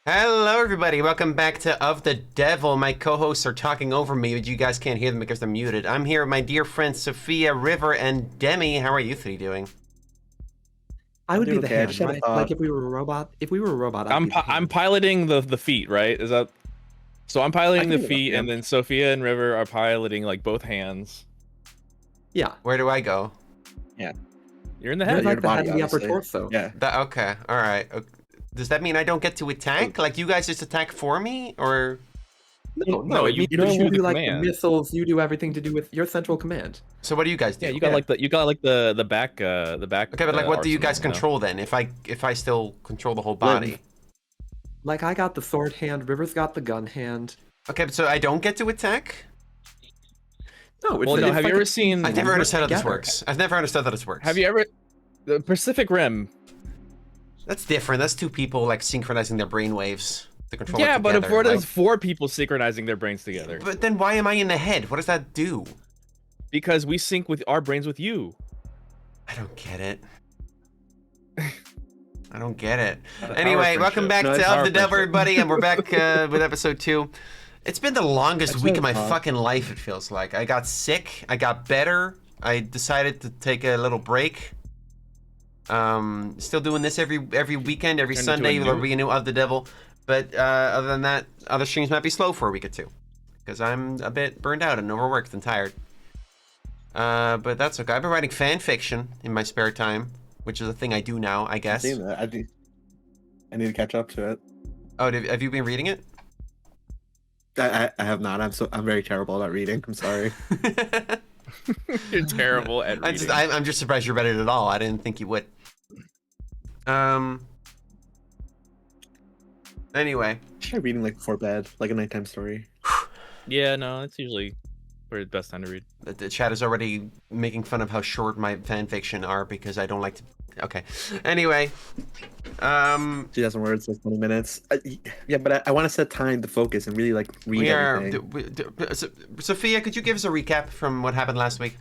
Hello everybody, welcome back to Of the Devil. My co-hosts are talking over me, but you guys can't hear them because they're muted. I'm here with my dear friends Sophia, River, and Demi. How are you three doing? I would be the hand, right? Like if we were a robot. I'm piloting the feet, right? Is that so? I'm piloting the feet, and then Sophia and River are piloting like both hands. Yeah. Where do I go? Yeah. You're in the head. You're like the head and the upper torso. Yeah. Okay. All right. Does that mean I don't get to attack? Like you guys just attack for me, or? No. You do like the missiles. You do everything to do with your central command. So what do you guys do? Yeah, you got like the back. Okay, but like, what do you guys control then? If I still control the whole body. Like I got the sword hand. River's got the gun hand. Okay, but so I don't get to attack? No. Well, no. Have you ever seen? I've never understood how this works. I've never understood how this works. Have you ever? The Pacific Rim. That's different. That's two people like synchronizing their brain waves to control. Yeah, but if there's four people synchronizing their brains together. But then why am I in the head? What does that do? Because we sync with our brains with you. I don't get it. I don't get it. Anyway, welcome back to Of the Devil, everybody, and we're back with episode 2. It's been the longest week of my fucking life, it feels like. I got sick. I got better. I decided to take a little break. Still doing this every weekend, every Sunday. There'll be a new Of the Devil. But other than that, other streams might be slow for a week or two. Because I'm a bit burned out and overworked and tired. But that's okay. I've been writing fan fiction in my spare time, which is a thing I do now, I guess. I've seen that. I need to catch up to it. Oh, have you been reading it? I have not. I'm very terrible at reading. I'm sorry. You're terrible at reading. I'm just surprised you read it at all. I didn't think you would. Anyway. I try reading like before bed, like a nighttime story. Yeah, no, it's usually the best time to read. The chat is already making fun of how short my fan fiction are because I don't like to. Okay. Anyway. 2,000 words, like 20 minutes. Yeah, but I want to set time to focus and really like read everything. Sophia, could you give us a recap from what happened last week?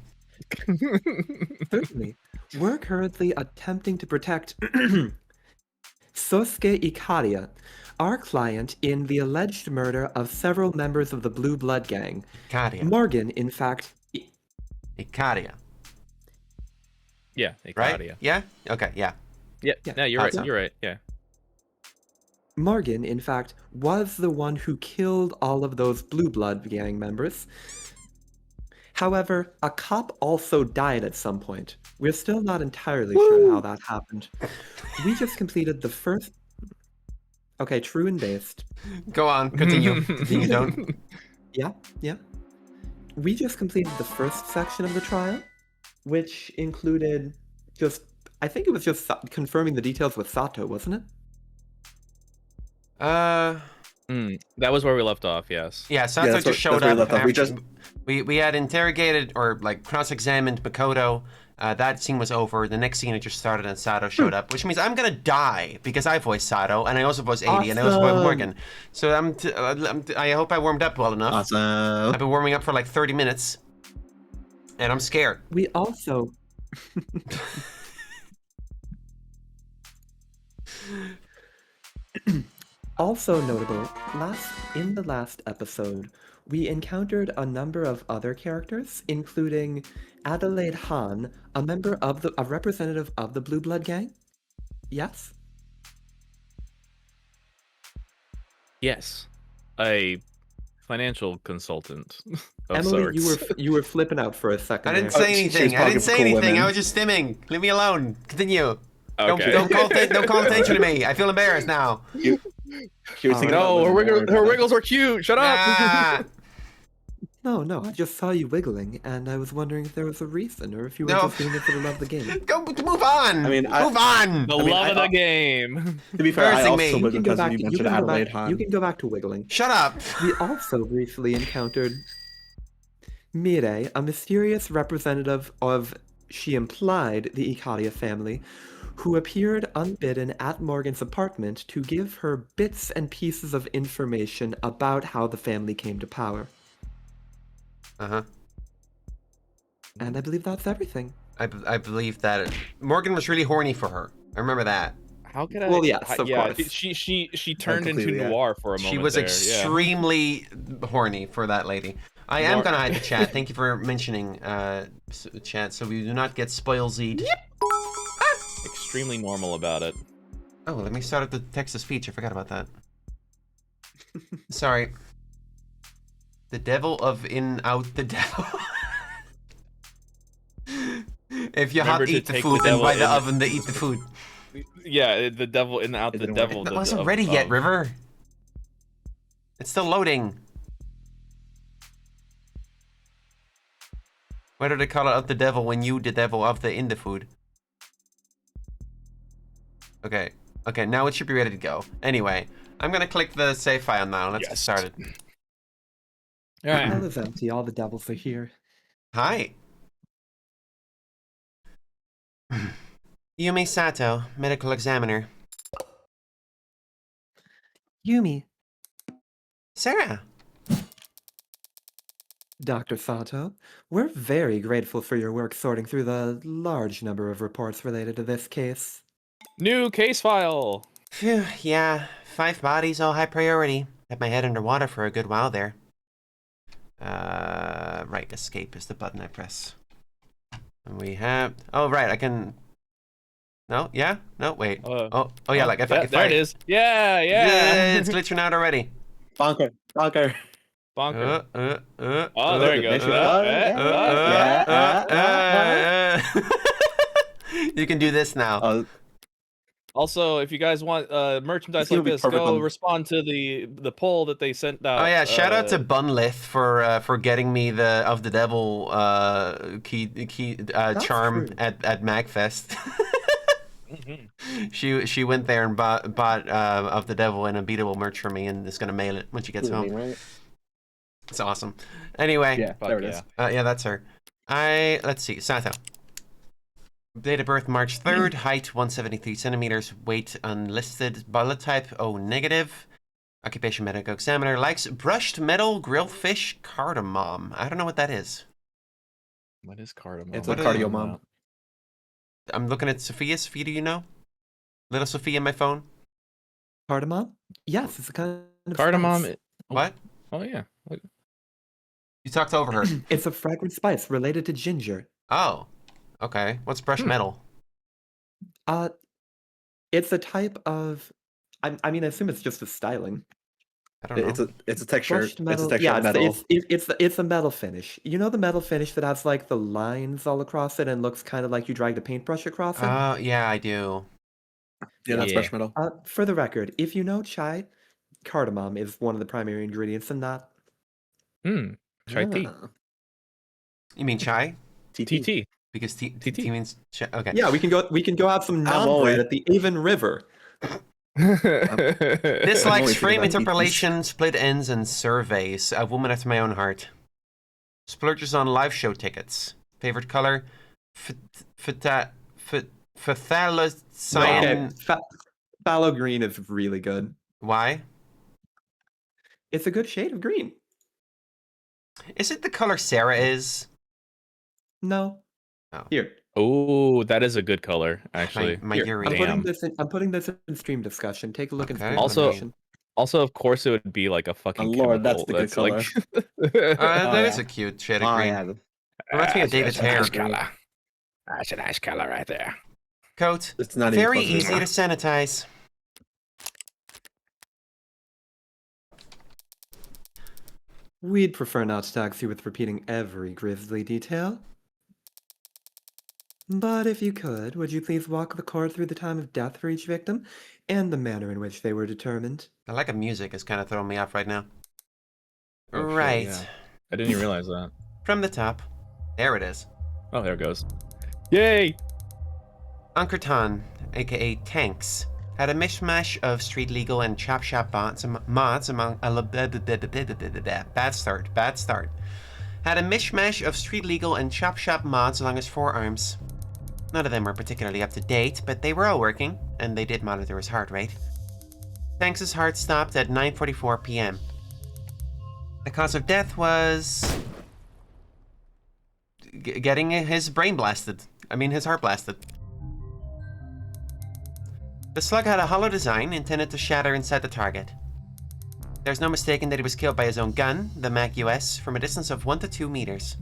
Certainly. We're currently attempting to protect Sosuke Ikariya, our client in the alleged murder of several members of the Blue Blood Gang. Ikariya. Morgan, in fact... Ikariya. Yeah, Ikariya. Right? Yeah? Okay, yeah. Yeah, no, you're right. You're right, yeah. Morgan, in fact, was the one who killed all of those Blue Blood Gang members. However, a cop also died at some point. We're still not entirely sure how that happened. We just completed the first... Okay, true and based. Go on, continue. Continue, don't. Yeah. We just completed the first section of the trial, which included I think it was just confirming the details with Sato, wasn't it? That was where we left off, yes. Yeah, Sato just showed up. We had interrogated or like cross-examined Makoto. That scene was over. The next scene had just started and Sato showed up, which means I'm gonna die because I voiced Sato and I also voiced 80 and I also voiced Morgan. So I hope I warmed up well enough. Awesome. I've been warming up for like 30 minutes, and I'm scared. We also. Also notable, in the last episode, we encountered a number of other characters, including Adelaide Han, a representative of the Blue Blood Gang. Yes? Yes. A financial consultant. Emily, you were flipping out for a second. I didn't say anything. I was just stimming. Leave me alone. Continue. Okay. Don't call attention to me. I feel embarrassed now. No, her wiggles were cute. Shut up. No, I just saw you wiggling, and I was wondering if there was a reason, or if you were just doing it for the love of the game. Move on! Move on! The love of the game! To be fair, I also you can go back to wiggling. Shut up! We also briefly encountered Mire, a mysterious representative of, she implied, the Ikariya family, who appeared unbidden at Morgan's apartment to give her bits and pieces of information about how the family came to power. Uh-huh. And I believe that's everything. I believe that Morgan was really horny for her. I remember that. How could I? Well, yes, of yeah, course. she turned into completely, yeah. noir for a moment. She was there, extremely horny for that lady. I am gonna hide the chat. Thank you for mentioning chat, so we do not get spoilsied. Yeah. Extremely normal about it. Oh, let me start at the text-to-speech. I forgot about that. Sorry. The devil of in out the devil. If you Remember eat to the take food, the then devil by the in- oven they eat the food. Yeah, the devil in out It the didn't devil. work. That wasn't ready yet, River. It's still loading. Why do they call it of the devil when you the devil of the in the food? Okay. Okay, now it should be ready to go. Anyway, I'm gonna click the save file now. Let's get started. All right. Hell is empty. All the devils are here. Hi. Yumi Sato, medical examiner. Yumi, Sarah. Dr. Sato, we're very grateful for your work sorting through the large number of reports related to this case. New case file. Phew, yeah. 5 bodies, all high priority. Had my head underwater for a good while there. Right, escape is the button I press. And we have... Oh, right, I can... No, yeah? No, wait. Oh, yeah, like if I... There it is. Yeah. It's glitching out already. Bonker. Bonker. Oh, there you go. You can do this now. Also, if you guys want merchandise This will like be this, perfect go on- respond to the poll that they sent out. Oh yeah, shout out to Bunlith for getting me the of the devil charm true. at Magfest. She went there and bought of the devil and unbeatable merch for me, and is gonna mail it when she gets home. Right? It's awesome. Anyway, Yeah, there it is. yeah, that's her. Let's see, Sato. Date of birth March 3rd, height 173 centimeters, weight unlisted, blood type O negative, occupation medical examiner, likes brushed metal, grilled fish, cardamom. I don't know what that is. What is cardamom? It's What a is- cardio mom. I'm looking at Sophia. Sophia, do you know? Little Sophia in my phone. Cardamom? Yes, it's a kind of Cardamom. spice. What? Oh yeah. You talked over her. It's a fragrant spice related to ginger. Oh, okay. What's brushed metal? It's a type of... I mean, I assume it's just a styling. I don't know. It's a texture. Brushed metal. It's a texture Yeah, of metal. it's a metal finish. You know the metal finish that has like the lines all across it and looks kind of like you dragged a paintbrush across it? Oh, yeah, I do. Yeah, that's Yeah. fresh metal. For the record, if you know chai, cardamom is one of the primary ingredients in that. Chai tea. Ah. You mean chai? TT. Because T TT. means chai. Okay. Yeah, we can go have some I'm naan always- bread at the Avon River. Dislikes only frame thinking about interpolation, split ends, and surveys. A woman after my own heart. Splurges on live show tickets. Favorite color? Phthalocyan. Okay, phthalo green is really good. Why? It's a good shade of green. Is it the color Sarah is? No. Oh. Here. Oh, that is a good color, actually. My Here, Yuri. I'm putting this in stream discussion. Take a look in Okay. stream Also- discussion. Also, of course, it would be like a fucking. Oh, Lord, that's chemical. the good like... That is yeah. a cute shade of Oh, green. yeah. Reminds me of David's hair. That's a nice color right there. Coat. It's not even Very close to easy that. to sanitize. We'd prefer not to tax you with repeating every grisly detail. But if you could, would you please walk the court through the time of death for each victim and the manner in which they were determined? The lack of music is kind of throwing me off right now. Oh, shit, Right. yeah. I didn't even realize that. From the top. There it is. Oh, there it goes. Yay! Ankerton, aka Tanks, had a mishmash of street legal and chop shop mods among bad start. had a mishmash of street legal and chop shop mods along his forearms. None of them were particularly up to date, but they were all working, and they did monitor his heart rate. Tanks' heart stopped at 9:44 p.m. The cause of death was getting his brain blasted. His heart blasted. The slug had a hollow design intended to shatter inside the target. There's no mistaking that he was killed by his own gun, the Mac US, from a distance of 1 to 2 meters.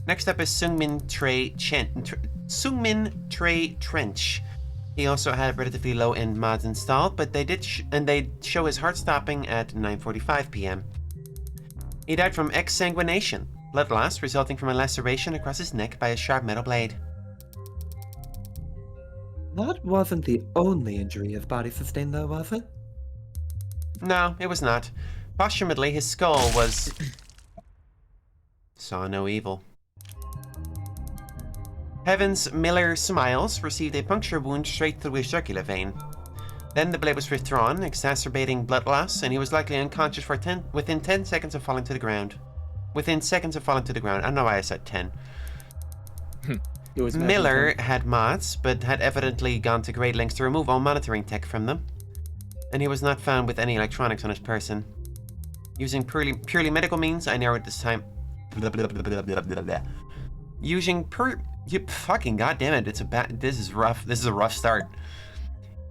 Next up is Sungmin Trey Trench. He also had relatively low-end mods installed, but they show his heart stopping at 9:45 p.m. He died from exsanguination, blood loss resulting from a laceration across his neck by a sharp metal blade. That wasn't the only injury his body sustained, though, was it? No, it was not. Posthumously, his skull was... saw no evil. Heavens Miller Smiles received a puncture wound straight through his jugular vein. Then the blade was withdrawn, exacerbating blood loss, and he was likely unconscious for within 10 seconds of falling to the ground. Within seconds of falling to the ground. I don't know why I said 10. Miller had mods, but had evidently gone to great lengths to remove all monitoring tech from them. And he was not found with any electronics on his person. Using purely medical means, I narrowed this time... fucking goddamn it, this is rough. This is a rough start.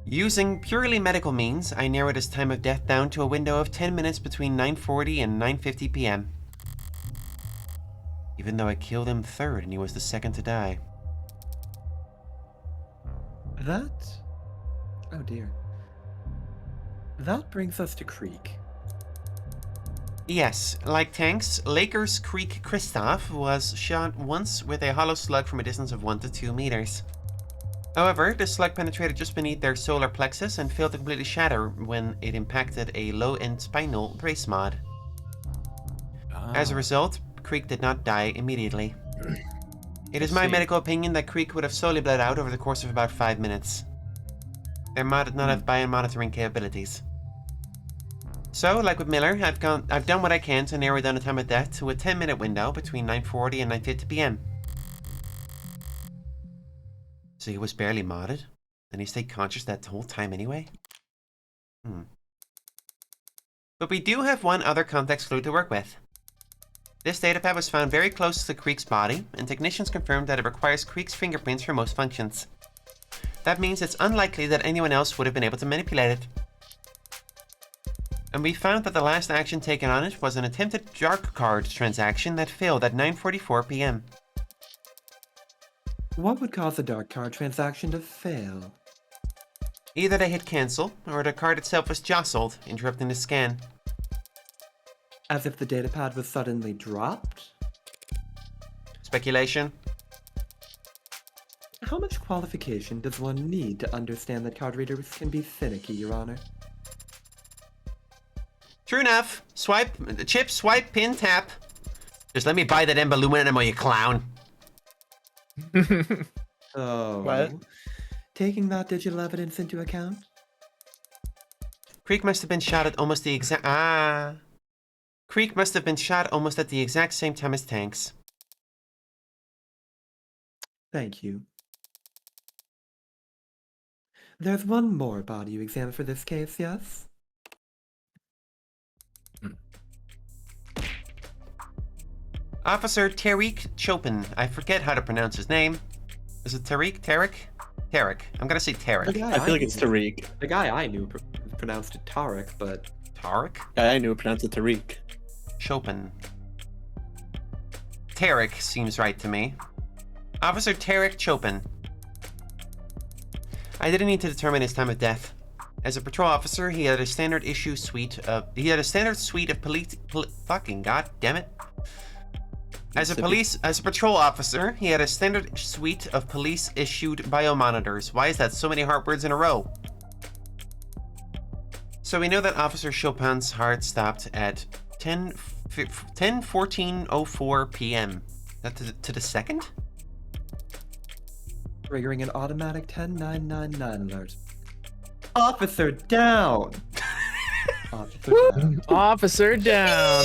Using purely medical means, I narrowed his time of death down to a window of 10 minutes between 9:40 and 9:50 p.m. Even though I killed him third and he was the second to die. Oh dear. That brings us to Creek. Yes, like tanks, Lakers Creek Christoph was shot once with a hollow slug from a distance of 1 to 2 meters. However, the slug penetrated just beneath their solar plexus and failed to completely shatter when it impacted a low-end spinal brace mod. As a result, Creek did not die immediately. It is my medical opinion that Creek would have slowly bled out over the course of about 5 minutes. Their mod did not have biomonitoring capabilities. So, like with Miller, I've done what I can to narrow down the time of death to a 10-minute window between 9:40 and 9:50 p.m. So he was barely modded, and he stayed conscious that whole time anyway? But we do have one other context clue to work with. This datapad was found very close to Creek's body, and technicians confirmed that it requires Creek's fingerprints for most functions. That means it's unlikely that anyone else would have been able to manipulate it. And we found that the last action taken on it was an attempted Darkcard transaction that failed at 9:44 p.m. What would cause a Darkcard transaction to fail? Either they hit cancel, or the card itself was jostled, interrupting the scan. As if the datapad was suddenly dropped? Speculation? How much qualification does one need to understand that card readers can be finicky, Your Honor? True enough. Swipe, chip, swipe, pin, tap. Just let me buy that Embaluminum, you clown. Oh. What? Taking that digital evidence into account? Creek must have been shot at almost the exact... Creek must have been shot almost at the exact same time as Tanks. Thank you. There's one more body you examined for this case, yes? Officer Tariq Chopin. I forget how to pronounce his name. Is it Tariq? Tarek? Tarek. I'm gonna say Tarek. I feel like it's Tariq. The guy I knew pronounced it Tarek, but... Tarek? I knew it pronounced it Tariq. Chopin. Tarek seems right to me. Officer Tariq Chopin. I didn't need to determine his time of death. As a patrol officer, he had a standard suite of police. Fucking goddammit. As a patrol officer, he had a standard suite of police-issued biomonitors. Why is that so many hard words in a row? So we know that Officer Chopin's heart stopped at 10:14:04 p.m. That to the second? Triggering an automatic 10999 alert. Officer down! Officer down. Officer down.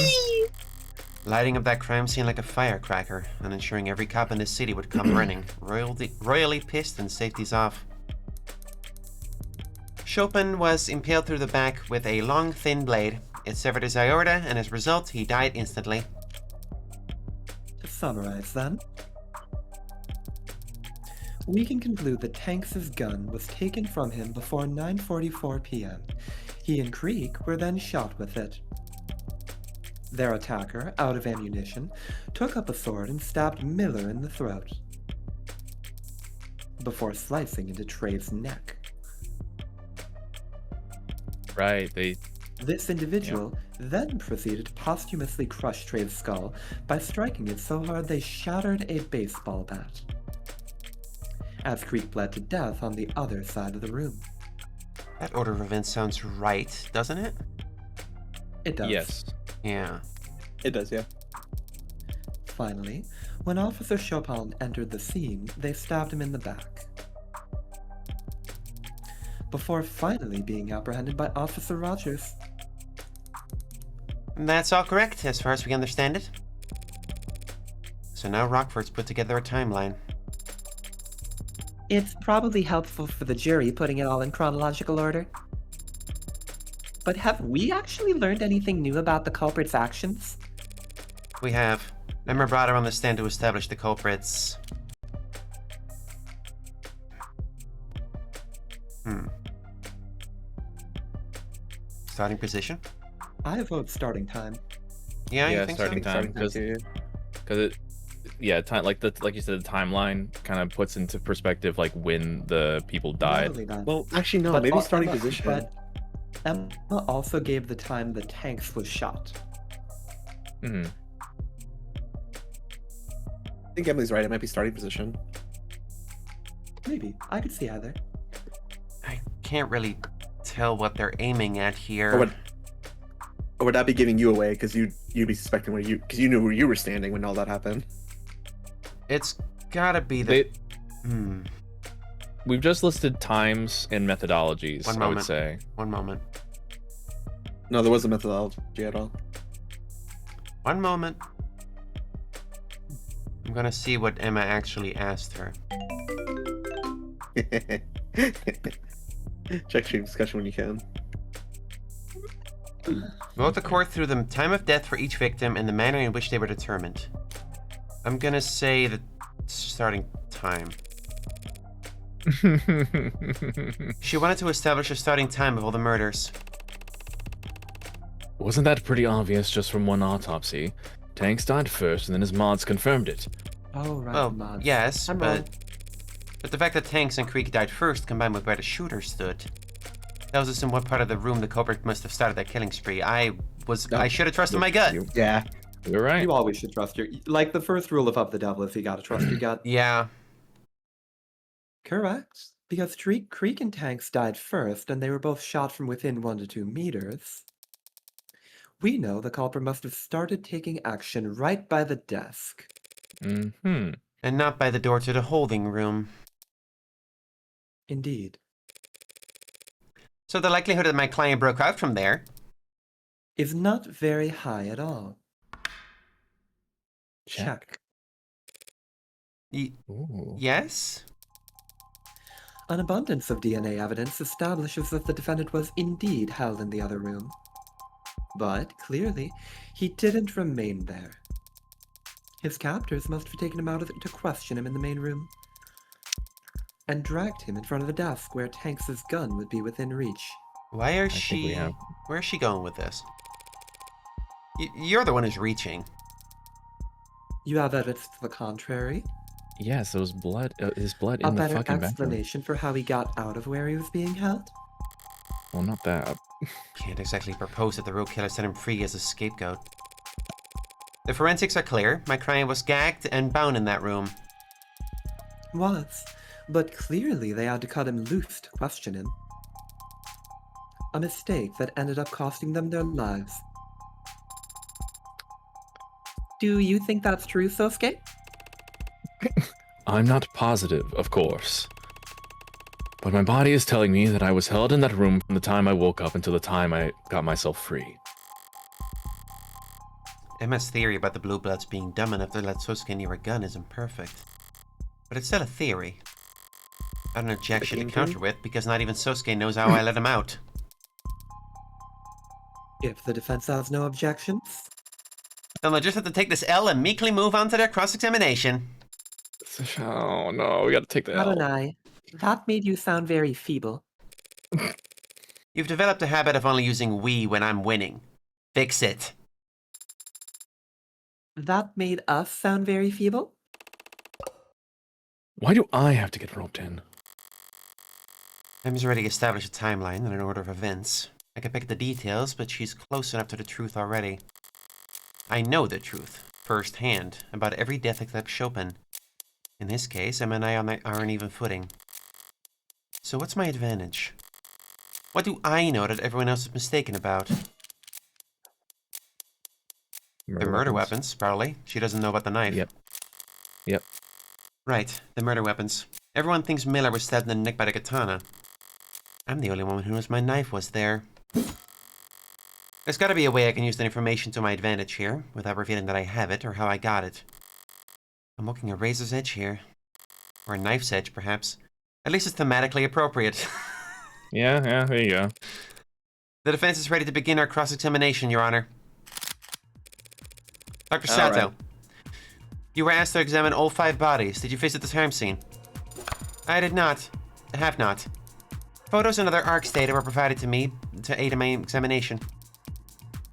Lighting up that crime scene like a firecracker and ensuring every cop in the city would come running, royally pissed and safety's off. Chopin was impaled through the back with a long, thin blade. It severed his aorta, and as a result, he died instantly. To summarize then, we can conclude that Tanks' gun was taken from him before 9:44 p.m. He and Creek were then shot with it. Their attacker, out of ammunition, took up a sword and stabbed Miller in the throat, before slicing into Trey's neck. Right, This individual then proceeded to posthumously crush Trey's skull by striking it so hard they shattered a baseball bat, as Creek bled to death on the other side of the room. That order of events sounds right, doesn't it? It does. Yes. Yeah. It does, yeah. Finally, when Officer Chopin entered the scene, they stabbed him in the back, before finally being apprehended by Officer Rogers. And that's all correct, as far as we understand it. So now Rockford's put together a timeline. It's probably helpful for the jury putting it all in chronological order. But have we actually learned anything new about the culprit's actions? We have Emma brought her on the stand to establish the culprits. Starting position? I vote starting time. Yeah, you think starting so? time because it, like you said, the timeline kind of puts into perspective like when the people Not died. only that, Well, actually, no. but Maybe al- starting Emma- position. But Emma also gave the time the Tanks was shot. Hmm. I think Emily's right. It might be starting position. Maybe. I could see either. I can't really tell what they're aiming at here. Or would that be giving you away because you'd be suspecting because you knew where you were standing when all that happened? It's gotta be the... We've just listed times and methodologies, One I would moment. say. One moment. No, there wasn't methodology at all. One moment. I'm gonna see what Emma actually asked her. Check stream discussion when you can. Vote the court through the time of death for each victim and the manner in which they were determined. I'm gonna say the starting time. She wanted to establish a starting time of all the murders. Wasn't that pretty obvious just from one autopsy? Tanks died first, and then his mods confirmed it. Oh, right. Well, mods. yes, I'm wrong. but the fact that Tanks and Creek died first combined with where the shooter stood tells us in what part of the room the culprit must have started that killing spree. I should have trusted my gut. Yeah. You're right. You always should trust your... Like, the first rule of the Devil is you gotta trust your gut. Yeah. Correct. Because Creek and Tanks died first, and they were both shot from within 1 to 2 meters. We know the culprit must have started taking action right by the desk. Mm-hmm. And not by the door to the holding room. Indeed. So the likelihood that my client broke out from there... Is not very high at all. Check. Ooh. Yes? An abundance of DNA evidence establishes that the defendant was indeed held in the other room. But, clearly, he didn't remain there. His captors must have taken him out to question him in the main room, and dragged him in front of the desk where Tanks' gun would be within reach. Where's think we have. she going with this? You're the one who's reaching. You have evidence to the contrary? Yes, there was blood. His blood A in the better fucking bathroom. explanation for how he got out of where he was being held? Well, not that. Can't exactly propose that the road killer set him free as a scapegoat. The forensics are clear. My client was gagged and bound in that room. Was, but clearly they had to cut him loose to question him. A mistake that ended up costing them their lives. Do you think that's true, Sosuke? I'm not positive, of course. But my body is telling me that I was held in that room from the time I woke up until the time I got myself free. Emma's theory about the blue bloods being dumb enough to let Sosuke near a gun is imperfect. But it's still a theory. Not an objection to counter with, because not even Sosuke knows how I let him out. If the defense has no objections. Then they'll just have to take this L and meekly move on to their cross-examination. Oh no, we gotta take the L. Adonai, that made you sound very feeble. You've developed a habit of only using we when I'm winning. Fix it. That made us sound very feeble? Why do I have to get roped in? Em's already established a timeline and an order of events. I can pick the details, but she's close enough to the truth already. I know the truth, firsthand, about every death except Chopin. In this case, Emma and I are on even footing. So what's my advantage? What do I know that everyone else is mistaken about? The murder weapons, probably. She doesn't know about the knife. Yep. Right, the murder weapons. Everyone thinks Miller was stabbed in the neck by the katana. I'm the only one who knows my knife was there. There's gotta be a way I can use the information to my advantage here, without revealing that I have it or how I got it. I'm walking a razor's edge here. Or a knife's edge, perhaps. At least it's thematically appropriate. Yeah, there you go. The defense is ready to begin our cross-examination, Your Honor. Dr. Sato, right. You were asked to examine all 5 bodies. Did you visit the crime scene? I did not. I have not. Photos and other ARCS data were provided to me to aid in my examination.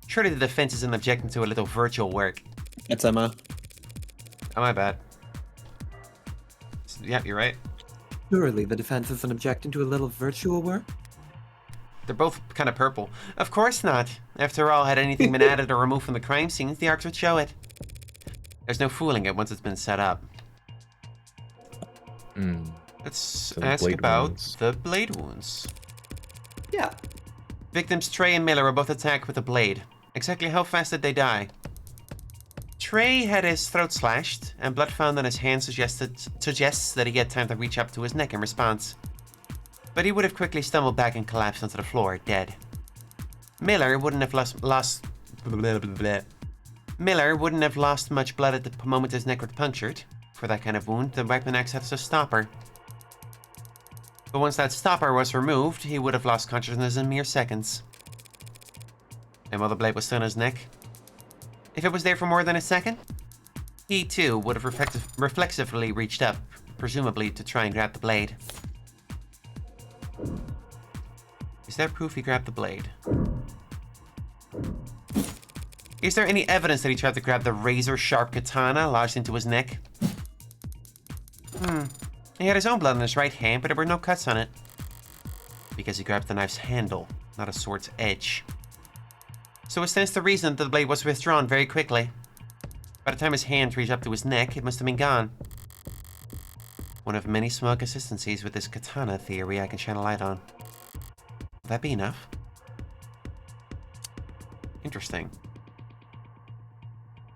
Surely the defense isn't objecting to a little virtual work. It's Emma. Oh, my bad. Yep, you're right. Surely the defense isn't objecting to a little virtual work? They're both kind of purple. Of course not. After all, had anything been added or removed from the crime scenes, the ARCS would show it. There's no fooling it once it's been set up. Let's So ask blade about wounds. the blade wounds. Yeah. Victims Trey and Miller were both attacked with a blade. Exactly how fast did they die? Trey had his throat slashed, and blood found on his hand suggests that he had time to reach up to his neck in response. But he would have quickly stumbled back and collapsed onto the floor, dead. Miller wouldn't have lost much blood at the moment his neck was punctured. For that kind of wound, the weapon acts as a stopper. But once that stopper was removed, he would have lost consciousness in mere seconds. And while the blade was still in his neck, if it was there for more than a second, he too would have reflexively reached up, presumably to try and grab the blade. Is there proof he grabbed the blade? Is there any evidence that he tried to grab the razor-sharp katana lodged into his neck? He had his own blood on his right hand, but there were no cuts on it. Because he grabbed the knife's handle, not a sword's edge. So it stands to reason that the blade was withdrawn very quickly. By the time his hand reached up to his neck, it must have been gone. One of many small consistencies with this katana theory I can shine a light on. Will that be enough? Interesting.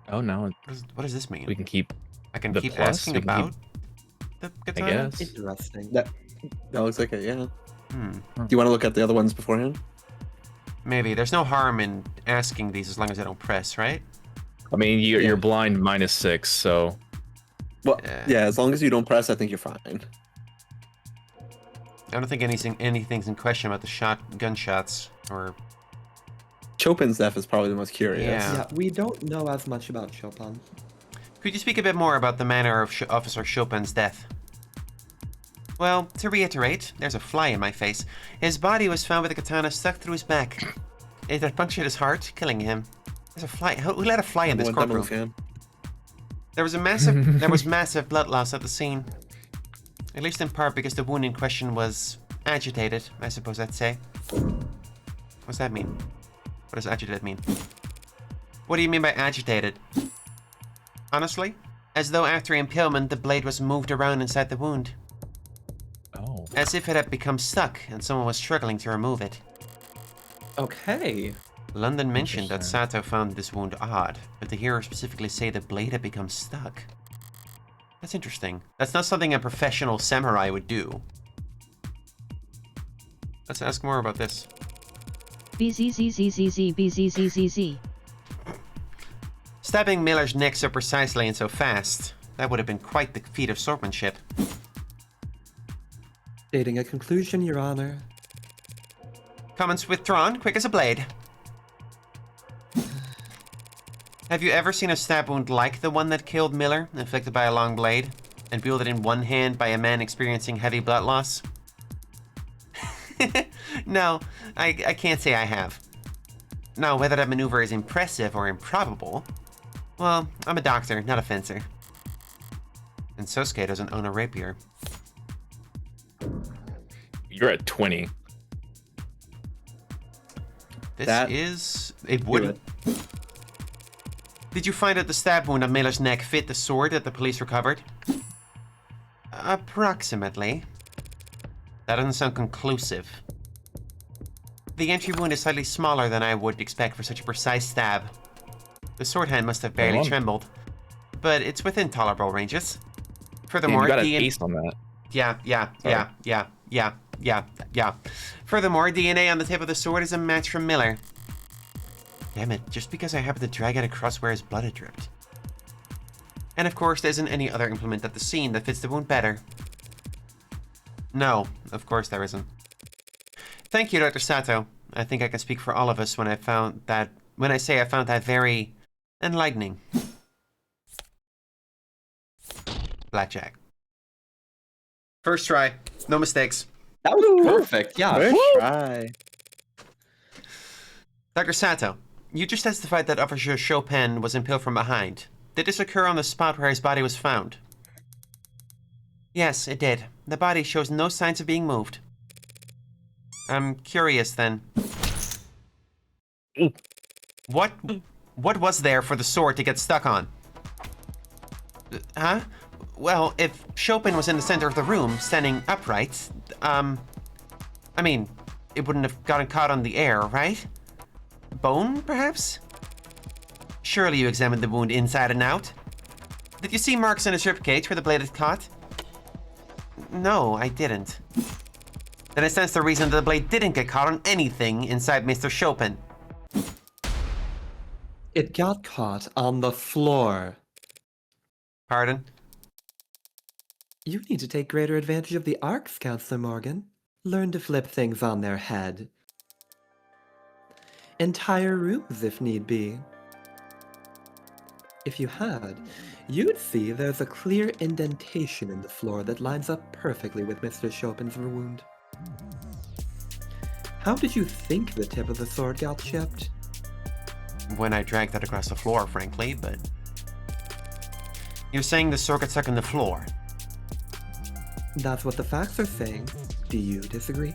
Oh no, What does this mean? we can keep. I can the keep plus, asking we can about the katana? guess. Interesting. That looks like it, yeah. Hmm. Do you want to look at the other ones beforehand? Maybe. There's no harm in asking these as long as I don't press, right? I mean, you're Yeah. blind -6, so Well, yeah, as long as you don't press, I think you're fine. I don't think anything's in question about the gunshots, or... Chopin's death is probably the most curious. Yeah. Yeah, we don't know as much about Chopin. Could you speak a bit more about the manner of Officer Chopin's death? Well, to reiterate, there's a fly in my face. His body was found with a katana stuck through his back. It had punctured his heart, killing him. There's a fly. Who let a fly in this courtroom? Fan. There was massive blood loss at the scene. At least in part because the wound in question was agitated, I suppose I'd say. What's that mean? What does agitated mean? What do you mean by agitated? Honestly, as though after impalement the blade was moved around inside the wound. oh, As if it had become stuck and someone was struggling to remove it. Okay. London mentioned that Interesting. Sato found this wound odd, but to hear her specifically say the blade had become stuck. That's interesting. That's not something a professional samurai would do. Let's ask more about this. BZZZZZ BZZZZ. Stabbing Miller's neck so precisely and so fast, that would have been quite the feat of swordsmanship. Stating a conclusion, Your Honor. Comments withdrawn, quick as a blade. Have you ever seen a stab wound like the one that killed Miller, inflicted by a long blade, and wielded in one hand by a man experiencing heavy blood loss? No, I can't say I have. Now, whether that maneuver is impressive or improbable, well, I'm a doctor, not a fencer. And Sosuke doesn't own a rapier. You're at 20. It wouldn't. Did you find that the stab wound on Miller's neck fit the sword that the police recovered? Approximately. That doesn't sound conclusive. The entry wound is slightly smaller than I would expect for such a precise stab. The sword hand must have barely trembled, but it's within tolerable ranges. Furthermore, you got an ace on that. Yeah. Furthermore, DNA on the tip of the sword is a match from Miller. Damn it, just because I happened to drag it across where his blood had dripped. And of course, there isn't any other implement at the scene that fits the wound better. No, of course there isn't. Thank you, Dr. Sato. I think I can speak for all of us when I say I found that very enlightening. Blackjack. First try, no mistakes. That was perfect, yeah. First try. Dr. Sato, you just testified that Officer Chopin was impaled from behind. Did this occur on the spot where his body was found? Yes, it did. The body shows no signs of being moved. I'm curious then. Ooh. What was there for the sword to get stuck on? Huh? Well, if Chopin was in the center of the room, standing upright, I mean, it wouldn't have gotten caught on the air, right? Bone, perhaps? Surely you examined the wound inside and out? Did you see marks in his ribcage where the blade had caught? No, I didn't. Then it stands to reason that the blade didn't get caught on anything inside Mr. Chopin. It got caught on the floor. Pardon? You need to take greater advantage of the arcs, Counselor Morgan. Learn to flip things on their head. Entire rooms, if need be. If you had, you'd see there's a clear indentation in the floor that lines up perfectly with Mr. Chopin's wound. How did you think the tip of the sword got chipped? When I dragged that across the floor, frankly, but... You're saying the sword got stuck on the floor? That's what the facts are saying. Do you disagree?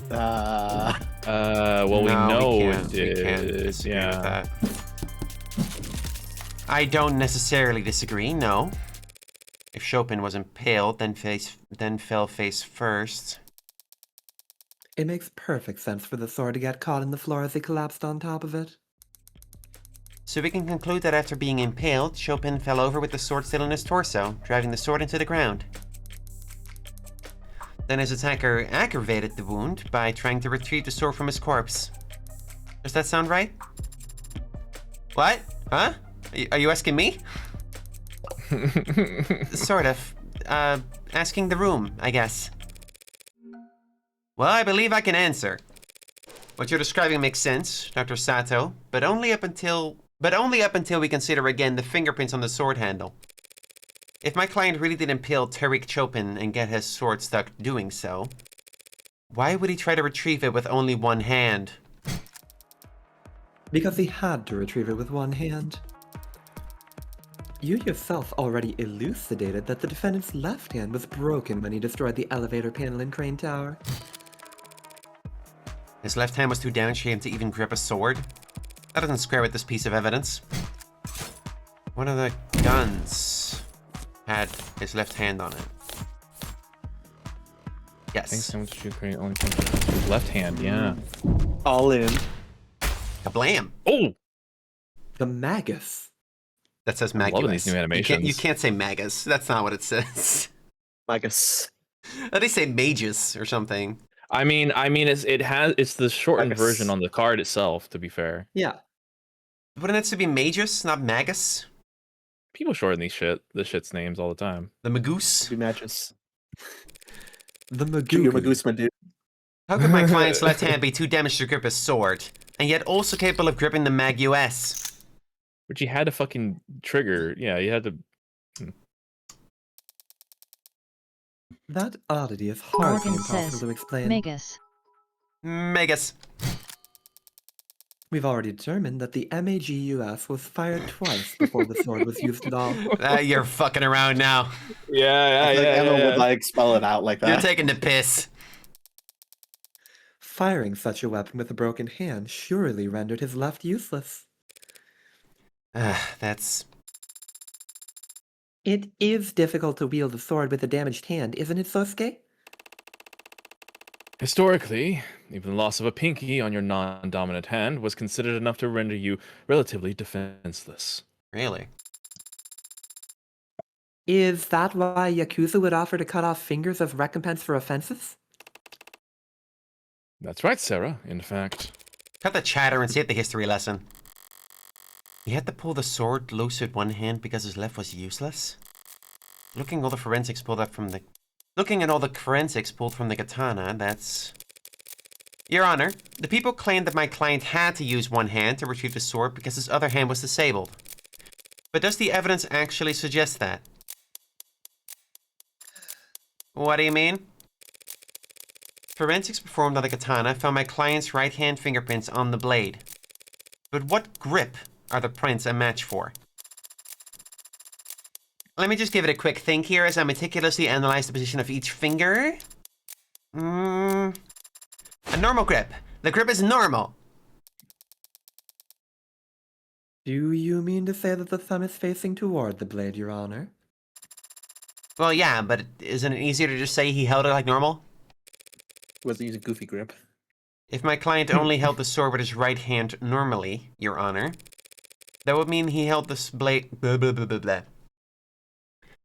Well, no, we know we it did. We can't disagree with that. I don't necessarily disagree, no. If Chopin was impaled, then fell face first. It makes perfect sense for the sword to get caught in the floor as he collapsed on top of it. So we can conclude that after being impaled, Chopin fell over with the sword still in his torso, driving the sword into the ground. Then his attacker aggravated the wound by trying to retrieve the sword from his corpse. Does that sound right? What? Huh? Are you asking me? Sort of. Asking the room, I guess. Well, I believe I can answer. What you're describing makes sense, Dr. Sato, but only up until we consider again the fingerprints on the sword handle. If my client really did impale Tariq Chopin and get his sword stuck doing so, why would he try to retrieve it with only one hand? Because he had to retrieve it with one hand. You yourself already elucidated that the defendant's left hand was broken when he destroyed the elevator panel in Crane Tower. His left hand was too downshamed to even grip a sword? That doesn't square with this piece of evidence. One of the guns had his left hand on it. Yes. Thanks so much to create only his left hand, yeah. All in. Kablam! Oh! The Magus. That says I'm Magus. loving these new animations. You can't say Magus. That's not what it says. Magus. They say Magus or something. I mean, it's the shortened Magus. version on the card itself. To be fair. Yeah. Wouldn't it to be Magus, not Magus? People shorten these shit's names all the time. The Magoose? Be matches. The You're Magoo. Magoose, my dude. How could my client's left hand be too damaged to grip a sword, and yet also capable of gripping the Magus? But you had to fucking trigger. Yeah, you had to. That oddity is hardly Morgan impossible says, to explain. Magus. We've already determined that the MAGUS was fired twice before the sword was used at all. You're fucking around now. Yeah, I feel like Emma would like spell it out like that. You're taking the piss. Firing such a weapon with a broken hand surely rendered his left useless. That's... It is difficult to wield a sword with a damaged hand, isn't it, Sosuke? Historically, even the loss of a pinky on your non-dominant hand was considered enough to render you relatively defenseless. Really? Is that why Yakuza would offer to cut off fingers as recompense for offenses? That's right, Sarah, in fact. Cut the chatter and save the history lesson. He had to pull the sword loose with one hand because his left was useless? Looking at all the forensics pulled from the katana, that's... Your Honor, the people claimed that my client had to use one hand to retrieve the sword because his other hand was disabled. But does the evidence actually suggest that? What do you mean? Forensics performed on the katana found my client's right hand fingerprints on the blade. But what grip are the prints a match for? Let me just give it a quick think here as I meticulously analyze the position of each finger. A normal grip. The grip is normal. Do you mean to say that the thumb is facing toward the blade, Your Honor? Well, yeah, but isn't it easier to just say he held it like normal? Wasn't using goofy grip. If my client only held the sword with his right hand normally, Your Honor, that would mean he held this blade... Blah, blah, blah, blah, blah.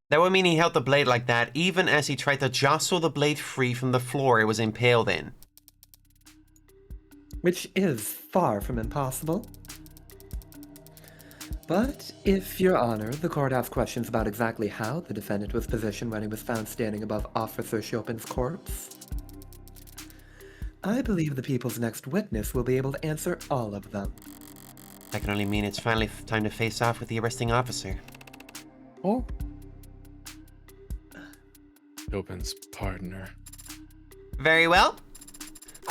That would mean he held the blade like that even as he tried to jostle the blade free from the floor it was impaled in. Which is far from impossible. But if, Your Honor, the court asks questions about exactly how the defendant was positioned when he was found standing above Officer Chopin's corpse, I believe the people's next witness will be able to answer all of them. That can only mean it's finally time to face off with the arresting officer. Oh? Chopin's partner. Very well.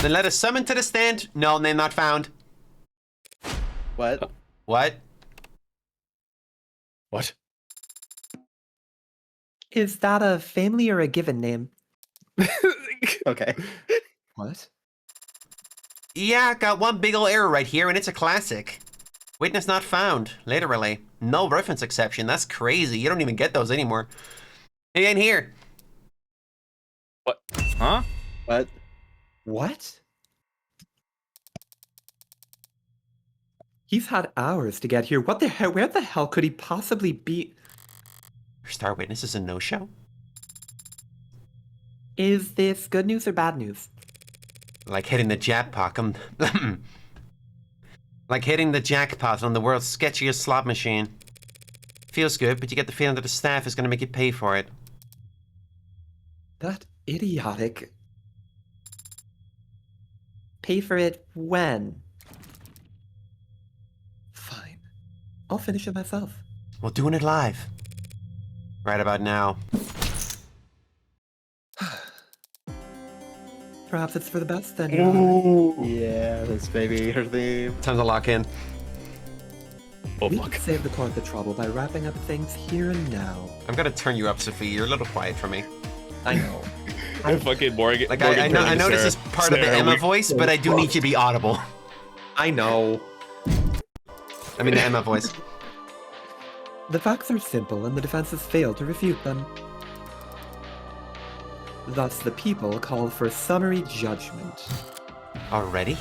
Then let us summon to the stand. No name not found. What? What? What? Is that a family or a given name? Okay. What? Yeah, got one big ol' error right here, and it's a classic. Witness not found. Literally. No reference exception. That's crazy. You don't even get those anymore. He ain't here. What? Huh? What? What? He's had hours to get here. What the hell? Where the hell could he possibly be? Your star witness is a no-show? Is this good news or bad news? Like hitting the jackpot on... like hitting the jackpot on the world's sketchiest slot machine. Feels good, but you get the feeling that the staff is going to make you pay for it. That idiotic... Pay for it when? Fine. I'll finish it myself. Well, doing it live. Right about now. Perhaps it's for the best then, Your Honor. Yeah, this baby, her theme. Time to lock in. Oh, We fuck. can save the court the trouble by wrapping up things here and now. I'm gonna turn you up, Sophie. You're a little quiet for me. I know. Fucking Morgan. Like, Morgan I know this is part of the Sarah, Emma voice, but I do need you to be audible. I know. I mean, the Emma voice. The facts are simple and the defense has failed to refute them. Thus, the people call for summary judgment. Already?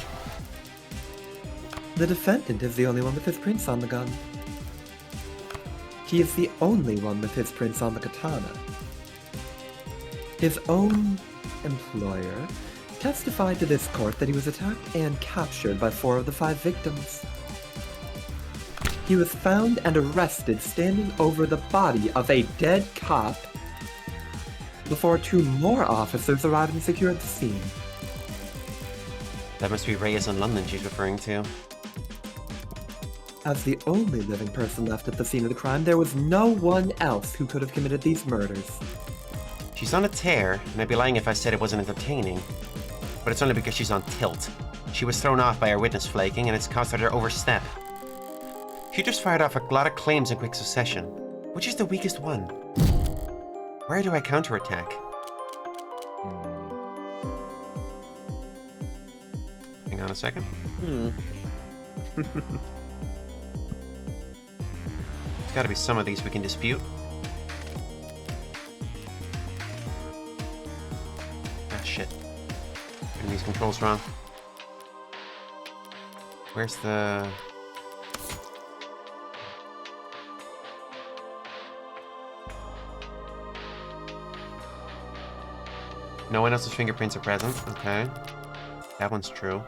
The defendant is the only one with his prints on the gun. He is the only one with his prints on the katana. His own employer testified to this court that he was attacked and captured by 4 of the 5 victims. He was found and arrested standing over the body of a dead cop before 2 more officers arrived and secured the scene. That must be Reyes in London she's referring to. As the only living person left at the scene of the crime, there was no one else who could have committed these murders. She's on a tear, and I'd be lying if I said it wasn't entertaining. But it's only because she's on tilt. She was thrown off by her witness flaking, and it's caused her to overstep. She just fired off a lot of claims in quick succession. Which is the weakest one? Where do I counterattack? Hang on a second. There's gotta be some of these we can dispute. Ah, shit. Getting these controls wrong. Where's the... No one else's fingerprints are present. Okay. That one's true.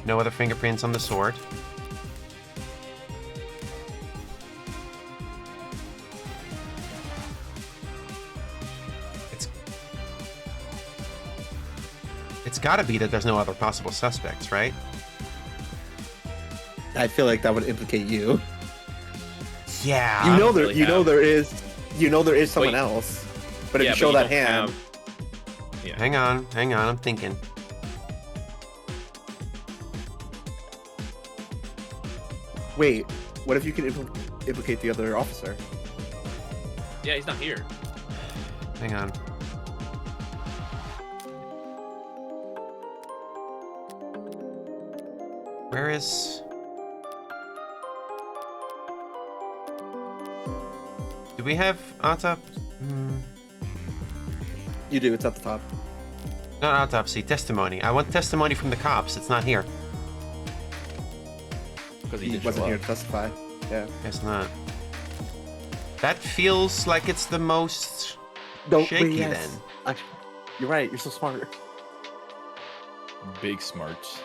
No other fingerprints on the sword. It's gotta be that there's no other possible suspects, right? I feel like that would implicate you. Yeah. You know there is someone else. But if you show that hand. Yeah. Hang on, I'm thinking. Wait, what if you can implicate the other officer? Yeah, he's not here. Hang on. Where is... Do we have autopsy? You do, it's at the top. Not autopsy, testimony. I want testimony from the cops. It's not here. Because He wasn't here to testify. Yeah. It's not. That feels like it's the most Don't shaky yes. then. Actually, you're right, you're so smart. Big smarts.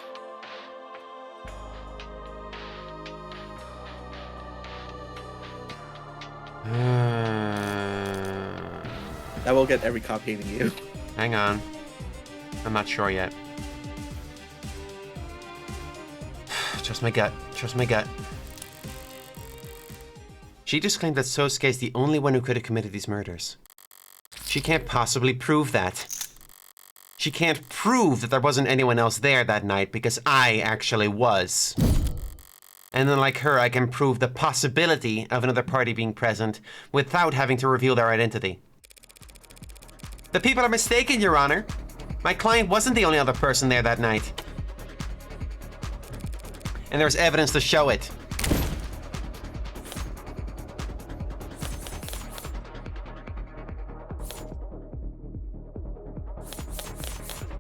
That will get every cop hating you. Hang on. I'm not sure yet. Trust my gut. Trust my gut. She just claimed that Sosuke is the only one who could have committed these murders. She can't possibly prove that. She can't prove that there wasn't anyone else there that night because I actually was. And then like her, I can prove the possibility of another party being present without having to reveal their identity. The people are mistaken, Your Honor. My client wasn't the only other person there that night. And there's evidence to show it.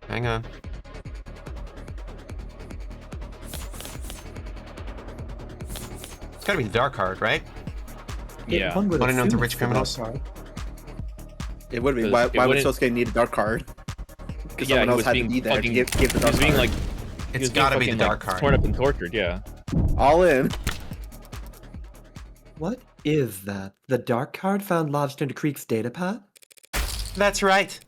Hang on. It's gotta be the Darkcard, right? Yeah. One would Wanna know assume the it's rich the criminals? Darkcard. It would be. Because Why it would wouldn't- Sosuke need a dark card? Because Yeah, someone he else was had to being be there fucking- to give the He dark was being card. like, It's being gotta be the fucking, like, Darkcard. torn up and tortured. Yeah. All in. What is that? The Darkcard found lodged into Creek's datapad? That's right.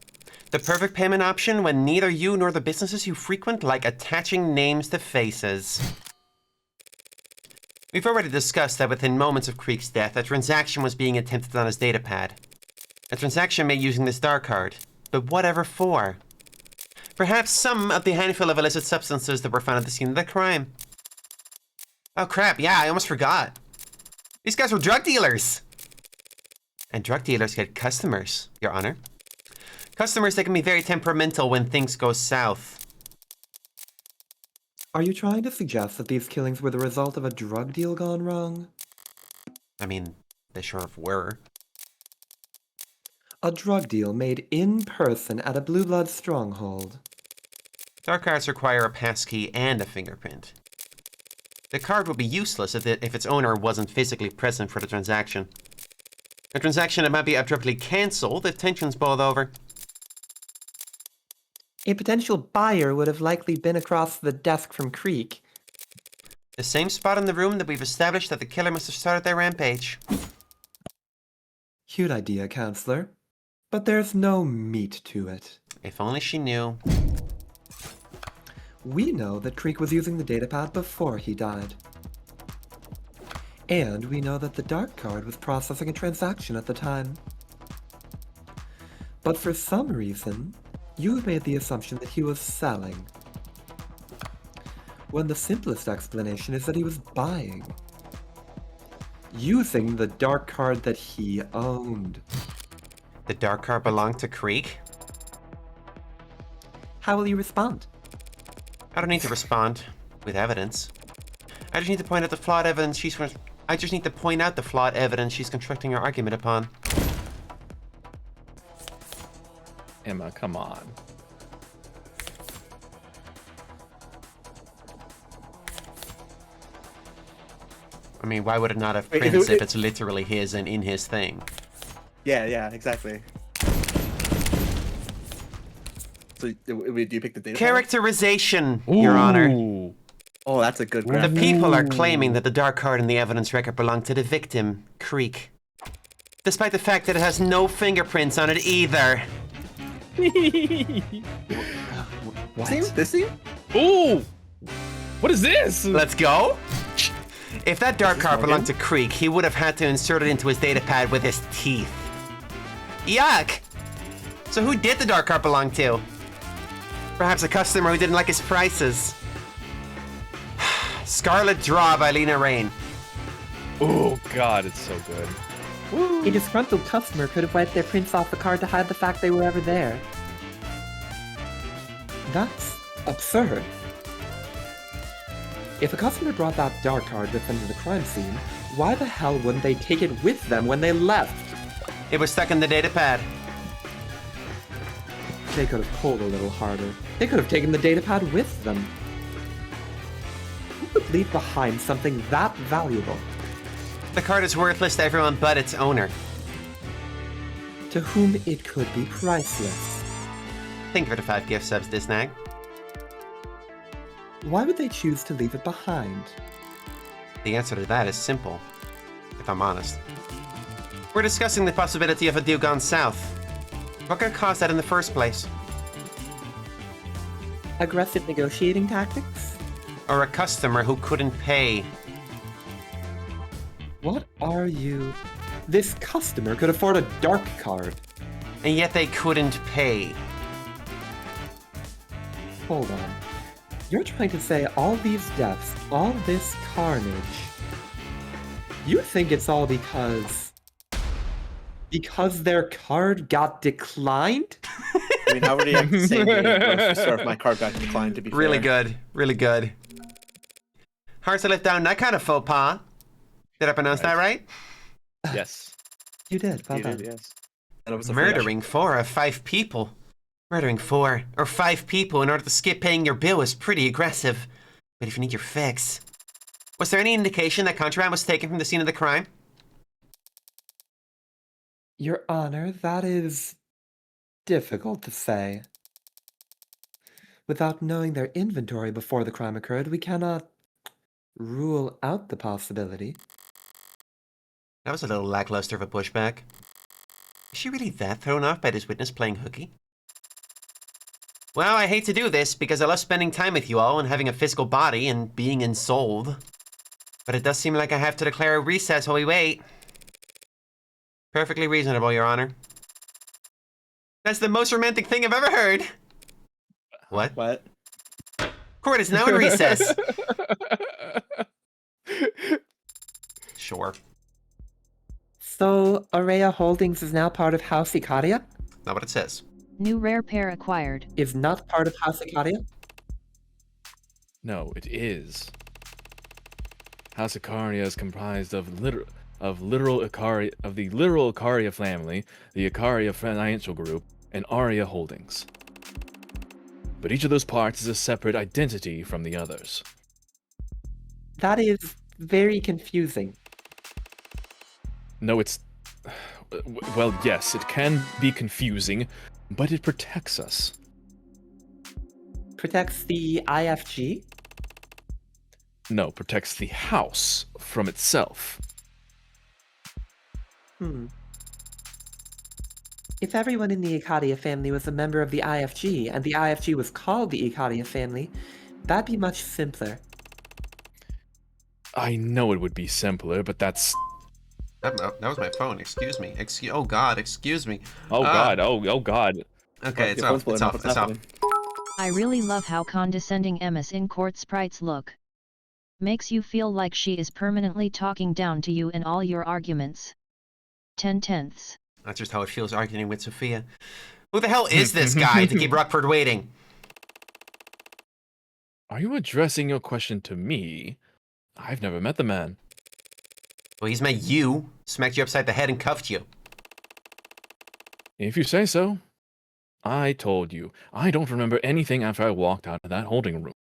The perfect payment option when neither you nor the businesses you frequent like attaching names to faces. We've already discussed that within moments of Creek's death, a transaction was being attempted on his datapad. A transaction made using this Darkcard. But whatever for? Perhaps some of the handful of illicit substances that were found at the scene of the crime. Oh crap, yeah, I almost forgot. These guys were drug dealers! And drug dealers get customers, Your Honor. Customers that can be very temperamental when things go south. Are you trying to suggest that these killings were the result of a drug deal gone wrong? I mean, they sure were. A drug deal made in person at a Blue Blood stronghold. Dark cards require a passkey and a fingerprint. The card would be useless if its owner wasn't physically present for the transaction. A transaction that might be abruptly cancelled if tensions boiled over. A potential buyer would have likely been across the desk from Creek. The same spot in the room that we've established that the killer must have started their rampage. Cute idea, Counselor. But there's no meat to it. If only she knew. We know that Creek was using the datapad before he died. And we know that the Darkcard was processing a transaction at the time. But for some reason, you have made the assumption that he was selling, when the simplest explanation is that he was buying, using the Darkcard that he owned. The Darkcard belonged to Creek? How will you respond? I don't need to respond with evidence. I just need to point out the flawed evidence she's constructing her argument upon. Emma, come on. I mean, why would it not have prints if it's literally his and in his thing? Yeah, exactly. So, do you pick the data? Characterization, Your Honor. Oh, that's a good The graph. people are claiming that the Darkcard in the evidence record belonged to the victim, Creek. Despite the fact that it has no fingerprints on it either. What? This scene? Ooh! What is this? Let's go? If that Darkcard belonged to Creek, he would have had to insert it into his datapad with his teeth. Yuck! So who did the Darkcard belong to? Perhaps a customer who didn't like his prices. Scarlet Draw by Lena Rain. Oh god, it's so good. A disgruntled customer could have wiped their prints off the card to hide the fact they were ever there. That's absurd. If a customer brought that Darkcard with them to the crime scene, why the hell wouldn't they take it with them when they left? It was stuck in the datapad. They could have pulled a little harder. They could have taken the datapad with them. Who would leave behind something that valuable? The card is worthless to everyone but its owner. To whom it could be priceless. Thank you for the 5 gift subs, Disnag. Why would they choose to leave it behind? The answer to that is simple, if I'm honest. We're discussing the possibility of a deal gone south. What could cause that in the first place? Aggressive negotiating tactics? Or a customer who couldn't pay? What are you? This customer could afford a Darkcard. And yet they couldn't pay. Hold on. You're trying to say all these deaths, all this carnage. You think it's all because their card got declined? I mean, how would you have to say if my card got declined, to be Really fair? good, really good. Hard to let down that kind of faux pas. Did I pronounce that right? Yes. You did, well You done. did, yes. And it was a Murdering 4 or 5 people. Murdering 4 or 5 people in order to skip paying your bill is pretty aggressive. But if you need your fix... Was there any indication that contraband was taken from the scene of the crime? Your Honor, that is difficult to say. Without knowing their inventory before the crime occurred, we cannot rule out the possibility. That was a little lackluster of a pushback. Is she really that thrown off by this witness playing hooky? Well, I hate to do this because I love spending time with you all and having a physical body and being ensouled. But it does seem like I have to declare a recess while we wait. Perfectly reasonable, Your Honor. That's the most romantic thing I've ever heard. What? What? Court is now in recess. Sure. So, Araya Holdings is now part of House Ikariya? Not what it says. New rare pair acquired. Is not part of House Ikariya? No, it is. House Ikariya is comprised of the literal Ikariya family, the Ikariya Financial Group, and Arya Holdings. But each of those parts is a separate identity from the others. That is very confusing. No, it's... Well, yes, it can be confusing, but it protects us. Protects the IFG? No, protects the house from itself. If everyone in the Ikariya family was a member of the IFG, and the IFG was called the Ikariya family, that'd be much simpler. I know it would be simpler, but that's... That was my phone. Excuse me. Oh God. Excuse me. Oh God. Oh God. Okay, it's off. It's off. It's off. I really love how condescending Ms in court sprites look. Makes you feel like she is permanently talking down to you in all your arguments. 10/10. That's just how it feels arguing with Sophia. Who the hell is this guy to keep Rockford waiting? Are you addressing your question to me? I've never met the man. Well, he's met you, smacked you upside the head and cuffed you. If you say so. I told you, I don't remember anything after I walked out of that holding room.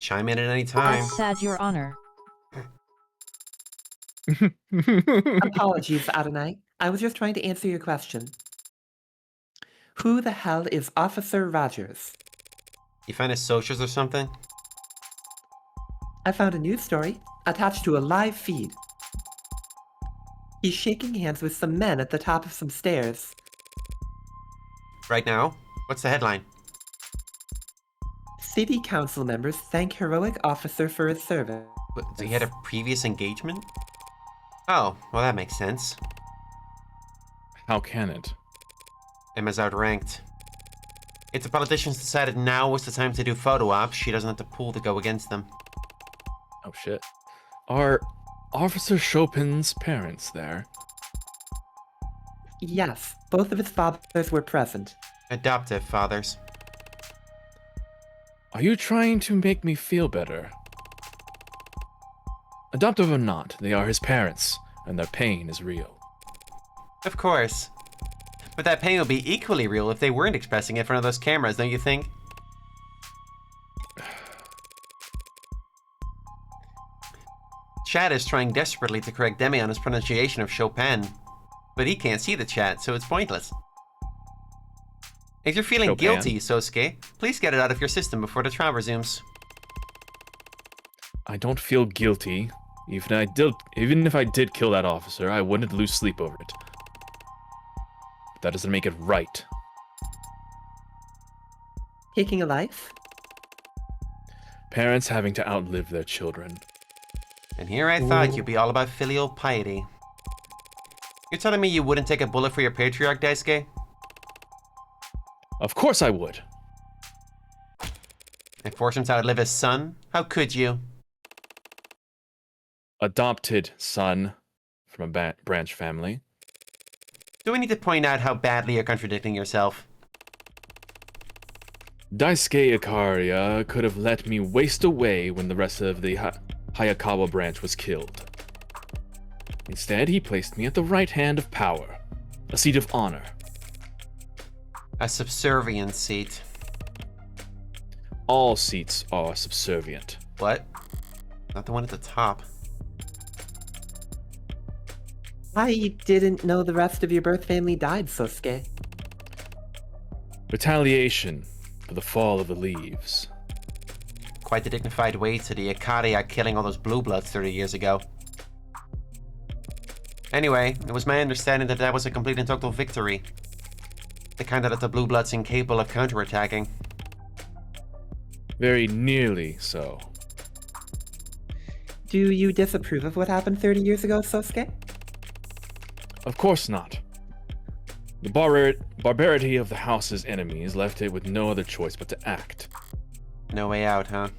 Chime in at any time. That's sad, Your Honor. Apologies, Adonai. I was just trying to answer your question. Who the hell is Officer Rogers? You find his socials or something? I found a news story attached to a live feed. He's shaking hands with some men at the top of some stairs. Right now? What's the headline? City council members thank heroic officer for his service. What, so he had a previous engagement? Oh, well that makes sense. How can it? Emma's outranked. If the politicians decided now was the time to do photo ops, she doesn't have to pull to go against them. Oh shit. Are Officer Chopin's parents there? Yes, both of his fathers were present. Adoptive fathers. Are you trying to make me feel better? Adoptive or not, they are his parents, and their pain is real. Of course. But that pain would be equally real if they weren't expressing it in front of those cameras, don't you think? Chat is trying desperately to correct Demi on his pronunciation of Chopin, but he can't see the chat, so it's pointless. If you're feeling Chopin. guilty, Sosuke, please get it out of your system before the trial resumes. I don't feel guilty. Even if I did kill that officer, I wouldn't lose sleep over it. That doesn't make it right. Taking a life? Parents having to outlive their children. And here I thought you'd be all about filial piety. You're telling me you wouldn't take a bullet for your patriarch, Daisuke? Of course I would. And force him to outlive his son? How could you? Adopted son from a branch family. Do we need to point out how badly you're contradicting yourself? Daisuke Ikariya could have let me waste away when the rest of the Hayakawa branch was killed. Instead, he placed me at the right hand of power, a seat of honor. A subservient seat. All seats are subservient. What? Not the one at the top. I didn't know the rest of your birth family died, Sosuke. Retaliation for the fall of the leaves. Quite the dignified way to the Ikariya killing all those blue bloods 30 years ago. Anyway, it was my understanding that that was a complete and total victory. The kind that the blue bloods seem capable of counterattacking. Very nearly so. Do you disapprove of what happened 30 years ago, Sosuke? Of course not. The barbarity of the house's enemies left it with no other choice but to act. No way out, huh?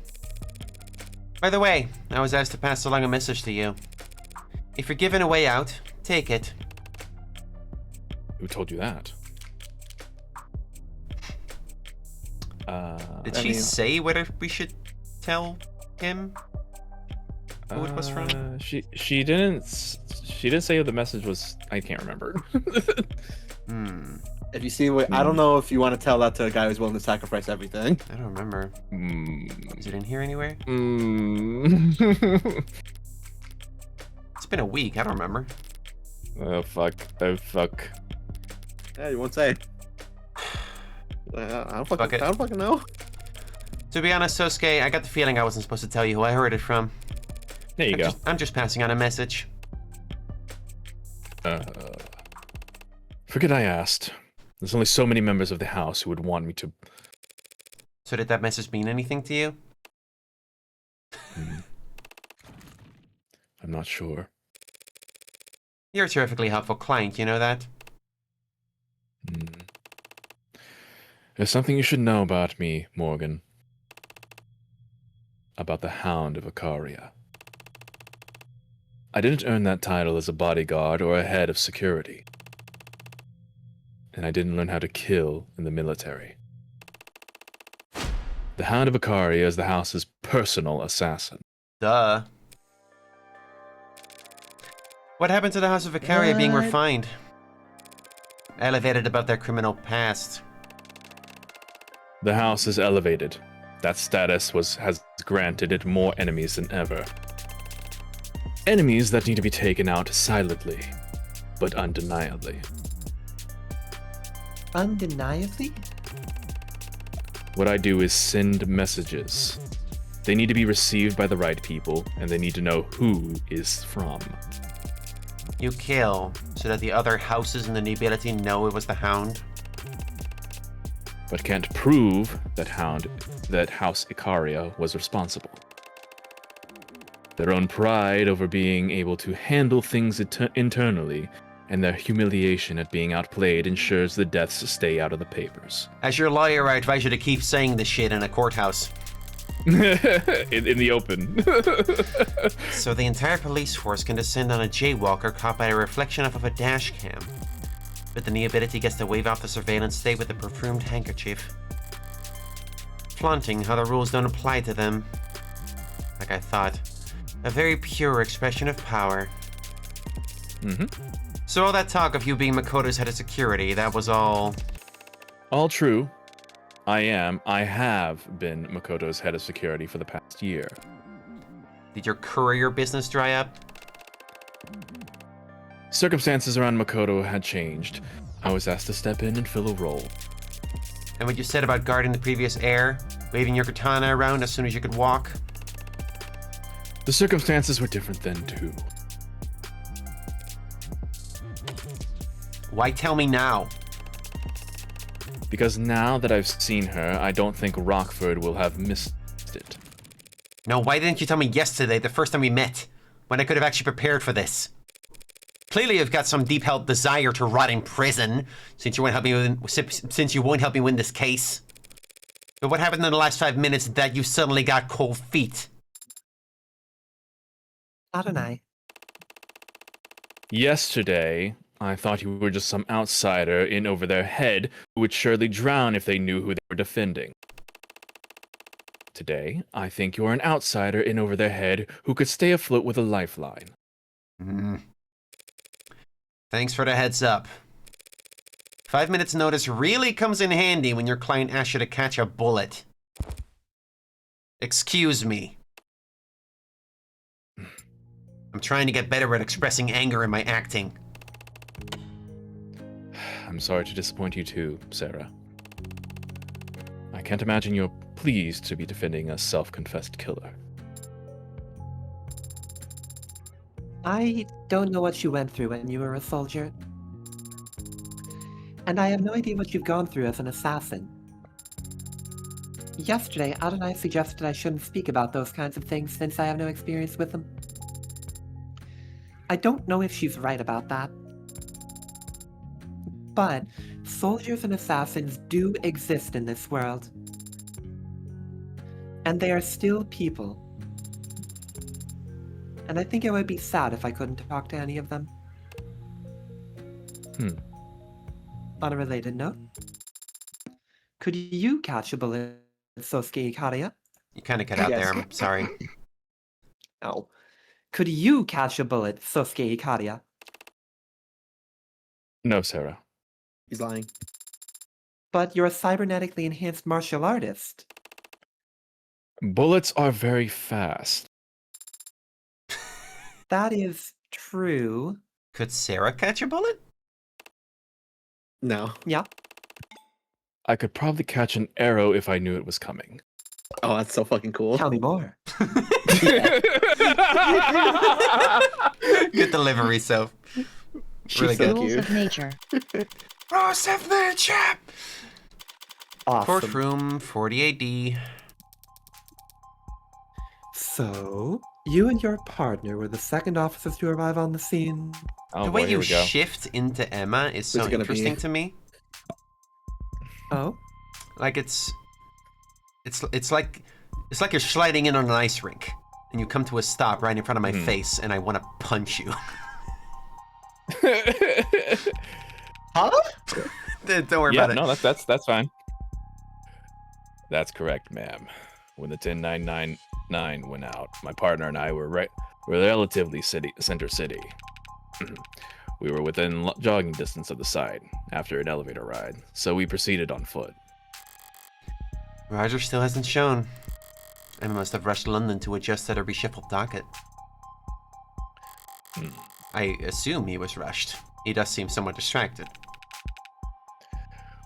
By the way, I was asked to pass along a message to you. If you're given a way out, take it. Who told you that? Did she say whether we should tell him who it was from? She didn't say who the message was. I can't remember. If you see what, I don't know if you want to tell that to a guy who's willing to sacrifice everything. I don't remember. Is it in here anywhere? It's been a week. I don't remember. Oh fuck. Oh fuck. Yeah, you won't say. I Fuck it. don't fucking know. To be honest, Sosuke, I got the feeling I wasn't supposed to tell you who I heard it from. There you go. I'm just passing on a message. Forget I asked. There's only so many members of the house who would want me to... So did that message mean anything to you? I'm not sure. You're a terrifically helpful client, you know that? There's something you should know about me, Morgan. About the Hound of Ikariya. I didn't earn that title as a bodyguard or a head of security. And I didn't learn how to kill in the military. The Hound of Ikariya is the house's personal assassin. Duh. What happened to the House of Ikariya being refined? Elevated above their criminal past. The house is elevated. That status has granted it more enemies than ever. Enemies that need to be taken out silently, but undeniably. Undeniably? What I do is send messages. They need to be received by the right people, and they need to know who is from. You kill, so that the other houses in the nobility know it was the Hound? But can't prove that House Ikariya was responsible. Their own pride over being able to handle things internally, and their humiliation at being outplayed ensures the deaths stay out of the papers. As your lawyer, I advise you to keep saying this shit in a courthouse. in the open. So the entire police force can descend on a jaywalker caught by a reflection off of a dash cam. But the nobility gets to wave off the surveillance state with a perfumed handkerchief. Flaunting how the rules don't apply to them. Like I thought. A very pure expression of power. So all that talk of you being Makoto's head of security, that was all... All true. I have been Makoto's head of security for the past year. Did your courier business dry up? Circumstances around Makoto had changed. I was asked to step in and fill a role. And what you said about guarding the previous heir, waving your katana around as soon as you could walk? The circumstances were different then, too. Why tell me now? Because now that I've seen her, I don't think Rockford will have missed it. No, why didn't you tell me yesterday, the first time we met, when I could have actually prepared for this? Clearly you've got some deep-held desire to rot in prison, since you won't help me win this case. But what happened in the last 5 minutes that you suddenly got cold feet? Adonai. Yesterday, I thought you were just some outsider in over their head who would surely drown if they knew who they were defending. Today, I think you're an outsider in over their head who could stay afloat with a lifeline. Thanks for the heads up. 5 minutes notice really comes in handy when your client asks you to catch a bullet. Excuse me. I'm trying to get better at expressing anger in my acting. I'm sorry to disappoint you too, Sarah. I can't imagine you're pleased to be defending a self-confessed killer. I don't know what you went through when you were a soldier. And I have no idea what you've gone through as an assassin. Yesterday, Adonai suggested I shouldn't speak about those kinds of things since I have no experience with them. I don't know if she's right about that. But soldiers and assassins do exist in this world. And they are still people. And I think it would be sad if I couldn't talk to any of them. On a related note, could you catch a bullet, Sosuke Ikariya? You kind of cut out there, I'm sorry. No. Could you catch a bullet, Sosuke Ikariya? No, Sarah. He's lying. But you're a cybernetically enhanced martial artist. Bullets are very fast. That is true. Could Sarah catch a bullet? No. Yeah. I could probably catch an arrow if I knew it was coming. Oh, that's so fucking cool. Tell me more. Good delivery, so. Really good. Rules of nature. Rules of nature! Awesome. Courtroom, 40 AD. So, you and your partner were the second officers to arrive on the scene. Oh, The boy, way here you we go. shift into Emma is so Who's it gonna interesting be? to me. Oh? Like it's like you're sliding in on an ice rink, and you come to a stop right in front of my face, and I want to punch you. Huh? Don't worry Yeah, about it. no, that's fine. That's correct, ma'am. When the 10999 went out, my partner and I were relatively center city. We were within jogging distance of the site after an elevator ride, so we proceeded on foot. Roger still hasn't shown. Emma must have rushed London to adjust at a reshuffled docket. I assume he was rushed. He does seem somewhat distracted.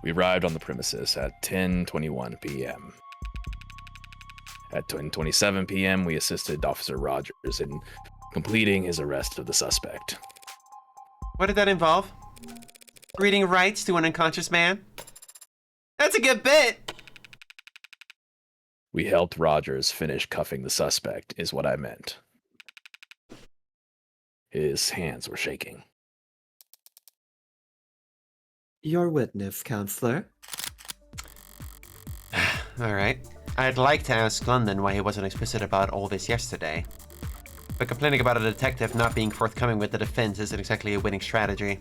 We arrived on the premises at 10:21 p.m. At 10:27 p.m., we assisted Officer Rogers in completing his arrest of the suspect. What did that involve? Reading rights to an unconscious man? That's a good bit! We helped Rogers finish cuffing the suspect, is what I meant. His hands were shaking. Your witness, counselor. Alright. I'd like to ask London why he wasn't explicit about all this yesterday. But complaining about a detective not being forthcoming with the defense isn't exactly a winning strategy.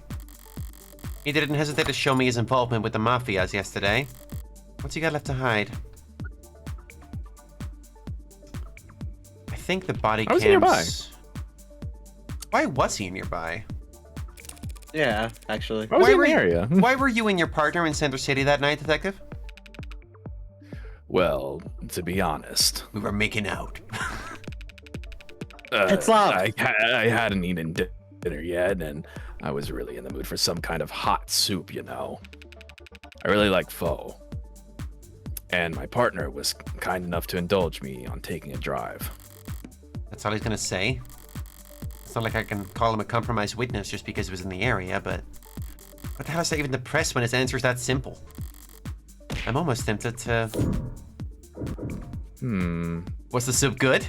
He didn't hesitate to show me his involvement with the mafias yesterday. What's he got left to hide? I think the body I was cams... nearby. Why was he nearby? Yeah, actually. I was Why in were the you- area. Why were you and your partner in Center City that night, detective? Well, to be honest, We were making out. It's love. I hadn't eaten dinner yet, and I was really in the mood for some kind of hot soup, you know. I really like pho. And my partner was kind enough to indulge me on taking a drive. That's all he's gonna say. It's not like I can call him a compromised witness just because he was in the area, but what the hell is that even the press when his answer's that simple? I'm almost tempted to... Was the soup good?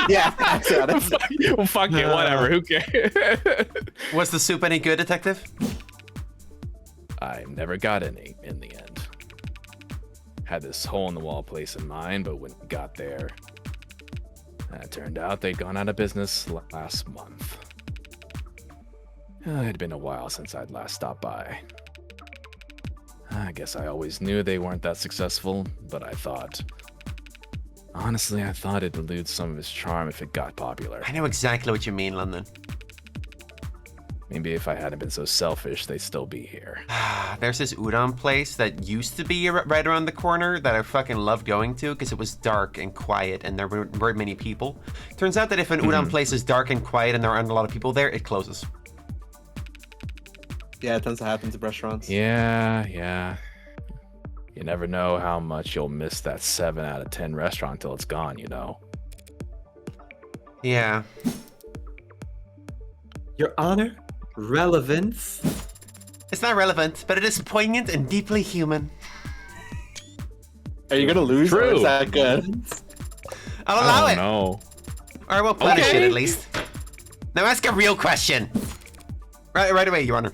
Yeah, actually. Well, fuck it, whatever, who cares? Was the soup any good, detective? I never got any in the end. Had this hole-in-the-wall place in mind, but when we got there, it turned out they'd gone out of business last month. It had been a while since I'd last stopped by. I guess I always knew they weren't that successful, but honestly, I thought it'd lose some of its charm if it got popular. I know exactly what you mean, London. Maybe if I hadn't been so selfish, they'd still be here. There's this udon place that used to be right around the corner that I fucking loved going to because it was dark and quiet and there weren't many people. Turns out that if an udon place is dark and quiet and there aren't a lot of people there, it closes. Yeah, it tends to happen to restaurants. Yeah. You never know how much you'll miss that 7 out of 10 restaurant till it's gone, you know? Yeah. Your Honor, relevance. It's not relevant, but it is poignant and deeply human. Are you gonna lose? Or True. is that good? Relevance? I'll allow it. No. Or we'll punish Okay. it at least. Now ask a real question. Right away, Your Honor.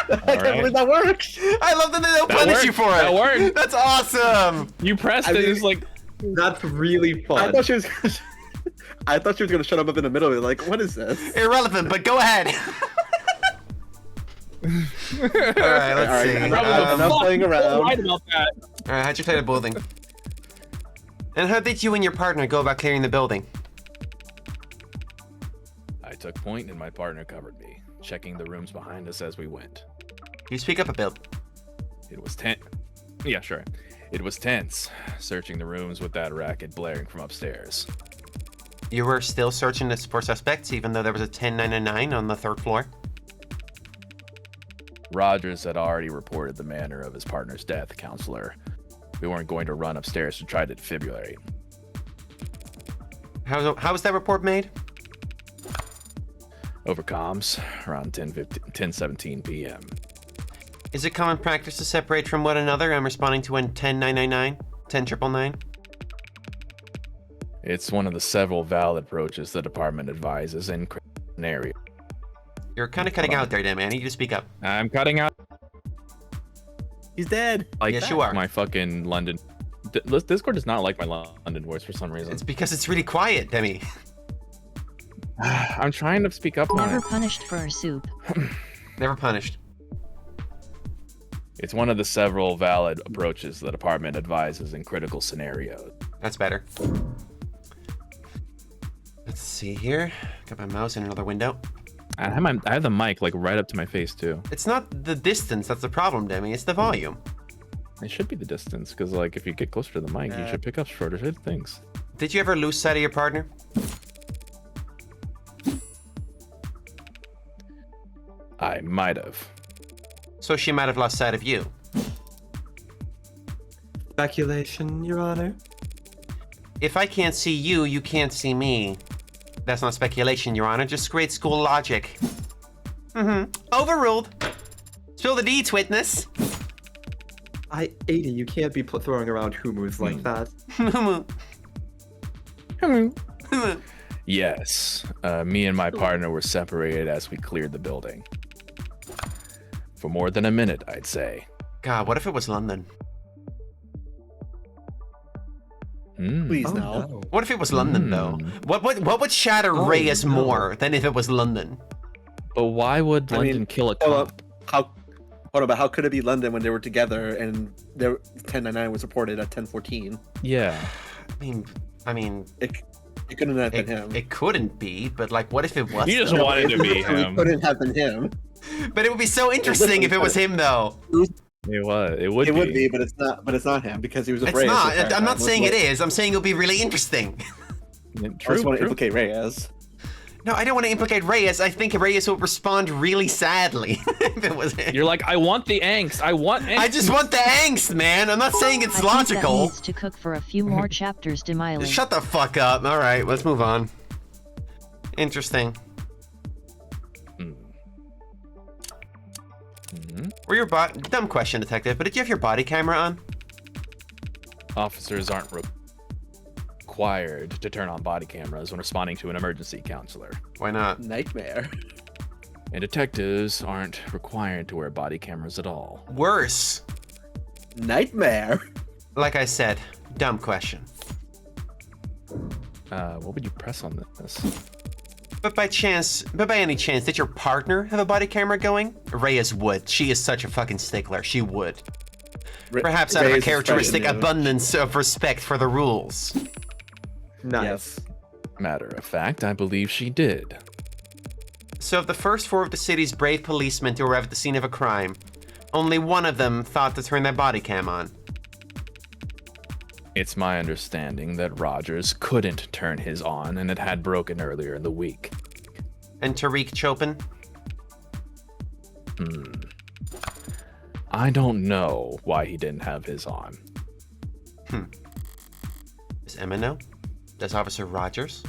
I can't believe that works. I love that they'll That punish worked. you for it. That worked. That's awesome. You pressed I it, mean- it's like, That's really fun. I thought she was. I thought she was gonna shut up in the middle. Like, what is this? Irrelevant, but go ahead. All right, let's All right, see. enough playing around. right about that. All right, how'd you play the building? And how did you and your partner go about clearing the building? I took point and my partner covered me, checking the rooms behind us as we went. Can you speak up a bit? It was tense. Yeah, sure. It was tense, searching the rooms with that racket blaring from upstairs. You were still searching this for suspects, even though there was a 1099 on the third floor? Rogers had already reported the manner of his partner's death, Counselor. We weren't going to run upstairs to try to defibrillate. How was that report made? Over comms, around 10:17 p.m. Is it common practice to separate from one another? I'm responding to 10999, 10999. It's one of the several valid approaches the department advises in scenario. You're kind of cutting out there, Dan. I need you to speak up. I'm cutting out. He's dead. Like Yes, you are. My fucking London. Discord does not like my London voice for some reason. It's because it's really quiet, Demi. I'm trying to speak up on Never it. punished for a soup. Never punished. It's one of the several valid approaches the department advises in critical scenarios. That's better. Let's see here. Got my mouse in another window. I have the mic like right up to my face too. It's not the distance that's the problem, Demi. It's the volume. It should be the distance, because like if you get closer to the mic, you should pick up shorter things. Did you ever lose sight of your partner? I might have. So she might have lost sight of you. Speculation, Your Honor. If I can't see you, you can't see me. That's not speculation, Your Honor. Just grade school logic. Overruled. Spill the deeds, witness. 80, you can't be throwing around humus like that. Yes, me and my partner were separated as we cleared the building. For more than a minute, I'd say. God, what if it was London? Please Oh, no. no. What if it was London, though? What would shatter Reyes more than if it was London? But why would London kill a cop? But how could it be London when they were together and their 1099 was reported at 1014? Yeah. I mean, It couldn't have been him. it couldn't be, but like, what if it was? You just though? wanted to be It him. couldn't have been him. But it would be so interesting if it was him, though. It would It would be, but it's not. But it's not him because he was It's afraid. not. I'm not saying it is. I'm saying it would be really interesting. I just want to implicate Reyes. No, I don't want to implicate Reyes. I think Reyes will respond really sadly if it was him. You're like, I want the angst. I want angst. I just want the angst, man. I'm not saying it's I think that logical. needs to cook for a few more chapters, Demily. Shut the fuck up. All right, let's move on. Interesting. Were your dumb question, detective? But did you have your body camera on? Officers aren't required to turn on body cameras when responding to an emergency, Counselor. Why not? Nightmare. And detectives aren't required to wear body cameras at all. Worse. Nightmare. Like I said, dumb question. What would you press on this? But by any chance, did your partner have a body camera going? Reyes would. She is such a fucking stickler. She would. Perhaps out of a Reyes is characteristic fresh and new. abundance of respect for the rules. Nice. Yes. Matter of fact, I believe she did. So of the first 4 of the city's brave policemen to arrive at the scene of a crime, only one of them thought to turn their body cam on. It's my understanding that Rogers couldn't turn his on, and it had broken earlier in the week. And Tariq Chopin? I don't know why he didn't have his on. Does Emma know? Does Officer Rogers?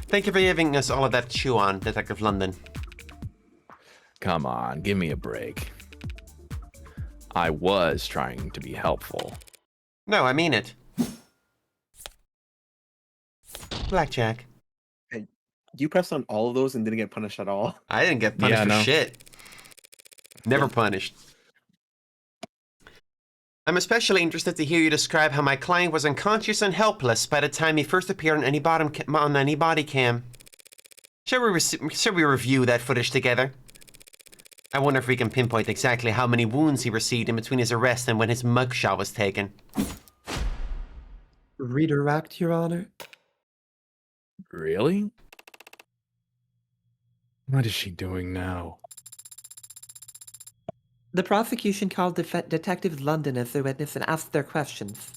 Thank you for giving us all of that chew on, Detective London. Come on, give me a break. I was trying to be helpful. No, I mean it. Blackjack. You pressed on all of those and didn't get punished at all. I didn't get punished Yeah, for no. shit. Never punished. I'm especially interested to hear you describe how my client was unconscious and helpless by the time he first appeared on any body cam. Shall we review that footage together? I wonder if we can pinpoint exactly how many wounds he received in between his arrest and when his mugshot was taken. Redirect, Your Honor. Really? What is she doing now? The prosecution called Detective London as their witness and asked their questions.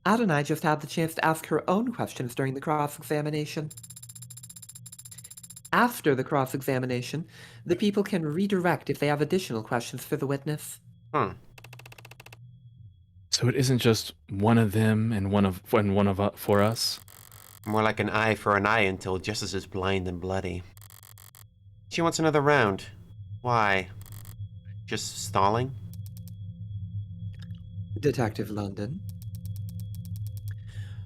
Adonai just had the chance to ask her own questions during the cross-examination. After the cross-examination, the people can redirect if they have additional questions for the witness. So it isn't just one of them and one of for us? More like an eye for an eye until justice is blind and bloody. She wants another round. Why? Just stalling? Detective London,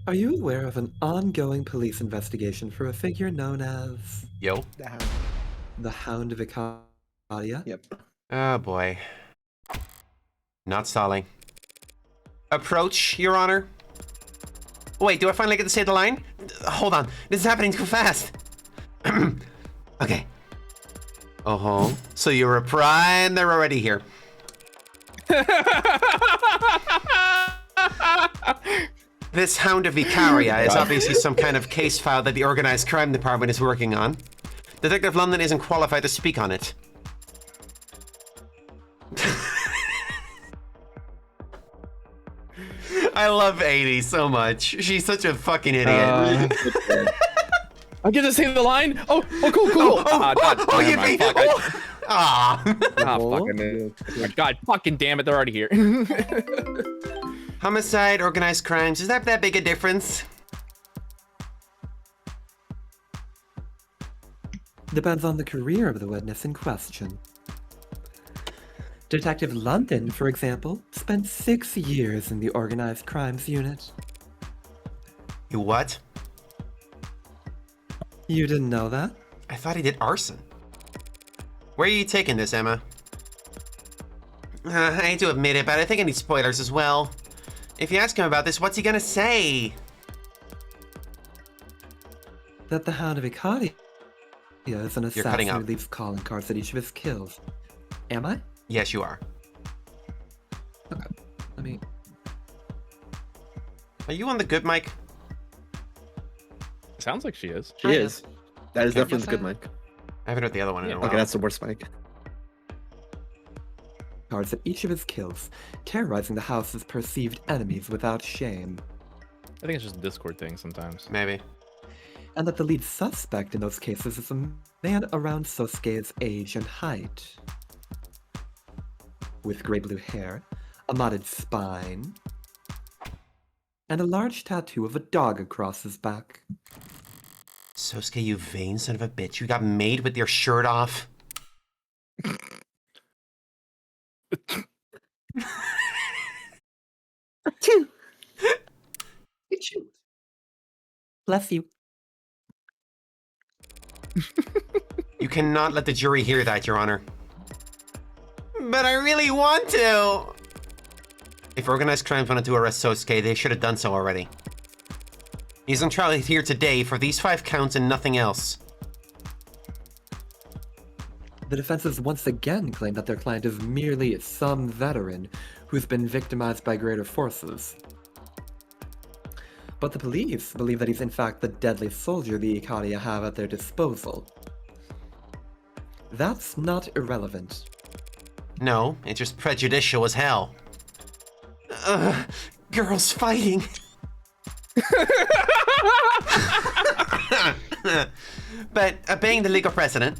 are you aware of an ongoing police investigation for a figure known as Yo. the Hound of Ikariya? Yep. Oh boy. Not stalling. Approach, Your Honor. Wait, do I finally get to say the line? Hold on, this is happening too fast. Okay. Oh-ho. So you're a prime, they're already here. This Hound of Ikariya is obviously some kind of case file that the Organized Crime Department is working on. Detective London isn't qualified to speak on it. I love 80 so much. She's such a fucking idiot. I get to say the line? Oh, cool. You beat me. God fucking damn it, they're already here. Homicide, organized crimes, is that big a difference? Depends on the career of the witness in question. Detective London, for example, spent 6 years in the Organized Crimes Unit. You what? You didn't know that? I thought he did arson. Where are you taking this, Emma? I hate to admit it, but I think I need spoilers as well. If you ask him about this, what's he gonna say? That the Hound of Ikariya is an You're cutting assassin out. who leaves calling cards at each of his kills. Am I? Yes, you are. Okay. Let me... Are you on the good mic? Sounds like she is. She is. That is definitely the good mic. I haven't heard the other one in a while. Okay, that's the worst mic. cards at each of his kills, terrorizing the house's perceived enemies without shame. I think it's just a Discord thing sometimes. Maybe. And that the lead suspect in those cases is a man around Sosuke's age and height. With gray blue hair, a modded spine, and a large tattoo of a dog across his back. Sosuke, you vain son of a bitch. You got made with your shirt off. Bless you. You cannot let the jury hear that, Your Honor. But I really want to! If organized crimes wanted to arrest Sosuke, they should have done so already. He's on trial here today for these 5 counts and nothing else. The defenses once again claim that their client is merely some veteran who's been victimized by greater forces. But the police believe that he's in fact the deadly soldier the Ikariya have at their disposal. That's not irrelevant. No, it's just prejudicial as hell. Girls fighting. But obeying the legal precedent.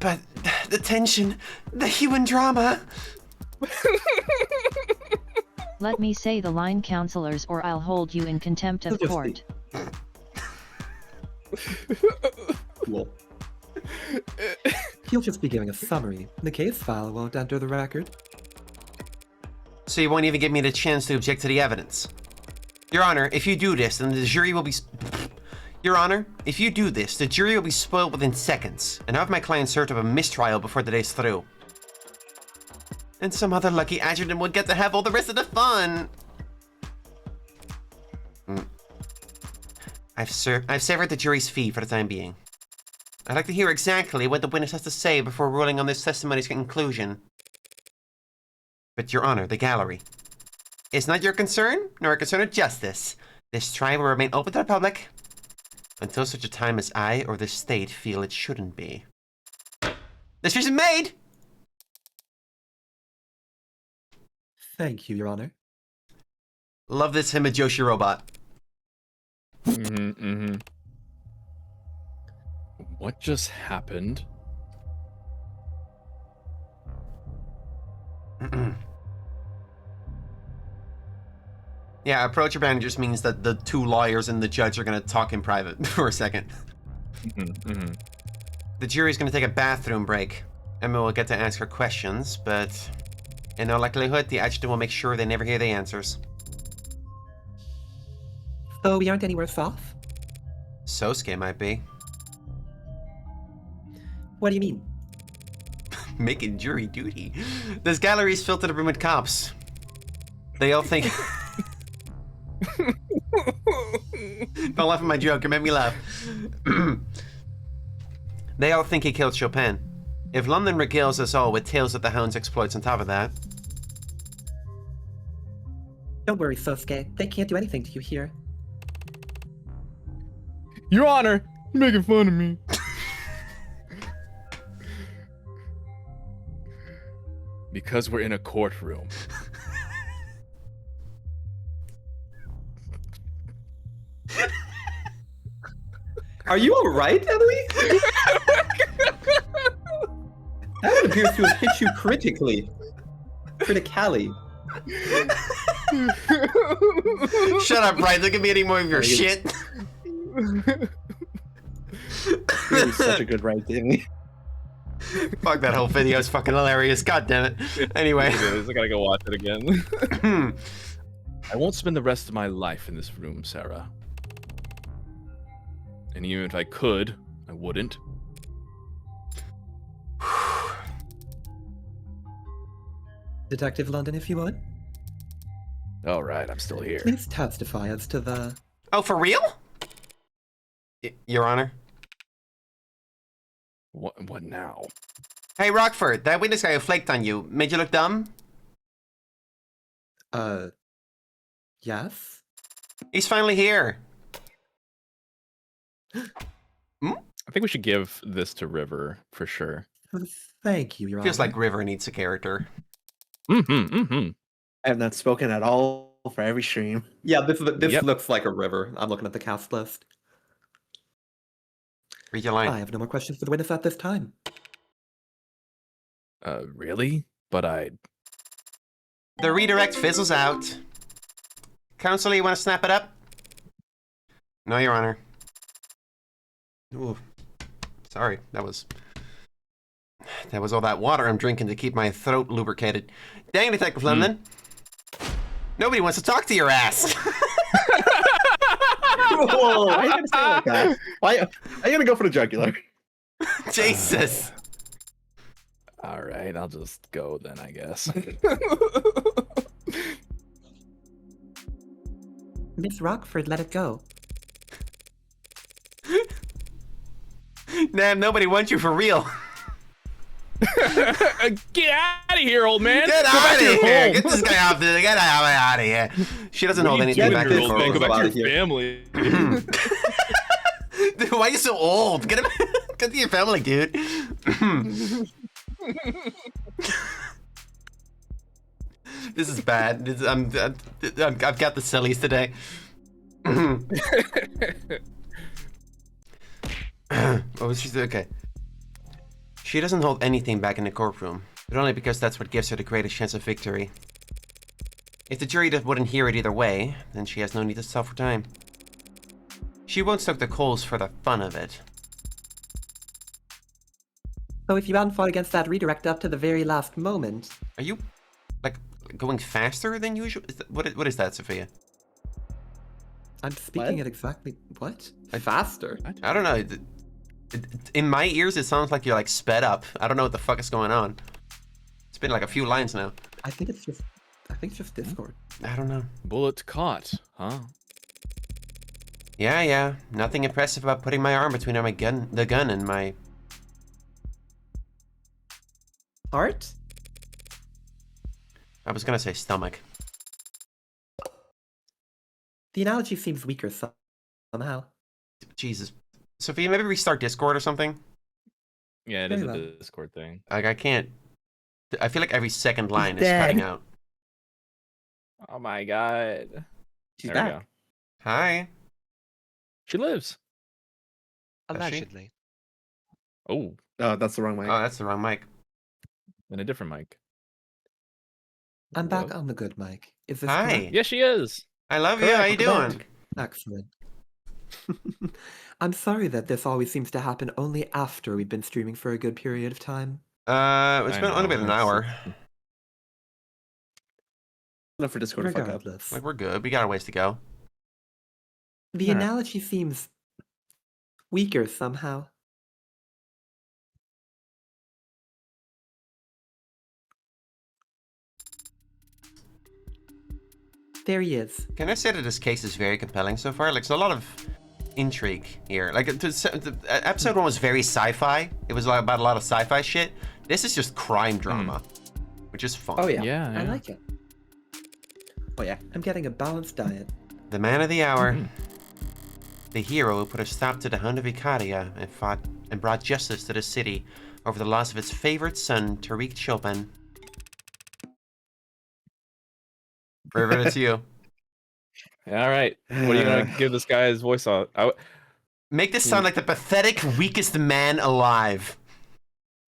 But the tension, the human drama. Let me say the line, counselors, or I'll hold you in contempt of court. Cool. He'll just be giving a summary. The case file won't enter the record. So you won't even give me the chance to object to the evidence. Your Honor, if you do this, then the jury will be... Your Honor, if you do this, the jury will be spoiled within seconds, and have my client served up a mistrial before the day's through. And some other lucky adjutant will get to have all the rest of the fun. I've severed the jury's fee for the time being. I'd like to hear exactly what the witness has to say before ruling on this testimony's conclusion. But Your Honor, the gallery. It's not your concern, nor a concern of justice. This trial will remain open to the public until such a time as I or the state feel it shouldn't be. Decision made! Thank you, Your Honor. Love this Himijoshi robot. What just happened? Yeah, approach your band just means that the two lawyers and the judge are going to talk in private for a second. The jury's going to take a bathroom break. Emma will get to ask her questions, but in all likelihood, the adjutant will make sure they never hear the answers. So we aren't any worse off? Sosuke might be. What do you mean? Making jury duty. This gallery is filled to the brim with cops. They all think... Don't laugh at my joke, you made me laugh. They all think he killed Chopin. If London regales us all with tales of the Hound's exploits on top of that... Don't worry, Sosuke. They can't do anything to you here. Your Honor, you're making fun of me. Because we're in a courtroom. Are you alright, Emily? That appears to have hit you critically. Critically. Shut up, Brian. Don't give me any more of your shit. You're such a good right, Demily. Fuck, that whole video is fucking hilarious. God damn it. Anyway. I gotta go watch it again. I won't spend the rest of my life in this room, Sarah. And even if I could, I wouldn't. Detective London, if you would. All right, I'm still here. Please testify as to the... Oh, for real? Your Honor. What now? Hey, Rockford, that witness guy who flaked on you made you look dumb? Yes? He's finally here. I think we should give this to River for sure. Thank you, Your Honor. Feels like River needs a character. I have not spoken at all for every stream. Yeah, this looks like a river. I'm looking at the cast list. Read your line. I have no more questions for the witness at this time. Really? But The redirect fizzles out. Counsel, you want to snap it up? No, Your Honor. Ooh. Sorry, that was all that water I'm drinking to keep my throat lubricated. Dang, Detective London. Nobody wants to talk to your ass. Whoa, why are you gonna say it like that? Why are you gonna go for the jugular? Jesus. all right, I'll just go then, I guess. Miss Rockford, let it go. Damn, nobody wants you for real. Get out of here, old man! Get Go out back of to your here! home. Get this guy out there! Get out of here! She doesn't hold anything back in Old man, go for back to your family. Dude, why are you so old? Get him! Get to your family, dude. This is bad. I've got the sillies today. What was she saying? Okay. She doesn't hold anything back in the courtroom, but only because that's what gives her the greatest chance of victory. If the jury wouldn't hear it either way, then she has no need to stop for time. She won't stoke the coals for the fun of it. So if you hadn't fought against that redirect up to the very last moment... Are you, like, going faster than usual? What is that, Sophia? I'm speaking at exactly... What? Faster? I don't know. In my ears, it sounds like you're, like, sped up. I don't know what the fuck is going on. It's been, like, a few lines now. I think it's just Discord. I don't know. Bullet caught, huh? Yeah. Nothing impressive about putting my arm between the gun and my... Heart? I was gonna say stomach. The analogy seems weaker somehow. Jesus. Sophia, maybe restart Discord or something? Yeah, it is Very a well. Discord thing. Like, I can't... I feel like every second line is dead. cutting out. Oh my god. She's There we back. go. Hi. She lives. Does she? Allegedly. Oh, that's the wrong mic. Oh, that's the wrong mic. and a different mic. I'm back What? on the good mic. Is this Hi. correct? Yes, she is. I love you. How Correct, you welcome doing? back. Excellent. I'm sorry that this always seems to happen only after we've been streaming for a good period of time. It's I been only know, been an it's- hour. Enough for Discord to fuck up. Regardless, Like, we're good. We got a ways to go. the Alright. analogy seems weaker somehow. There he is. Can I say that this case is very compelling so far? Like, there's a lot of intrigue here. Like, episode 1 was very sci-fi. It was like about a lot of sci-fi shit. This is just crime drama, which is fun. Oh yeah, Yeah, I yeah. like it. Oh yeah. I'm getting a balanced diet. The man of the hour. The hero who put a stop to the Hound of Ikariya and fought and brought justice to the city over the loss of its favorite son, Tariq Chopin. River, it's you. All right. What are you gonna give this guy's voice on? Make this sound like the pathetic, weakest man alive.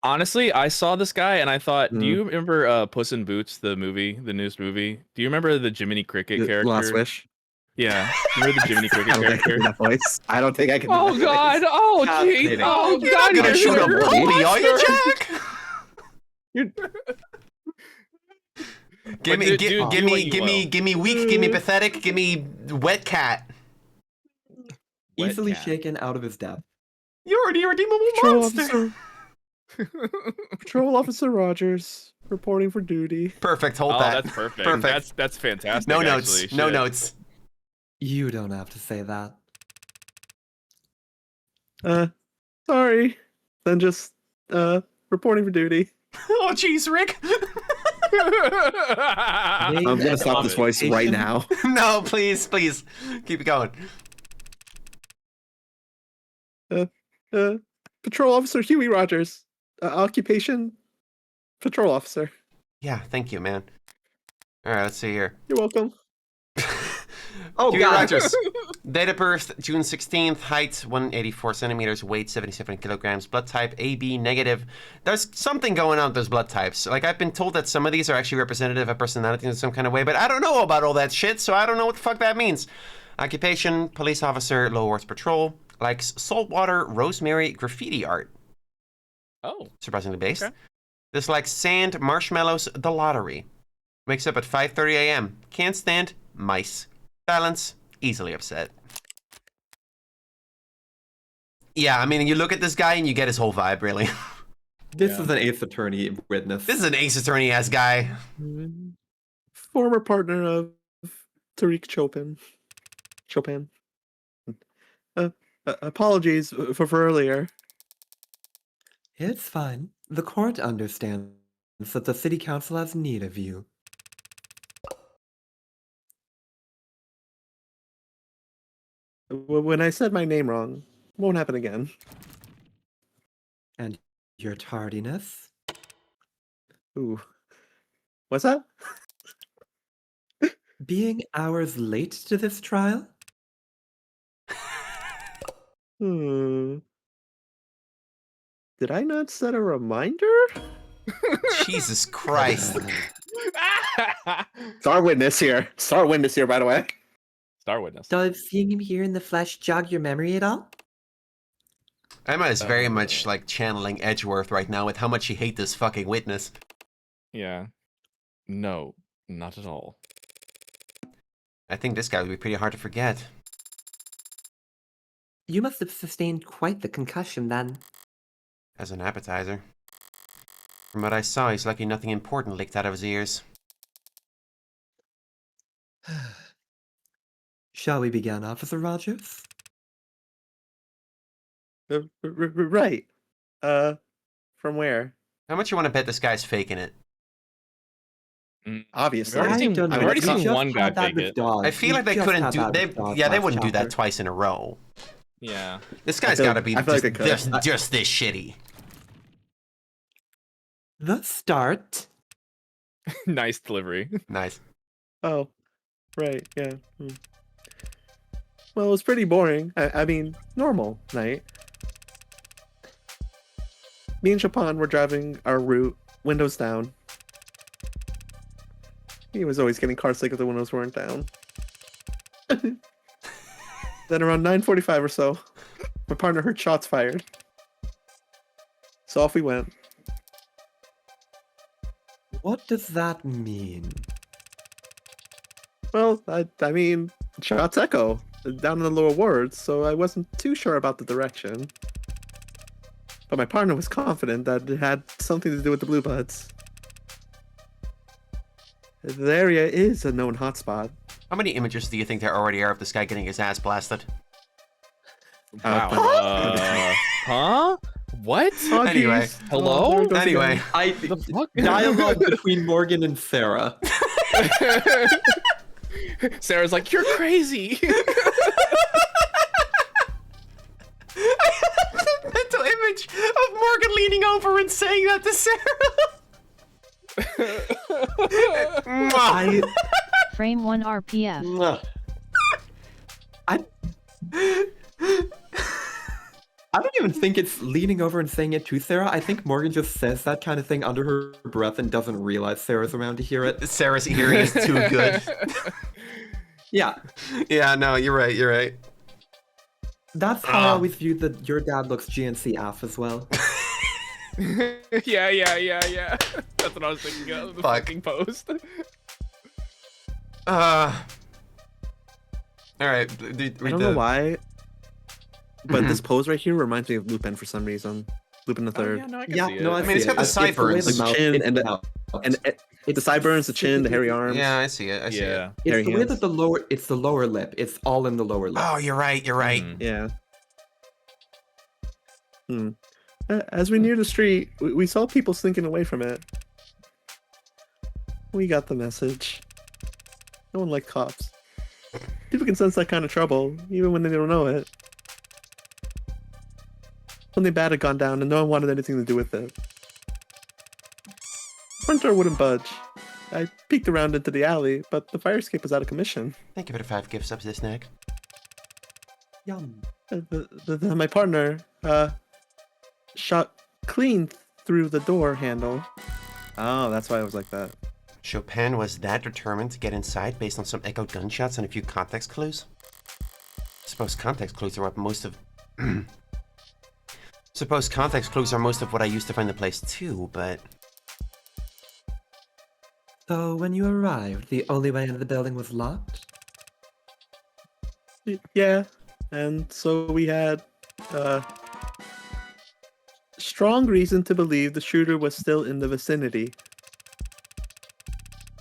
Honestly, I saw this guy and I thought, do you remember Puss in Boots, the movie, the newest movie? Do you remember the Jiminy Cricket character? Last Wish. Yeah. Remember the Jiminy Cricket I don't think I can character? do that voice. I don't think I can do Oh that God! voice. Oh God, gee! kidding. Oh You're God! not gonna shoot a you're puppy, are you, monster. Jack? Give me weak, give me pathetic, give me wet cat. Wet Easily cat. shaken out of his depth. You're the irredeemable Patrol monster. Patrol Officer Rogers reporting for duty. Perfect, hold Oh, that. that's perfect. Perfect. That's fantastic. No notes, actually. no Shit. notes. You don't have to say that. Sorry. Then just reporting for duty. Oh jeez, Rick. I'm gonna stop this voice right now. No, please, please. Keep it going. Patrol Officer Huey Rogers. Occupation Patrol Officer. Yeah, thank you, man. Alright, let's see here. You're welcome. Oh Huey God! Rogers. Date of birth, June 16th, height 184 centimeters, weight 77 kilograms, blood type AB negative. There's something going on with those blood types. Like, I've been told that some of these are actually representative of personality in some kind of way, but I don't know about all that shit, so I don't know what the fuck that means. Occupation, police officer, low horse patrol, likes saltwater, rosemary, graffiti art. Oh. Surprisingly based. Okay. Dislikes sand, marshmallows, the lottery. Wakes up at 5:30 a.m. Can't stand mice. Balance, easily upset. Yeah, I mean, you look at this guy and you get his whole vibe, really. This Yeah. is an Ace Attorney witness. This is an ace attorney-ass guy. Former partner of Tariq Chopin. Apologies for earlier. It's fine. The court understands that the city council has need of you. When I said my name wrong, won't happen again. And your tardiness? Ooh. What's that? Being hours late to this trial? Did I not set a reminder? Jesus Christ. Star witness here. Star witness here, by the way. Star Witness. Does seeing him here in the flesh jog your memory at all? Emma is very much like channeling Edgeworth right now with how much she hates this fucking witness. Yeah. No, not at all. I think this guy would be pretty hard to forget. You must have sustained quite the concussion then. As an appetizer. From what I saw, he's lucky nothing important leaked out of his ears. Shall we begin, Officer Rogers? Right. From where? How much you want to bet this guy's faking it? Obviously. I've already seen- don't know. I've already We seen just one guy had that fake with it. dogs. I feel We like they just couldn't had do. that They with dogs yeah, they last wouldn't do that chapter. twice in a row. Yeah. This guy's feel- got to be I feel like they just, could. just this shitty. The start. Nice delivery. Nice. Oh, right, yeah. Well, it was pretty boring. I mean, normal night. me and Chopin were driving our route, windows down. He was always getting car sick if the windows weren't down. Then around 9:45 or so, my partner heard shots fired. So off we went. What does that mean? Well, I mean, shots echo down in the lower wards, so I wasn't too sure about the direction. But my partner was confident that it had something to do with the Blue Buds. The area is a known hotspot. How many images do you think there already are of this guy getting his ass blasted? Wow. Huh? What? Anyway. Hello? Anyway. The fuck? Dialogue between Morgan and Sarah. Sarah's like, you're crazy. Mental image of Morgan leaning over and saying that to Sarah. Frame 1 RPF. I don't even think it's leaning over and saying it to Sarah. I think Morgan just says that kind of thing under her breath and doesn't realize Sarah's around to hear it. Sarah's hearing is too good. Yeah. Yeah, no, you're right, you're right. That's how I always view the your dad looks GNC off as well. Yeah. That's what I was thinking of, the fucking post. Alright, I don't know why, but this pose right here reminds me of Lupin for some reason. Lupin the Third. Yeah, no, I can Yeah, see no, it. I mean, it's got the sideburns. The chin and the sideburns, the chin, the hairy arms. Yeah, I see it, I see it. Yeah. It's Hairy the way hands. that it's the lower lip. It's all in the lower lip. Oh, you're right, you're right. Mm. Yeah. As we near the street, we saw people slinking away from it. We got the message. No one liked cops. People can sense that kind of trouble, even when they don't know it. Something bad had gone down and no one wanted anything to do with it. Front door wouldn't budge. I peeked around into the alley, but the fire escape was out of commission. Thank you for the 5 gifts up to this neck. Yum. My partner, shot clean through the door handle. Oh, that's why it was like that. Chopin was that determined to get inside based on some echoed gunshots and a few context clues? Suppose context clues are what most of... Suppose context clues are most of what I used to find the place too, but... So when you arrived, the only way into the building was locked? Yeah, and so we had, strong reason to believe the shooter was still in the vicinity.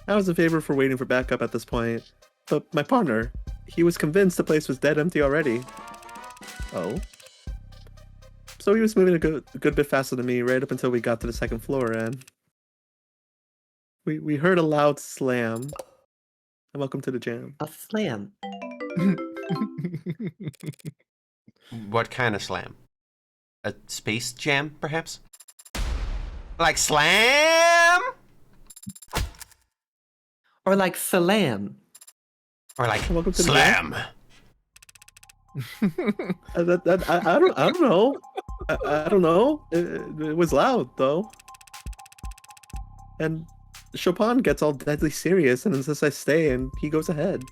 I was in favor for waiting for backup at this point, but my partner, he was convinced the place was dead empty already. Oh? So he was moving a good bit faster than me right up until we got to the second floor, and we heard a loud slam. And welcome to the jam. A slam. What kind of slam? A space jam, perhaps? Like slam? Or like salam. Or like Welcome to the slam? I don't know. I don't know. It was loud though. And Chopin gets all deadly serious and insists I stay, and he goes ahead.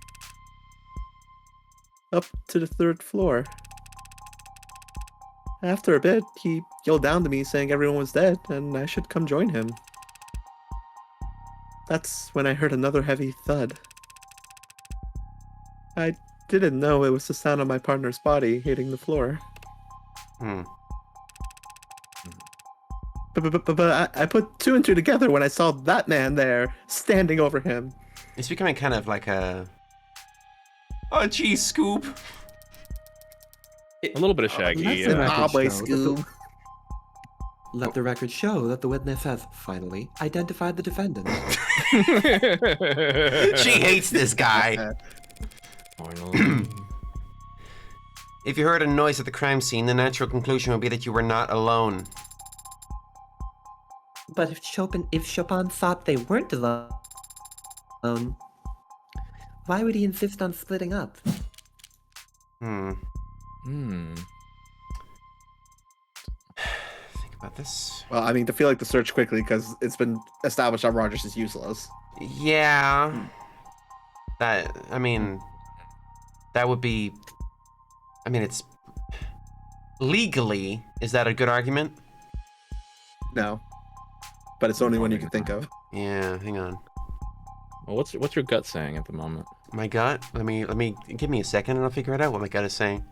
Up to the 3rd floor. After a bit, he yelled down to me saying everyone was dead and I should come join him. That's when I heard another heavy thud. I didn't know it was the sound of my partner's body hitting the floor. But I put 2 and 2 together when I saw that man there, standing over him. It's becoming kind of like a... Oh, geez, Scoop. A little bit of Shaggy. Let the record boy, show that Scoob. let the record show that the witness has finally identified the defendant. She hates this guy. If you heard a noise at the crime scene, the natural conclusion would be that you were not alone. But if Chopin thought they weren't alone, why would he insist on splitting up? Think But this... Well, I mean, to feel like the search quickly because it's been established that Rogers is useless. Yeah. That, I mean, that would be... I mean, it's... Legally, is that a good argument? No. But it's the only one you can think of. Yeah, hang on. Well, what's your gut saying at the moment? My gut? Let me give me a second and I'll figure it out what my gut is saying.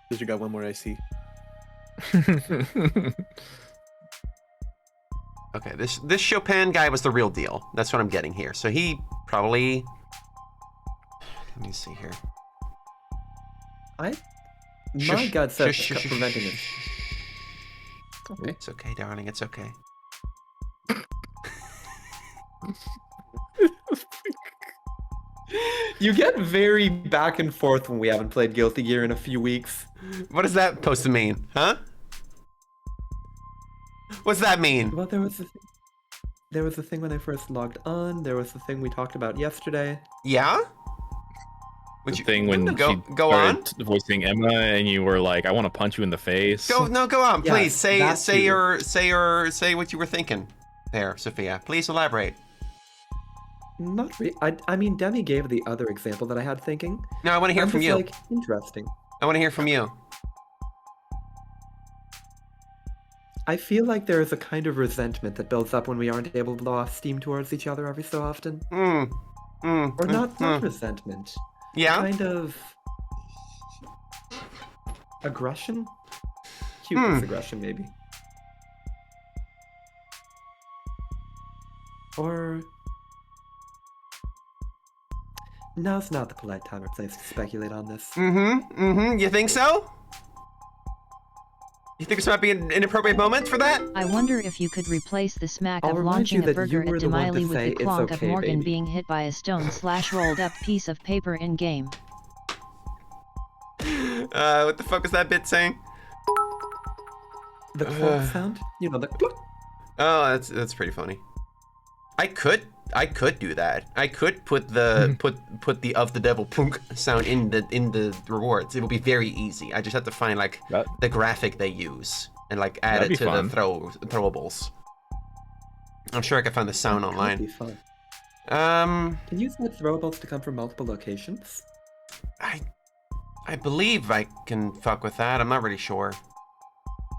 Because you got one more IC. Okay, this Chopin guy was the real deal. That's what I'm getting here. So he probably... Let me see here. My Shush, gut says shush, shush, preventing it. shush. Okay. It's okay, darling. It's okay. You get very back and forth when we haven't played Guilty Gear in a few weeks. What does that supposed to mean? Huh? What's that mean? Well, there was the thing when I first logged on. There was the thing we talked about yesterday. Yeah? The thing when go she on. started voicing Emma and you were like, I want to punch you in the face. Go on, Yeah, please. Say that what you were thinking there, Sophia. Please elaborate. Not really. I mean, Demi gave the other example that I had thinking. No, I want to hear I'm from just you. like, interesting. I want to hear from you. I feel like there is a kind of resentment that builds up when we aren't able to blow off steam towards each other every so often. Or not resentment. Yeah? Kind of aggression? Cuteness aggression, maybe. Or... Now's not the polite time or place to speculate on this. You think so? You think this might be an inappropriate moment for that? I wonder if you could replace the smack I'll of remind launching you a that burger you were at the one to Demily with say the it's clonk of okay, Morgan baby. being hit by a stone / rolled up piece of paper in game. What the fuck was that bit saying? The clunk sound? You know, the clunk. Oh, that's pretty funny. I could do that. I could put the put the of the devil punk sound in the rewards. It will be very easy. I just have to find like the graphic they use and like add That'd it be to fun. the throwables. I'm sure I can find the sound That'd online. be fun. Can you set throwables to come from multiple locations? I believe I can fuck with that. I'm not really sure.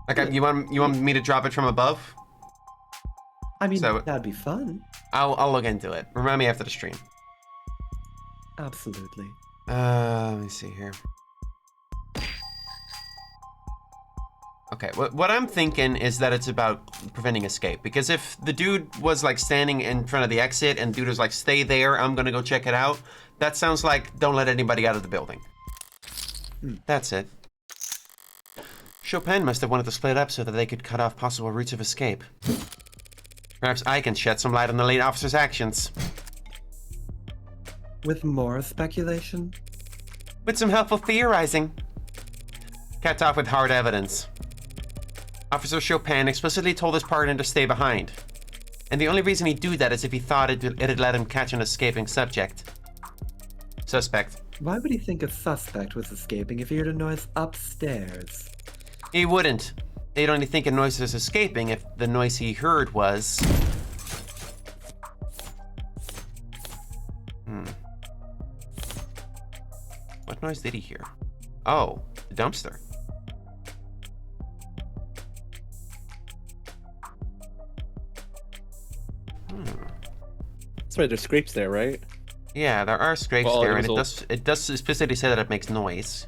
Like, you want me to drop it from above? I mean, So- that'd be fun. I'll look into it. Remind me after the stream. Absolutely. Let me see here. Okay, what I'm thinking is that it's about preventing escape. Because if the dude was like standing in front of the exit and dude was like, stay there, I'm gonna go check it out. That sounds like don't let anybody out of the building. That's it. Chopin must have wanted to split up so that they could cut off possible routes of escape. Perhaps I can shed some light on the late officer's actions. With more speculation? With some helpful theorizing. Capped off with hard evidence. Officer Chopin explicitly told his partner to stay behind. And the only reason he'd do that is if he thought it'd let him catch an escaping suspect. Why would he think a suspect was escaping if he heard a noise upstairs? He wouldn't. He'd only think a noise was escaping if the noise he heard was... What noise did he hear? Oh, the dumpster. That's right, there's scrapes there, right? Yeah, there are scrapes Well, there, it and was it does specifically say that it makes noise.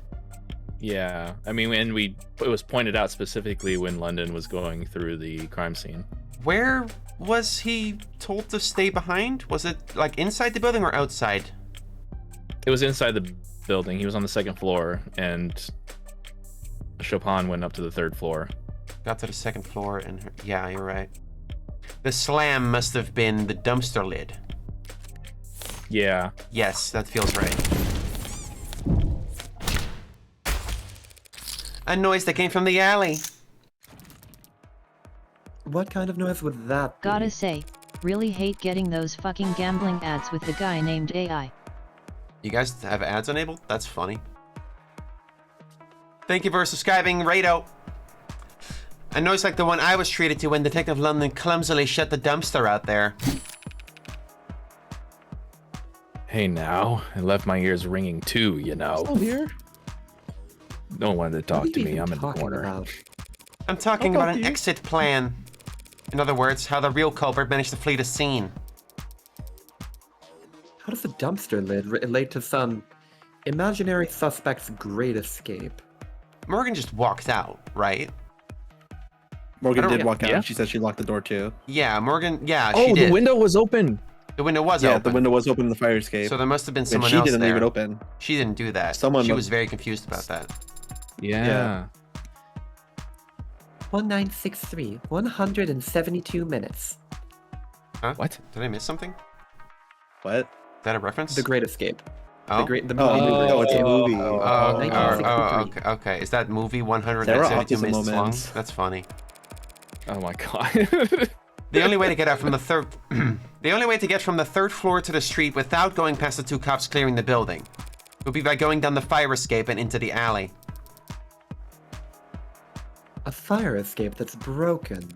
Yeah, I mean, and it was pointed out specifically when London was going through the crime scene. Where was he told to stay behind? Was it like inside the building or outside? It was inside the building. He was on the second floor, and Chopin went up to the third floor. Got to the second floor, and yeah, you're right. The slam must have been the dumpster lid. Yeah. Yes, that feels right. A noise that came from the alley. What kind of noise would that be? Gotta say, really hate getting those fucking gambling ads with the guy named AI. You guys have ads enabled? That's funny. Thank you for subscribing, Rado. A noise like the one I was treated to when Detective London clumsily shut the dumpster out there. Hey now, it left my ears ringing too, you know. Still here? No one to talk What are to you me, even I'm in the talking corner. about? I'm talking I'll about talk an to you. exit plan. In other words, how the real culprit managed to flee the scene. How does the dumpster lid relate to some imaginary suspect's great escape? Morgan just walked out, right? Morgan I don't- did walk out. Yeah. And she said she locked the door too. Yeah, Morgan, yeah, she Oh, did. the window was open. The window was Yeah, open. the window was open in the fire escape. So there must have been and someone she else didn't there. leave it open. She didn't do that. Someone She mu- was very confused about that. Yeah. 1963, 172 minutes. Huh? What? Did I miss something? Is What? that a reference? The Great Escape. Oh. The movie. Oh, it's a movie. Oh, Oh, okay. 1963. Okay. Is that movie There are 172 autism minutes long? moments. That's funny. Oh my god. The only way to get out from the third, the only way to get from the third floor to the street without going past the two cops clearing the building, would be by going down the fire escape and into the alley. A fire escape that's broken.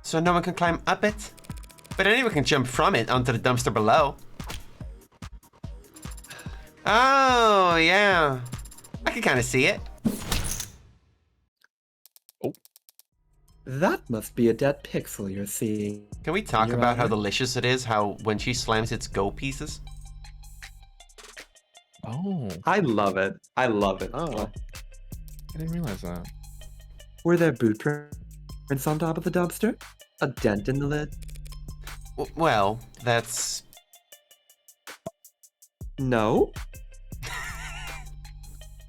So no one can climb up it, but anyone can jump from it onto the dumpster below. Oh yeah, I can kind of see it. That must be a dead pixel you're seeing. Can we talk Your about how Honor. delicious it is? How when she slams its go pieces. Oh, I love it. I love it. Oh. I didn't realize that. Were there boot prints on top of the dumpster? A dent in the lid? Well, that's No?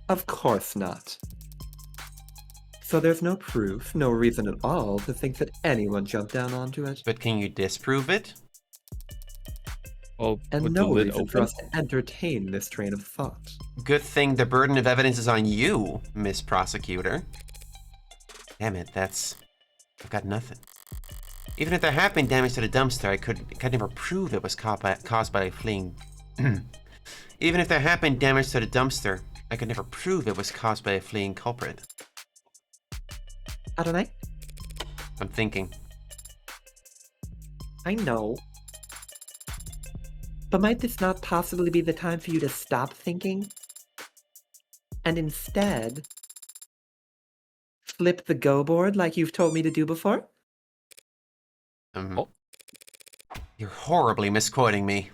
Of course not. So there's no proof, no reason at all to think that anyone jumped down onto it. But can you disprove it? Well, And with no the lid reason for open. us to entertain this train of thought. Good thing the burden of evidence is on you, Miss Prosecutor. Damn it, I've got nothing. Even if there had been damage to the dumpster, I could never prove it was caused by a fleeing... Even if there had been damage to the dumpster, I could never prove it was caused by a fleeing culprit. Adonai? I'm thinking. I know. But might this not possibly be the time for you to stop thinking? And instead, flip the go board like you've told me to do before? Oh. You're horribly misquoting me.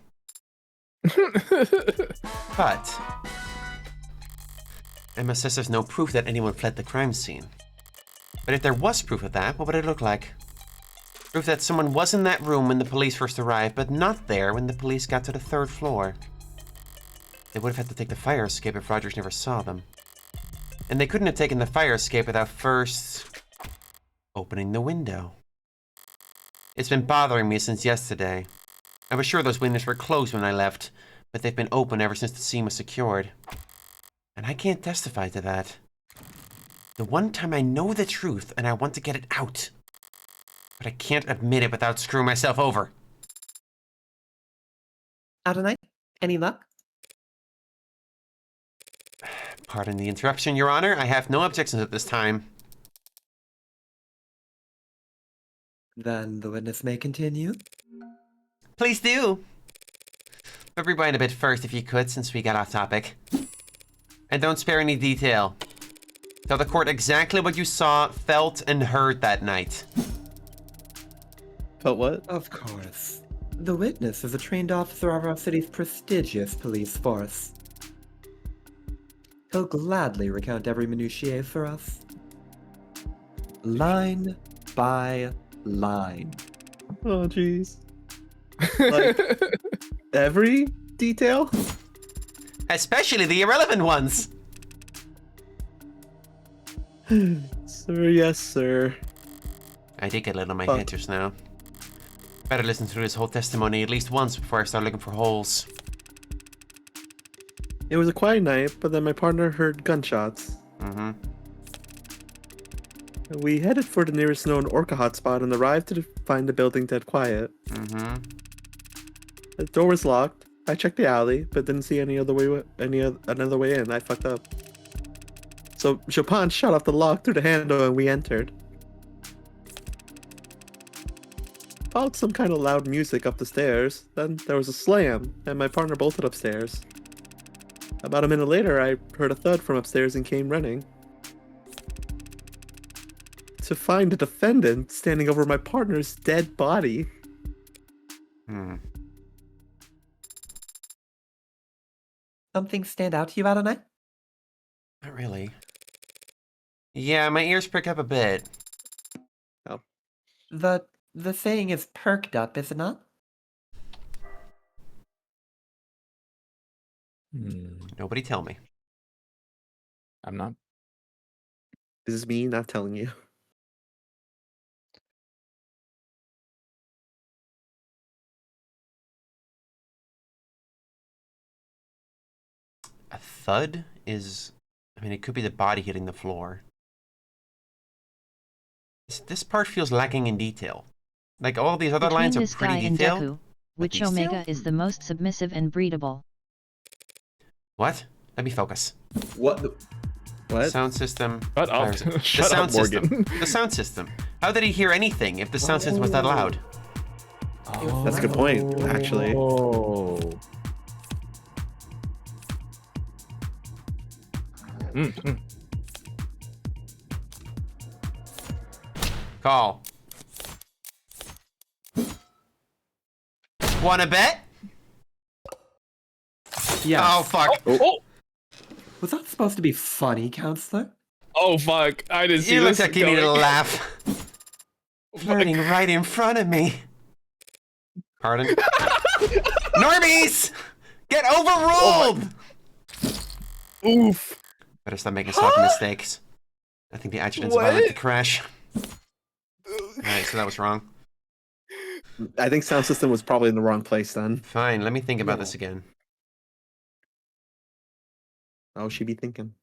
But Emma says there's no proof that anyone fled the crime scene. But if there was proof of that, what would it look like? Proof that someone was in that room when the police first arrived, but not there when the police got to the third floor. They would have had to take the fire escape if Rogers never saw them. And they couldn't have taken the fire escape without first opening the window. It's been bothering me since yesterday. I was sure those windows were closed when I left, but they've been open ever since the scene was secured. And I can't testify to that. The one time I know the truth and I want to get it out. But I can't admit it without screwing myself over. Adonai? Any luck? Pardon the interruption, Your Honor. I have no objections at this time. Then the witness may continue. Please do. But rewind a bit first if you could, since we got off topic. And don't spare any detail. Tell the court exactly what you saw, felt, and heard that night. Felt what? Of course. The witness is a trained officer of our city's prestigious police force. He'll gladly recount every minutiae for us. Line by line. Oh, jeez. Like, every detail? Especially the irrelevant ones. Sir, yes, sir. I did get a little on my Fuck. head just now. Better listen through this whole testimony at least once before I start looking for holes. It was a quiet night, but then my partner heard gunshots. Mm-hmm. We headed for the nearest known Orca hotspot and arrived to find the building dead quiet. Mm-hmm. The door was locked. I checked the alley, but didn't see another way in. I fucked up. So Chopin shot off the lock through the handle and we entered. about some kind of loud music up the stairs. Then there was a slam, and my partner bolted upstairs. About a minute later, I heard a thud from upstairs and came running. To find the defendant standing over my partner's dead body. Something stand out to you, Adonai? Not really. Yeah, my ears prick up a bit. Oh. The saying is perked up, is it not? Nobody tell me. I'm not. This is me not telling you. A thud is... I mean, it could be the body hitting the floor. This part feels lacking in detail. Like, all these other lines are this guy pretty and detailed. Deku, which Omega is the most submissive and breedable? What? Let me focus. What? Sound system. Shut up. The Shut sound up, Morgan. system. The sound system. How did he hear anything if the sound system was that loud? That's a good point, actually. Oh. Call. Wanna bet? Yeah. Oh, fuck. Oh. Was that supposed to be funny, counselor? Oh fuck! I didn't see You look this like you need to going. laugh. Flirting right in front of me. Pardon? Normies! Get overruled! Oof. Better stop making sloppy mistakes. I think the adjutant's about ready to crash. Alright, so that was wrong. I think sound system was probably in the wrong place then. Fine, let me think about this again. Oh, she be thinking.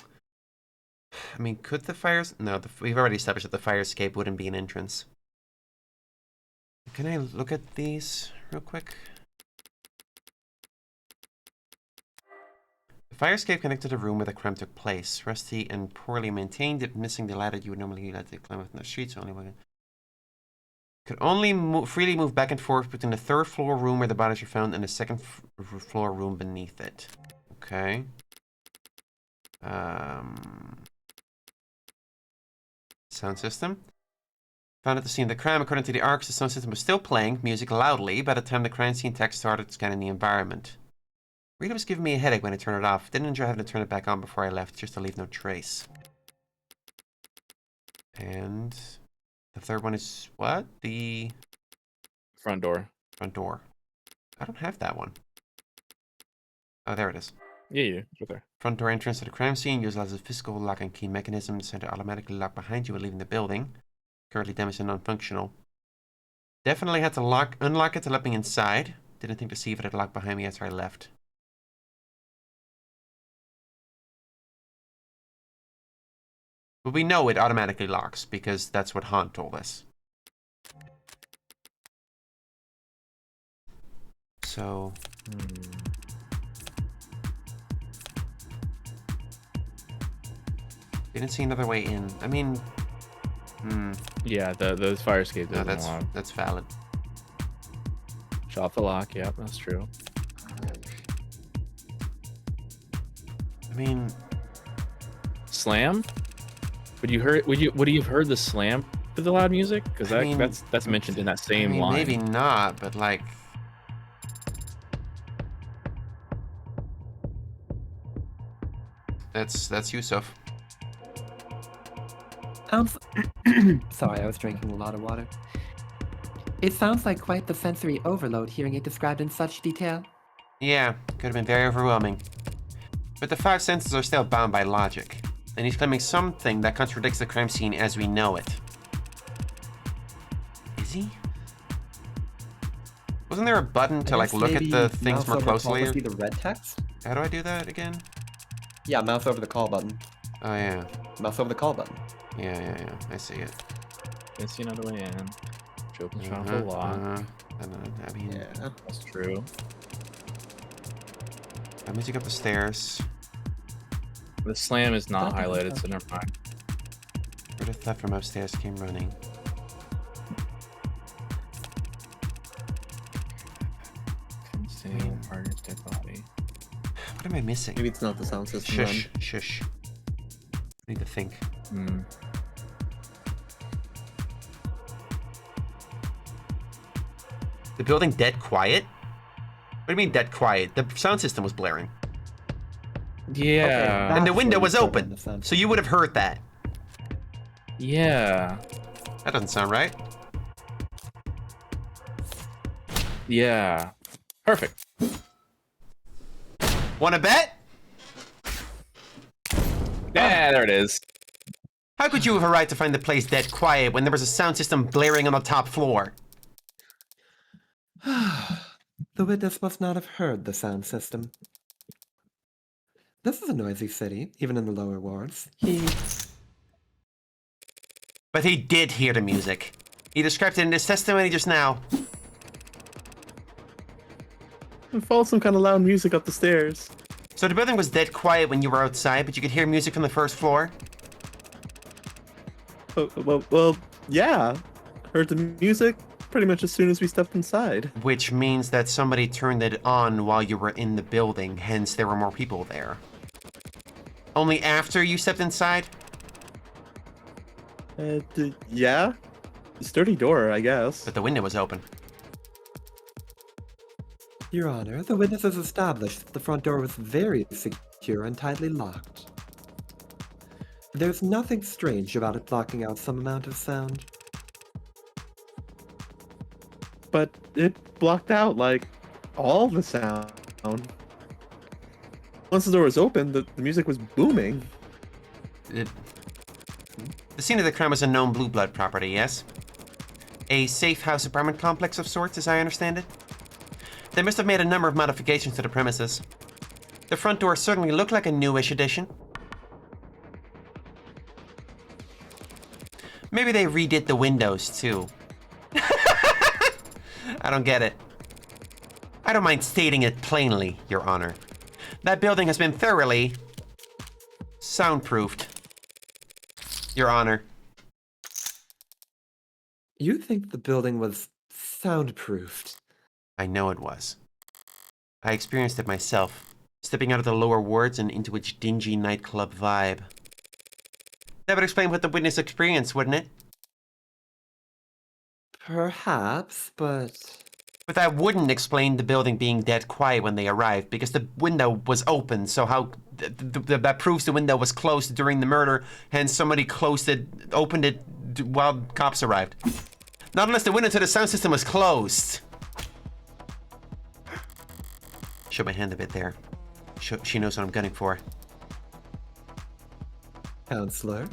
I mean, could the fires... No, we've already established that the fire escape wouldn't be an entrance. Can I look at these real quick? The fire escape connected to the room where the crime took place. Rusty and poorly maintained, it missing the ladder you would normally let it climb within the streets. Only one could only freely move back and forth between the third floor room where the bodies were found and the second floor room beneath it. Okay. Sound system. Found at the scene of the crime. According to the arcs, the sound system was still playing music loudly by the time the crime scene text started scanning the environment. Rita was giving me a headache when I turned it off. Didn't enjoy having to turn it back on before I left, just to leave no trace. And the third one is what? The Front door. front door. I don't have that one. Oh, there it is. Yeah, right there. Front door entrance to the crime scene uses as a physical lock and key mechanism designed to automatically lock behind you when leaving the building. Currently damaged and non-functional. Definitely had to unlock it to let me inside. Didn't think to see if it had locked behind me after I left. But we know it automatically locks because that's what Han told us. So... Didn't see another way in. I mean... Yeah, those fire escape No, doesn't lock. that's valid. Shut off the lock. Yep, that's true. I mean... Slam? Would you have heard the slam for the loud music? Because that's mentioned in that same line. Maybe not, but like... That's Yusuf. Sorry, I was drinking a lot of water. It sounds like quite the sensory overload hearing it described in such detail. Yeah, could have been very overwhelming. But the five senses are still bound by logic. And he's claiming something that contradicts the crime scene as we know it. Is he? Wasn't there a button to like look at the things more closely? See the red text? How do I do that again? Yeah, mouse over the call button. Oh yeah. Mouse over the call button. Yeah. I see it. Can see another way in. Which opens shut off the lock. I mean, Yeah. That's true. music up the stairs. The slam is not That doesn't highlighted, so sound- never mind. Heard a thud from upstairs, came running. Seeing partner's dead body. What am I missing? Maybe it's not the sound system. Shush, shush. I need to think. The building dead quiet? What do you mean dead quiet? The sound system was blaring. Yeah. And the That's window where was you put open. in the sound So you would have heard that. Yeah. That doesn't sound right. Yeah. Perfect. Wanna bet? Yeah, there it is. How could you have a right to find the place dead quiet when there was a sound system blaring on the top floor? The witness must not have heard the sound system. This is a noisy city, even in the lower wards. But he did hear the music. He described it in his testimony just now. It followed some kind of loud music up the stairs. So the building was dead quiet when you were outside, but you could hear music from the first floor? Well, yeah. Heard the music pretty much as soon as we stepped inside. Which means that somebody turned it on while you were in the building, hence there were more people there. Only after you stepped inside? Yeah. Sturdy door, I guess. But the window was open. Your Honor, the witness has established that the front door was very secure and tightly locked. There's nothing strange about it blocking out some amount of sound. But it blocked out, like, all the sound. Once the door was open, the music was booming. The scene of the crime was a known Blue Blood property, yes? A safe house apartment complex of sorts, as I understand it? They must have made a number of modifications to the premises. The front door certainly looked like a newish addition. Maybe they redid the windows, too. I don't get it. I don't mind stating it plainly, Your Honor. That building has been thoroughly soundproofed, Your Honor. You think the building was soundproofed? I know it was. I experienced it myself, stepping out of the lower wards and into its dingy nightclub vibe. That would explain what the witness experienced, wouldn't it? Perhaps, but... But that wouldn't explain the building being dead quiet when they arrived, because the window was open, so how... that proves the window was closed during the murder, hence somebody opened it while cops arrived. Not unless the window to the sound system was closed. Show my hand a bit there. She knows what I'm gunning for. Counselor?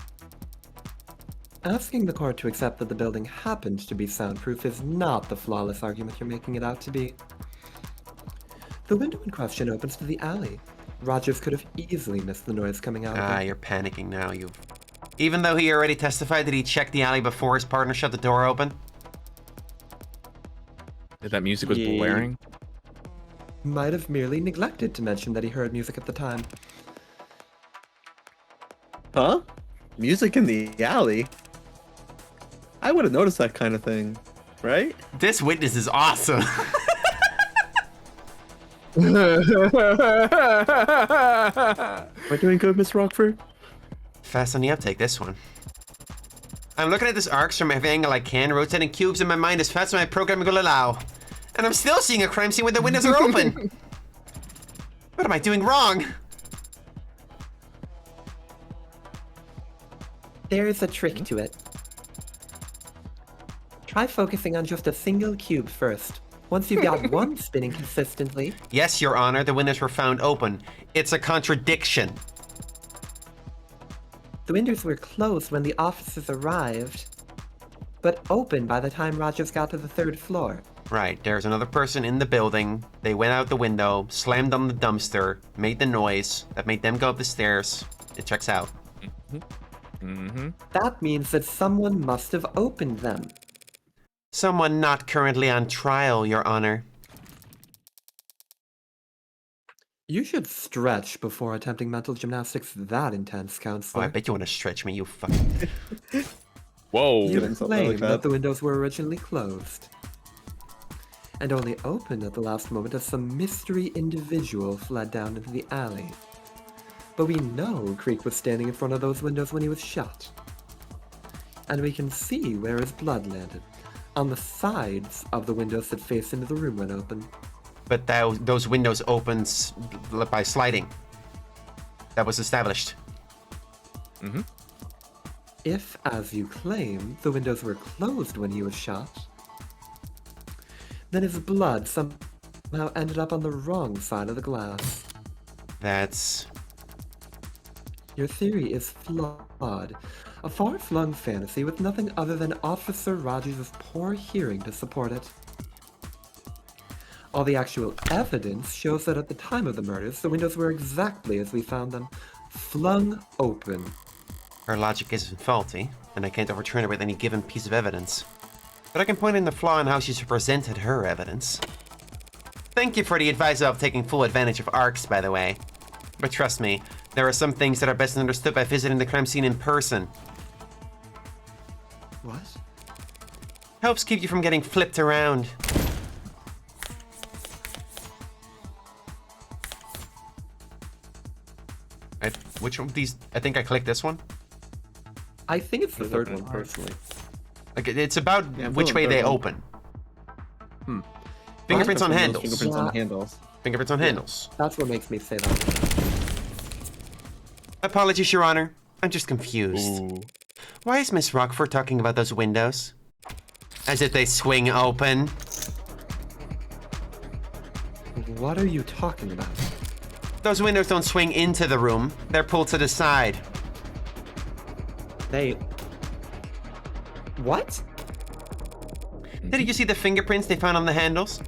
Asking the court to accept that the building happened to be soundproof is not the flawless argument you're making it out to be. The window in question opens to the alley. Rogers could have easily missed the noise coming out of it. You're panicking now, you... Even though he already testified that he checked the alley before his partner shut the door open? That music was blaring? Might have merely neglected to mention that he heard music at the time. Huh? Music in the alley? I would have noticed that kind of thing, right? This witness is awesome. We're doing good, Miss Rockford? Fast on the uptake, this one. I'm looking at this arcs from every angle I can, rotating cubes in my mind as fast as my programming will allow. And I'm still seeing a crime scene where the windows are open. What am I doing wrong? There's a trick to it. Try focusing on just a single cube first. Once you've got one spinning consistently... Yes, Your Honor, the windows were found open. It's a contradiction. The windows were closed when the officers arrived, but open by the time Rogers got to the third floor. Right, there's another person in the building. They went out the window, slammed on the dumpster, made the noise that made them go up the stairs. It checks out. That means that someone must have opened them. Someone not currently on trial, Your Honor. You should stretch before attempting mental gymnastics that intense, Oh, Counselor. I bet you want to stretch me, you fucking... Whoa. You insult that like claim that. that the windows were originally closed and only opened at the last moment as some mystery individual fled down into the alley. But we know Creek was standing in front of those windows when he was shot. And we can see where his blood landed, on the sides of the windows that face into the room when open. But those windows opened by sliding. That was established. Mm-hmm. If, as you claim, the windows were closed when he was shot, then his blood somehow ended up on the wrong side of the glass. That's... Your theory is flawed. A far-flung fantasy with nothing other than Officer Rogers' poor hearing to support it. All the actual evidence shows that at the time of the murders, the windows were exactly as we found them, flung open. Her logic isn't faulty, and I can't overturn it with any given piece of evidence. But I can point in the flaw in how she's presented her evidence. Thank you for the advice of taking full advantage of arcs, by the way. But trust me, there are some things that are best understood by visiting the crime scene in person. What? Helps keep you from getting flipped around. Which one of these? I think I clicked this one. I think it's the third one, personally. Like, it's about Yeah, which the way third they one. open. Hmm. Fingerprints on Those handles. Fingerprints on handles. Fingerprints on handles. That's what makes me say that. Apologies, Your Honor. I'm just confused. Ooh. Why is Miss Rockford talking about those windows? As if they swing open. What are you talking about? Those windows don't swing into the room. They're pulled to the side. They... What? Did you see the fingerprints they found on the handles?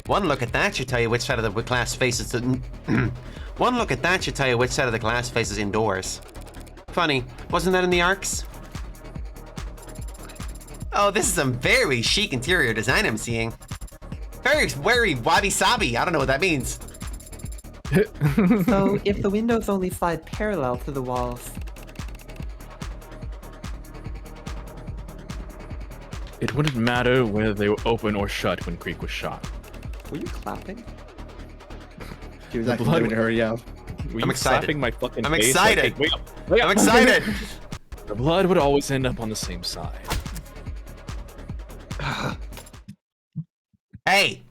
One look at that should tell you which side of the glass faces the... One look at that should tell you which side of the glass faces indoors. Funny, wasn't that in the arcs? Oh, this is some very chic interior design I'm seeing. Very wabi-sabi. I don't know what that means. So, if the windows only slide parallel to the walls, It wouldn't matter whether they were open or shut when Creek was shot. were you clapping? She was The actually blood- giving her, yeah. Were I'm you excited. slapping my fucking I'm face? excited. Like, hey, wait up, wait up. I'm excited. The blood would always end up on the same side. Hey,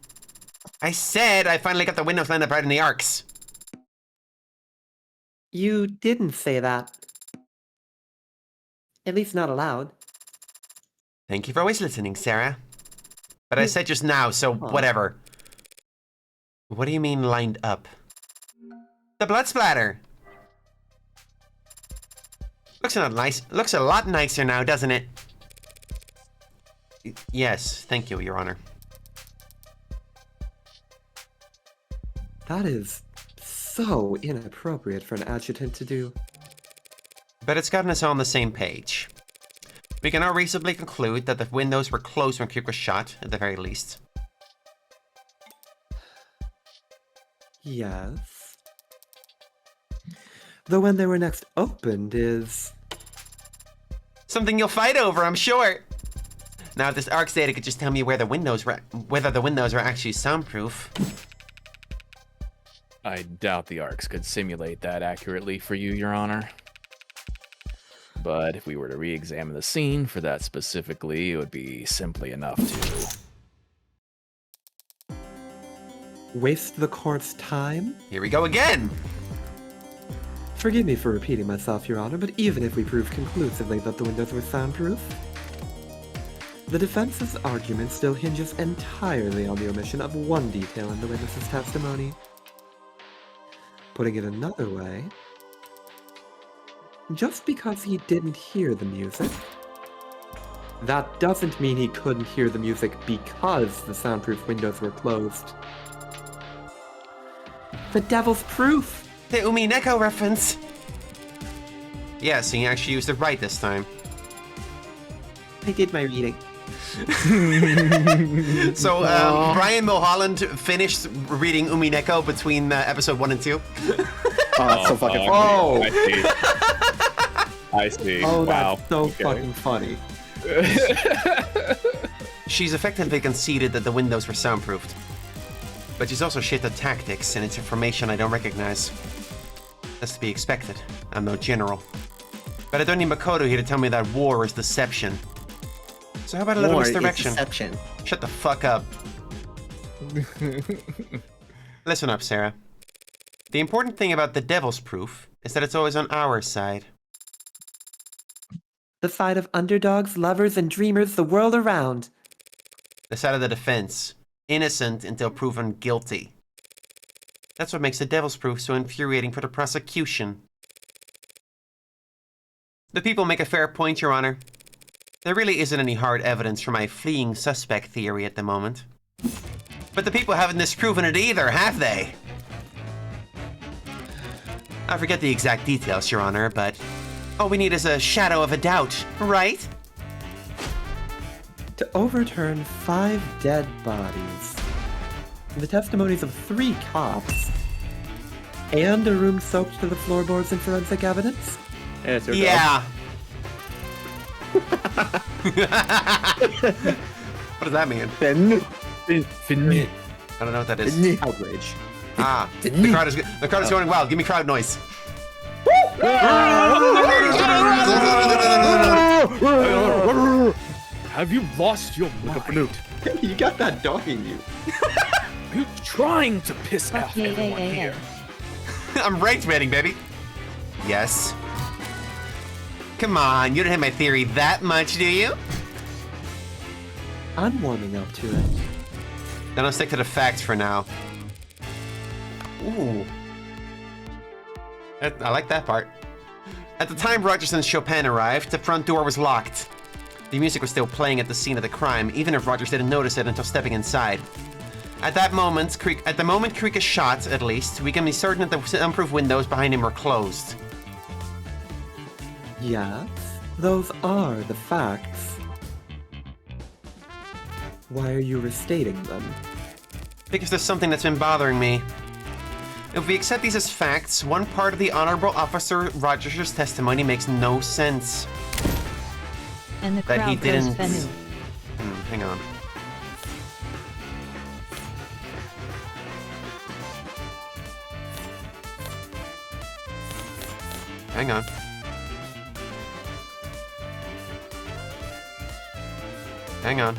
I said I finally got the windows lined up right in the arcs. You didn't say that. At least not aloud. Thank you for always listening, Sarah. But I said just now, so Aw. whatever. What do you mean lined up? The blood splatter. Looks a lot nicer now, doesn't it? Yes, thank you, Your Honor. That is so inappropriate for an adjutant to do. But it's gotten us all on the same page. We can now reasonably conclude that the windows were closed when Creek was shot, at the very least. Yes. Though when they were next opened is... Something you'll fight over, I'm sure. Now, if this ARCS data could just tell me where the windows were, whether the windows are actually soundproof. I doubt the arcs could simulate that accurately for you, Your Honor. But if we were to re-examine the scene for that specifically, it would be simply enough to... Waste the court's time? Here we go again. Forgive me for repeating myself, Your Honor, but even if we prove conclusively that the windows were soundproof, the defense's argument still hinges entirely on the omission of one detail in the witness's testimony. Putting it another way, just because he didn't hear the music, that doesn't mean he couldn't hear the music because the soundproof windows were closed. The devil's proof! The Umineko reference. Yes, he actually used it right this time. I did my reading. So, Brian Mulholland finished reading Umineko between episode 1 and 2. Oh, that's so fucking funny. Oh, I see. oh, Wow. that's so Okay. fucking funny. She's effectively conceded that the windows were soundproofed. But she's also shit at tactics, and it's information I don't recognize. That's to be expected. I'm no general. But I don't need Makoto here to tell me that war is deception. So how about a little War is misdirection? deception. Shut the fuck up. Listen up, Sarah. The important thing about the devil's proof is that it's always on our side. The side of underdogs, lovers, and dreamers the world around. The side of the defense. Innocent until proven guilty. That's what makes the devil's proof so infuriating for the prosecution. The people make a fair point, Your Honor. There really isn't any hard evidence for my fleeing suspect theory at the moment. But the people haven't disproven it either, have they? I forget the exact details, Your Honor, but all we need is a shadow of a doubt, right? To overturn 5 dead bodies, the testimonies of 3 cops, and a room soaked to the floorboards in forensic evidence? Yeah, it's your Yeah. What does that mean? job. Fini. I don't know what that is. Outrage. Ah, the crowd is going wild. Give me crowd noise. Have you lost your mind? You got that dog in you. Are you trying to piss off everyone here? I'm rage baiting, baby. Yes. Come on, you don't hate my theory that much, do you? I'm warming up to it. Then I'll stick to the facts for now. Ooh. I like that part. At the time Rogers and Chopin arrived, the front door was locked. The music was still playing at the scene of the crime, even if Rogers didn't notice it until stepping inside. At the moment Creek is shot, at least, we can be certain that the soundproof windows behind him were closed. Yes, those are the facts. Why are you restating them? Because there's something that's been bothering me. If we accept these as facts, one part of the Honorable Officer Rogers' testimony makes no sense. And the That he crowd goes didn't... Fenu. Hang on. Hang on. Hang on.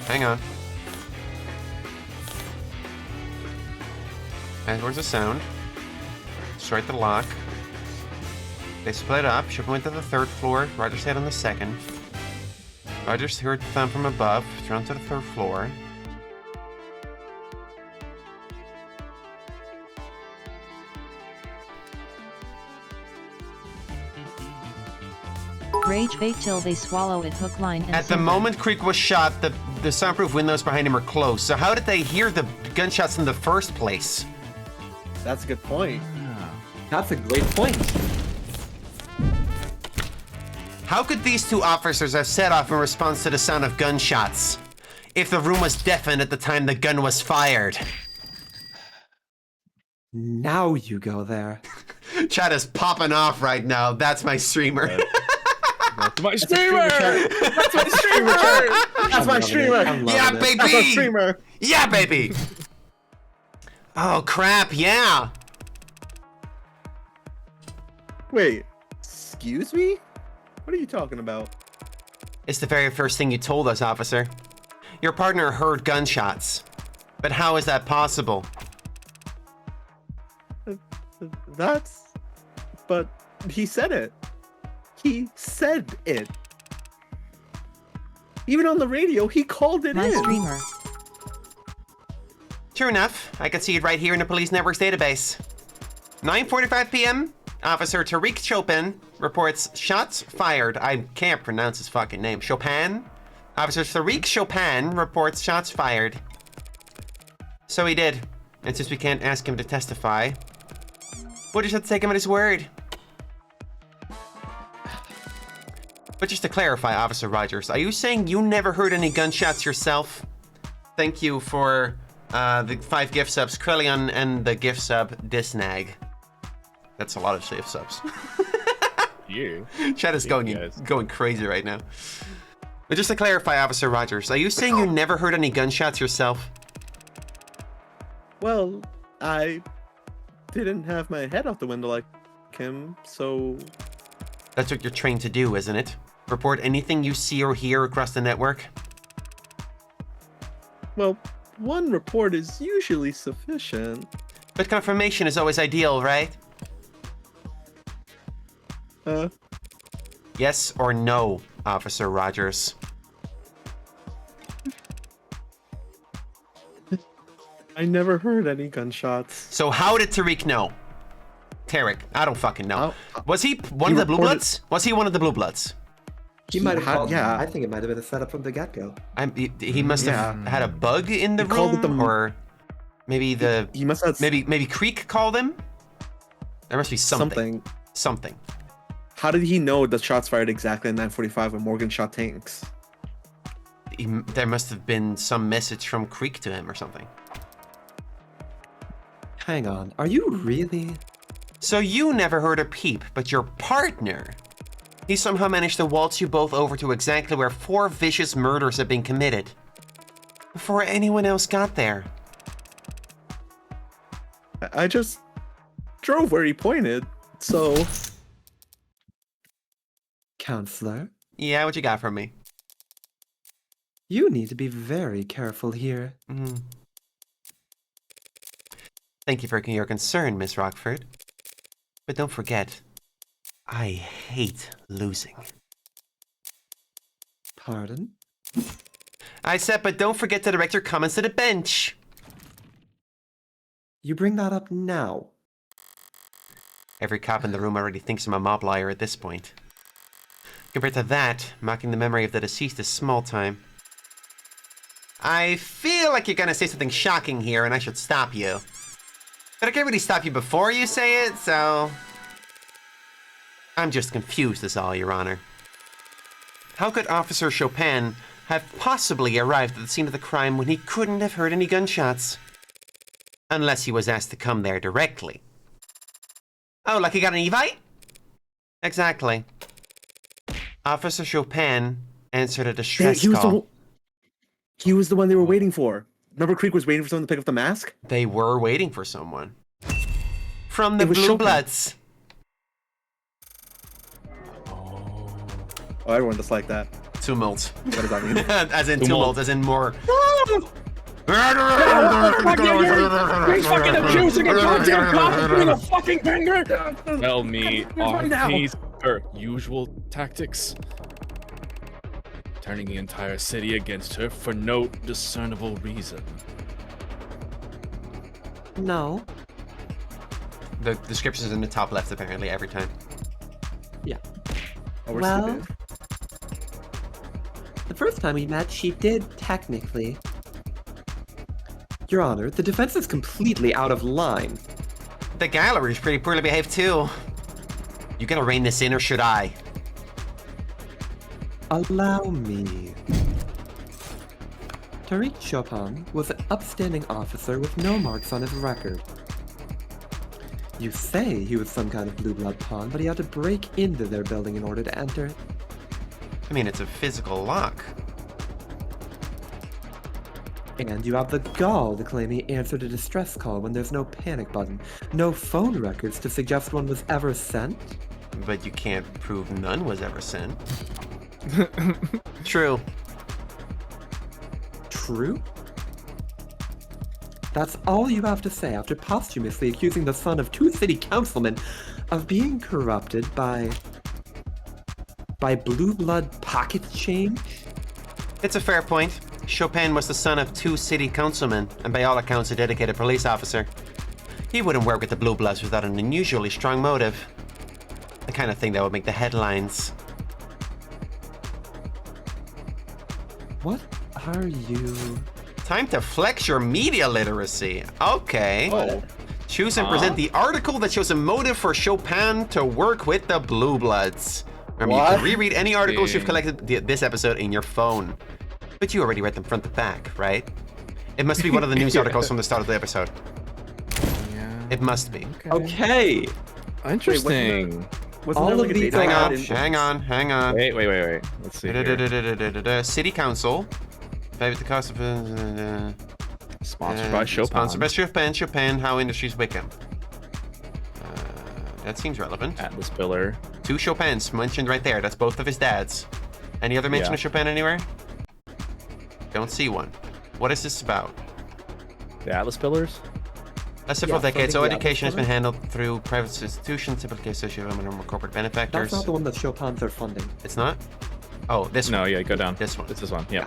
Hang on. And where's the sound? Strike the lock. They split up. Chopin went to the 3rd floor. Roger stayed on the 2nd. Rogers heard the thump from above, thrown to the 3rd floor. Rage bait till they swallow it hook, line, and At the sinker. moment Creek was shot, the soundproof windows behind him were closed. So how did they hear the gunshots in the first place? That's a good point. That's a great point. How could these 2 officers have set off in response to the sound of gunshots if the room was deafened at the time the gun was fired? Now you go there. Chat is popping off right now. That's my streamer. That's my streamer! That's my streamer! That's my streamer! I'm loving Yeah, it. baby! That's my streamer! Yeah, baby! Oh, crap, yeah! Wait, excuse me? What are you talking about? It's the very first thing you told us, officer. Your partner heard gunshots. But how is that possible? That's... But he said it. He said it. Even on the radio, he called it My in. streamer. True enough. I could see it right here in the police network's database. 9:45 p.m. Officer Tariq Chopin reports shots fired. I can't pronounce his fucking name. Chopin? Officer Tariq Chopin reports shots fired. So he did. And since we can't ask him to testify, we'll just have to take him at his word. But just to clarify, Officer Rogers, are you saying you never heard any gunshots yourself? Thank you for the 5 gift subs, Krellion, and the gift sub, Disnag. That's a lot of gift subs. You. Chat is going crazy right now. But just to clarify, Officer Rogers, are you saying you never heard any gunshots yourself? Well, I didn't have my head out the window like him, so... That's what you're trained to do, isn't it? Report anything you see or hear across the network? Well, one report is usually sufficient. But confirmation is always ideal, right? Yes or no, Officer Rogers? I never heard any gunshots. So how did Tariq know? Tarek, I don't fucking know. Was he one of the Blue Bloods? Was he one of the Blue Bloods? He might have called. Yeah. I think it might have been a setup from the get-go. He must have had a bug in the room, or maybe he must have maybe Creek called him. There must be something. Something. How did he know the shots fired exactly at 9:45 when Morgan shot tanks? There must have been some message from Creek to him or something. Hang on, are you really? So you never heard a peep, but your partner, he somehow managed to waltz you both over to exactly where 4 vicious murders had been committed, before anyone else got there. I just drove where he pointed, so... Counselor? Yeah, what you got for me? You need to be very careful here. Thank you for your concern, Miss Rockford. But don't forget, I hate losing. Pardon? I said, but don't forget to direct your comments to the bench. You bring that up now. Every cop in the room already thinks I'm a mob liar at this point. Compared to that, mocking the memory of the deceased is small time. I feel like you're gonna say something shocking here and I should stop you. But I can't really stop you before you say it, so... I'm just confused is all, Your Honor. How could Officer Chopin have possibly arrived at the scene of the crime when he couldn't have heard any gunshots? Unless he was asked to come there directly. Oh, like he got an evite? Exactly. Officer Chopin answered a distress call. He was the one they were waiting for. Remember Creek was waiting for someone to pick up the mask? They were waiting for someone. From the Blue Chopin. Bloods. Oh, everyone just like that. Tumult. What does that mean? As in tumult, as in more. He's fucking accusing a goddamn cop of being a fucking banger! Tell me, are these her usual tactics? Turning the entire city against her for no discernible reason. No. The description is in the top left, apparently, every time. Yeah. Oh, we're Well, stupid. the first time we met, she did technically. Your Honor, the defense is completely out of line. The gallery's pretty poorly behaved, too. You gonna rein this in, or should I? Allow me. Tariq Chopin was an upstanding officer with no marks on his record. You say he was some kind of blue blood pawn, but he had to break into their building in order to enter it. I mean, it's a physical lock. And you have the gall to claim he answered a distress call when there's no panic button, no phone records to suggest one was ever sent. But you can't prove none was ever sent. True. True? That's all you have to say after posthumously accusing the son of 2 city councilmen of being corrupted by blue blood pocket change? It's a fair point. Chopin was the son of 2 city councilmen, and by all accounts a dedicated police officer. He wouldn't work with the Blue Bloods without an unusually strong motive. The kind of thing that would make the headlines. What are you... Time to flex your media literacy. Okay. Oh. Choose and present the article that shows a motive for Chopin to work with the Blue Bloods. Remember, you can reread any articles you've collected this episode in your phone. But you already read them front to back, right? It must be one of the news articles from the start of the episode. Yeah. It must be. Okay. Interesting. All of these Hang are on, hang on. Wait. Let's see. Here. City Council. Pay with the cost of... Sponsored by Chopin. Sponsored by Chopin, How Industries Wickham. That seems relevant. Atlas Pillar. 2 Chopins mentioned right there. That's both of his dads. Any other mention of Chopin anywhere? Don't see one. What is this about? The Atlas Pillars? Several decades, so something education has Atlas been handled through private institutions, typically associated with normal corporate benefactors. That's not the one that Chopins are funding. It's not? Oh, this one. No, yeah, go down. This one. It's this one, yeah.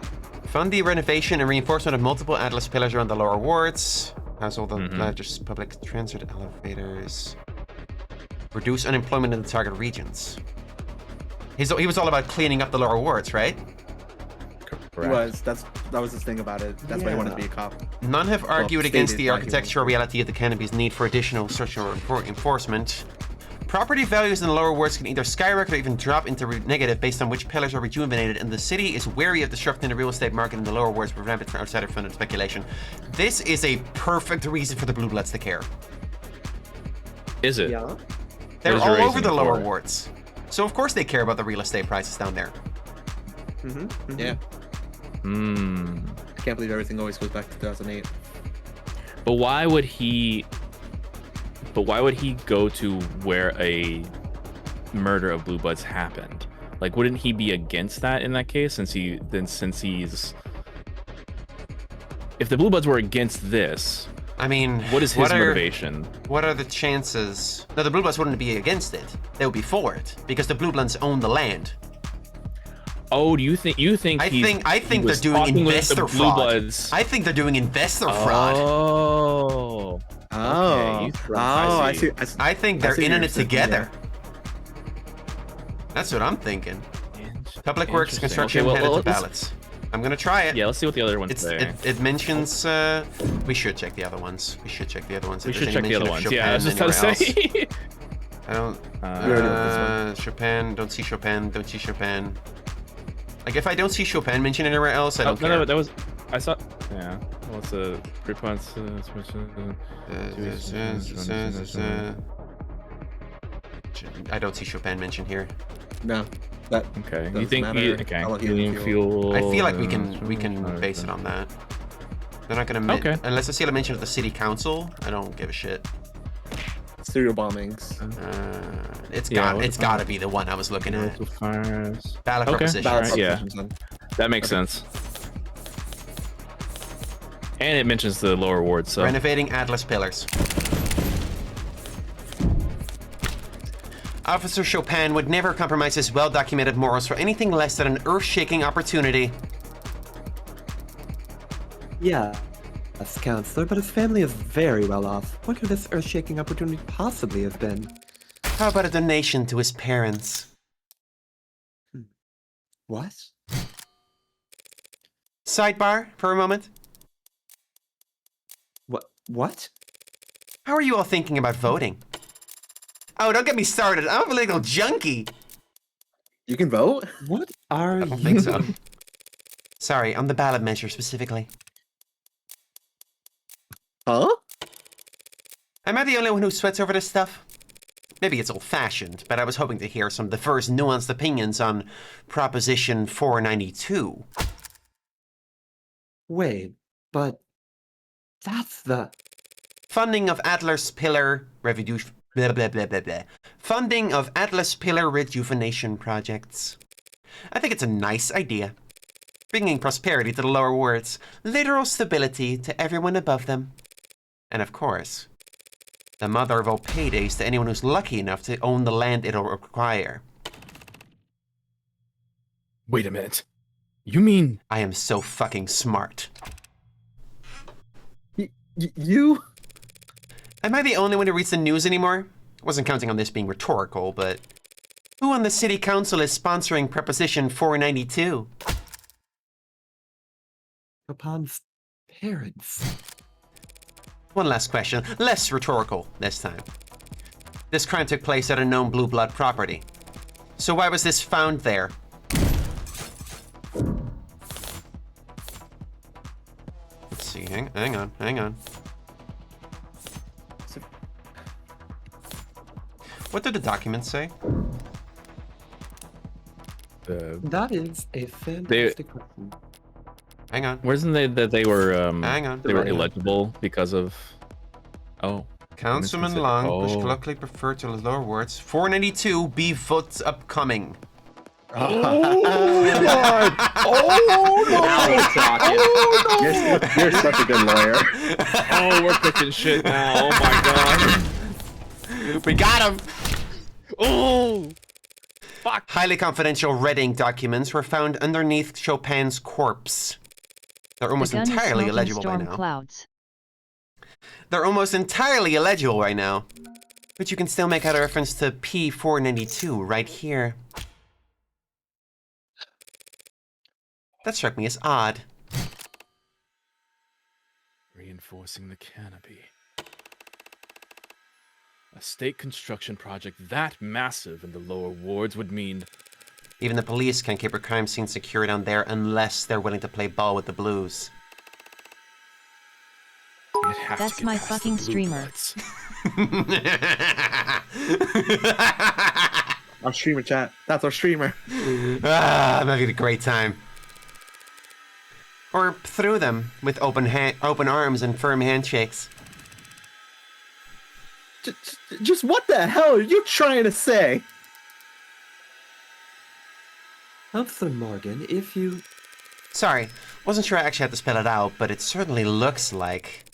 Fund the renovation and reinforcement of multiple Atlas pillars around the lower wards. Has all the largest public transit elevators. Reduce unemployment in the target regions. He was all about cleaning up the lower wards, right? He was. That was his thing about it. That's why he wanted to be a cop. None have argued against the stated, architectural reality of the canopies' need for additional structural enforcement. Property values in the lower wards can either skyrocket or even drop into negative based on which pillars are rejuvenated, and the city is wary of disrupting the real estate market in the lower wards to prevent it from outsider-funded speculation. This is a perfect reason for the Blue Bloods to care. Is it? Yeah. They're What is all your over the reasoning lower for it? wards. So of course they care about the real estate prices down there. Yeah. Hmm. I can't believe everything always goes back to 2008. But why would he go to where a murder of Blue Bloods happened? Like, wouldn't he be against that in that case? Since he's, if the Blue Bloods were against this, I mean, what is his motivation? What are the chances? No, the Blue Bloods wouldn't be against it. They would be for it because the Blue Bloods own the land. Oh, do you think I think they're doing investor fraud. I think they're doing investor fraud. Oh. Oh. Okay, I see. I think they're see in what it you're thinking, together. That's what I'm thinking. Public Works, Interesting. Construction, Okay, well, headed to let's- ballots. I'm gonna try it. Yeah, let's see what the other ones say. It mentions. We should check the other ones. We should check the other ones. We If should there's check any the other mention of ones. Yeah, I was just Chopin about to anywhere say. else. I don't. already know this one. Chopin. Don't see Chopin. Don't see Chopin. Like if I don't see Chopin mentioned anywhere else, I don't care. No, that was. I saw. Yeah. What's the preponderance? I don't see Chopin mentioned here. No. That. Okay. Doesn't You think? matter. Okay. I'll let you Helium fuel. fuel. I feel like we can base it on that. They're not gonna Okay. unless I see a mention of the city council. I don't give a shit. Serial bombings. It's Yeah, got to be the one I was looking at. Fires. Ballot Okay. proposition. Alright, yeah. Propositions then. That makes sense. And it mentions the lower ward, so. Renovating Atlas pillars. Officer Chopin would never compromise his well-documented morals for anything less than an earth-shaking opportunity. Yeah. Yes, Counselor, but his family is very well off. What could this earth-shaking opportunity possibly have been? How about a donation to his parents? What? Sidebar for a moment. What? How are you all thinking about voting? Oh, don't get me started. I'm a political junkie. You can vote? What are I don't think so. Sorry, on the ballot measure specifically. Huh? Am I the only one who sweats over this stuff? Maybe it's old-fashioned, but I was hoping to hear some diverse, nuanced opinions on Proposition 492. Wait, but that's the... Funding of Atlas Pillar blah, blah, blah, blah, blah. Funding of Atlas Pillar rejuvenation projects. I think it's a nice idea. Bringing prosperity to the lower wards, literal stability to everyone above them. And of course, the mother of all paydays to anyone who's lucky enough to own the land it'll require. Wait a minute. You mean? I am so fucking smart. You? Am I the only one who reads the news anymore? Wasn't counting on this being rhetorical, but who on the city council is sponsoring Proposition 492? Chopin's Parents. One last question, less rhetorical this time. This crime took place at a known blue blood property. So why was this found there? Let's see, hang on. What did the document say? That is a fantastic question. Hang on. Wasn't they that they were Hang on. they were illegible because of Councilman Long, which colloquially preferred to the lower words. 492 be votes upcoming. Oh God! Oh no! Oh no! You're such a good lawyer. Oh, we're picking shit now. Oh my god. We got him! Oh! Fuck. Highly confidential Redding documents were found underneath Chopin's corpse. They're almost The gun is entirely smoking illegible by storm now. clouds. They're almost entirely illegible right now. But you can still make out a reference to P492 right here. That struck me as odd. Reinforcing the canopy. A state construction project that massive in the lower wards would mean... Even the police can't keep a crime scene secure down there unless they're willing to play ball with the blues. It'd have That's to get my past the fucking blue streamer. bloods. Our streamer chat. That's our streamer. I'm having a great time. Or through them with open arms and firm handshakes. Just what the hell are you trying to say? Officer Morgan, if you... Sorry, wasn't sure I actually had to spell it out, but it certainly looks like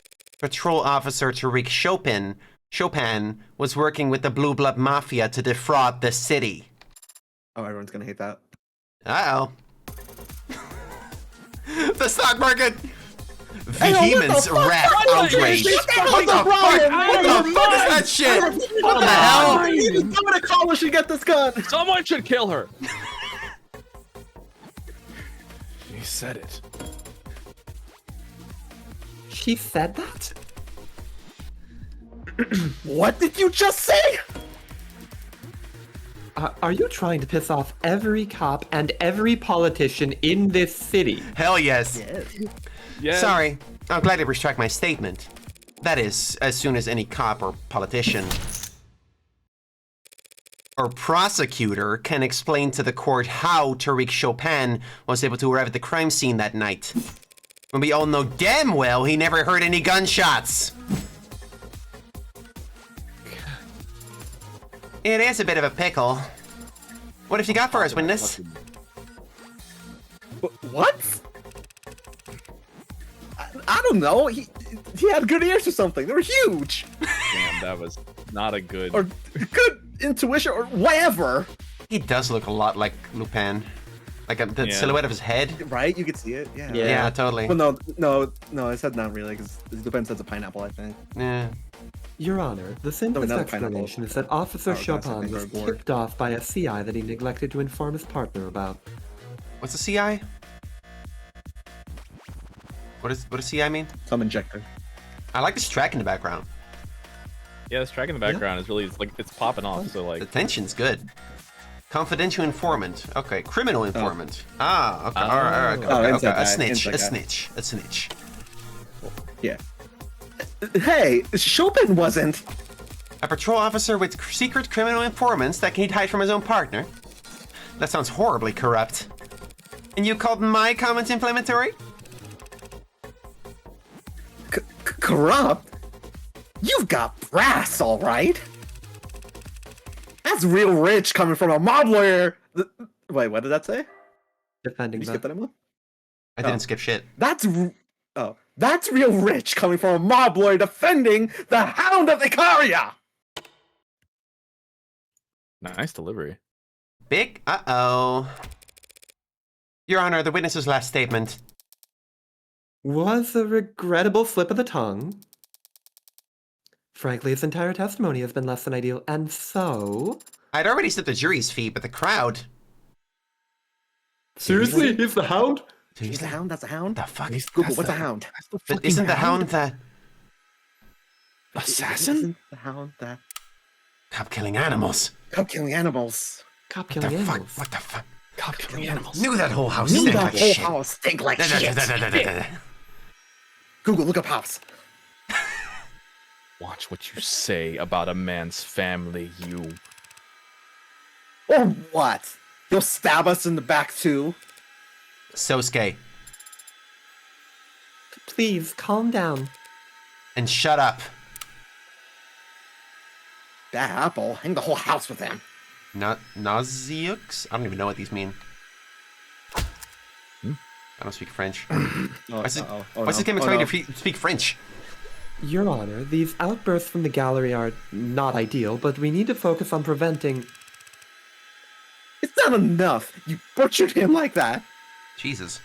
Patrol Officer Tariq Chopin was working with the Blue Blood Mafia to defraud the city. Oh, everyone's gonna hate that. Uh-oh. The stock market! Vehemence, wrath, outrage. What the fuck? What the fuck is that shit? What the hell? Somebody call us and get this gun! Someone should kill her! She said it. She said that? What did you just say? Are you trying to piss off every cop and every politician in this city? Hell yes. Yes. Sorry, I'll gladly retract my statement. That is, as soon as any cop or politician or prosecutor can explain to the court how Tariq Chopin was able to arrive at the crime scene that night. When we all know damn well he never heard any gunshots. It is a bit of a pickle. What have you got for us, witness? What? I don't know. He had good ears or something. They were huge. Damn, that was not a good... Or good intuition or whatever. He does look a lot like Lupin. Like the silhouette of his head. Right? You could see it. Yeah. Yeah, totally. Well, no. I said not really because it depends. It's a pineapple, I think. Yeah. Your Honor, the simplest another pineapple. explanation is that Officer Chopin was tipped off by a CI that he neglected to inform his partner about. What's a CI? What does CI mean? Some injector. I like this track in the background. Yeah, this track in the background is really, it's popping off, so The like... tension's good. Confidential informant. Okay, criminal informant. Ah, okay, all right. Okay. inside guy, A snitch. inside A guy. snitch. A snitch. Yeah. Hey, Chopin wasn't. A patrol officer with secret criminal informants that he'd hide from his own partner. That sounds horribly corrupt. And you called my comment inflammatory? Corrupt? You've got brass, all right. That's real rich coming from a mob lawyer. Wait, what did that say? Defending Did you skip that, Emma? I didn't skip shit. That's real rich coming from a mob lawyer defending the Hound of Ikariya. Nice delivery. Big uh-oh. Your Honor, the witness's last statement. Was a regrettable slip of the tongue. Frankly, his entire testimony has been less than ideal, and so... I'd already set the jury's fee, but the crowd... Seriously? He's the Hound? Is the Hound? That's a Hound? The fuck? Google, what's a Hound? That's the But fucking isn't the Hound the assassin? Isn't the Hound that cop killing animals? cop killing animals? Cop What the killing fuck? animals. What the fuck? Cop killing animals. Knew that whole house Knew stank that like whole shit. house stink like shit. Google, look up house. Watch what you say about a man's family, you. Or what? You'll stab us in the back too? Sosuke, Please, calm down. and shut up. That apple, hang the whole house with him. Nauseaux? I don't even know what these mean. I don't speak French. What's this game expecting you to speak French? Your Honor, these outbursts from the gallery are not ideal, but we need to focus on preventing... It's not enough. You butchered him like that. Jesus.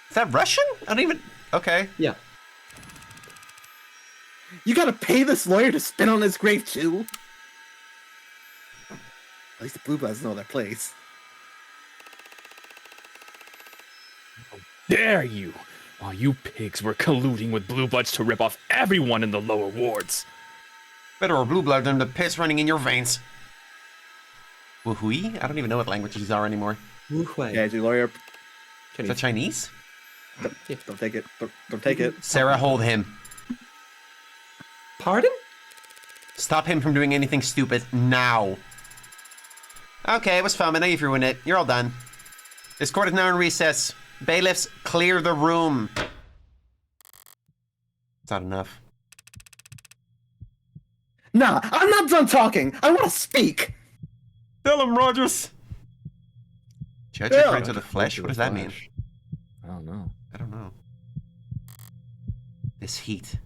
Is that Russian? I don't even... Okay. Yeah. You gotta pay this lawyer to spit on his grave too? At least the Blue Bloods know their place. Dare you! While you pigs were colluding with blue bloods to rip off everyone in the lower wards. Better a blue blood than the piss running in your veins. Wuhui? I don't even know what language these are anymore. Wu Hui. Yeah, the lawyer. Is that Chinese? Don't take it. Don't take it. Sarah, hold him. Pardon? Stop him from doing anything stupid now. Okay, it was fun. I know you've ruined it. You're all done. This court is now in recess. Bailiffs, clear the room. It's not enough. Nah, I'm not done talking. I want to speak. Tell him, Rogers. Judge Yeah. according to the flesh? What does that mean? I don't know. I don't know. This heat.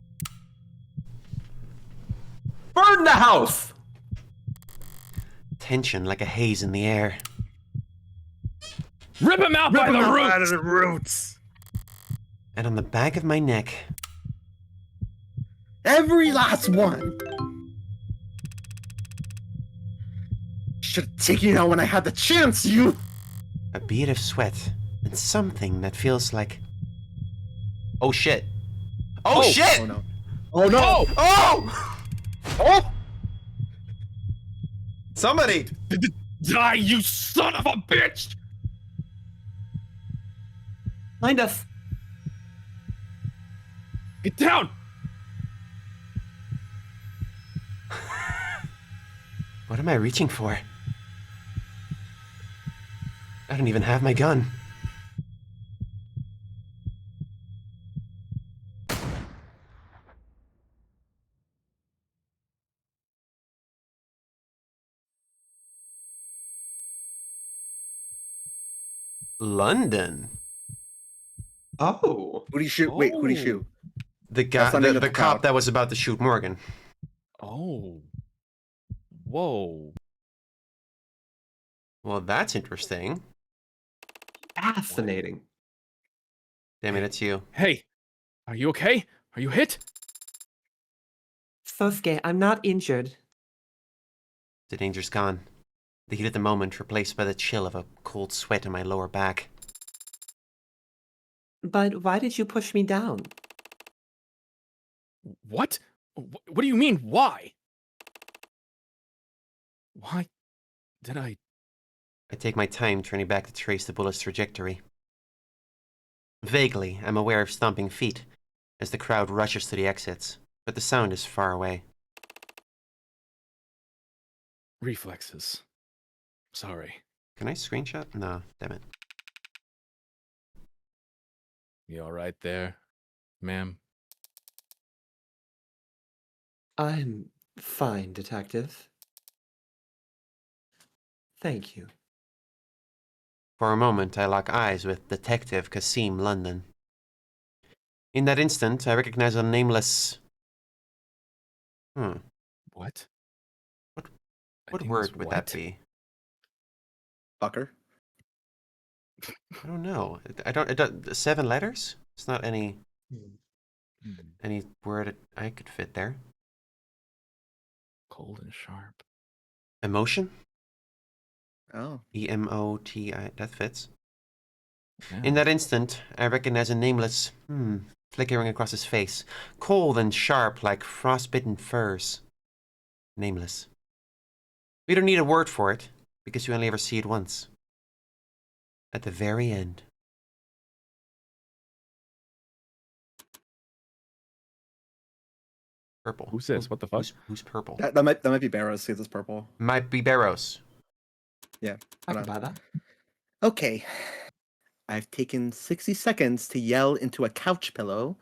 Burn the house! Tension like a haze in the air. Rip him out by the roots! roots. And on the back of my neck. Every last one. Should have taken you out when I had the chance, you. A bead of sweat. And something that feels like... Oh shit. Oh, shit! Oh no. Oh no. Oh! Oh. Somebody! Die, you son of a bitch! Find us. Get down! What am I reaching for? I don't even have my gun. London. Oh. Who do you shoot? Wait, who do you shoot? The guy, That's not even the the cop cop. that was about to shoot Morgan. Oh. Whoa. Well, that's interesting. Fascinating. Damn it, it's you. Hey, are you okay? Are you hit? Sosuke, I'm not injured. The danger's gone. The heat of the moment replaced by the chill of a cold sweat in my lower back. But why did you push me down? What? What do you mean, why? Why did I... I take my time turning back to trace the bullet's trajectory. Vaguely, I'm aware of stomping feet as the crowd rushes to the exits, but the sound is far away. Reflexes. Sorry. Can I screenshot? No, damn it. You alright there, ma'am? I'm fine, Detective. Thank you. For a moment, I lock eyes with Detective Kasim London. In that instant, I recognize a nameless... What? What word would that be? Fucker. I don't know. I don't... 7 letters? It's not any word I could fit there. Cold and sharp. Emotion? Oh. E-M-O-T-I... That fits. Yeah. In that instant, I recognized a nameless, flickering across his face, cold and sharp like frostbitten furs. Nameless. We don't need a word for it, because you only ever see it once. At the very end. Purple. Who's this? What the fuck? Who's purple? That might be Barrows because it's purple. Might be Barrows. Yeah. I hold can on. buy that. Okay. I've taken 60 seconds to yell into a couch pillow,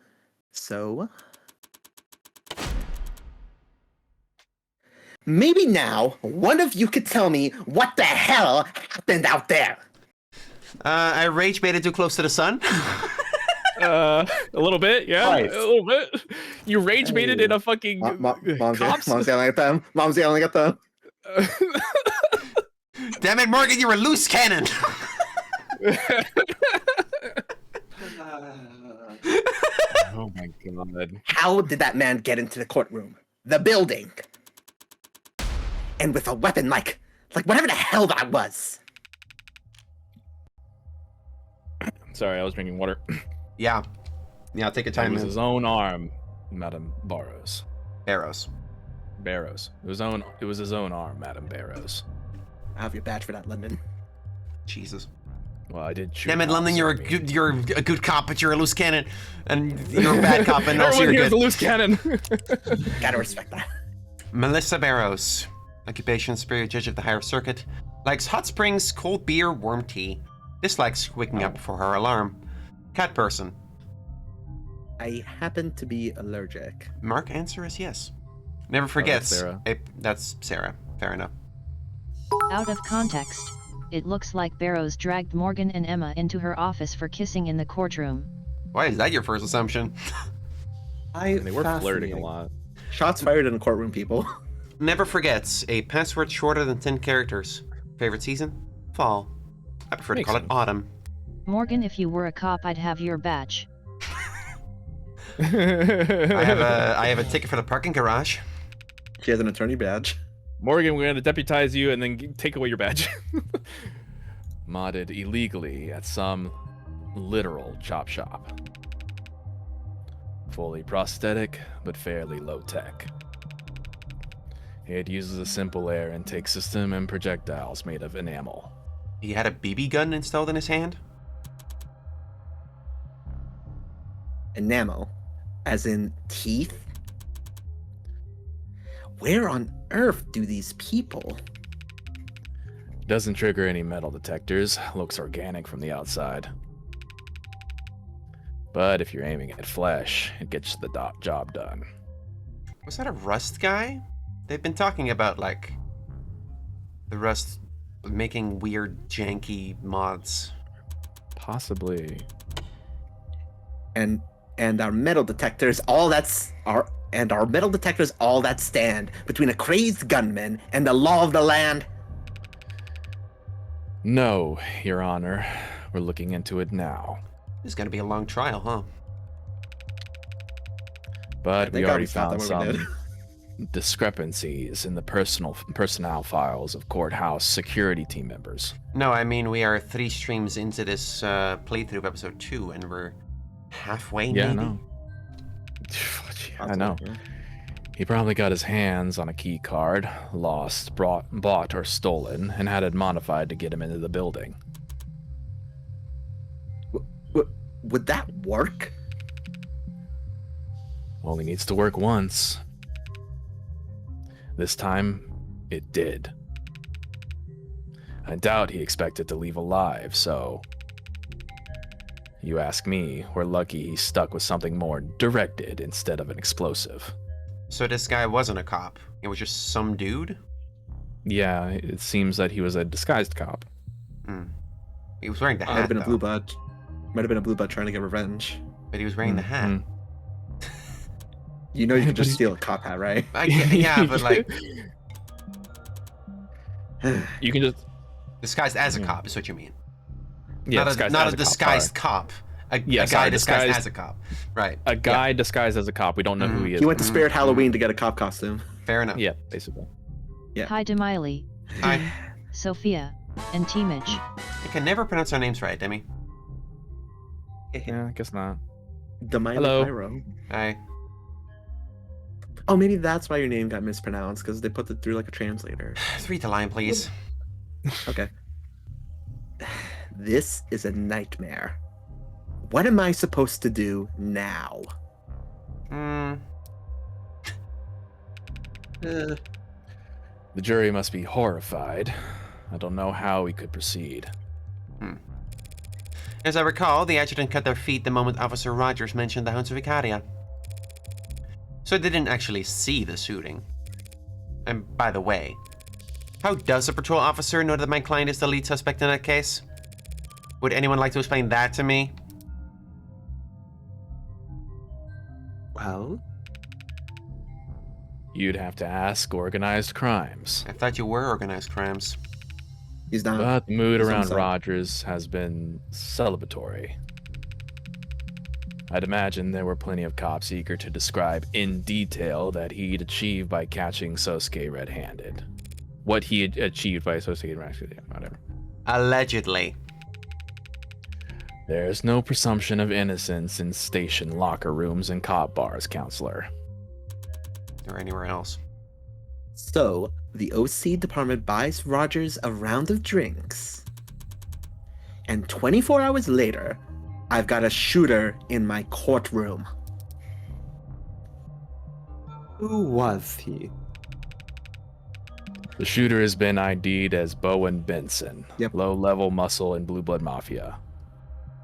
so maybe now one of you could tell me what the hell happened out there. I rage baited too close to the sun. A little bit, yeah. Right. A little bit. You rage baited in a fucking Mom's yelling at them. Mom's yelling at them. Damn it, Morgan, you're a loose cannon. Oh my god. How did that man get into the courtroom? The building. And with a weapon like whatever the hell that was. Sorry, I was drinking water. Yeah. Yeah, take your It time. was Man. his own arm, Madam Barrows. Barrows. Barrows. It was his own arm, Madam Barrows. I have your badge for that, London. Jesus. Well, I did shoot. Damn it, him, London, so you're I a mean- you're a good cop, but you're a loose cannon, and you're a bad cop, and also Everyone you're here's a good. loose cannon. Gotta respect that. Melissa Barrows, occupation superior judge of the higher circuit, likes hot springs, cold beer, warm tea. Dislikes waking up before her alarm. Cat person. I happen to be allergic. Mark answer is yes. Never forgets. Sarah. That's Sarah. Fair enough. Out of context, it looks like Barrows dragged Morgan and Emma into her office for kissing in the courtroom. Why is that your first assumption? And they were flirting a Fascinating. lot. Shots fired in the courtroom, people. Never forgets. A password shorter than 10 characters. Favorite season? Fall. I prefer to Makes call it sense. autumn. Morgan, if you were a cop, I'd have your badge. I have a ticket for the parking garage. She has an attorney badge. Morgan, we're gonna deputize you and then take away your badge. Modded illegally at some literal chop shop. Fully prosthetic, but fairly low tech. It uses a simple air intake system and projectiles made of enamel. He had a BB gun installed in his hand. Enamel. As in teeth? Where on earth do these people? Doesn't trigger any metal detectors, looks organic from the outside. But if you're aiming at flesh, it gets the job done. Was that a Rust guy? They've been talking about, like, the Rust making weird, janky mods. Possibly. And our metal detectors, all that stand between a crazed gunman and the law of the land. No, Your Honor. We're looking into it now. This is gonna be a long trial, huh? But we Thank God already we stopped found that when we some discrepancies in the personnel files of courthouse security team members. No, I mean, we are 3 streams into this playthrough of episode 2, and we're halfway, Yeah, maybe? no. I know. He probably got his hands on a key card, lost, bought, or stolen, and had it modified to get him into the building. Would that work? Only needs to work once. This time, it did. I doubt he expected to leave alive, so... You ask me, we're lucky he's stuck with something more directed instead of an explosive. So this guy wasn't a cop. It was just some dude? Yeah, it seems that he was a disguised cop. He was wearing the Might have hat, been a though. blue bud. Might have been a blue bud trying to get revenge. But he was wearing the hat. Mhm. You know you can just steal a cop hat, right? Yeah, but like, You can just... disguised as a cop is what you mean. Yeah, not a as disguised cop. cop. A Yeah, guy sorry, disguised disguised- as a cop. Right. A guy disguised as a cop. We don't know who he is. He went to Spirit Halloween to get a cop costume. Fair enough. Yeah, basically. Yeah. Hi Demily, I Sophia, and Teamage. can never pronounce our names right, Demi. Yeah, I guess not. Demily Hello. Pyro. Hi. Oh, maybe that's why your name got mispronounced, because they put it through like a translator. Just read the line, please. Okay. This is a nightmare. What am I supposed to do now? Hmm. Uh, The jury must be horrified. I don't know how we could proceed. As I recall, the adjutant cut their feet the moment Officer Rogers mentioned the Hounds of Ikariya. So they didn't actually see the shooting. And by the way, how does a patrol officer know that my client is the lead suspect in that case? Would anyone like to explain that to me? well, You'd have to ask organized crimes. I thought you were organized crimes. He's not. But the mood He's on around site. Rogers has been celebratory. I'd imagine there were plenty of cops eager to describe in detail that he'd achieved by catching Sosuke red-handed. What he had achieved by Sosuke red-handed, whatever. Allegedly. There's no presumption of innocence in station locker rooms and cop bars, counselor. Or anywhere else. So, the OC department buys Rogers a round of drinks. And 24 hours later, I've got a shooter in my courtroom. who was he? The shooter has been ID'd as Bowen Benson, Yep. low-level muscle in Blue Blood Mafia.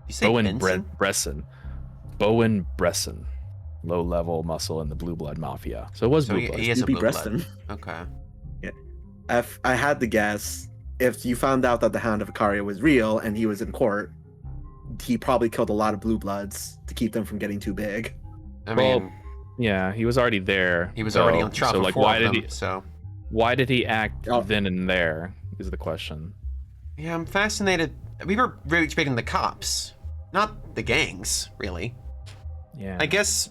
You say Bowen Benson? Bresson. Bowen Bresson, low-level muscle in the Blue Blood Mafia. So it was So Blue he, Blood. he is a UB blue blood. Breston. Okay. If I had to guess, if you found out that the Hound of Ikariya was real and he was in court, he probably killed a lot of blue bloods to keep them from getting too big. I Well, mean, Yeah, he was already there. he was already on trial so for like, 4 why of did them, he? so... Why did he act Oh. then and there? Is the question. Yeah, I'm fascinated. We were really expecting the cops, not the gangs, really. Yeah. I guess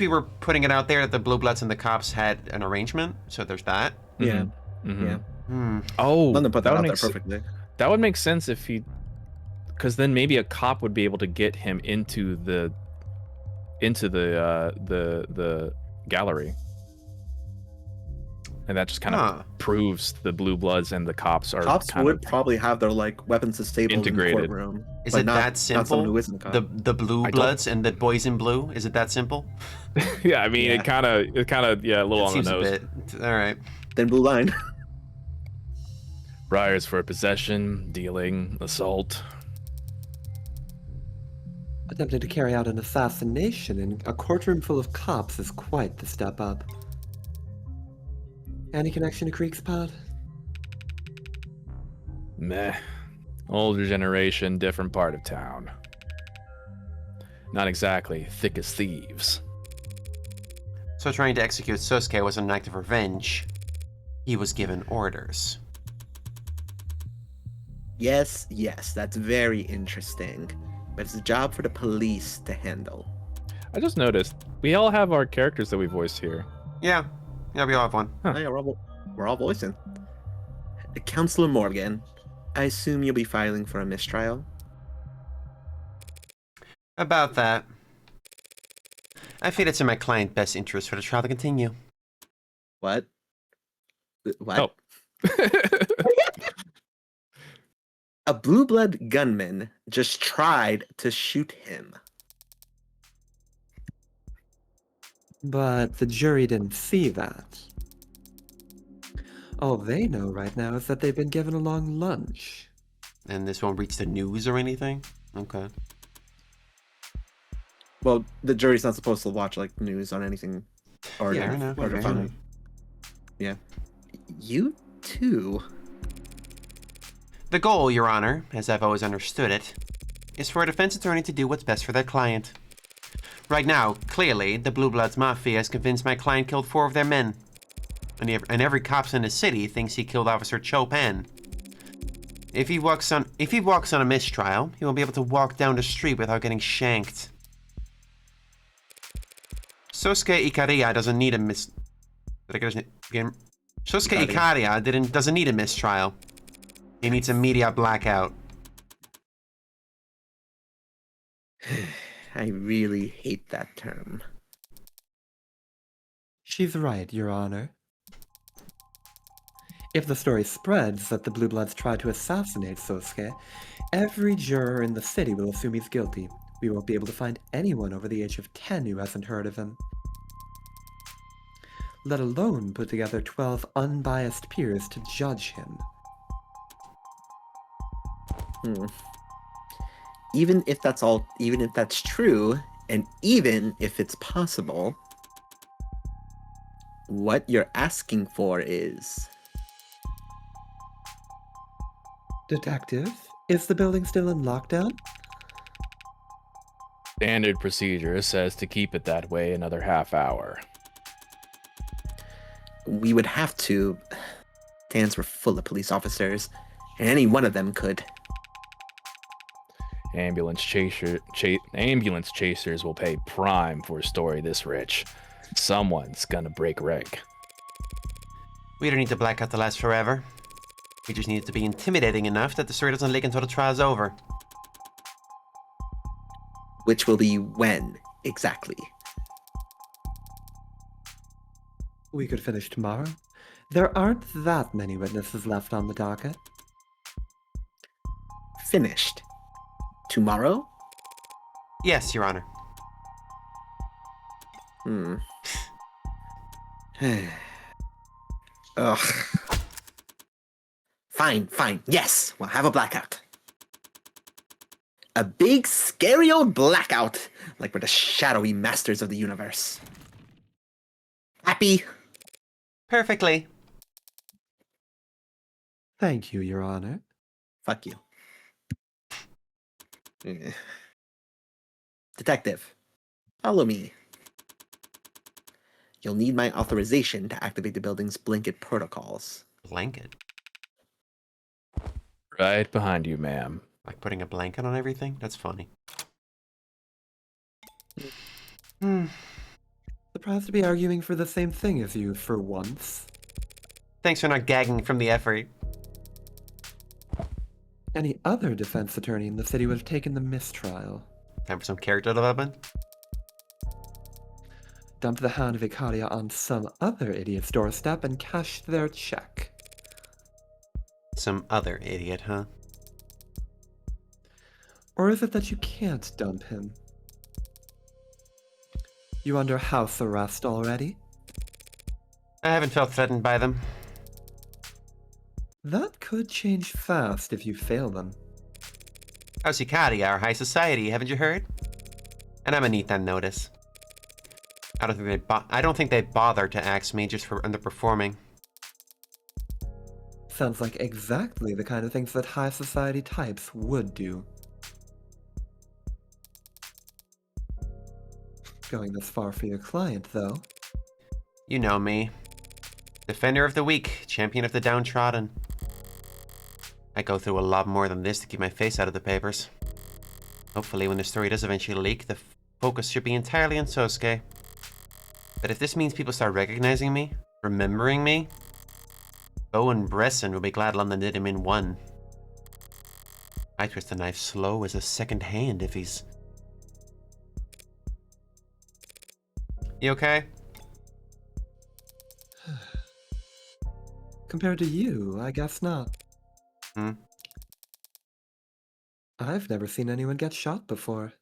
we were putting it out there that the Blue Bloods and the cops had an arrangement, so there's that. Yeah. Mhm. Yeah. Hmm. Oh, London put that would out there make perfectly. That would make sense if he, because then maybe a cop would be able to get him into the gallery, and that just kind Huh. of proves the Blue Bloods and the cops are Cops kind would of probably have their like weapons disabled integrated. in the courtroom. Is but it not, that Not someone simple? who isn't a cop. The Blue I don't- Bloods and the boys in blue? Is it that simple? yeah. I mean, Yeah. it kind of yeah, a little It on seems the a nose. bit. All right. Then Blue Line. Briars for possession, dealing, assault. Attempting to carry out an assassination in a courtroom full of cops is quite the step up. Any connection to Creek's Pod? Meh. Older generation, different part of town. Not exactly thick as thieves. So trying to execute Sosuke was an act of revenge. He was given orders. Yes, that's very interesting. But it's a job for the police to handle. I just noticed we all have our characters that we voiced here. Yeah. Yeah, we all have one. Huh. Oh, yeah, we're all voicing. Counselor Morgan, I assume you'll be filing for a mistrial? About that. I feel it's in my client's best interest for the trial to continue. What? What? Oh. A blue blood gunman just tried to shoot him. But the jury didn't see that. All they know right now is that they've been given a long lunch. And this won't reach the news or anything? Okay. Well, the jury's not supposed to watch like news on anything or Yeah, I know. or to Okay. find- Yeah. You too. The goal, Your Honor, as I've always understood it, is for a defense attorney to do what's best for their client. Right now, clearly, the Blue Bloods Mafia has convinced my client killed 4 of their men. And every cop in the city thinks he killed Officer Chopin. If he walks on a mistrial, he won't be able to walk down the street without getting shanked. Sosuke Ikariya doesn't need a Sosuke Ikariya doesn't need a mistrial. He needs a media blackout. I really hate that term. She's right, Your Honor. If the story spreads that the Blue Bloods tried to assassinate Sosuke, every juror in the city will assume he's guilty. We won't be able to find anyone over the age of 10 who hasn't heard of him. Let alone put together 12 unbiased peers to judge him. Even if that's true, and even if it's possible, what you're asking for is... Detective, is the building still in lockdown? Standard procedure says to keep it that way another half hour. We would have to. Stands were full of police officers, and any one of them could. Ambulance chasers will pay prime for a story this rich. Someone's gonna break reg. We don't need the blackout to last forever. We just need it to be intimidating enough that the story doesn't leak until the trial's over. Which will be when, exactly? We could finish tomorrow. There aren't that many witnesses left on the docket. Finished. Tomorrow? Yes, Your Honor. Ugh. Fine. Yes, we'll have a blackout. A big, scary old blackout, like we're the shadowy masters of the universe. Happy? Perfectly. Thank you, Your Honor. Fuck you. Detective, follow me. You'll need my authorization to activate the building's blanket protocols. Blanket? Right behind you, ma'am. Like putting a blanket on everything? That's funny. Surprised to be arguing for the same thing as you for once. Thanks for not gagging from the effort. Any other defense attorney in the city would have taken the mistrial. Time for some character development? Dumped the Hound of Ikariya on some other idiot's doorstep and cashed their check. Some other idiot, huh? Or is it that you can't dump him? You under house arrest already? I haven't felt threatened by them. That could change fast if you fail them. How's Ikariya, our high society, haven't you heard? And I'm a neat on notice. I don't think they bother to axe me just for underperforming. Sounds like exactly the kind of things that high society types would do. Going this far for your client, though. You know me. Defender of the weak, champion of the downtrodden. I go through a lot more than this to keep my face out of the papers. Hopefully when the story does eventually leak, the focus should be entirely on Sosuke. But if this means people start recognizing me, remembering me, Bo and Bresson will be glad London did him in one. I twist the knife slow as a second hand if he's... You okay? Compared to you, I guess not. I've never seen anyone get shot before.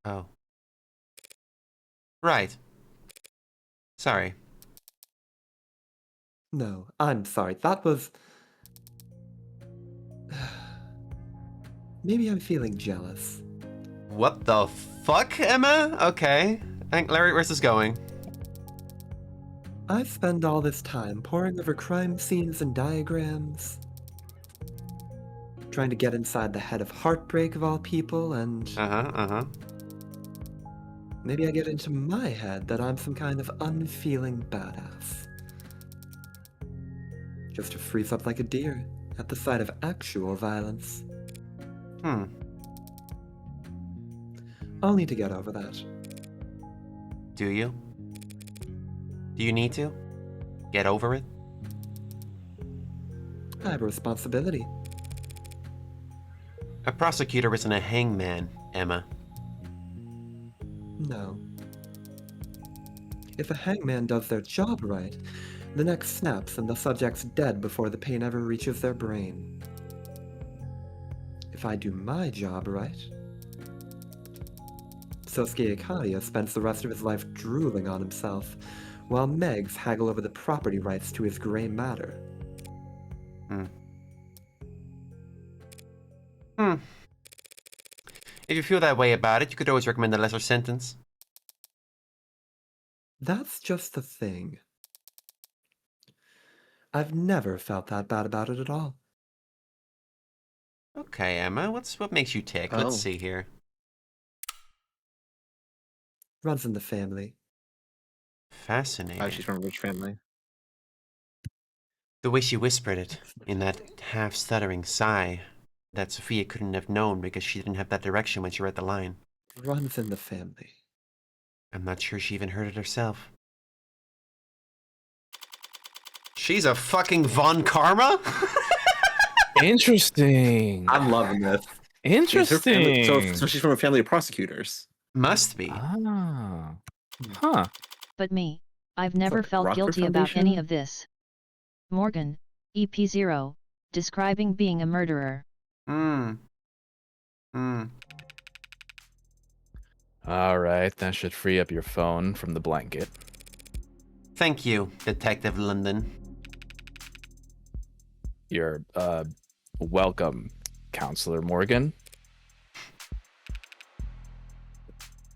Oh. Right. Sorry. No, I'm sorry. That was... Maybe I'm feeling jealous. What the fuck, Emma? Okay. Larry, where's this going? I spend all this time poring over crime scenes and diagrams, trying to get inside the head of Heartbreak of all people, and maybe I get into my head that I'm some kind of unfeeling badass. Just to freeze up like a deer at the sight of actual violence. I'll need to get over that. Do you? Do you need to? Get over it? I have a responsibility. A prosecutor isn't a hangman, Emma. No. If a hangman does their job right, the neck snaps and the subject's dead before the pain ever reaches their brain. If I do my job right... Sosuke Ikariya spends the rest of his life drooling on himself, while Megs haggle over the property rights to his gray matter. If you feel that way about it, you could always recommend a lesser sentence. That's just the thing. I've never felt that bad about it at all. Okay, Emma, what makes you tick? Oh. Let's see here. Runs in the family. Fascinating. Oh, she's from a rich family. The way she whispered it, in that half-stuttering sigh, that Sophia couldn't have known because she didn't have that direction when she read the line. Runs in the family. I'm not sure she even heard it herself. She's a fucking Von Karma? Interesting. I'm loving this. Interesting. So she's from a family of prosecutors. Must be. Ah. Huh. But me, I've never like felt Rockford guilty about any Foundation? of this. Morgan, EP0, describing being a murderer. All right, that should free up your phone from the blanket. Thank you, Detective London. You're welcome, Counselor Morgan.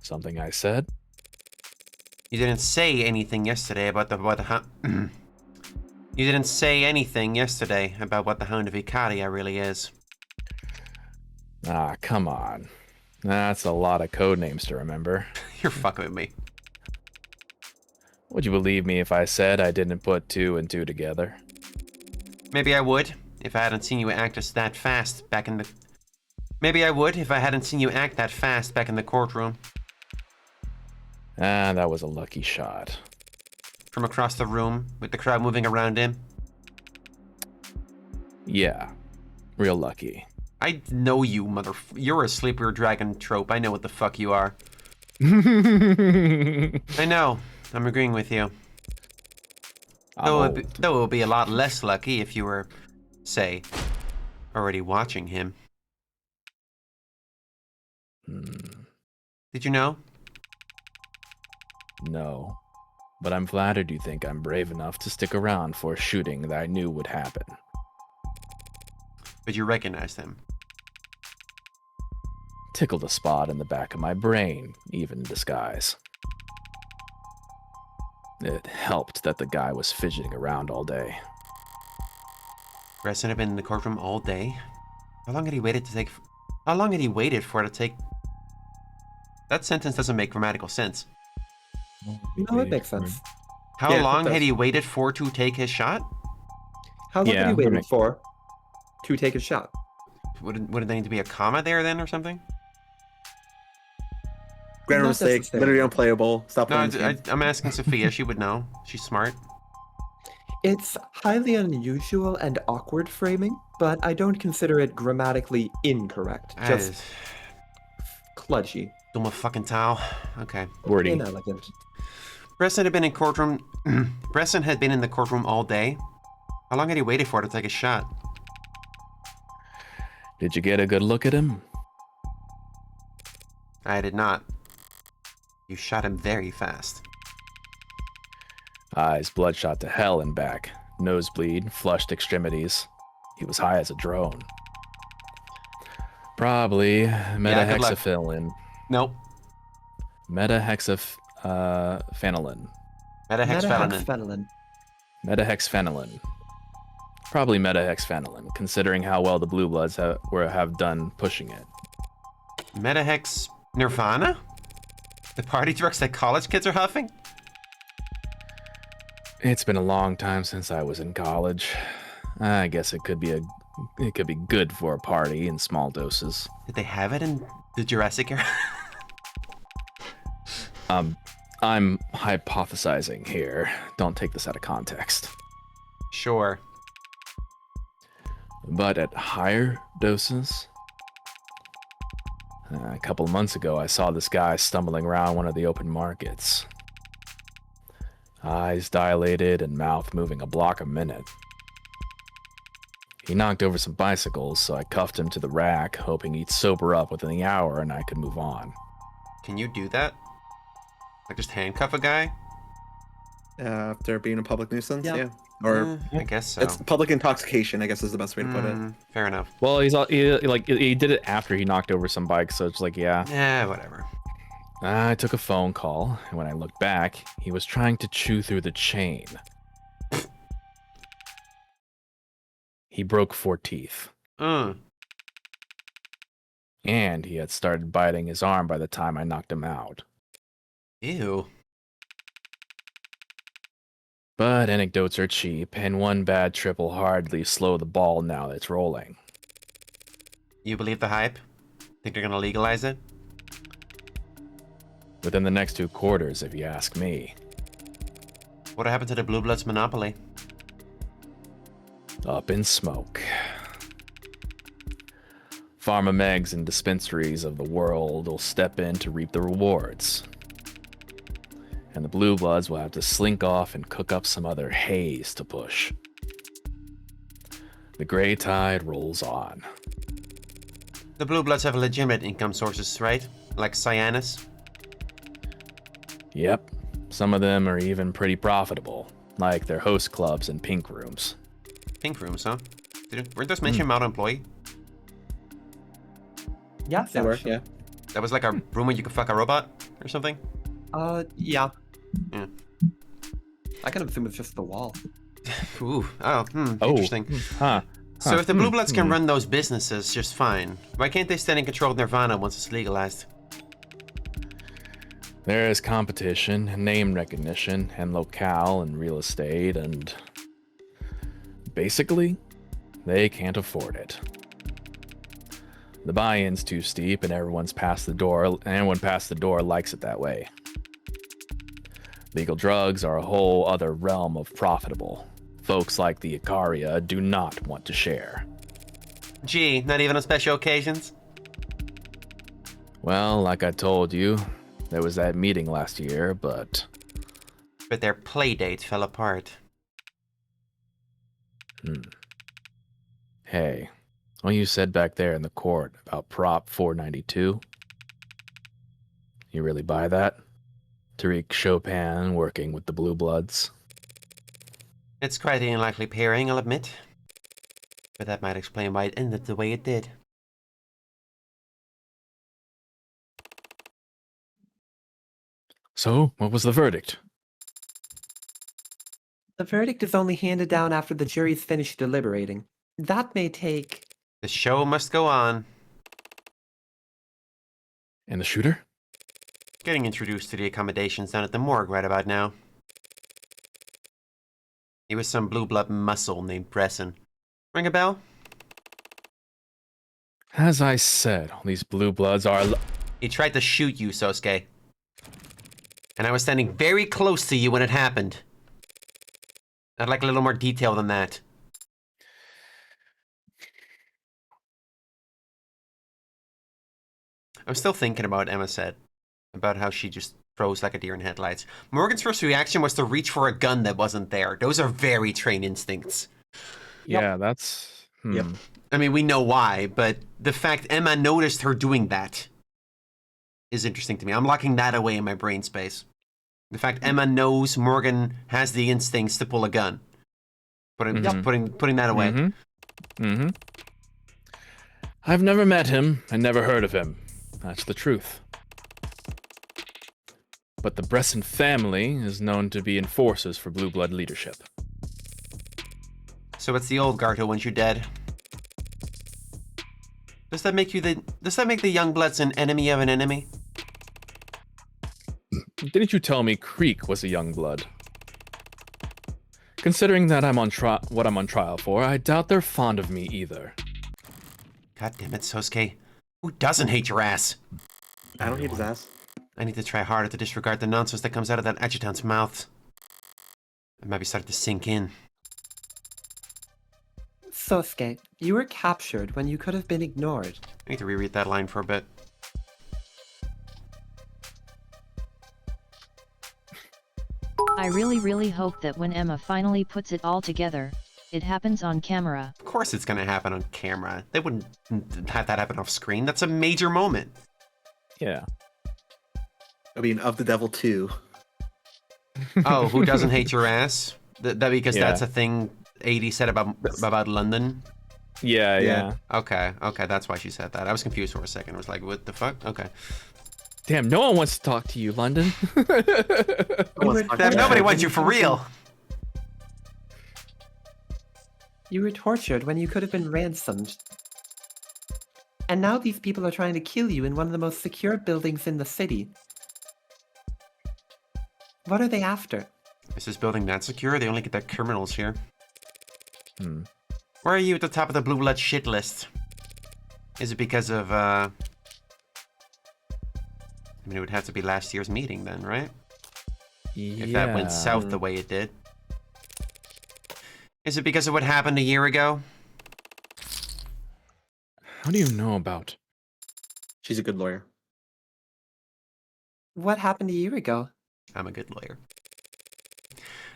Something I said? You didn't say anything yesterday about You didn't say anything yesterday about what the Hound of Ikariya really is. Ah, come on. That's a lot of code names to remember. You're fucking with me. Would you believe me if I said I didn't put 2 and 2 together? Maybe I would, if I hadn't seen you act us that fast back in the... Maybe I would, if I hadn't seen you act that fast back in the courtroom. Ah, that was a lucky shot. From across the room, with the crowd moving around him. Yeah, real lucky. I know you, You're a sleeper dragon trope. I know what the fuck you are. I I know. I'm agreeing with you. Though it would be a lot less lucky if you were, say, already watching him. Did you know? No, but I'm flattered you think I'm brave enough to stick around for a shooting that I knew would happen. But you recognized him. Tickled a spot in the back of my brain, even in disguise. It helped that the guy was fidgeting around all day. Bresson had been in the courtroom all day. How long had he waited for it to take? That sentence doesn't make grammatical sense. No, it makes sense. How Yeah, it long does. had he waited for to take his shot? How long Yeah, had he waited right. for to take a shot? Would there need to be a comma there then or something? Grammar Not mistake. necessarily. Literally unplayable. Stop No, playing this game. I'm asking Sophia. She would know. She's smart. It's highly unusual and awkward framing, but I don't consider it grammatically incorrect. Just kludgy, Dumme fucking towel. Okay. Wordy. inelegant. Bresson had been in the courtroom all day. How long had he waited for it to take a shot? Did you get a good look at him? I did not. You shot him very fast. Eyes bloodshot to hell and back. Nosebleed, flushed extremities. He was high as a drone. Probably good luck. metahexafenylin. Nope. Metahexafenylin. Metahexfenylin. Metahexfenylin. Probably metahexfenylin, considering how well the Blue Bloods have done pushing it. Metahex Nirvana? The party drugs that college kids are huffing? It's been a long time since I was in college. I guess it could be good for a party in small doses. Did they have it in the Jurassic era? I'm hypothesizing here. Don't take this out of context. Sure. But at higher doses, A couple months ago, I saw this guy stumbling around one of the open markets. Eyes dilated and mouth moving a block a minute. He knocked over some bicycles, so I cuffed him to the rack, hoping he'd sober up within the hour and I could move on. Can you do that? Like just handcuff a guy? After being a public nuisance, Yeah. yeah. Or I guess so. it's public intoxication, I guess is the best way to put it. Fair enough. Well, he did it after he knocked over some bikes, so it's like, yeah. Yeah, whatever. I took a phone call, and when I looked back, he was trying to chew through the chain. He broke 4 teeth. And he had started biting his arm by the time I knocked him out. Ew. But anecdotes are cheap, and one bad trip will hardly slow the ball now that it's rolling. You believe the hype? Think they're gonna legalize it? Within the next 2 quarters, if you ask me. What happened to the Blue Bloods monopoly? Up in smoke. Pharma-megs and dispensaries of the world will step in to reap the rewards. And the Blue Bloods will have to slink off and cook up some other haze to push. The gray tide rolls on. The Blue Bloods have legitimate income sources, right? Like Cyanus? Yep, some of them are even pretty profitable, like their host clubs and pink rooms. Pink rooms, huh? Weren't those mentioned model employee? Yeah, They were, actually. yeah. That was like a room where you could fuck a robot or something? Yeah. Yeah. I kind of assume it's just the wall. Ooh, interesting. Huh. So if the Blue Bloods can run those businesses just fine, why can't they stand in control of Nirvana once it's legalized? There is competition, name recognition, and locale and real estate, and basically, they can't afford it. The buy-in's too steep, and everyone past the door likes it that way. Legal drugs are a whole other realm of profitable. Folks like the Ikariya do not want to share. Gee, not even on special occasions? Well, like I told you, there was that meeting last year, but But their playdate fell apart. hey, what you said back there in the court about Prop 492? You really buy that? Tariq Chopin working with the Blue Bloods? It's quite an unlikely pairing, I'll admit. But that might explain why it ended the way it did. So, what was the verdict? The verdict is only handed down after the jury's finished deliberating. That may take... The show must go on. And the shooter? Getting introduced to the accommodations down at the morgue right about now. He was some blue blood muscle named Bresson. Ring a bell? As I said, these Blue Bloods are... He tried to shoot you, Sosuke. And I was standing very close to you when it happened. I'd like a little more detail than that. I'm still thinking about what Emma said. About how she just froze like a deer in headlights. Morgan's first reaction was to reach for a gun that wasn't there. Those are very trained instincts. Yeah, that's... Yep. I mean, we know why, but the fact Emma noticed her doing that is interesting to me. I'm locking that away in my brain space. The fact Emma knows Morgan has the instincts to pull a gun. Putting that away. I've never met him and never heard of him. That's the truth. But the Bresson family is known to be enforcers for Blue Blood leadership. So it's the old guard who wants you dead. Does that make the young bloods an enemy of an enemy? Didn't you tell me Creek was a young blood? Considering that what I'm on trial for, I doubt they're fond of me either. God damn it, Sosuke. Who doesn't hate your ass? I don't hate his ass. I need to try harder to disregard the nonsense that comes out of that adjutant's mouth. It might be starting to sink in. Sosuke, you were captured when you could have been ignored. I need to reread that line for a bit. I really hope that when Emma finally puts it all together, it happens on camera. Of course it's gonna happen on camera. They wouldn't have that happen off screen. That's a major moment. Yeah. I mean, of the Devil 2. Oh, who doesn't hate your ass? That because Yeah. that's a thing 80 said about London? Yeah. Okay, that's why she said that. I was confused for a second. I was like, what the fuck? Okay. Damn, no one wants to talk to you, London. Nobody wants you for real. You were tortured when you could have been ransomed. And now these people are trying to kill you in one of the most secure buildings in the city. What are they after? Is this building that secure? They only get their criminals here. Hmm. Why are you at the top of the blue blood shit list? Is it because of, I mean, it would have to be last year's meeting then, right? If that went south the way it did. Is it because of what happened a year ago? How do you know about? She's a good lawyer. What happened a year ago? I'm a good lawyer.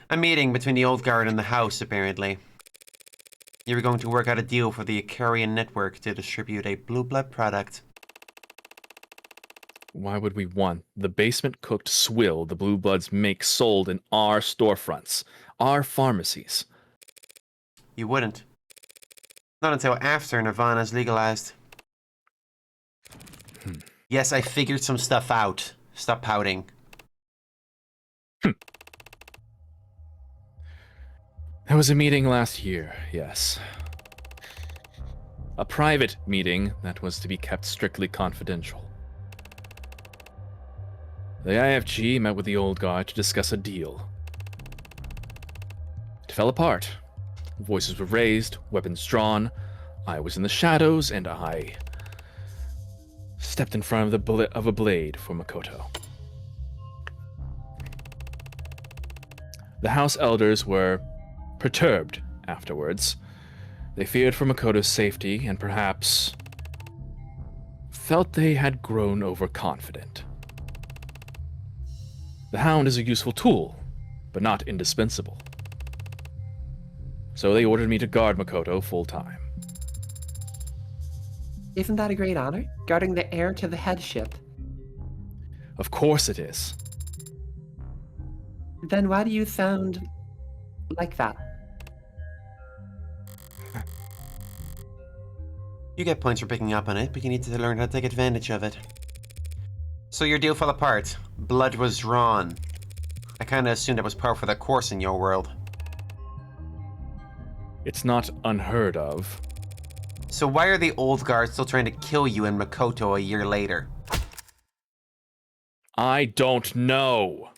A meeting between the old guard and the house, apparently. You were going to work out a deal for the Ikariya network to distribute a blue blood product. Why would we want the basement cooked swill the Blue Bloods make sold in our storefronts, our pharmacies? You wouldn't. Not until after Nirvana's legalized. Yes, I figured some stuff out. Stop pouting. There was a meeting last year, yes. A private meeting that was to be kept strictly confidential. The IFG met with the old guard to discuss a deal. It fell apart. Voices were raised, weapons drawn. I was in the shadows, and I stepped in front of a blade for Makoto. The house elders were perturbed afterwards. They feared for Makoto's safety and perhaps felt they had grown overconfident. The Hound is a useful tool, but not indispensable. So they ordered me to guard Makoto full-time. Isn't that a great honor? Guarding the heir to the headship. Of course it is. Then why do you sound like that? You get points for picking up on it, but you need to learn how to take advantage of it. So your deal fell apart. Blood was drawn. I kinda assumed that was par for the course in your world. It's not unheard of. So why are the old guards still trying to kill you and Makoto a year later? I don't know.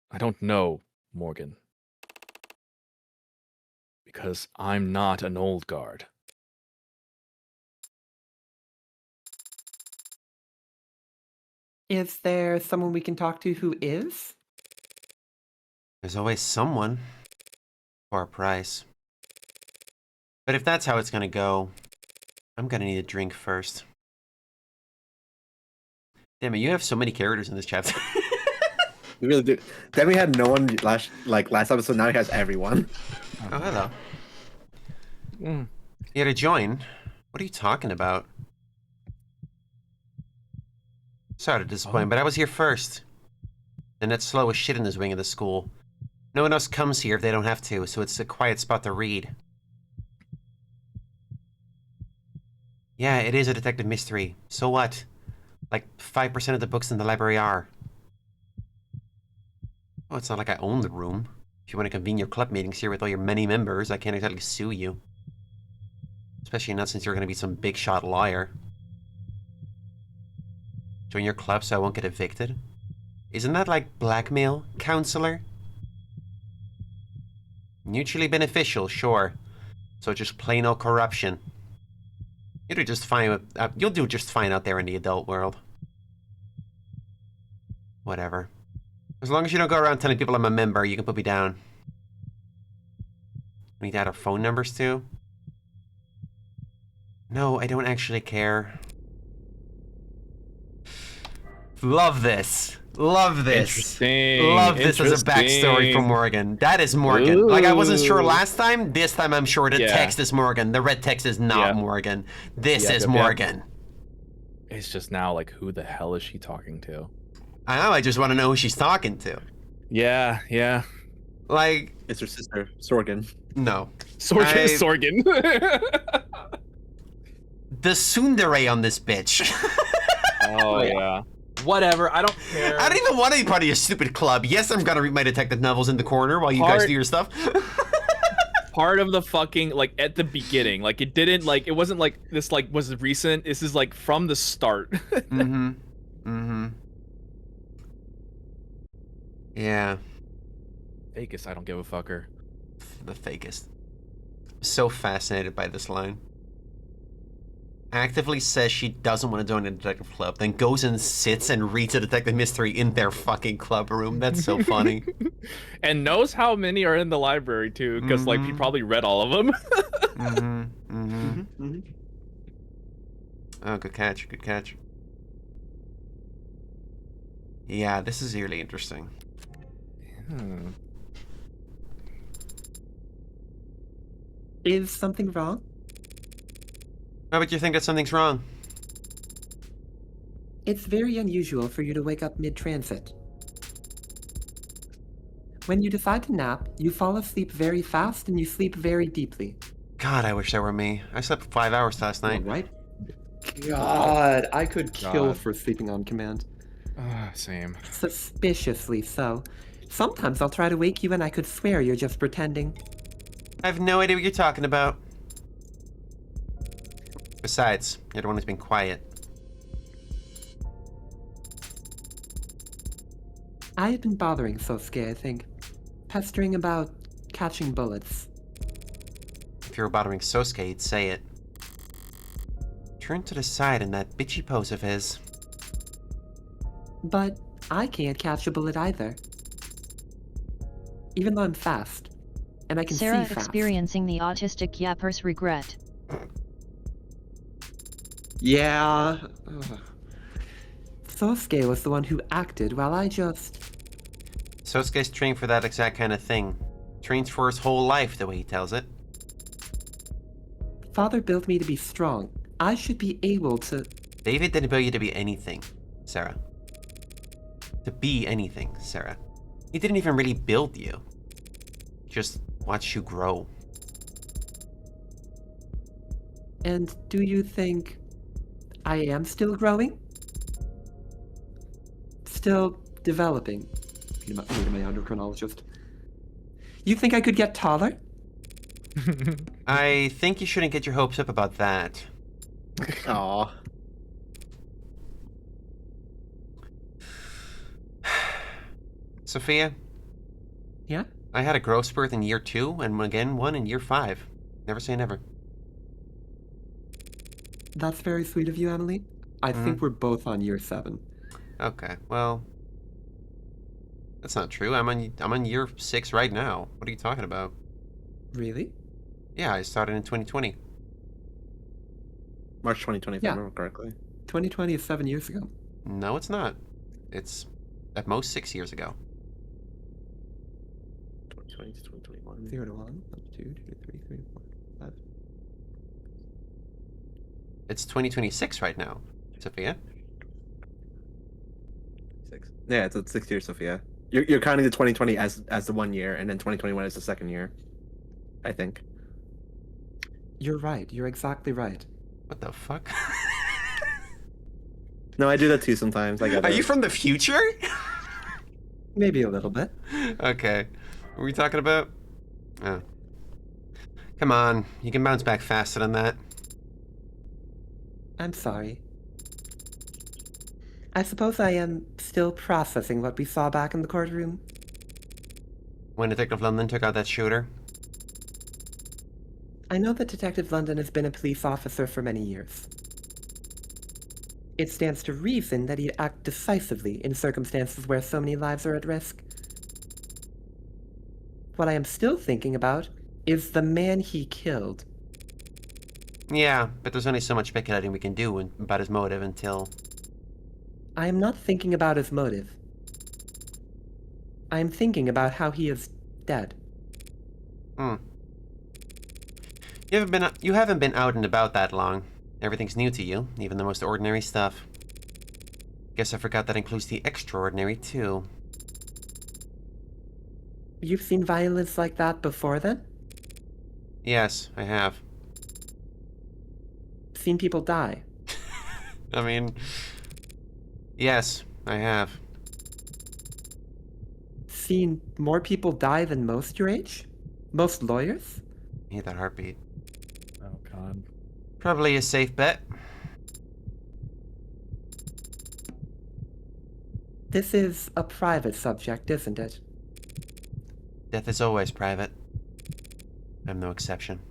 I don't know, Morgan. Because I'm not an old guard. Is there someone we can talk to who is? There's always someone. For a price. But if that's how it's gonna go, I'm gonna need a drink first. Damn it, you have so many characters in this chapter. We really do. Then we had no one last episode. Now he has everyone. Oh, hello. Mm. You had to join? What are you talking about? Sorry to disappoint, but I was here first. The net's slow as shit in this wing of the school. No one else comes here if they don't have to, so it's a quiet spot to read. Yeah, it is a detective mystery. So what? Like 5% of the books in the library are. Oh, it's not like I own the room. If you want to convene your club meetings here with all your many members, I can't exactly sue you. Especially not since you're going to be some big shot lawyer. Join your club so I won't get evicted? Isn't that like blackmail, counselor? Mutually beneficial, sure. So just plain old corruption. You'll do just fine. You'll do just fine out there in the adult world. Whatever. As long as you don't go around telling people I'm a member, you can put me down. We need to add our phone numbers too. No, I don't actually care. Love this. Love this. Interesting. Love this as a backstory for Interesting. Morgan. That is Morgan. Like, I wasn't sure Ooh. last time. This time I'm sure the Yeah. text is Morgan. The red text is not Yeah. Morgan. This Yep, is yep, yep. Morgan. It's just now like, who the hell is she talking to? I know, I just want to know who she's talking to. Yeah, yeah. Like, It's her sister, Sorgan. no. Sorgan. The tsundere on this bitch. Oh yeah. Whatever, I don't care. I don't even want to be part of your stupid club. Yes, I'm gonna read my detective novels in the corner while you guys Part- do your stuff. Part of the fucking, like, at the beginning, like, it didn't, like, it wasn't like this, like, was recent. This is like from the start. Mm-hmm. Mm-hmm. Yeah. Vegas, I don't give a fucker. The fakest. So fascinated by this line. Actively says she doesn't want to join a detective club, then goes and sits and reads a detective mystery in their fucking club room. That's so funny. And knows how many are in the library too, because like he Mhm. probably read all of them. Mm-hmm. Mm-hmm. Oh, good catch. Good catch. Yeah, this is really interesting. Hmm. Is something wrong? Why would you think that something's wrong? It's very unusual for you to wake up mid-transit. When you decide to nap, you fall asleep very fast and you sleep very deeply. God, I wish that were me. I slept 5 hours last night. Right? God, I could kill God. for sleeping on command. Same. Suspiciously so. Sometimes I'll try to wake you and I could swear you're just pretending. I have no idea what you're talking about. Besides, you're the one who's been quiet. I had been bothering Sosuke, I think. Pestering about catching bullets. If you were bothering Sosuke, he'd say it. Turn to the side in that bitchy pose of his. But I can't catch a bullet either. Even though I'm fast. And I can Sarah see fast. experiencing the autistic yapper's regret. Yeah. Ugh. Sosuke was the one who acted while I just... Sosuke's trained for that exact kind of thing. Trains for his whole life, the way he tells it. Father built me to be strong. I should be able to... David didn't build you to be anything, Sarah. To be anything, Sarah. He didn't even really build you. Just watch you grow. And do you think I am still growing? Still developing? Need my endocrinologist. You think I could get taller? I think you shouldn't get your hopes up about that. Aw. Sophia, Yeah? I had a growth spurt in year 2 and again one in year 5. Never say never. That's very sweet of you, Emily. I think we're both on year 7. Okay, well, that's not true. I'm on year 6 right now. What are you talking about? Really? Yeah, I started in 2020. March 2020, if Yeah. I remember correctly. 2020 is 7 years ago. No, it's not. It's at most 6 years ago. 2020 to 2021. 0 to 1, 1 to 2, 2 to 3, 3 to 4, 5. It's 2026 right now, Sophia. 6. Yeah, it's 6 years, Sophia. You're counting the 2020 as the 1 year, and then 2021 as the 2nd year. I think. You're right. You're exactly right. What the fuck? No, I do that too sometimes. I got Are you from the future? Maybe a little bit. Okay. What were we talking about? Oh. Come on, you can bounce back faster than that. I'm sorry. I suppose I am still processing what we saw back in the courtroom. When Detective London took out that shooter? I know that Detective London has been a police officer for many years. It stands to reason that he'd act decisively in circumstances where so many lives are at risk. What I am still thinking about is the man he killed. Yeah, but there's only so much speculating we can do about his motive until... I am not thinking about his motive. I'm thinking about how he is dead. Hmm. You haven't been out and about that long. Everything's new to you, even the most ordinary stuff. Guess I forgot that includes the extraordinary, too. You've seen violence like that before then? Yes, I have. Seen people die? I mean... Yes, I have. Seen more people die than most your age? Most lawyers? I hate that heartbeat. Oh God. Probably a safe bet. This is a private subject, isn't it? Death is always private. I'm no exception.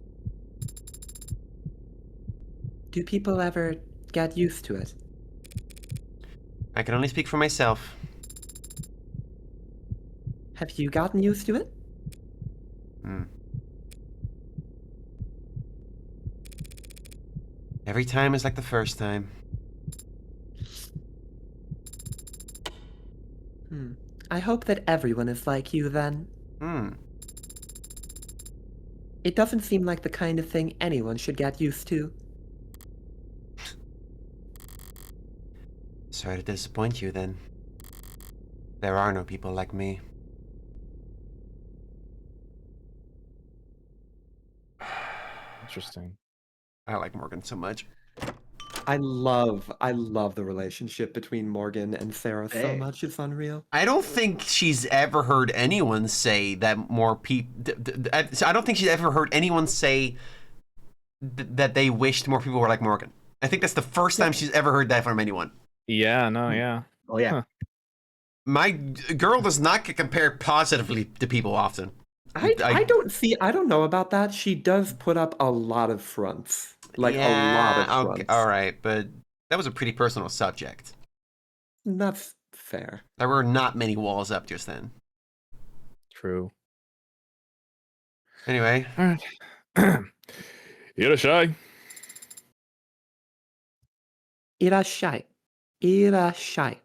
Do people ever get used to it? I can only speak for myself. Have you gotten used to it? Hmm. Every time is like the first time. I hope that everyone is like you then. It doesn't seem like the kind of thing anyone should get used to. Sorry to disappoint you then. There are no people like me. Interesting. I like Morgan so much. I love the relationship between Morgan and Sarah so Hey. much, it's unreal. I don't think she's ever heard anyone say that more people... I don't think she's ever heard anyone say that they wished more people were like Morgan. I think that's the first time she's ever heard that from anyone. Yeah. No. Yeah. Oh yeah. Huh. My girl does not get compared positively to people often. I don't know about that. She does put up a lot of fronts. Like a lot of fronts. Okay, all right, but that was a pretty personal subject. That's fair. There were not many walls up just then. True. Anyway, All right. Irashai. Irashai. Irashai.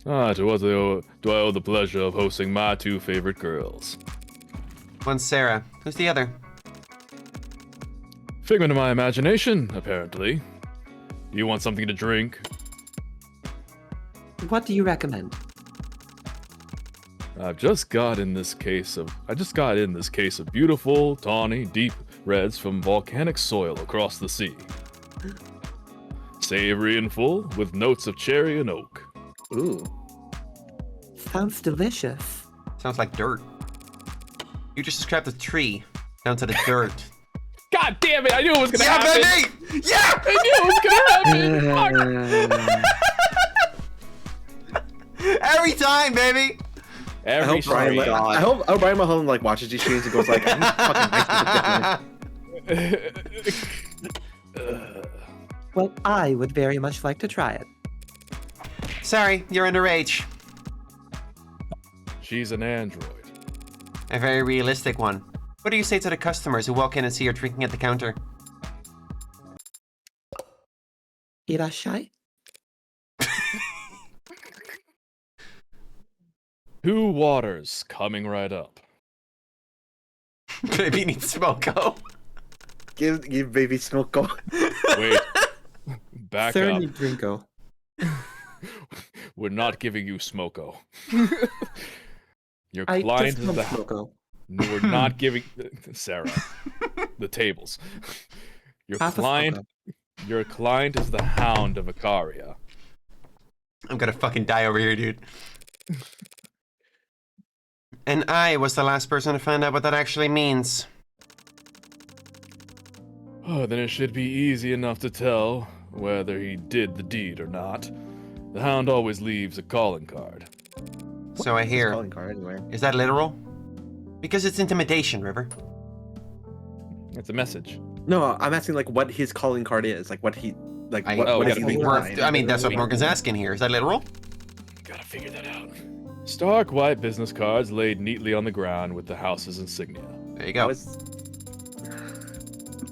To what do I owe the pleasure of hosting my two favorite girls? one's Sarah. Who's the other? Figment of my imagination, apparently. Do you want something to drink? What do you recommend? I just got in this case of beautiful, tawny, deep reds from volcanic soil across the sea. Savory and full, with notes of cherry and oak. Ooh. Sounds delicious. Sounds like dirt. You just described the tree down to the dirt. God damn it! I knew it was gonna happen. Baby! Yeah! I knew it was gonna happen. Fuck. Every time, baby. I hope Brian, stream. I hope Brian Mahone like watches these streams and goes like, I'm fucking nice. Well, I would very much like to try it. Sorry, you're underage. She's an android. A very realistic one. What do you say to the customers who walk in and see her drinking at the counter? Irashai? 2 waters coming right up. Baby needs smoko. Give baby smoke go. Wait. Back Sarah up. need Drinko. We're not giving you smoko. Your I client just is want the. Smoko. No, we're not giving Sarah the tables. Your Half a client. Smoko. Your client is the Hound of Ikariya. I'm gonna fucking die over here, dude. And I was the last person to find out what that actually means. Oh, then it should be easy enough to tell whether he did the deed or not. The Hound always leaves a calling card. So I hear. Calling card anyway. Is that literal? Because it's intimidation, River. It's a message. No, I'm asking like what his calling card is, like what he like. I, What oh, is gotta he be behind? I mean, that's what Morgan's asking here. Is that literal? Gotta figure that out. Stark white business cards laid neatly on the ground with the house's insignia. There you go.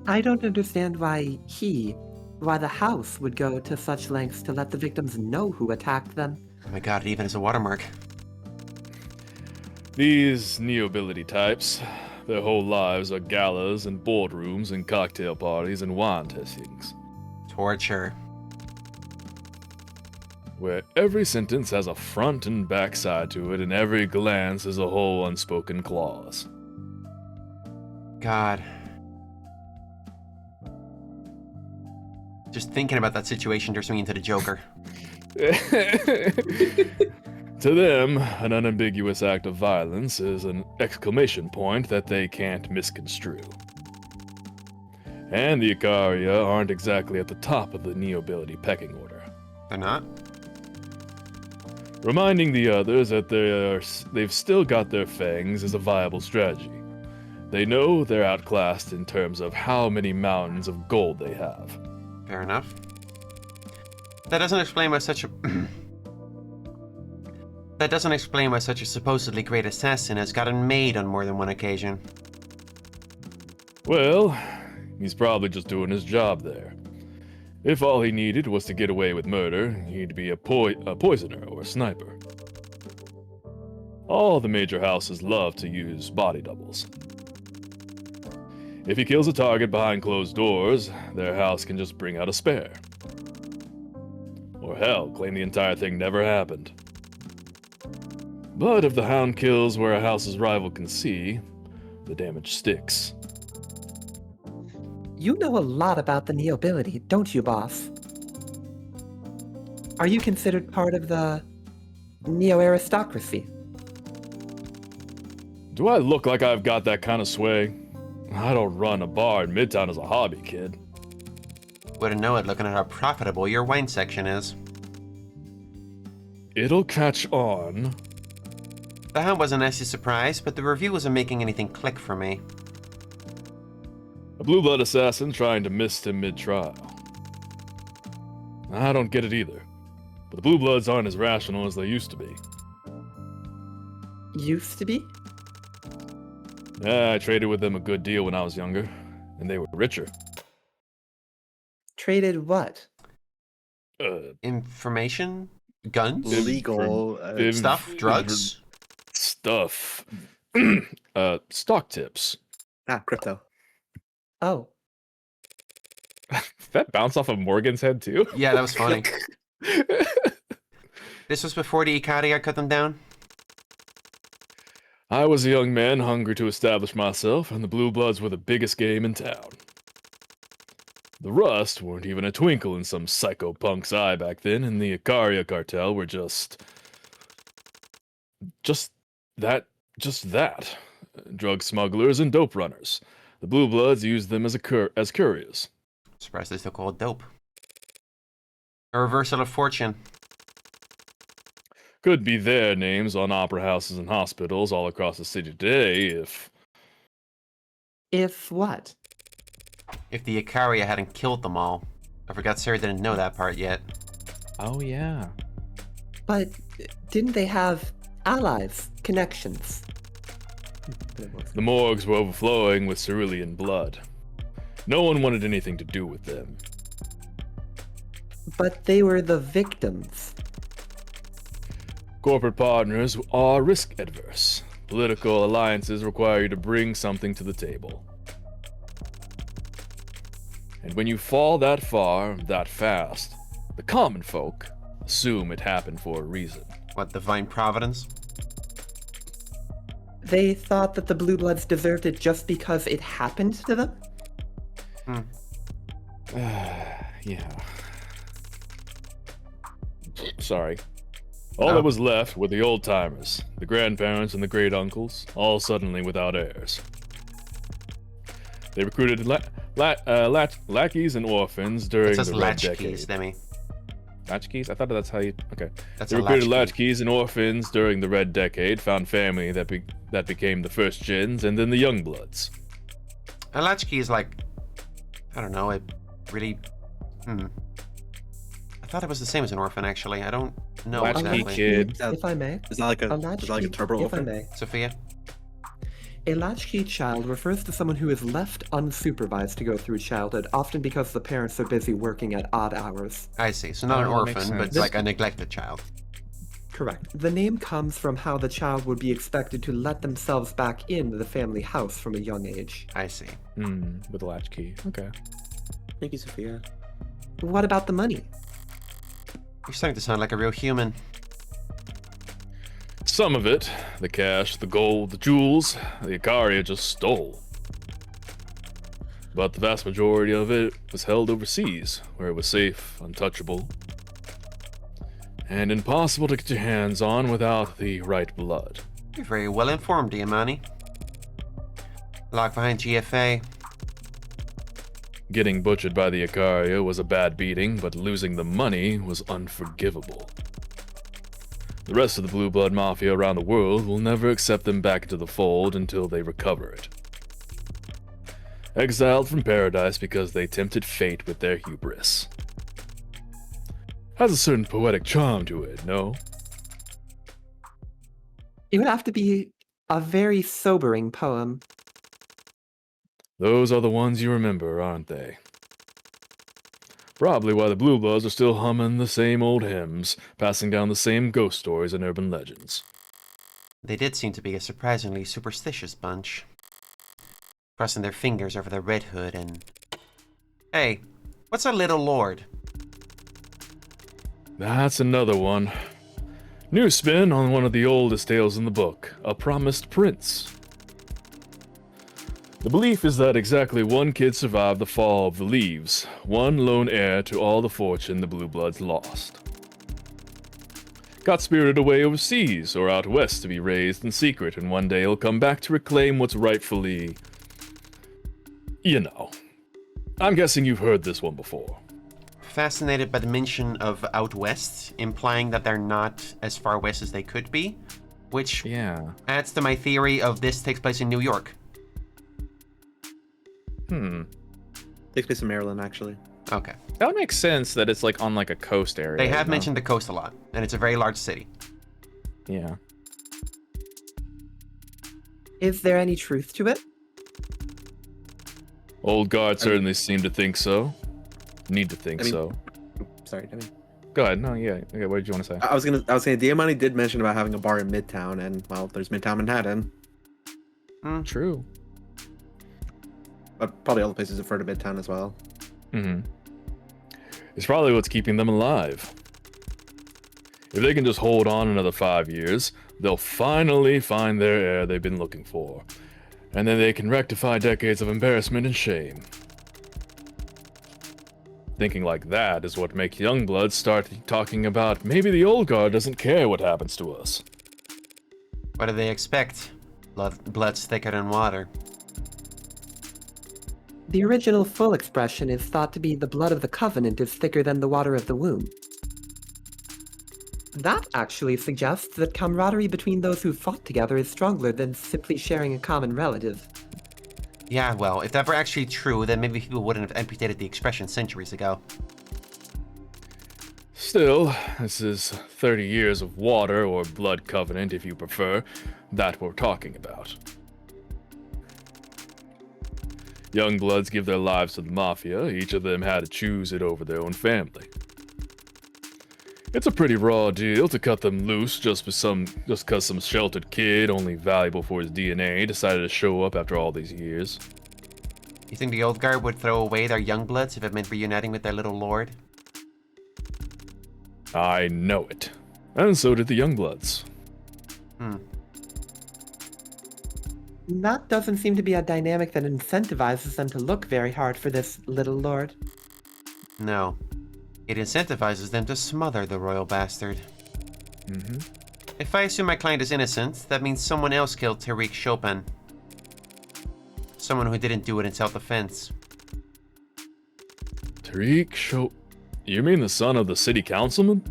I don't understand why the house would go to such lengths to let the victims know who attacked them. Oh my god, it even has a watermark. These nobility types, their whole lives are galas and boardrooms and cocktail parties and wine tastings, Torture. where every sentence has a front and back side to it and every glance is a whole unspoken clause. God. Just thinking about that situation turns me into the Joker. To them, an unambiguous act of violence is an exclamation point that they can't misconstrue. And the Ikariya aren't exactly at the top of the nobility pecking order. They're not? Reminding the others that they've still got their fangs is a viable strategy. They know they're outclassed in terms of how many mountains of gold they have. Fair enough. That doesn't explain why such a... That doesn't explain why such a supposedly great assassin has gotten made on more than one occasion. Well, he's probably just doing his job there. If all he needed was to get away with murder, he'd be a poisoner or a sniper. All the major houses love to use body doubles. If he kills a target behind closed doors, their house can just bring out a spare. Or hell, claim the entire thing never happened. But if the Hound kills where a house's rival can see, the damage sticks. You know a lot about the nobility, don't you, boss? Are you considered part of the neo-aristocracy? Do I look like I've got that kind of sway? I don't run a bar in Midtown as a hobby, kid. Wouldn't know it looking at how profitable your wine section is. It'll catch on. The Hound wasn't actually surprised, but the review wasn't making anything click for me. A blue blood assassin trying to mist him mid-trial. I don't get it either. But the blue bloods aren't as rational as they used to be. Used to be? I traded with them a good deal when I was younger, and they were richer. Traded what? Information? Guns? Legal Stuff? Drugs? Stuff. Stock tips. crypto. Oh. That bounced off of Morgan's head too? Yeah, that was funny. This was before the Ikariya cut them down? I was a young man hungry to establish myself, and the Blue Bloods were the biggest game in town. The Rust weren't even a twinkle in some psycho punk's eye back then, and the Ikariya cartel were just that. Drug smugglers and dope runners. The Blue Bloods used them as couriers. Surprised they still call it dope. A reversal of fortune. Could be their names on opera houses and hospitals all across the city today if... If what? If the Ikariya hadn't killed them all. I forgot Sarah didn't know that part yet. Oh, yeah. But didn't they have allies, connections? The morgues were overflowing with cerulean blood. No one wanted anything to do with them. But they were the victims. Corporate partners are risk-adverse. Political alliances require you to bring something to the table. And when you fall that far, that fast, the common folk assume it happened for a reason. What, divine providence? They thought that the Blue Bloods deserved it just because it happened to them? Yeah. Sorry. All that was left were the old-timers, the grandparents and the great-uncles, all suddenly without heirs. They recruited lackeys and orphans during the Red Decade. Latchkeys, Demi. Latchkeys? I thought that's how you... Okay. That's They a recruited latchkey. latchkeys and orphans during the Red Decade, found family that became the first gens, and then the young bloods. A latchkey is like... I don't know, it really... I thought it was the same as an orphan, actually. I don't know Latchkey exactly. kid. If I may. Is that like a turbo if I orphan? may. Sophia? A latchkey child refers to someone who is left unsupervised to go through childhood, often because the parents are busy working at odd hours. I see. So not an that makes orphan, but sense. like a neglected child. Correct. The name comes from how the child would be expected to let themselves back into the family house from a young age. I see. With a latchkey. Okay. Thank you, Sophia. What about the money? You're starting to sound like a real human. Some of it, the cash, the gold, the jewels, the Ikariya just stole. But the vast majority of it was held overseas, where it was safe, untouchable, and impossible to get your hands on without the right blood. You're very well informed, Diamani. Locked behind GFA. Getting butchered by the Ikariya was a bad beating, but losing the money was unforgivable. The rest of the Blue Blood Mafia around the world will never accept them back into the fold until they recover it. Exiled from paradise because they tempted fate with their hubris. Has a certain poetic charm to it, no? It would have to be a very sobering poem. Those are the ones you remember, aren't they? Probably why the Blue Bloods are still humming the same old hymns, passing down the same ghost stories and urban legends. They did seem to be a surprisingly superstitious bunch. Crossing their fingers over the Red Hood and... Hey, what's a little lord? That's another one. New spin on one of the oldest tales in the book, A Promised Prince. The belief is that exactly one kid survived the fall of the leaves, one lone heir to all the fortune the Blue Bloods lost. Got spirited away overseas or out west to be raised in secret, and one day he'll come back to reclaim what's rightfully... You know. I'm guessing you've heard this one before. Fascinated by the mention of out west, implying that they're not as far west as they could be, which adds to my theory of this takes place in New York. Takes place in Maryland, actually. Okay. That would make sense that it's like on like a coast area. They have you know? mentioned the coast a lot, and it's a very large city. Yeah. Is there any truth to it? Old guard certainly seem to think so. Need to think so. Sorry, Demi. Go ahead. No, yeah. What did you want to say? I was saying Diamani did mention about having a bar in Midtown, and well, there's Midtown Manhattan. True. But probably all the places refer to Midtown as well. It's probably what's keeping them alive. If they can just hold on another 5 years, they'll finally find their heir they've been looking for. And then they can rectify decades of embarrassment and shame. Thinking like that is what makes young bloods start talking about maybe the old guard doesn't care what happens to us. What do they expect? Blood's thicker than water. The original full expression is thought to be the blood of the covenant is thicker than the water of the womb. That actually suggests that camaraderie between those who fought together is stronger than simply sharing a common relative. Yeah, well, if that were actually true, then maybe people wouldn't have amputated the expression centuries ago. Still, this is 30 years of water, or blood covenant if you prefer, that we're talking about. Young bloods give their lives to the Mafia, each of them had to choose it over their own family. It's a pretty raw deal to cut them loose just because some sheltered kid, only valuable for his DNA, decided to show up after all these years. You think the old guard would throw away their young bloods if it meant reuniting with their little lord? I know it. And so did the young bloods. That doesn't seem to be a dynamic that incentivizes them to look very hard for this little lord. No. It incentivizes them to smother the royal bastard. If I assume my client is innocent, that means someone else killed Tariq Chopin. Someone who didn't do it in self-defense. Tariq Chopin? You mean the son of the city councilman?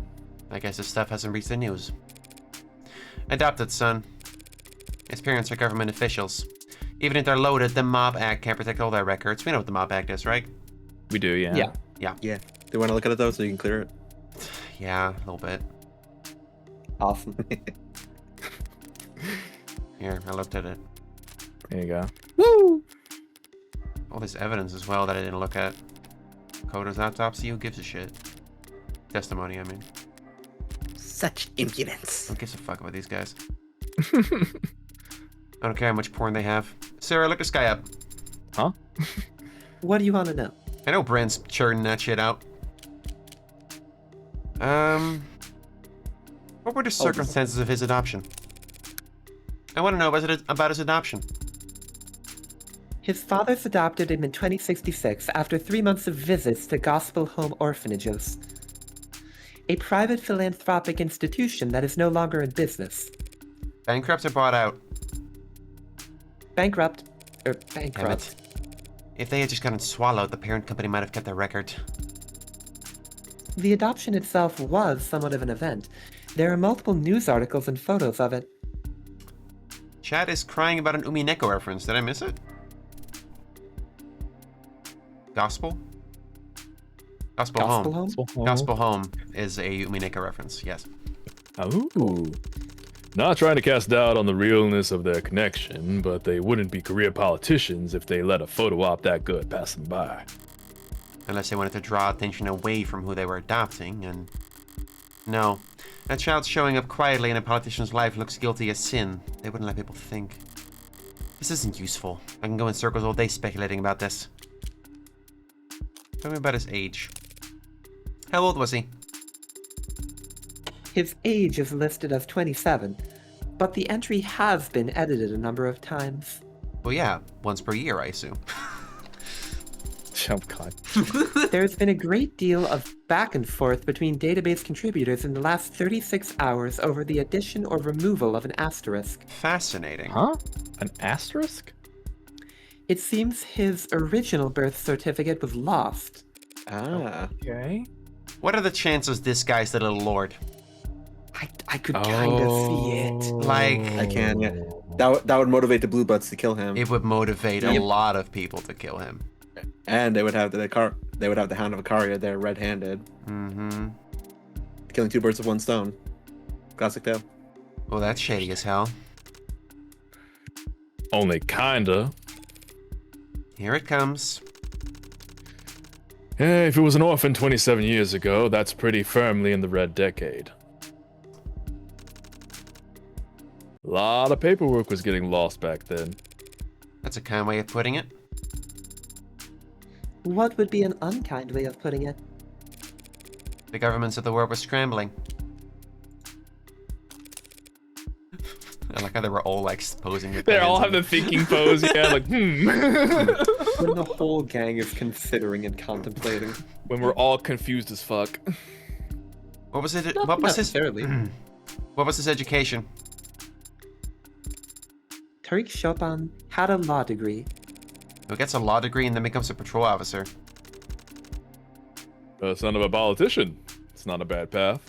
I guess this stuff hasn't reached the news. Adopted son. His parents are government officials. Even if they're loaded, the Mob Act can't protect all their records. We know what the Mob Act is, right? We do, yeah. Yeah. Yeah. Do you want to look at it though, so you can clear it? Yeah, a little bit. Awesome. Here, I looked at it. There you go. Woo! All this evidence as well that I didn't look at. Coda's autopsy, who gives a shit? Testimony, I mean. Such impudence. Who gives a fuck about these guys? I don't care how much porn they have. Sarah, look this guy up. Huh? What do you want to know? I know Brent's churning that shit out. What were the circumstances of his adoption? I want to know about his adoption. His fathers adopted him in 2066 after 3 months of visits to Gospel Home Orphanages, a private philanthropic institution that is no longer in business. Bankrupt or bought out? Bankrupt. Damn Bankrupt. it. If they had just gotten swallowed, the parent company might have kept their record. The adoption itself was somewhat of an event. There are multiple news articles and photos of it. Chad is crying about an Umineko reference. Did I miss it? Gospel? Gospel Gospel Home. Home? Gospel Home is a Umineko reference, yes. Oh. Not trying to cast doubt on the realness of their connection, but they wouldn't be career politicians if they let a photo op that good pass them by. Unless they wanted to draw attention away from who they were adopting, and... No. A child showing up quietly in a politician's life looks guilty as sin. They wouldn't let people think. This isn't useful. I can go in circles all day speculating about this. Tell me about his age. How old was he? His age is listed as 27, but the entry has been edited a number of times. Well, yeah, once per year, I assume. Oh, God. There's been a great deal of back and forth between database contributors in the last 36 hours over the addition or removal of an asterisk. Fascinating. Huh? An asterisk? It seems his original birth certificate was lost. Ah. Okay. What are the chances this guy's the little lord? I could kind of see it. Like, I can, yeah. That would motivate the Blue Bloods to kill him. it would motivate a lot of people to kill him. And they would have the Hound of Ikariya there red-handed. Mm-hmm. Killing 2 birds with 1 stone. Classic tale. Well, that's shady as hell. Only kinda. Here it comes. Hey, if it was an orphan 27 years ago, that's pretty firmly in the red decade. A lot of paperwork was getting lost back then. That's a kind way of putting it. What would be an unkind way of putting it? The governments of the world were scrambling. I like how they were all like posing with They their all hands have the thinking pose, yeah, like, When the whole gang is considering and contemplating. when we're all confused as fuck. What was it? Not What was his? necessarily. What was his education? Tariq Chopin had a law degree. Who gets a law degree and then becomes a patrol officer? Son of a politician. It's not a bad path.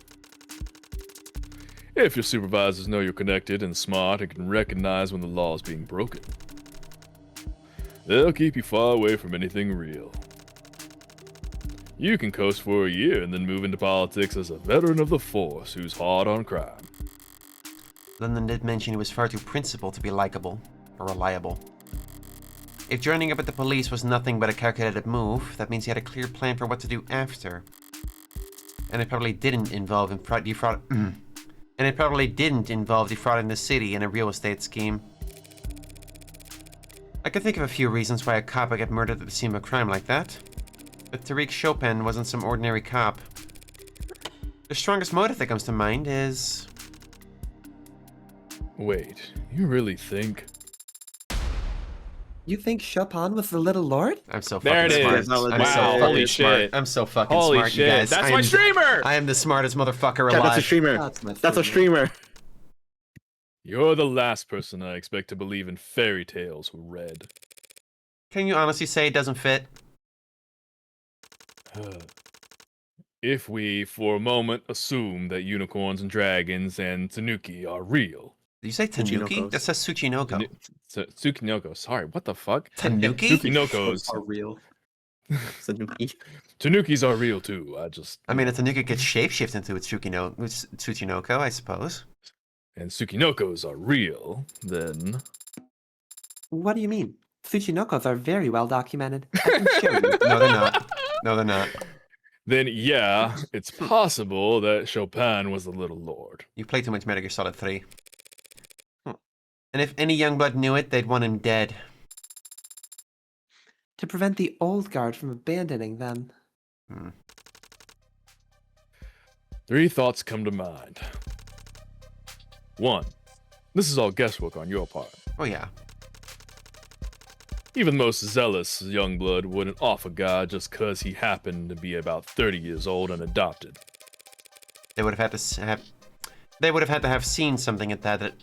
If your supervisors know you're connected and smart and can recognize when the law is being broken, they'll keep you far away from anything real. You can coast for a year and then move into politics as a veteran of the force who's hard on crime. London did mention he was far too principled to be likable or reliable. If joining up with the police was nothing but a calculated move, that means he had a clear plan for what to do after. And it probably didn't involve defrauding the city in a real estate scheme. I could think of a few reasons why a cop would get murdered at the scene of a crime like that. But Tariq Chopin wasn't some ordinary cop. The strongest motive that comes to mind is... Wait, you really think? You think Chopin was the little lord? I'm so There fucking it smart. is. I'm Wow, so holy fucking smart. shit. I'm so fucking Holy smart, shit, you guys. that's my streamer! I am the smartest motherfucker Yeah, alive. that's a streamer. That's a streamer. You're the last person I expect to believe in fairy tales who read. Can you honestly say it doesn't fit? If we, for a moment, assume that unicorns and dragons and tanuki are real. Did you say Tanuki? Tsuchinokos. That says Tsuchinoko. Tsukinoko, sorry, what the fuck? Tanuki? Tsukinokos. Are real. Tanukis are real too, I mean, a Tanuki gets shapeshifted into its Tsuchinoko, I suppose. And Tsukinokos are real, then... What do you mean? Tsuchinokos are very well documented. I can show you. No, they're not. No, they're not. then yeah, it's possible that Chopin was the Little Lord. You play too much Metal Gear Solid 3. And if any Youngblood knew it, they'd want him dead. To prevent the old guard from abandoning them. 3 thoughts come to mind. 1. This is all guesswork on your part. Oh yeah. Even the most zealous Youngblood wouldn't off a guy just cause he happened to be about 30 years old and adopted. They would have had to have. They would have had to have seen something at that.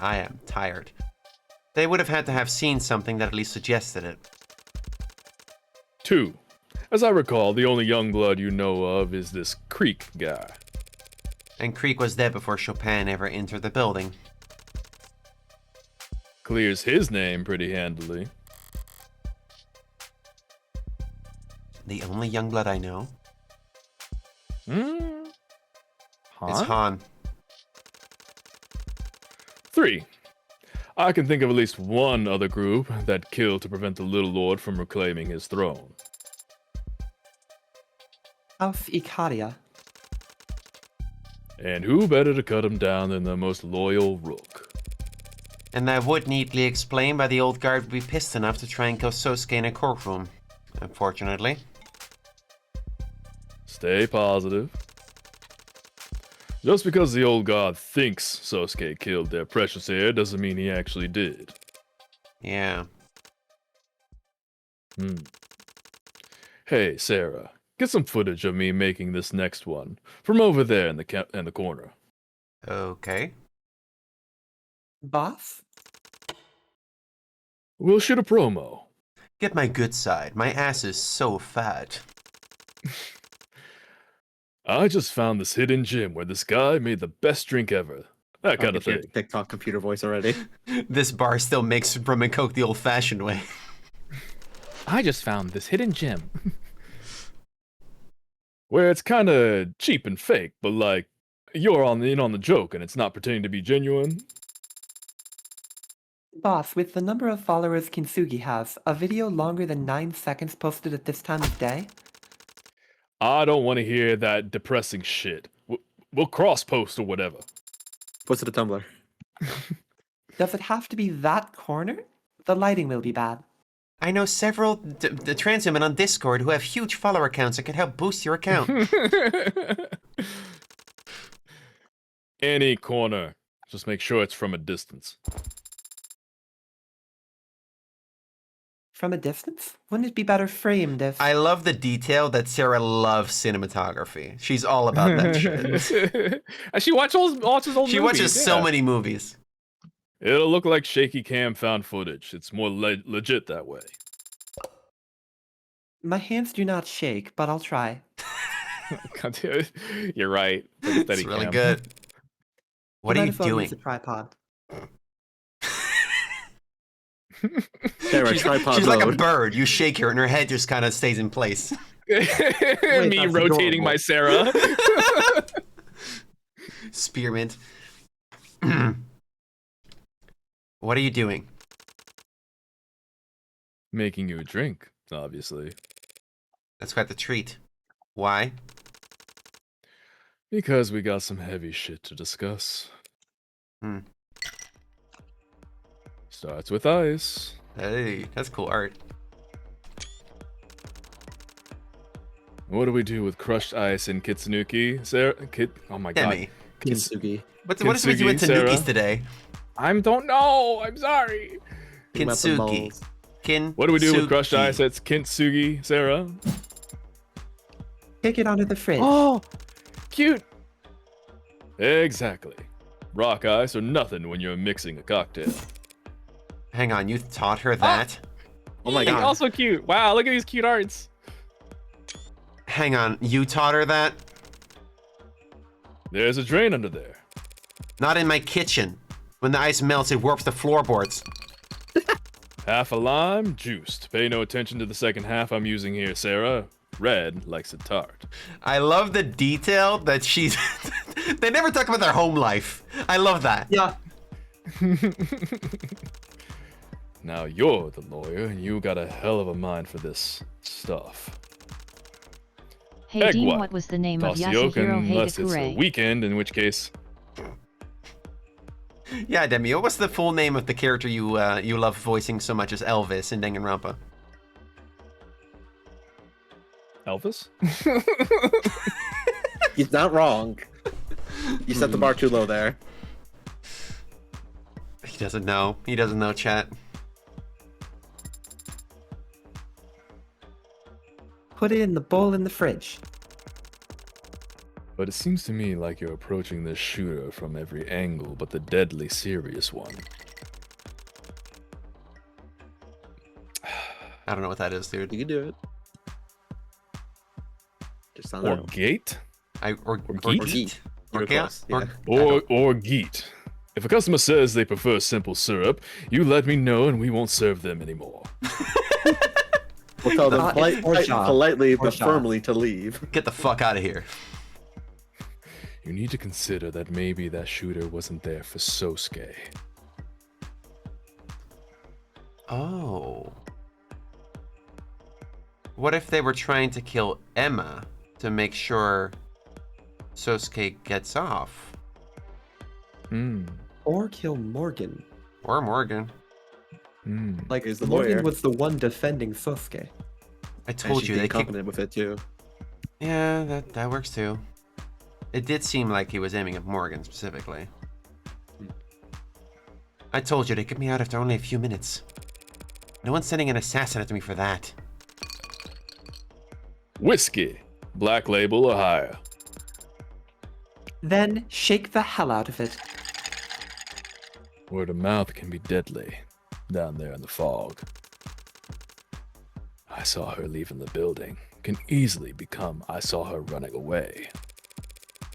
I am tired. They would have had to have seen something that at least suggested it. 2. As I recall, the only Youngblood you know of is this Creek guy. And Creek was dead before Chopin ever entered the building. Clears his name pretty handily. The only Youngblood I know is Han? Han. 3. I can think of at least one other group that killed to prevent the Little Lord from reclaiming his throne. Hound of Ikariya. And who better to cut him down than the most loyal Rook? And that would neatly explain why the old guard would be pissed enough to try and kill Sosuke in a courtroom. Unfortunately. Stay positive. Just because the old god thinks Sosuke killed their precious heir doesn't mean he actually did. Yeah. Hey, Sarah, get some footage of me making this next one from over there in the corner. Okay. Boss? We'll shoot a promo. Get my good side. My ass is so fat. I just found this hidden gem where this guy made the best drink ever. That kind of thing. TikTok computer voice already. This bar still makes rum and coke the old-fashioned way. I just found this hidden gem. Where it's kind of cheap and fake, but like, you're in on the joke and it's not pretending to be genuine. Boss, with the number of followers Kintsugi has, a video longer than 9 seconds posted at this time of day? I don't want to hear that depressing shit. We'll cross-post or whatever. Post it to Tumblr. Does it have to be that corner? The lighting will be bad. I know several trans women on Discord who have huge follower counts that can help boost your account. Any corner. Just make sure it's from a distance. From a distance? Wouldn't it be better framed if... I love the detail that Sarah loves cinematography. She's all about that shit. She watches old She movies, watches so many movies. It'll look like shaky cam found footage. It's more legit that way. My hands do not shake, but I'll try. God, dude, you're right. It's really good. What are you doing? Use a tripod. Sarah, tripod She's like a mode. bird. You shake her and her head just kind of stays in place. Me that's rotating adorable. my Sarah. Spearmint. What are you doing? Making you a drink, obviously. That's quite the treat. Why? Because we got some heavy shit to discuss. Starts with ice. Hey, that's cool art. What do we do with crushed ice and Kitsunuki? Sarah? Oh my Demi. god. Kintsugi. What is with you with Kintsugi, Sarah? Tanukis today? I don't know. I'm sorry. Think about the Kintsugi. moles. What do we do with crushed Kintsugi. ice? That's Kintsugi, Sarah. Kick it onto the fridge. Oh, cute. Exactly. Rock ice or nothing when you're mixing a cocktail. Hang on, you taught her that? Oh my god. Also cute. Wow, look at these cute arts. Hang on, you taught her that? There's a drain under there. Not in my kitchen. When the ice melts, it warps the floorboards. Half a lime, juiced. Pay no attention to the second half I'm using here, Sarah. Red likes it tart. I love the detail that she's... They never talk about their home life. I love that. Yeah. Now you're the lawyer, and you got a hell of a mind for this stuff. Hey Egg Dean, white. what was the name of Tassioka, Yasuhiro unless it's a Heidekure? weekend, in which case... Yeah, Demi, what's the full name of the character you you love voicing so much as Elvis in Danganronpa? Elvis? He's not wrong. You set the bar too low there. He doesn't know. He doesn't know, chat. Put it in the bowl in the fridge. But it seems to me like you're approaching this shooter from every angle but the deadly serious one. I don't know what that is, dude. You can do it. Just on Or that. gate? Or Geet? Geet. You Or were close, yeah. Or geet. If a customer says they prefer simple syrup, you let me know and we won't serve them anymore. We'll tell them Or Shaw. politely Or but Shaw. firmly to leave. Get the fuck out of here. You need to consider that maybe that shooter wasn't there for Sosuke. Oh. What if they were trying to kill Emma to make sure Sosuke gets off? Or kill Morgan. Or Morgan. Like, He's the Morgan lawyer. was the one defending Sosuke. I And told she's you being they kicked... confident with it too. Yeah, that works too. It did seem like he was aiming at Morgan specifically. I told you they kicked me out after only a few minutes. No one's sending an assassin after me for that. Whiskey. Black label or higher. Then shake the hell out of it. Word of mouth can be deadly. Down there in the fog. I saw her leaving the building. Can easily become I saw her running away.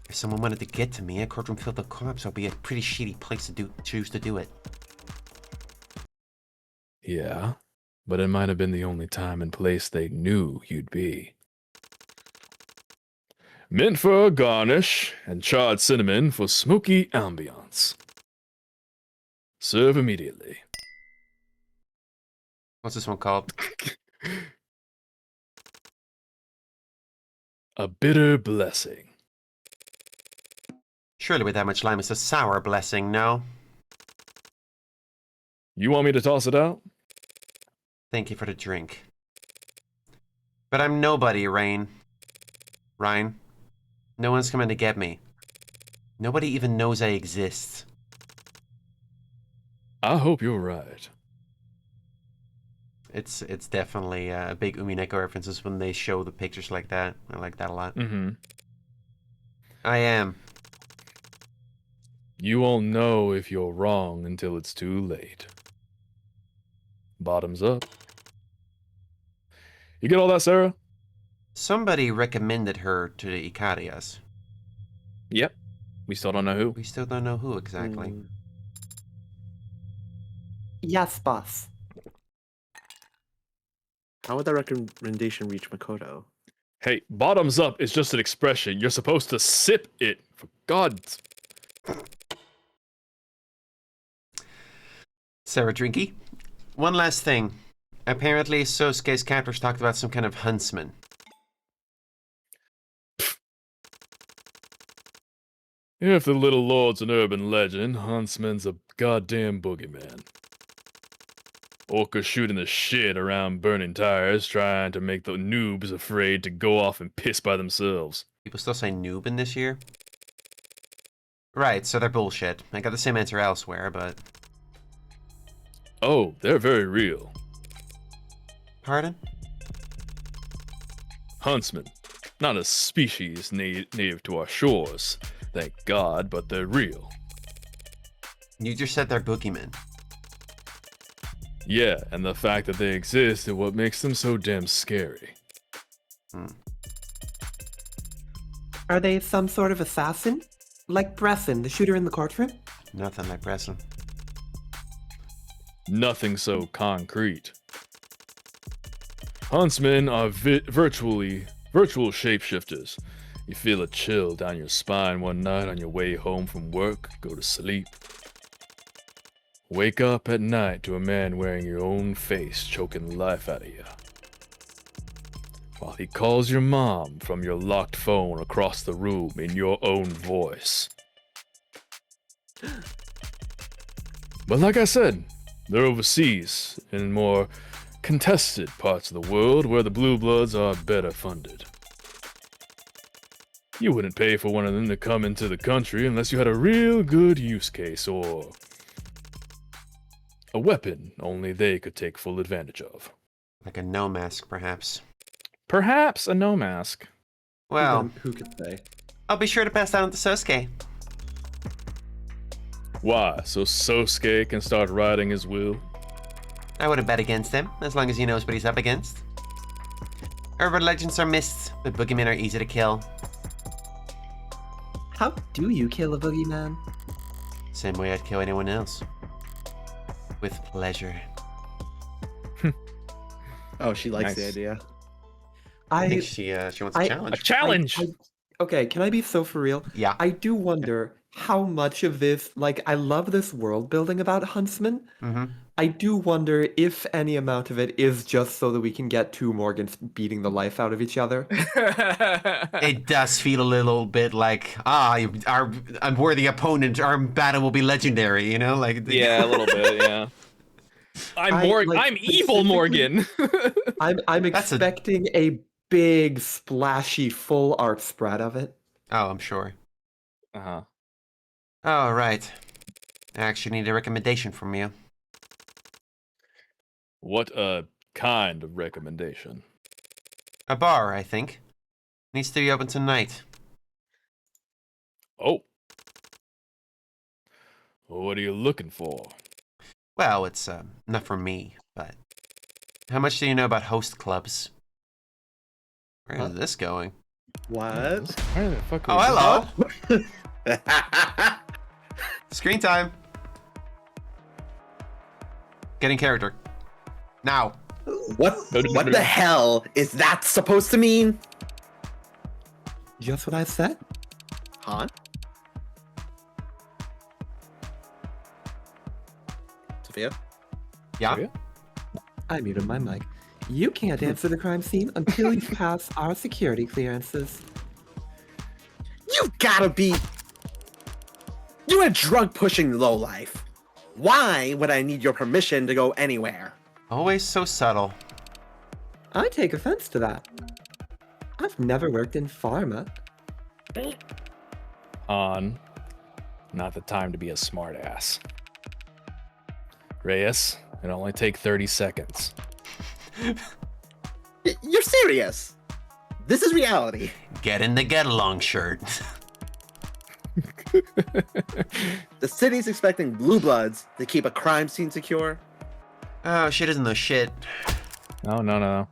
If someone wanted to get to me, a courtroom filled with cops would be a pretty shitty place to choose to do it. Yeah, but it might have been the only time and place they knew you'd be. Mint for a garnish, and charred cinnamon for smoky ambiance. Serve immediately. What's this one called? A bitter blessing. Surely with that much lime, it's a sour blessing, no? You want me to toss it out? Thank you for the drink. But I'm nobody, Ryan. No one's coming to get me. Nobody even knows I exist. I hope you're right. It's definitely big Umineko references when they show the pictures like that. I like that a lot. I am. You won't know if you're wrong until it's too late. Bottoms up. You get all that, Sarah? Somebody recommended her to the Ikariyas. Yep. We still don't know who. We still don't know who exactly. Yes, boss. How would that recommendation reach Makoto? Hey, bottoms up is just an expression. You're supposed to sip it. For God's... Sarah Drinky. One last thing. Apparently, Sosuke's captors talked about some kind of Huntsman. If the little lord's an urban legend, Huntsman's a goddamn boogeyman. Orca shooting the shit around burning tires, trying to make the noobs afraid to go off and piss by themselves. People still say noob in this year? Right, so they're bullshit. I got the same answer elsewhere, but... Oh, they're very real. Pardon? Huntsmen. Not a species native to our shores, thank God, but they're real. You just said they're boogeymen. Yeah, and the fact that they exist is what makes them so damn scary. Are they some sort of assassin? Like Bresson, the shooter in the courtroom? Nothing like Bresson. Nothing so concrete. Huntsmen are virtual shapeshifters. You feel a chill down your spine one night on your way home from work, go to sleep. Wake up at night to a man wearing your own face choking life out of you. while he calls your mom from your locked phone across the room in your own voice. But like I said, they're overseas, in more contested parts of the world where the Blue Bloods are better funded. You wouldn't pay for one of them to come into the country unless you had a real good use case or a weapon only they could take full advantage of. Like a no mask, perhaps. Perhaps a no mask. Well, Who could say? I'll be sure to pass that on to Sosuke. Why? So Sosuke can start writing his will? I wouldn't bet against him, as long as he knows what he's up against. Urban legends are myths, but boogeymen are easy to kill. How do you kill a boogeyman? Same way I'd kill anyone else. With pleasure. Oh, she likes the Nice. idea. I think she wants a challenge. A challenge! Okay, can I be so for real? Yeah. I do wonder how much of this, like, I love this world building about Huntsmen. Mm-hmm. I do wonder if any amount of it is just so that we can get two Morgans beating the life out of each other. It does feel a little bit like, our unworthy opponent, our battle will be legendary, you know? Like, Yeah, a little bit, yeah. I'm evil Morgan! I'm expecting a big, splashy, full art spread of it. Oh, I'm sure. Uh-huh. All right. I actually need a recommendation from you. What kind of recommendation? A bar, I think. Needs to be open tonight. Oh. What are you looking for? Well, it's not for me, but how much do you know about host clubs? Where is this going? What? Where the fuck Oh, are hello. Screen time. Getting character. Now. What the hell is that supposed to mean? Just what I said. Huh? Sophia? Yeah? Yeah? I muted my mic. You can't answer the crime scene until you pass our security clearances. You gotta be... You're a drug-pushing lowlife. Why would I need your permission to go anywhere? Always so subtle. I take offense to that. I've never worked in pharma. On. Not the time to be a smartass. Reyes, it'll only take 30 seconds. You're serious? This is reality. Get in the get-along shirt. The city's expecting blue bloods to keep a crime scene secure. Oh, shit isn't the shit. No.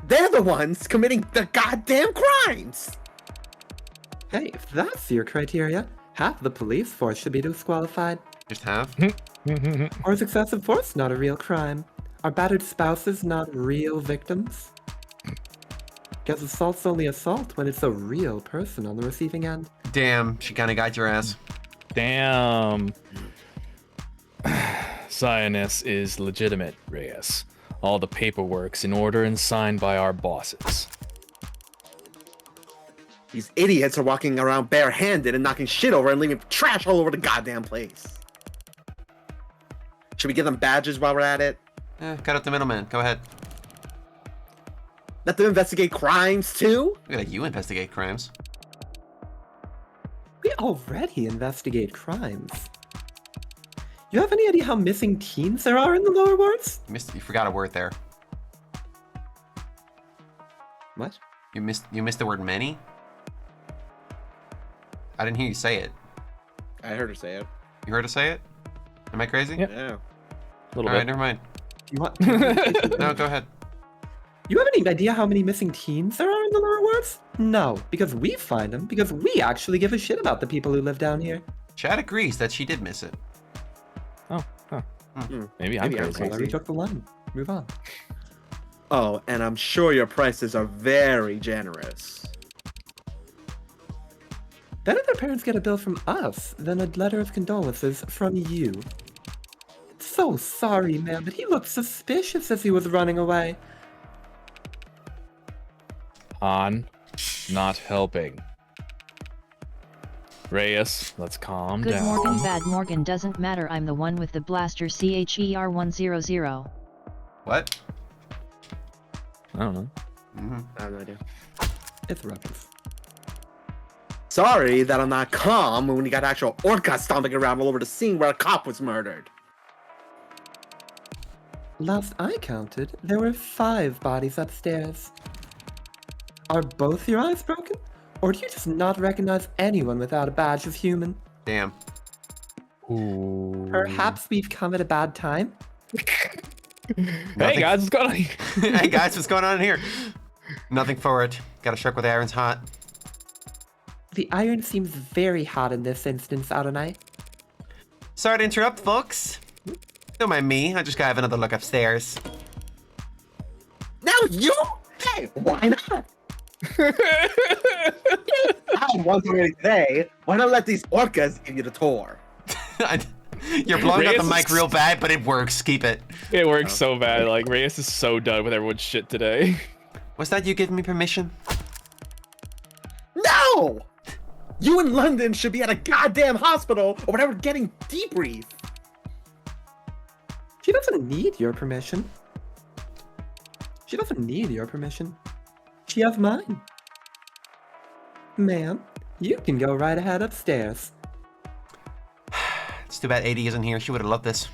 They're the ones committing the goddamn crimes! Hey, if that's your criteria, half the police force should be disqualified. Just have? Or is excessive force not a real crime? Are battered spouses not real victims? Guess assault's only assault when it's a real person on the receiving end. Damn, she kinda got your ass. Damn. Cyanus is legitimate, Reyes. All the paperwork's in order and signed by our bosses. These idiots are walking around barehanded and knocking shit over and leaving trash all over the goddamn place. Should we give them badges while we're at it? Cut out the middleman. Go ahead. Let them investigate crimes too? Look at you investigate crimes. We already investigate crimes. You have any idea how missing teens there are in the lower wards? You forgot a word there. What? You missed the word many? I didn't hear you say it. I heard her say it. You heard her say it? Am I crazy? Yep. Yeah. A little Alright, bit. never mind. You want? No, go ahead. You have any idea how many missing teens there are in the lower wards? No, because we find them, because we actually give a shit about the people who live down here. Chad agrees that she did miss it. Oh, huh. Maybe I'm Maybe I'm crazy. Well, we took the line. Move on. Oh, and I'm sure your prices are very generous. Better their parents get a bill from us than a letter of condolences from you. So sorry, man, but he looked suspicious as he was running away. Han, not helping. Reyes, let's calm Good down. Morgan, bad Morgan, doesn't matter. I'm the one with the blaster. CHER100. What? I don't know. I have no idea. It's Ruckus. Sorry that I'm not calm when you got actual orcas stomping around all over the scene where a cop was murdered. Last I counted, there were 5 bodies upstairs. Are both your eyes broken? Or do you just not recognize anyone without a badge as human? Damn. Ooh. Perhaps we've come at a bad time? Hey guys, what's going on? Hey guys, what's going on in here? Nothing for it. Got a shark with irons hot. The iron seems very hot in this instance, Adonai. Sorry to interrupt, folks. Don't mind me. I just gotta have another look upstairs. Now you? Hey, why not? I had one already today. Why not let these orcas give you the tour? You're blowing up the Reyes mic real bad, but it works. Keep it. It works so bad. Like, Reyes is so done with everyone's shit today. Was that you giving me permission? No! You in London should be at a goddamn hospital or whatever getting debriefed. She doesn't need your permission. She doesn't need your permission. She has mine. Ma'am, you can go right ahead upstairs. It's too bad 80 isn't here. She would have loved this.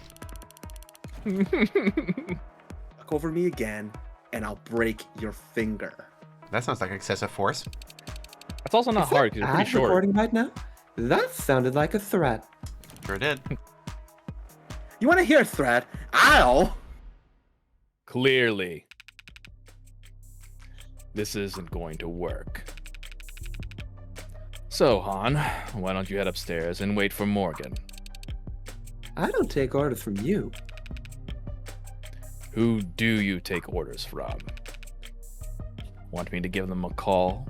Look over me again, and I'll break your finger. That sounds like excessive force. That's also not hard because you're pretty Ad short. recording right now? That sounded like a threat. Sure did. You want to hear a threat? I'll. Clearly, this isn't going to work. So, Han, why don't you head upstairs and wait for Morgan? I don't take orders from you. Who do you take orders from? Want me to give them a call?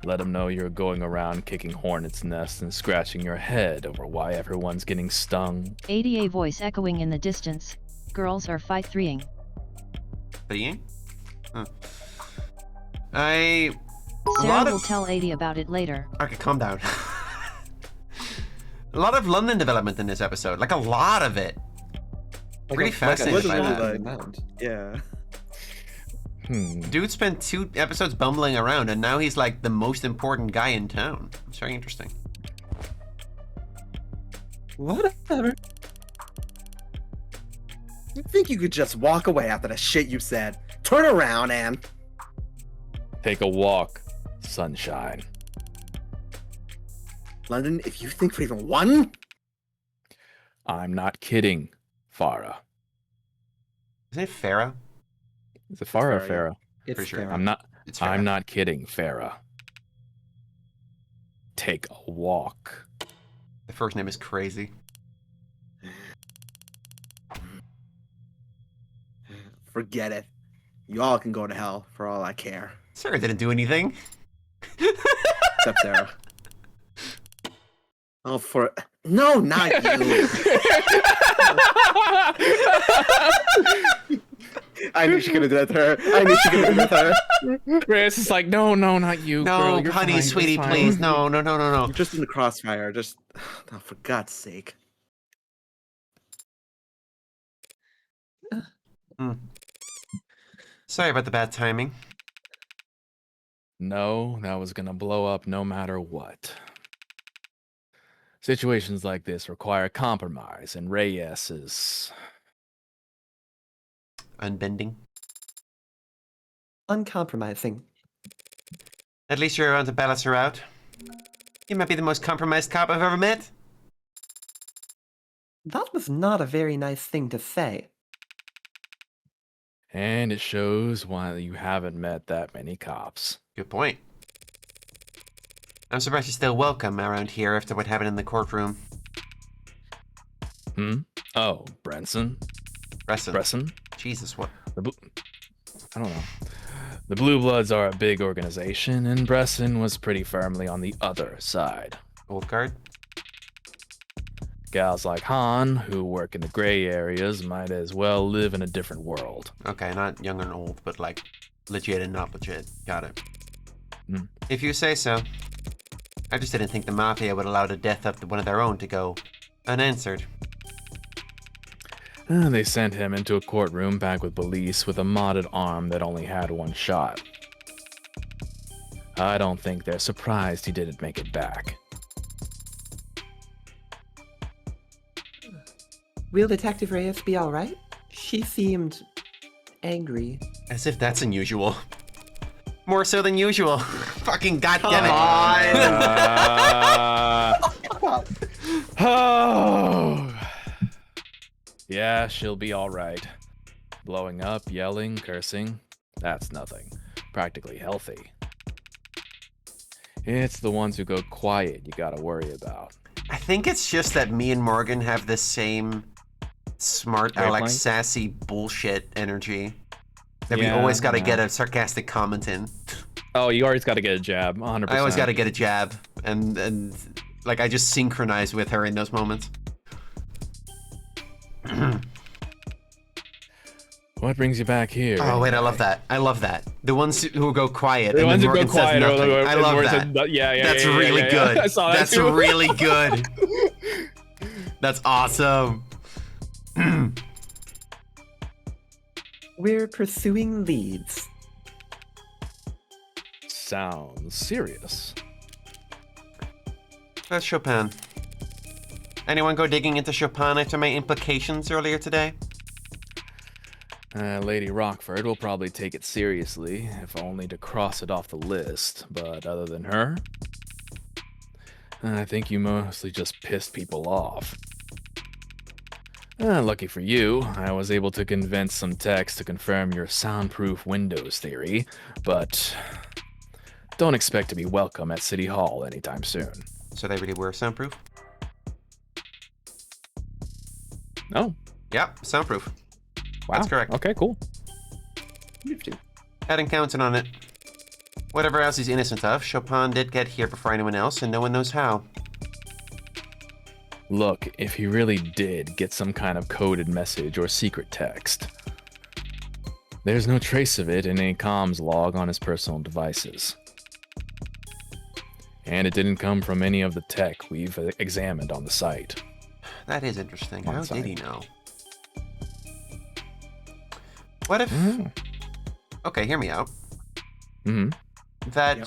Let them know you're going around kicking hornets' nests and scratching your head over why everyone's getting stung. ADA voice echoing in the distance. Girls are fight 3ing. Being? Huh. A Sarah lot will of... tell 80 about it later. Okay, calm down. A lot of London development in this episode. Like, a lot of it. Really fascinated by that. Yeah. Dude spent 2 episodes bumbling around, and now he's like the most important guy in town. It's very interesting. Whatever. You think you could just walk away after the shit you said? Turn around and... Take a walk, sunshine. London, if you think for even one... I'm not kidding, Farah. Isn't it Farah? Is it Farah or Farah, yeah. Farah? It's For sure. fair. I'm not. It's Farah. I'm not kidding, Farah. Take a walk. The first name is crazy. Forget it. Y'all can go to hell for all I care. Sarah didn't do anything. Except Sarah. Oh, for... No, not you. I knew she could have done it with her. I knew she could have done it with her. Reyes is like, no, not you. No, girl, you're honey, fine, sweetie, you're fine." please. No. I'm just in the crossfire. Just... Oh, for God's sake. Sorry about the bad timing. No, that was gonna blow up no matter what. Situations like this require compromise, and Reyes is... Unbending. Uncompromising. At least you're around to balance her out. You might be the most compromised cop I've ever met. That was not a very nice thing to say. And it shows why you haven't met that many cops. Good point. I'm surprised you're still welcome around here after what happened in the courtroom. Oh, Bresson? Bresson? Jesus, what? I don't know. The Blue Bloods are a big organization, and Bresson was pretty firmly on the other side. Old guard? Gals like Han, who work in the gray areas, might as well live in a different world. Okay, not young and old, but like legit and not legit. Got it. Hmm. If you say so. I just didn't think the Mafia would allow the death of one of their own to go unanswered. They sent him into a courtroom packed with police with a modded arm that only had one shot. I don't think they're surprised he didn't make it back. Will Detective Reyes be alright? She seemed angry. As if that's unusual. More so than usual. Fucking goddammit. Oh. Yeah, she'll be alright. Blowing up, yelling, cursing, that's nothing. Practically healthy. It's the ones who go quiet you gotta worry about. I think it's just that me and Morgan have the same smart Alex sassy bullshit energy. That we always gotta get a sarcastic comment in. Oh, you always gotta get a jab, 100%. I always gotta get a jab. And like, I just synchronize with her in those moments. What brings you back here? Oh wait, I love that. I love that. The ones who go quiet. The ones who go quiet. I love that. Yeah, that's really good. I saw that That's too. really good. That's awesome. We're pursuing leads. Sounds serious. That's Chopin. Anyone go digging into Chopin after my implications earlier today? Lady Rockford will probably take it seriously, if only to cross it off the list. But other than her, I think you mostly just pissed people off. Lucky for you, I was able to convince some techs to confirm your soundproof Windows theory, but don't expect to be welcome at City Hall anytime soon. So they really were soundproof? No. Yep, soundproof. Wow. That's correct. Okay, cool. Hadn't counted on it. Whatever else he's innocent of, Chopin did get here before anyone else, and no one knows how. Look, if he really did get some kind of coded message or secret text, there's no trace of it in a comms log on his personal devices. And it didn't come from any of the tech we've examined on the site. That is interesting. On How site. did he know? What if... Okay, hear me out. Mm-hmm. That,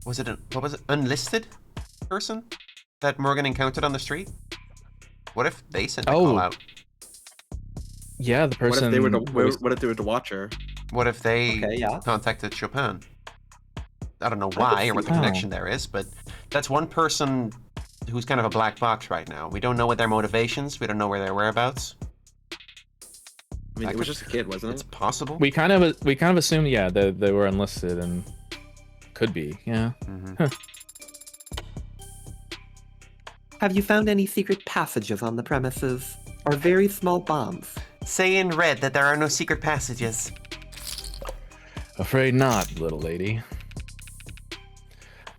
was it what was it? Unlisted person that Morgan encountered on the street? What if they sent a call out? Yeah, the What person... if they were to watch her? What if they contacted Chopin? I don't know why or what the connection there is, but that's one person who's kind of a black box right now. We don't know what their motivations, we don't know where their whereabouts. I mean, it was just a kid, wasn't It's it? possible. We kind of assumed, yeah, that they were enlisted and could be, yeah. Have you found any secret passages on the premises? Or very small bombs? Say in red that there are no secret passages. Afraid not, little lady.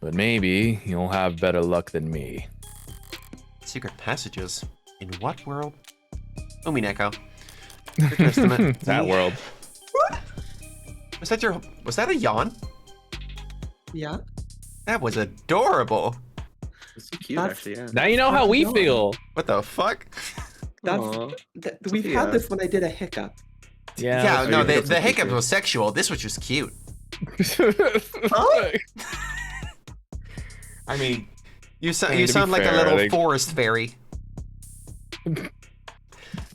But maybe you'll have better luck than me. Secret passages? In what world? Umineko. Your testament. That world. Was that a yawn? Yeah. That was adorable. It's so cute, That's- actually, yeah. Now you know how we No. feel. What the fuck? Aw. We've Sophia. had this when I did a hiccup. Yeah. Yeah, that's no, weird. the hiccup was sexual. This was just cute. I mean, you to you be sound like a fair, little like- forest fairy.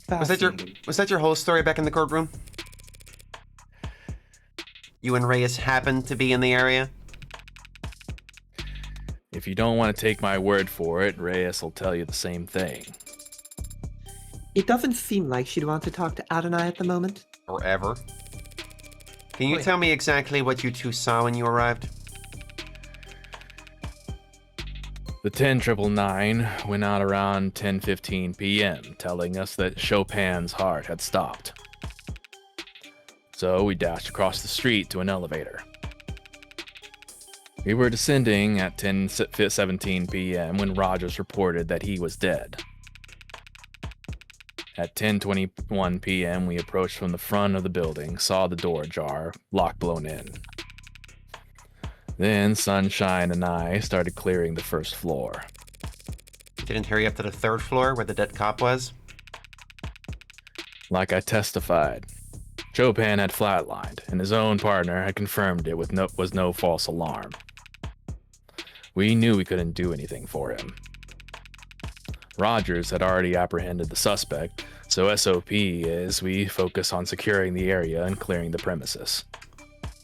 Was that your whole story back in the courtroom? You and Reyes happened to be in the area? If you don't want to take my word for it, Reyes will tell you the same thing. It doesn't seem like she'd want to talk to Adonai at the moment. Or ever? Can you Wait. tell me exactly what you two saw when you arrived? The 10999 went out around 10:15 p.m., telling us that Chopin's heart had stopped. So we dashed across the street to an elevator. We were descending at 10:17 p.m. when Rogers reported that he was dead. At 10:21 p.m., we approached from the front of the building, saw the door ajar, lock blown in. Then Sunshine and I started clearing the first floor. Didn't hurry up to the 3rd floor where the dead cop was? Like I testified, Chopin had flatlined, and his own partner had confirmed it was no false alarm. We knew we couldn't do anything for him. Rogers had already apprehended the suspect, so SOP is we focus on securing the area and clearing the premises.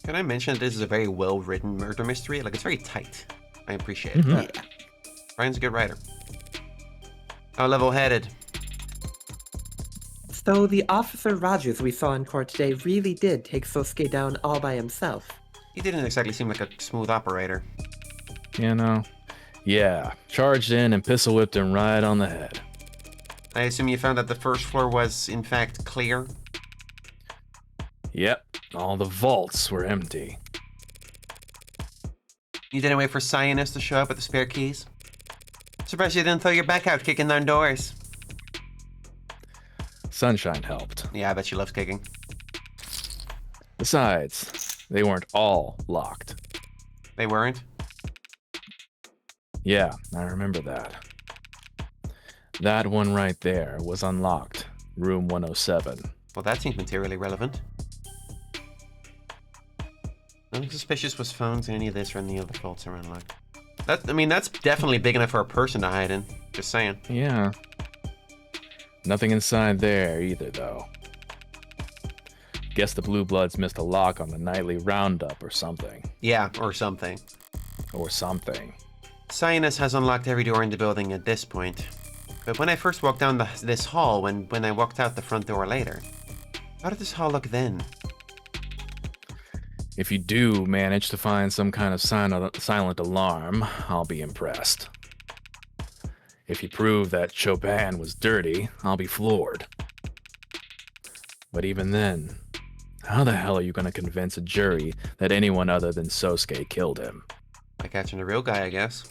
Can I mention that this is a very well-written murder mystery? Like, it's very tight. I appreciate it. Mhm. Yeah. Ryan's a good writer. How level-headed. So the Officer Rogers we saw in court today really did take Sosuke down all by himself. He didn't exactly seem like a smooth operator. You know? Yeah, charged in and pistol whipped him right on the head. I assume you found that the 1st floor was, in fact, clear? Yep, all the vaults were empty. You didn't wait for Cyanus to show up with the spare keys? Surprised you didn't throw your back out kicking down doors. Sunshine helped. Yeah, I bet she loves kicking. Besides, they weren't all locked. They weren't? Yeah, I remember that. That one right there was unlocked. Room 107. Well, that seems materially relevant. Nothing suspicious was found in any of this or any other vaults are unlocked. That's definitely big enough for a person to hide in. Just saying. Yeah. Nothing inside there either, though. Guess the Blue Bloods missed a lock on the nightly roundup or something. Yeah, or something. Or something. Cyanus has unlocked every door in the building at this point. But when I first walked down this hall, when I walked out the front door later, how did this hall look then? If you do manage to find some kind of silent alarm, I'll be impressed. If you prove that Chopin was dirty, I'll be floored. But even then, how the hell are you going to convince a jury that anyone other than Sosuke killed him? By catching the real guy, I guess.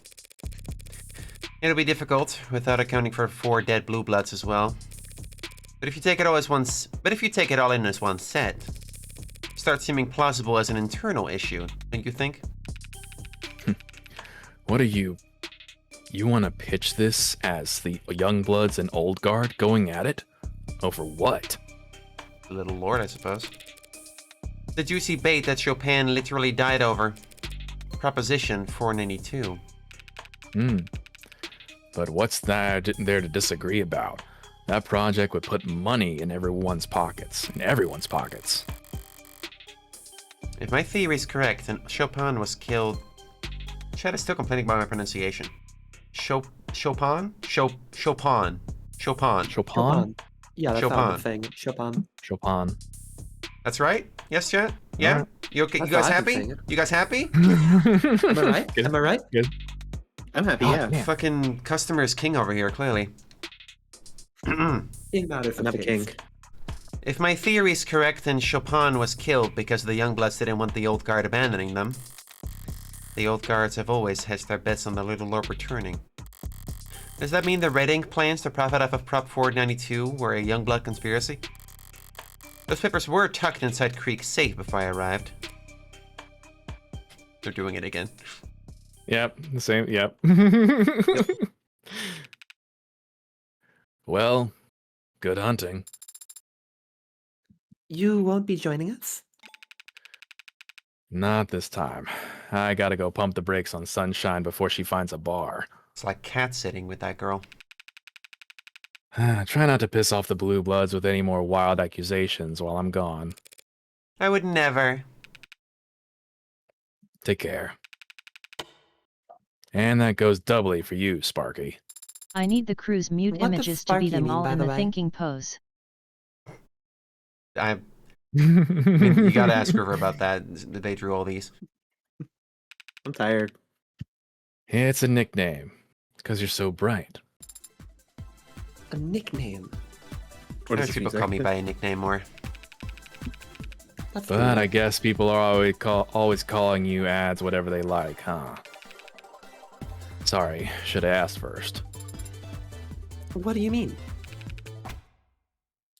It'll be difficult, without accounting for 4 dead blue bloods as well. But if you take it all in as one set, it starts seeming plausible as an internal issue, don't you think? What are you? You want to pitch this as the young bloods and old guard going at it? Over what? The little lord, I suppose. The juicy bait that Chopin literally died over. Proposition 492. But what's there to disagree about? That project would put money in everyone's pockets. If my theory is correct, then Chopin was killed... Chad is still complaining about my pronunciation. Chopin? Chopin. Yeah, that's Chopin. how I'm saying it. Chopin. That's right? Yes, Chad? Yeah? Alright. You okay? That's You guys how I've been happy? saying it. You guys happy? Am I right? Good. Am I right? Good. I'm happy, Oh, yeah. yeah. Fucking customer is king over here, clearly. King matters I'm not a of king. taste. If my theory is correct, then Chopin was killed because the Youngbloods didn't want the old guard abandoning them. The old guards have always hedged their bets on the little lord returning. Does that mean the Red Ink plans to profit off of Prop 492 were a Youngblood conspiracy? Those papers were tucked inside Creek's safe before I arrived. They're doing it again. Yep, the same, yep. Well, good hunting. You won't be joining us? Not this time. I gotta go pump the brakes on Sunshine before she finds a bar. It's like cat sitting with that girl. Try not to piss off the Blue Bloods with any more wild accusations while I'm gone. I would never. Take care. And that goes doubly for you, Sparky. I need the crew's mute What does images to Sparky be them mean, all by in the the way? thinking pose. I mean, you gotta ask her about that. They drew all these. I'm tired. It's a nickname. Because you're so bright. A nickname. What I is wish this people music? call me by a nickname more. That's But cool. I guess people are always calling you ads whatever they like, huh? Sorry, should have asked first. What do you mean?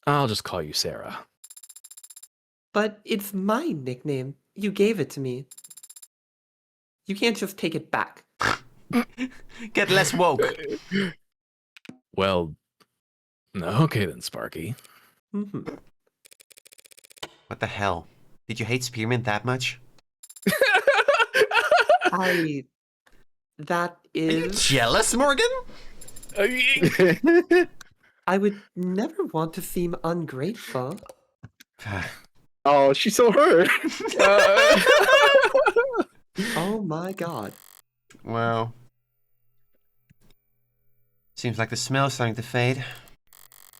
I'll just call you Sarah. But it's my nickname. You gave it to me. You can't just take it back. Get less woke. Well, okay then, Sparky. Mm-hmm. What the hell? Did you hate spearmint that much? That Are you is... jealous, Morgan? I would never want to seem ungrateful. Oh, she's so hurt. Oh my god. Well, seems like the smell's starting to fade.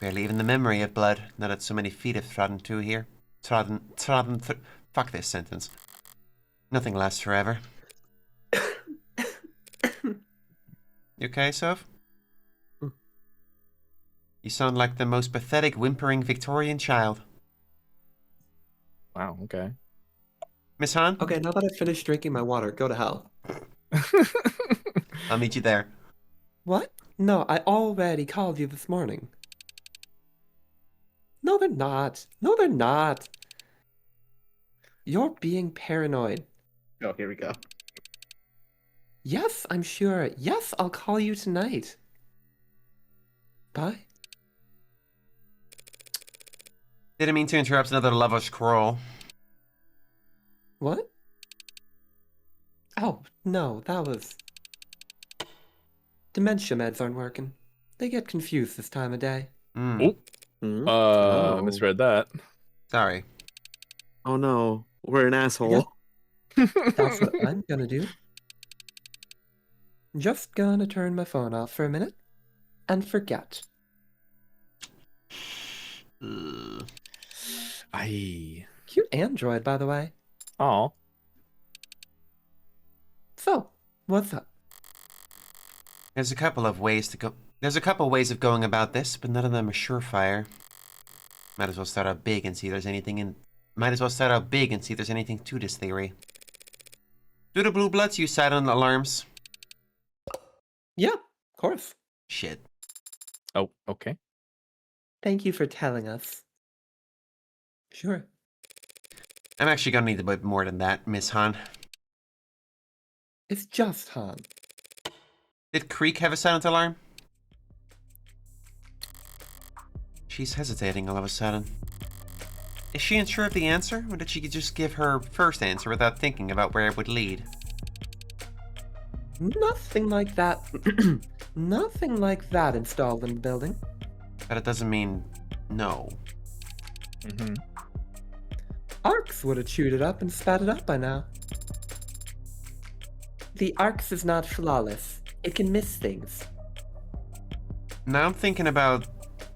Barely even the memory of blood, now that so many feet have trodden through here. Fuck this sentence. Nothing lasts forever. You okay, Soph? You sound like the most pathetic, whimpering Victorian child. Wow, okay. Miss Han? Okay, now that I've finished drinking my water, go to hell. I'll meet you there. What? No, I already called you this morning. No, they're not. No, they're not. You're being paranoid. Oh, here we go. Yes, I'm sure. Yes, I'll call you tonight. Bye. Didn't mean to interrupt another lover's quarrel. What? Oh, no, that was... Dementia meds aren't working. They get confused this time of day. Oh. Oh. Misread that. Sorry. Oh no, we're an asshole. That's what I'm gonna do. Just gonna turn my phone off for a minute and forget. Aye. Cute android, by the way. Oh. So, what's up? There's a couple of ways to go. There's a couple ways of going about this, but none of them are surefire. Might as well start out big and see if there's anything in. Might as well start out big and see if there's anything to this theory. Do the blue bloods use silent alarms? Yeah, of course. Shit. Oh, okay. Thank you for telling us. Sure. I'm actually gonna need a bit more than that, Miss Han. It's just Han. Did Creek have a silent alarm? She's hesitating all of a sudden. Is she unsure of the answer, or did she just give her first answer without thinking about where it would lead? Nothing like that. Nothing like that installed in the building. But it doesn't mean no. Mm-hmm. Arcs would have chewed it up and spat it up by now. The Arcs is not flawless. It can miss things. Now I'm thinking about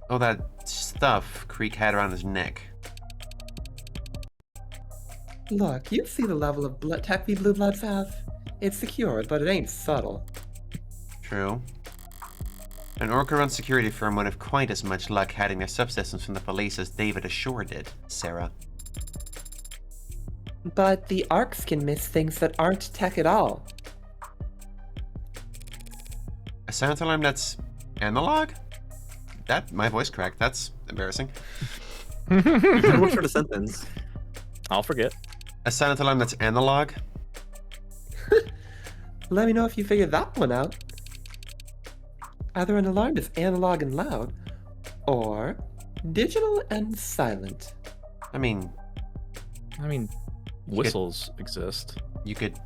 all that stuff Creek had around his neck. Look, you see the level of tech we blue bloods have? It's secure, but it ain't subtle. True. An Orca-run security firm would have quite as much luck hiding their subsystems from the police as David Ashore did, Sarah. But the Arcs can miss things that aren't tech at all. A silent alarm that's analog? My voice cracked. That's embarrassing. What sort of sentence? I'll forget. A silent alarm that's analog? Let me know if you figure that one out. Either an alarm is analog and loud, or digital and silent. I mean, whistles exist. you could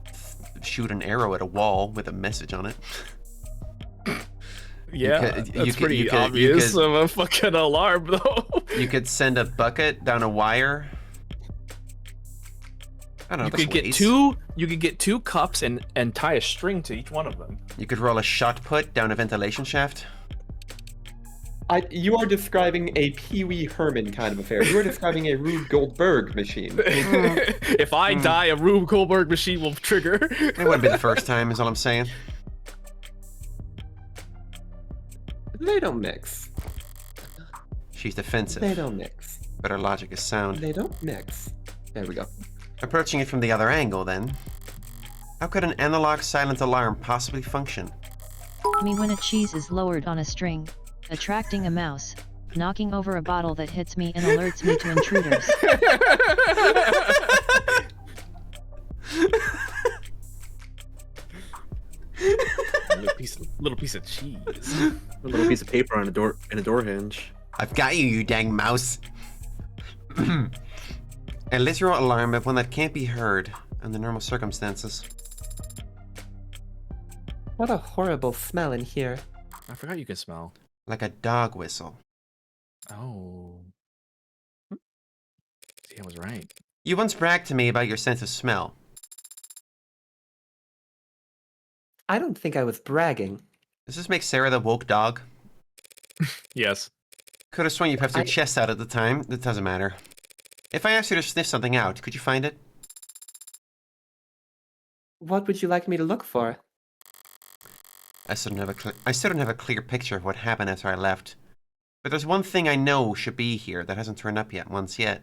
shoot an arrow at a wall with a message on it. Yeah, you that's could- pretty you could- you obvious could- of a fucking alarm, though. You could send a bucket down a wire. I don't know. You that's could get ways. You could get two cups and tie a string to each one of them. You could roll a shot put down a ventilation shaft. You are describing a Pee Wee Herman kind of affair. You are describing a Rube Goldberg machine. If I die, a Rube Goldberg machine will trigger. It wouldn't be the first time, is all I'm saying. They don't mix. She's defensive, They don't mix. but her logic is sound. They don't mix. There we go. Approaching it from the other angle, then. How could an analog silent alarm possibly function? Me when a cheese is lowered on a string, attracting a mouse. knocking over a bottle that hits me and alerts me to intruders. Little piece of cheese. A little piece of paper on a door hinge. I've got you, you dang mouse. A literal alarm of one that can't be heard under normal circumstances. What a horrible smell in here. I forgot you can smell. Like a dog whistle. Oh. See, I was right. You once bragged to me about your sense of smell. I don't think I was bragging. Does this make Sarah the woke dog? Yes. Could have sworn you puffed your chest out at the time. It doesn't matter. If I asked you to sniff something out, could you find it? What would you like me to look for? I still don't have a clear picture of what happened after I left. But there's one thing I know should be here that hasn't turned up once yet.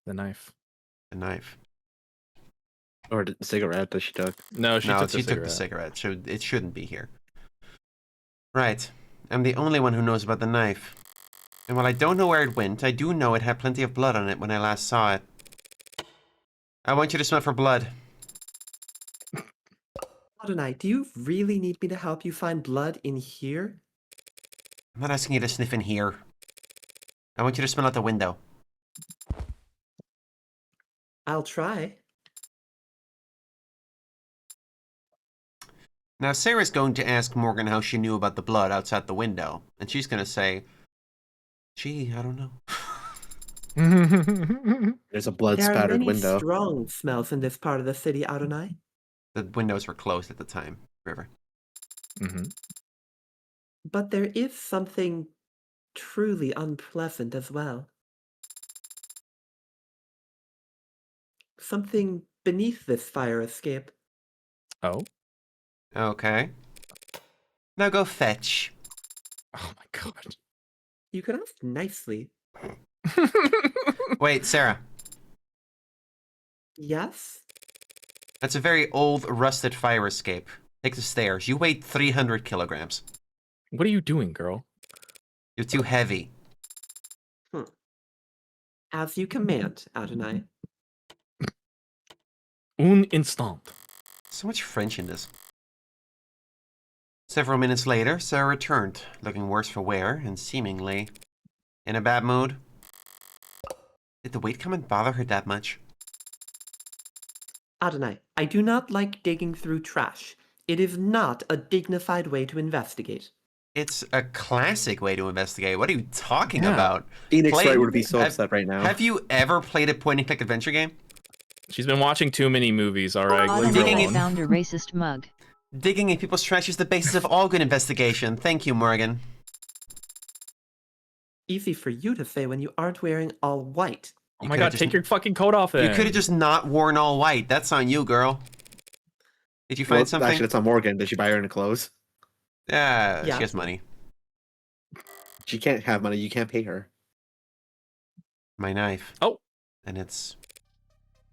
The knife. The knife. Or the cigarette that she took. No, she took the cigarette. It shouldn't be here. Right. I'm the only one who knows about the knife. And while I don't know where it went, I do know it had plenty of blood on it when I last saw it. I want you to smell for blood. Adonai, do you really need me to help you find blood in here? I'm not asking you to sniff in here. I want you to smell out the window. I'll try. Now, Sarah's going to ask Morgan how she knew about the blood outside the window. And she's going to say, gee, I don't know. There's a blood-spattered window. There are many strong smells in this part of the city, Adonai. The windows were closed at the time, River. Mm-hmm. But there is something truly unpleasant as well. Something beneath this fire escape. Oh? Okay. Now go fetch. Oh my god. You could ask nicely. Wait, Sarah. Yes? That's a very old, rusted fire escape. Take the stairs. You weigh 300 kilograms. What are you doing, girl? You're too heavy. As you command, Adonai. Un instant. So much French in this. Several minutes later, Sarah returned, looking worse for wear and seemingly in a bad mood. Did the weight comment bother her that much? Adonai, I do not like digging through trash. It is not a dignified way to investigate. It's a classic way to investigate. What are you talking about? Phoenix Wright would be so upset right now. Have you ever played a point-and-click adventure game? She's been watching too many movies, alright? Adonai found a racist mug. Digging in people's trash is the basis of all good investigation. Thank you, Morgan. Easy for you to say when you aren't wearing all white. Oh my god, take your fucking coat off then. You could have just not worn all white. That's on you, girl. Did you find something? Actually, it's on Morgan. Did she buy her any clothes? Yeah, she has money. She can't have money. You can't pay her. My knife. Oh. And it's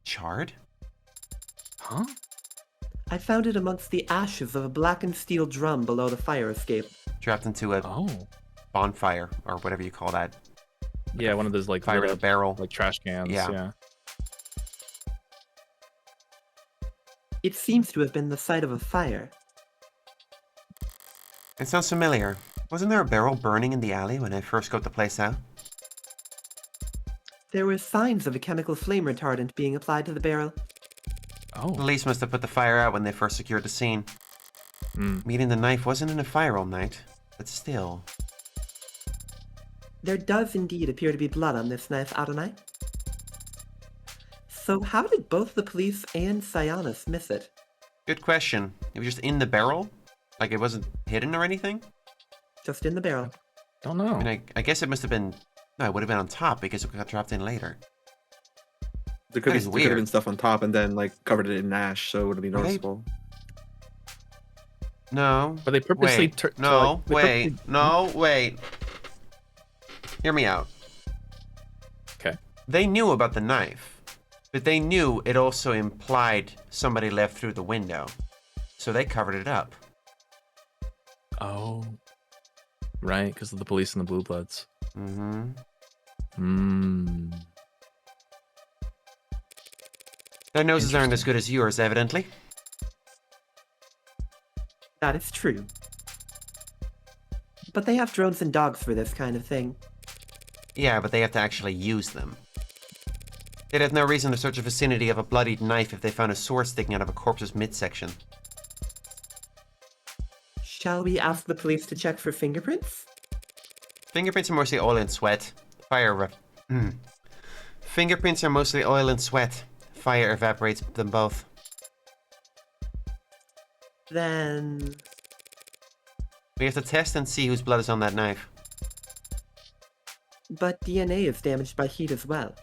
charred? Huh? I found it amongst the ashes of a blackened steel drum below the fire escape. Dropped into a bonfire, or whatever you call that. Yeah, one of those like fire in a barrel. Like trash cans. Yeah. It seems to have been the site of a fire. It sounds familiar. Wasn't there a barrel burning in the alley when I first got the place out? There were signs of a chemical flame retardant being applied to the barrel. Oh. Police must have put the fire out when they first secured the scene. Meeting the knife wasn't in a fire all night, but still. There does indeed appear to be blood on this knife, Adonai. So how did both the police and Sionis miss it? Good question. It was just in the barrel? Like it wasn't hidden or anything? Just in the barrel. Don't know. I mean, I guess it must have been... No, it would have been on top because it got dropped in later. There could have been stuff on top and then like covered it in ash, so it would be noticeable. No. But they purposely... Wait. Hear me out. Okay. They knew about the knife, but they knew it also implied somebody left through the window. So they covered it up. Oh. right? Because of the police and the blue bloods. Mm-hmm. Hmm. Their noses aren't as good as yours, evidently. That is true. But they have drones and dogs for this kind of thing. Yeah, but they have to actually use them. They'd have no reason to search the vicinity of a bloodied knife if they found a sword sticking out of a corpse's midsection. Shall we ask the police to check for fingerprints? Fingerprints are mostly oil and sweat. Fingerprints are mostly oil and sweat. Fire evaporates them both. Then... We have to test and see whose blood is on that knife. But DNA is damaged by heat as well.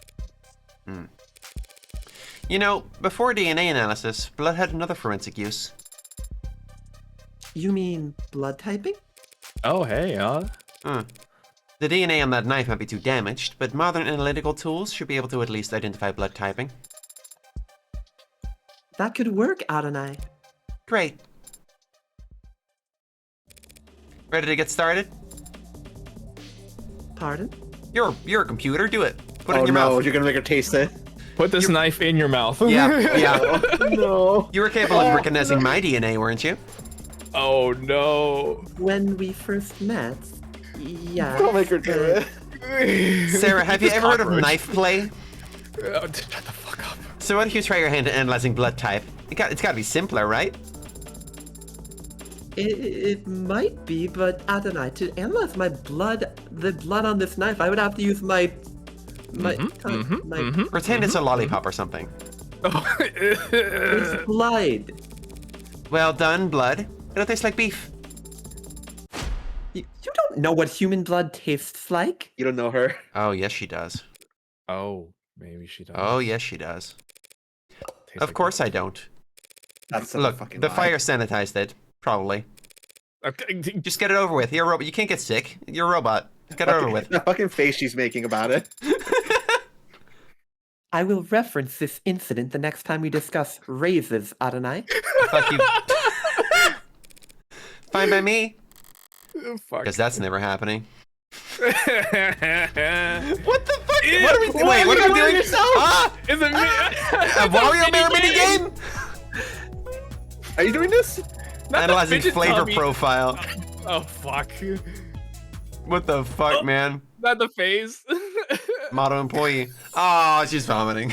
You know, before DNA analysis, blood had another forensic use. You mean blood typing? Oh, hey, The DNA on that knife might be too damaged, but modern analytical tools should be able to at least identify blood typing. That could work, Adonai. Great. Ready to get started? Pardon? You're a computer, do it. Put it Oh in your no, mouth. you're gonna make her taste it. Put this knife in your mouth. Yeah. No. You were capable of recognizing my DNA, weren't you? Oh no. When we first met, yeah. Don't make her do it. Sarah, have you ever heard of cockroach. knife play? Oh, shut the fuck up. So what if you try your hand at analyzing blood type? It's gotta be simpler, right? It might be, but Adonai, to analyze my blood, the blood on this knife, I would have to use my Pretend it's a lollipop or something. It's blood. Well done, blood. It'll taste like beef. You don't know what human blood tastes like. You don't know her. Oh, yes, she does. Oh, maybe she does. Oh, yes, she does. Tastes Of like course I don't. That's such a Look, fucking the lie. fire sanitized it. Probably. Okay. Just get it over with. You're a robot. You can't get sick. You're a robot. Get it over with. That fucking face she's making about it. I will reference this incident the next time we discuss raises, Adonai. Fuck you. Fine by me. Fuck. Because that's never happening. What What the fuck? What are we doing? Wait, what are we doing? Ah! Is it me? A Wario Bear minigame? Are you doing this? Not the Analyzing fidget flavor tummy. profile. Oh fuck. What the fuck, man? Not the face. Model employee. Oh, she's vomiting.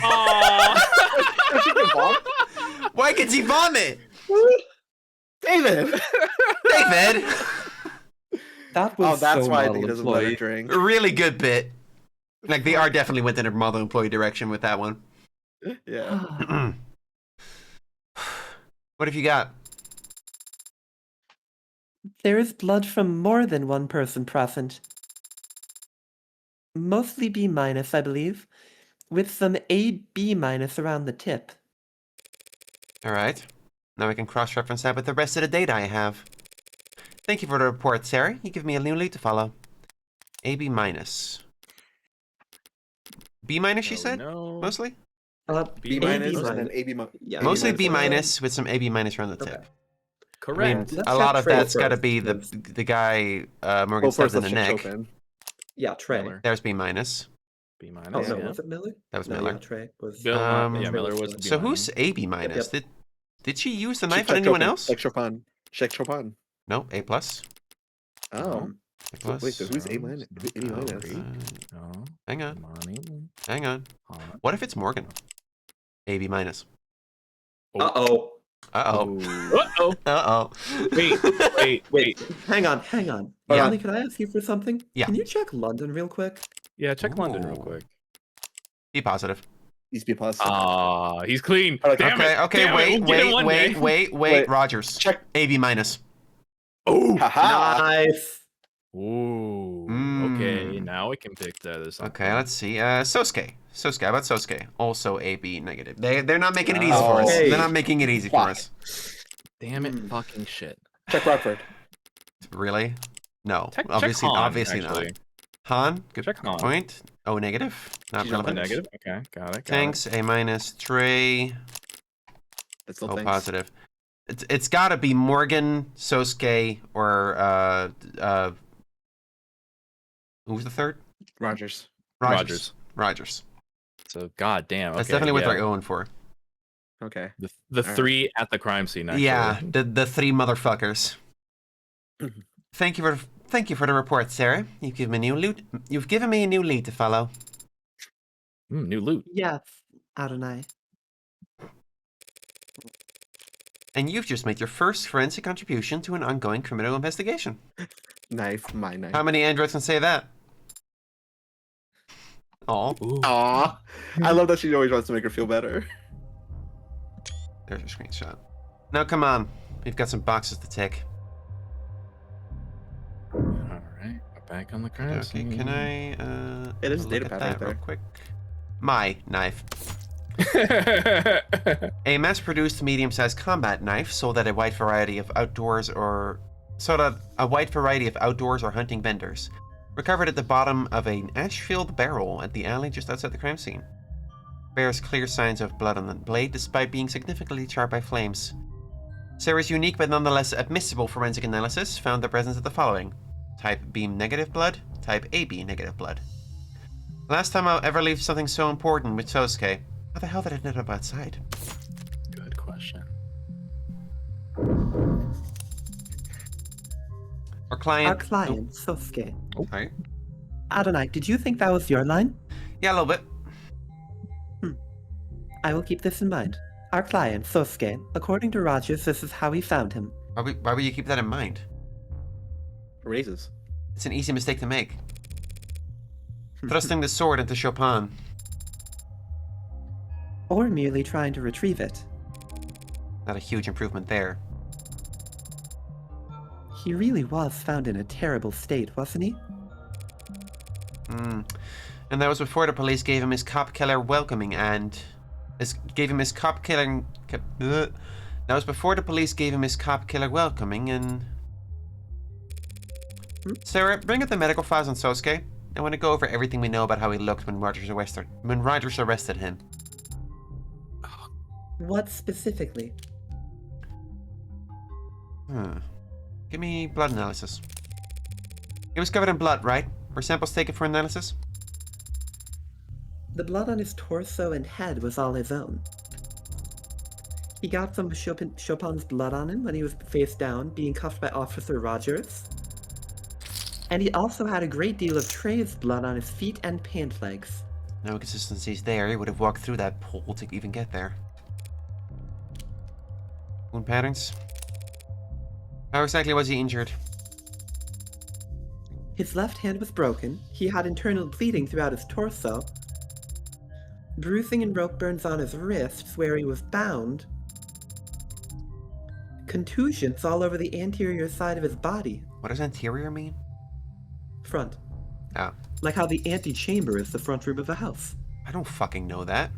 Why can she vomit? David! David! That was Oh, that's so why model he doesn't let her employee. drink. Really good bit. Like, they are definitely went in a model employee direction with that one. Yeah. What have you got? There is blood from more than one person present. Mostly B-, I believe, with some AB- around the tip. Alright. Now I can cross-reference that with the rest of the data I have. Thank you for the report, Sarah. You give me a new lead to follow. AB-. B-, she said? No. Mostly? B- AB-. and then AB-. Yeah, Mostly AB-. B- with some AB- around the tip. Okay. I mean, Correct. Let's a lot check of Trey that's got to first, be because- the guy Morgan Well, stabbed first in the let's check neck. Chopin. Yeah, Trey. Miller. There's B-. B Oh, minus. no, Yeah. was it Miller? That was No, Miller. yeah, Trey was... Bill, Um, yeah, Miller was. So who's AB-? Yep. Did she use the Check knife on anyone Chopin. else? Check Chopin. Check Chopin. No, A+. Oh. A plus. Wait, so who's A-? A-? No. Hang on. Money. Hang on. What if it's Morgan? AB-. Uh-oh. Uh-oh. Uh-oh. Uh-oh. Wait. Hang on. Yeah. Ronnie, can I ask you for something? Yeah. Can you check London real quick? Yeah, check London real Ooh. quick. Be positive. He's B+. He's clean. Okay, Damn it. Okay, Damn it, we'll get it one day. wait. Rogers. Check. AB-. Oh. Haha. Nice. Ooh. Mm. Okay, now we can pick that as something. Okay, let's see. Sosuke. How about Sosuke? Also AB-. They're not making it easy for us. Okay. They're not making it easy for Fuck. us. Damn it, fucking shit. Check Rockford. Really? No. Check obviously Han, obviously actually. not. Han? Good Check Han. point. Oh, negative. Not She's not relevant. Negative. Okay, got it. Thanks. A-. Trey. That's still Oh, thanks. positive. It's got to be Morgan, Sosuke, or Who was the third? Rogers. Rogers. So goddamn. Okay, That's definitely what yeah. they're going for. Okay. The All right. three at the crime scene. Actually. Yeah, the three motherfuckers. Thank you for the report, Sarah. You've given me a new lead to follow. New loot. Yes, Adonai. And you've just made your first forensic contribution to an ongoing criminal investigation. Knife, my knife. How many androids can say that? Aw. Aw. I love that she always wants to make her feel better. There's a screenshot. Now come on. We've got some boxes to tick. Alright, back on the crime Okay, scene. can I It is look data at pad that right there. real quick? My knife. A mass-produced medium-sized combat knife sold at a wide variety of outdoors or hunting vendors. Recovered at the bottom of an ash-filled barrel at the alley just outside the crime scene. Bears clear signs of blood on the blade despite being significantly charred by flames. Sarah's unique but nonetheless admissible forensic analysis found the presence of the following: type B negative blood, type AB negative blood. Last time I'll ever leave something so important with Sosuke. How the hell did it end up outside? Good question. Our client. Our client, Sosuke. Oh, sorry. Adonai, did you think that was your line? Yeah, a little bit. I will keep this in mind. Our client, Sosuke, according to Rogers, this is how we found him. Why would you keep that in mind? Raises. It's an easy mistake to make. Thrusting the sword into Chopin. Or merely trying to retrieve it. Not a huge improvement there. He really was found in a terrible state, wasn't he? And that was before the police gave him his cop killer welcoming and... That was before the police gave him his cop killer welcoming and... Sarah, bring up the medical files on Sosuke. I want to go over everything we know about how he looked when Rogers arrested him. What specifically? Give me blood analysis. He was covered in blood, right? Were samples taken for analysis? The blood on his torso and head was all his own. He got some of Chopin's blood on him when he was face down, being cuffed by Officer Rogers. And he also had a great deal of Trey's blood on his feet and pant legs. No inconsistencies there. He would have walked through that pole to even get there. Wound patterns? How exactly was he injured? His left hand was broken, he had internal bleeding throughout his torso, bruising and rope burns on his wrists where he was bound, contusions all over the anterior side of his body. What does anterior mean? Front. Oh. Like how the antechamber is the front room of a house. I don't fucking know that.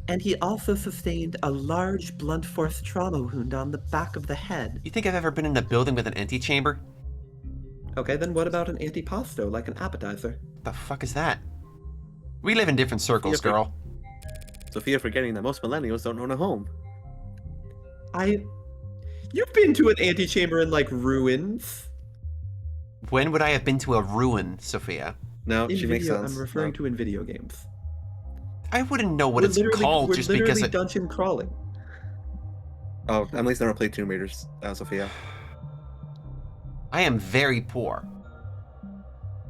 And he also sustained a large blunt force trauma wound on the back of the head. You think I've ever been in a building with an antechamber? Okay, then what about an antipasto, like an appetizer? The fuck is that? We live in different circles, girl. Sophia forgetting that most millennials don't own a home. You've been to an antechamber in, like, ruins? When would I have been to a ruin, Sophia? No, In she makes video, sense. I'm referring No. to in video games. I wouldn't know what it's called just because literally it... dungeon crawling. Oh, Emily's never played Tomb Raiders, Sophia. I am very poor.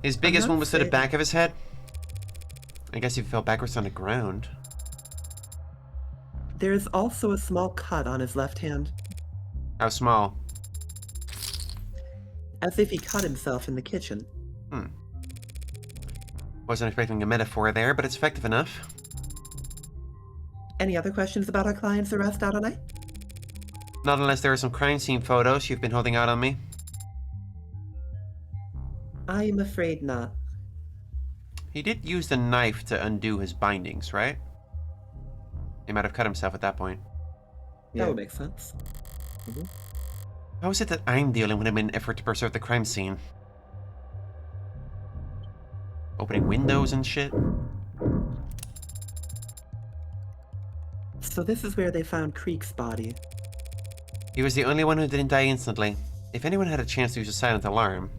His biggest not one was to the saying- back of his head. I guess he fell backwards on the ground. There is also a small cut on his left hand, How small? as if he cut himself in the kitchen. Wasn't expecting a metaphor there, but it's effective enough. Any other questions about our client's arrest, Adonai? Not unless there are some crime scene photos you've been holding out on me. I'm afraid not. He did use the knife to undo his bindings, right? He might have cut himself at that point. That would make sense. How is it that I'm dealing with him in an effort to preserve the crime scene? Opening windows and shit? So this is where they found Creek's body. He was the only one who didn't die instantly. If anyone had a chance to use a silent alarm...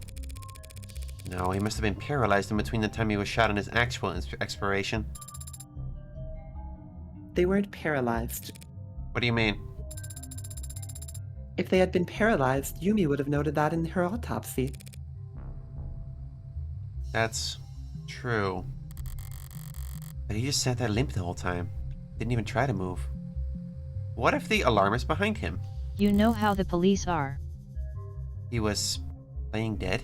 No, he must have been paralyzed in between the time he was shot and his actual expiration. They weren't paralyzed. What do you mean? If they had been paralyzed, Yumi would have noted that in her autopsy. That's true. But he just sat there limp the whole time. Didn't even try to move. What if the alarm is behind him? You know how the police are. He was playing dead?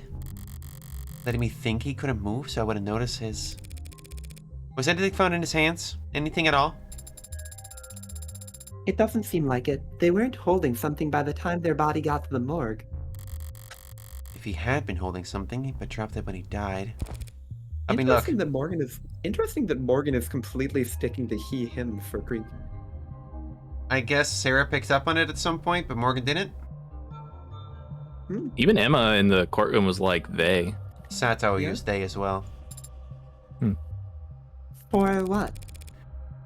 Letting me think he couldn't move so I would have noticed his... Was anything found in his hands? Anything at all? It doesn't seem like it. They weren't holding something by the time their body got to the morgue. If he had been holding something, but dropped it when he died. I mean, look. Interesting that Morgan is completely sticking to he/him for Greek. I guess Sarah picked up on it at some point, but Morgan didn't. Even Emma in the courtroom was like they. Sato used they as well. For what?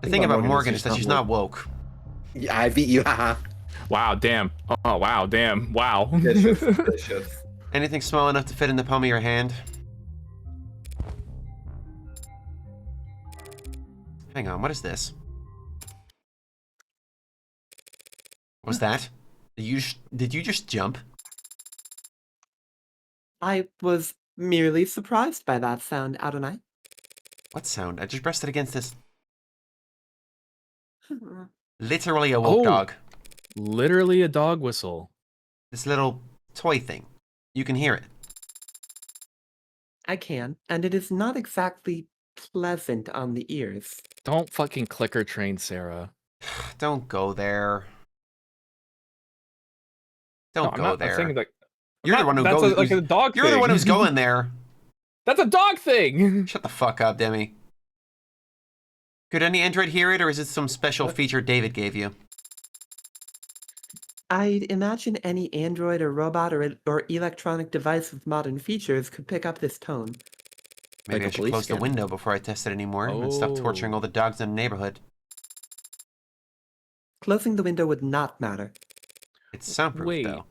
The thing about Morgan is that she's not woke. Yeah, I beat you, haha. Wow, damn. Oh, wow, damn. Wow. Vicious. Anything small enough to fit in the palm of your hand? Hang on, what is this? What's that? Did you just jump? I was merely surprised by that sound, Adonai. What sound? I just pressed it against this. Literally a woke dog. Literally a dog whistle. This little toy thing. You can hear it. I can, and it is not exactly pleasant on the ears. Don't fucking clicker train Sarah. Don't go there. Don't go there. I'm saying, like, You're the one who goes. Like a dog you're thing. the one who's going there. That's a dog thing. Shut the fuck up, Demi. Could any android hear it, or is it some special feature David gave you? I'd imagine any android or robot or electronic device with modern features could pick up this tone. Maybe Like a I should police close the scanner. window before I test it anymore and stop torturing all the dogs in the neighborhood. Closing the window would not matter. It's soundproof, Wait. though.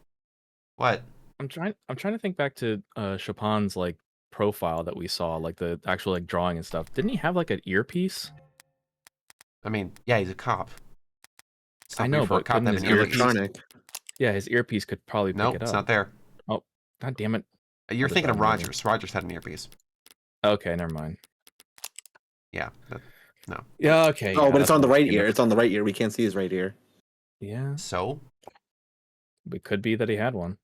What? I'm trying to think back to Chopin's like profile that we saw, like the actual like drawing and stuff. Didn't he have like an earpiece? I mean, yeah, he's a cop. It's I not know, weird for a but cop to have couldn't an his earpiece. Electronic. Yeah, his earpiece could probably pick Nope, it up. it's not there. Oh, god damn it. You're What thinking is of that movie? Rogers. Rogers had an earpiece. Okay, never mind. Yeah. Yeah, okay. Oh, yeah, but it's that's on the what right I'm ear. thinking It's on the right ear. We can't see his right ear. of. Yeah, So? it could be that he had one.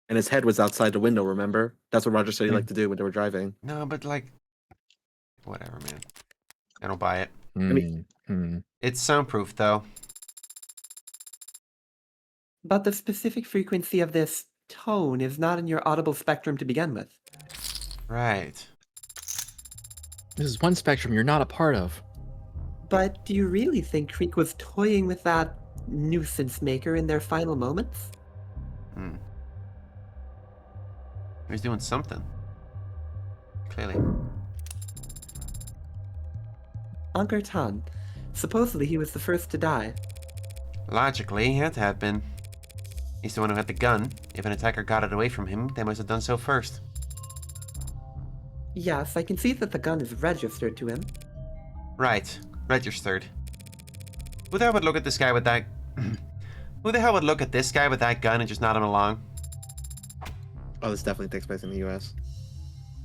And his head was outside the window, remember? That's what Roger said he liked to do when they were driving. No, but like... Whatever, man. I don't buy it. mean- It's soundproof, though. But the specific frequency of this tone is not in your audible spectrum to begin with. Right. This is one spectrum you're not a part of. But do you really think Creek was toying with that nuisance maker in their final moments? Hmm. He was doing something. Clearly. Ankar Tan. Supposedly he was the first to die. Logically, he had to have been. He's the one who had the gun. If an attacker got it away from him, they must have done so first. Yes, I can see that the gun is registered to him. Right. Registered. Who the hell would look at this guy with that... Who the hell would look at this guy with that gun and just nod him along? Oh, this definitely takes place in the U.S.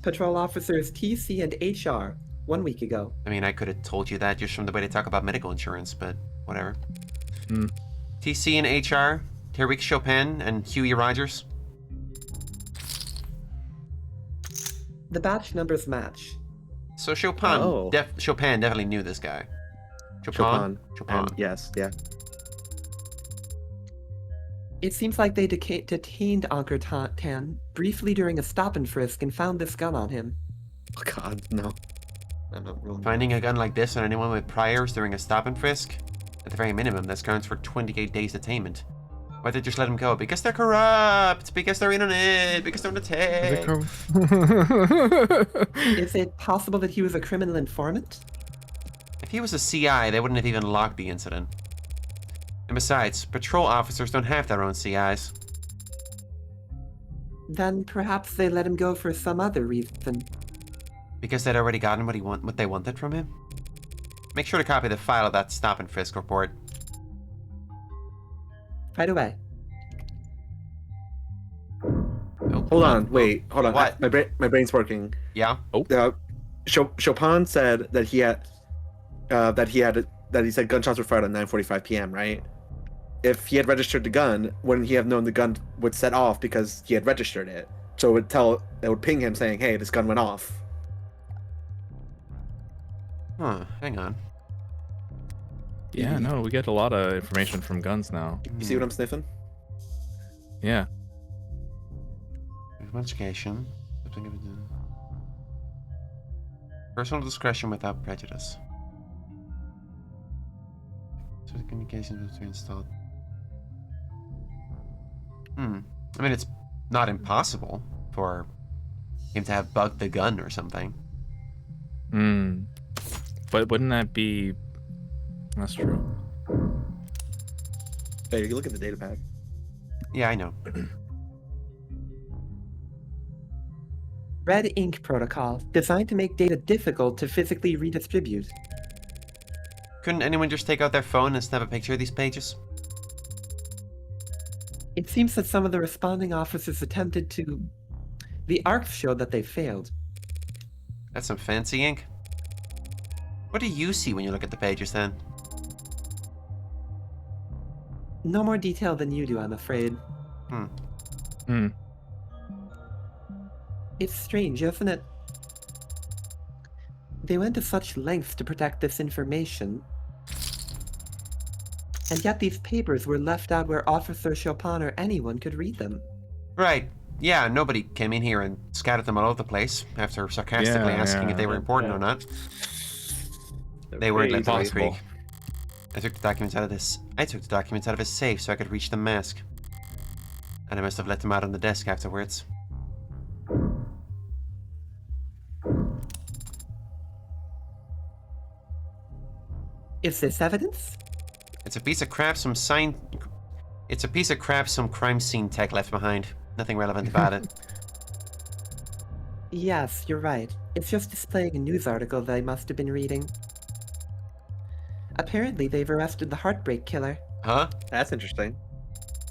Patrol officers TC and HR 1 week ago. I mean, I could have told you that just from the way they talk about medical insurance, but whatever. TC and HR, Tariq Chopin and Huey Rogers. The batch numbers match. So Chopin, Oh. Chopin definitely knew this guy. Chopin? And yes, yeah. It seems like they detained Ankar Tan briefly during a stop and frisk and found this gun on him. Oh God, no. I'm not rolling. Finding a gun like this on anyone with priors during a stop and frisk? At the very minimum, that's grounds for 28 days detainment. Why'd they just let him go? Because they're corrupt! Because they're in on it! Because they're on the take! Is it possible that he was a criminal informant? If he was a CI, they wouldn't have even logged the incident. And besides, patrol officers don't have their own CIs. Then perhaps they let him go for some other reason. Because they'd already gotten what they wanted from him? Make sure to copy the file of that stop and frisk report. Right away. Oh, Hold on, wait, hold on. What? My brain's working. Yeah? Chopin said that he said gunshots were fired at 9:45 p.m. Right? If he had registered the gun, wouldn't he have known the gun would set off because he had registered it? So it would ping him saying, "Hey, this gun went off." Huh, hang on. Yeah, no, we get a lot of information from guns now. You see what I'm sniffing? Yeah. Investigation. Personal discretion without prejudice. So the communications will be installed. I mean, it's not impossible for him to have bugged the gun or something. But wouldn't that be... That's true. Hey, you look at the data pack. Yeah, I know. Red ink protocol, designed to make data difficult to physically redistribute. Couldn't anyone just take out their phone and snap a picture of these pages? It seems that some of the responding officers attempted to... The arcs showed that they failed. That's some fancy ink. What do you see when you look at the pages then? No more detail than you do, I'm afraid. It's strange, isn't it? They went to such lengths to protect this information. And yet these papers were left out where Officer Chopin or anyone could read them. Right. Yeah, nobody came in here and scattered them all over the place after sarcastically asking if they were important or not. They weren't left in the creek. I took the documents out of his safe so I could reach the mask. And I must have let them out on the desk afterwards. Is this evidence? It's a piece of crap some crime scene tech left behind. Nothing relevant about it. Yes, you're right. It's just displaying a news article that I must have been reading. Apparently, they've arrested the Heartbreak Killer. Huh? That's interesting.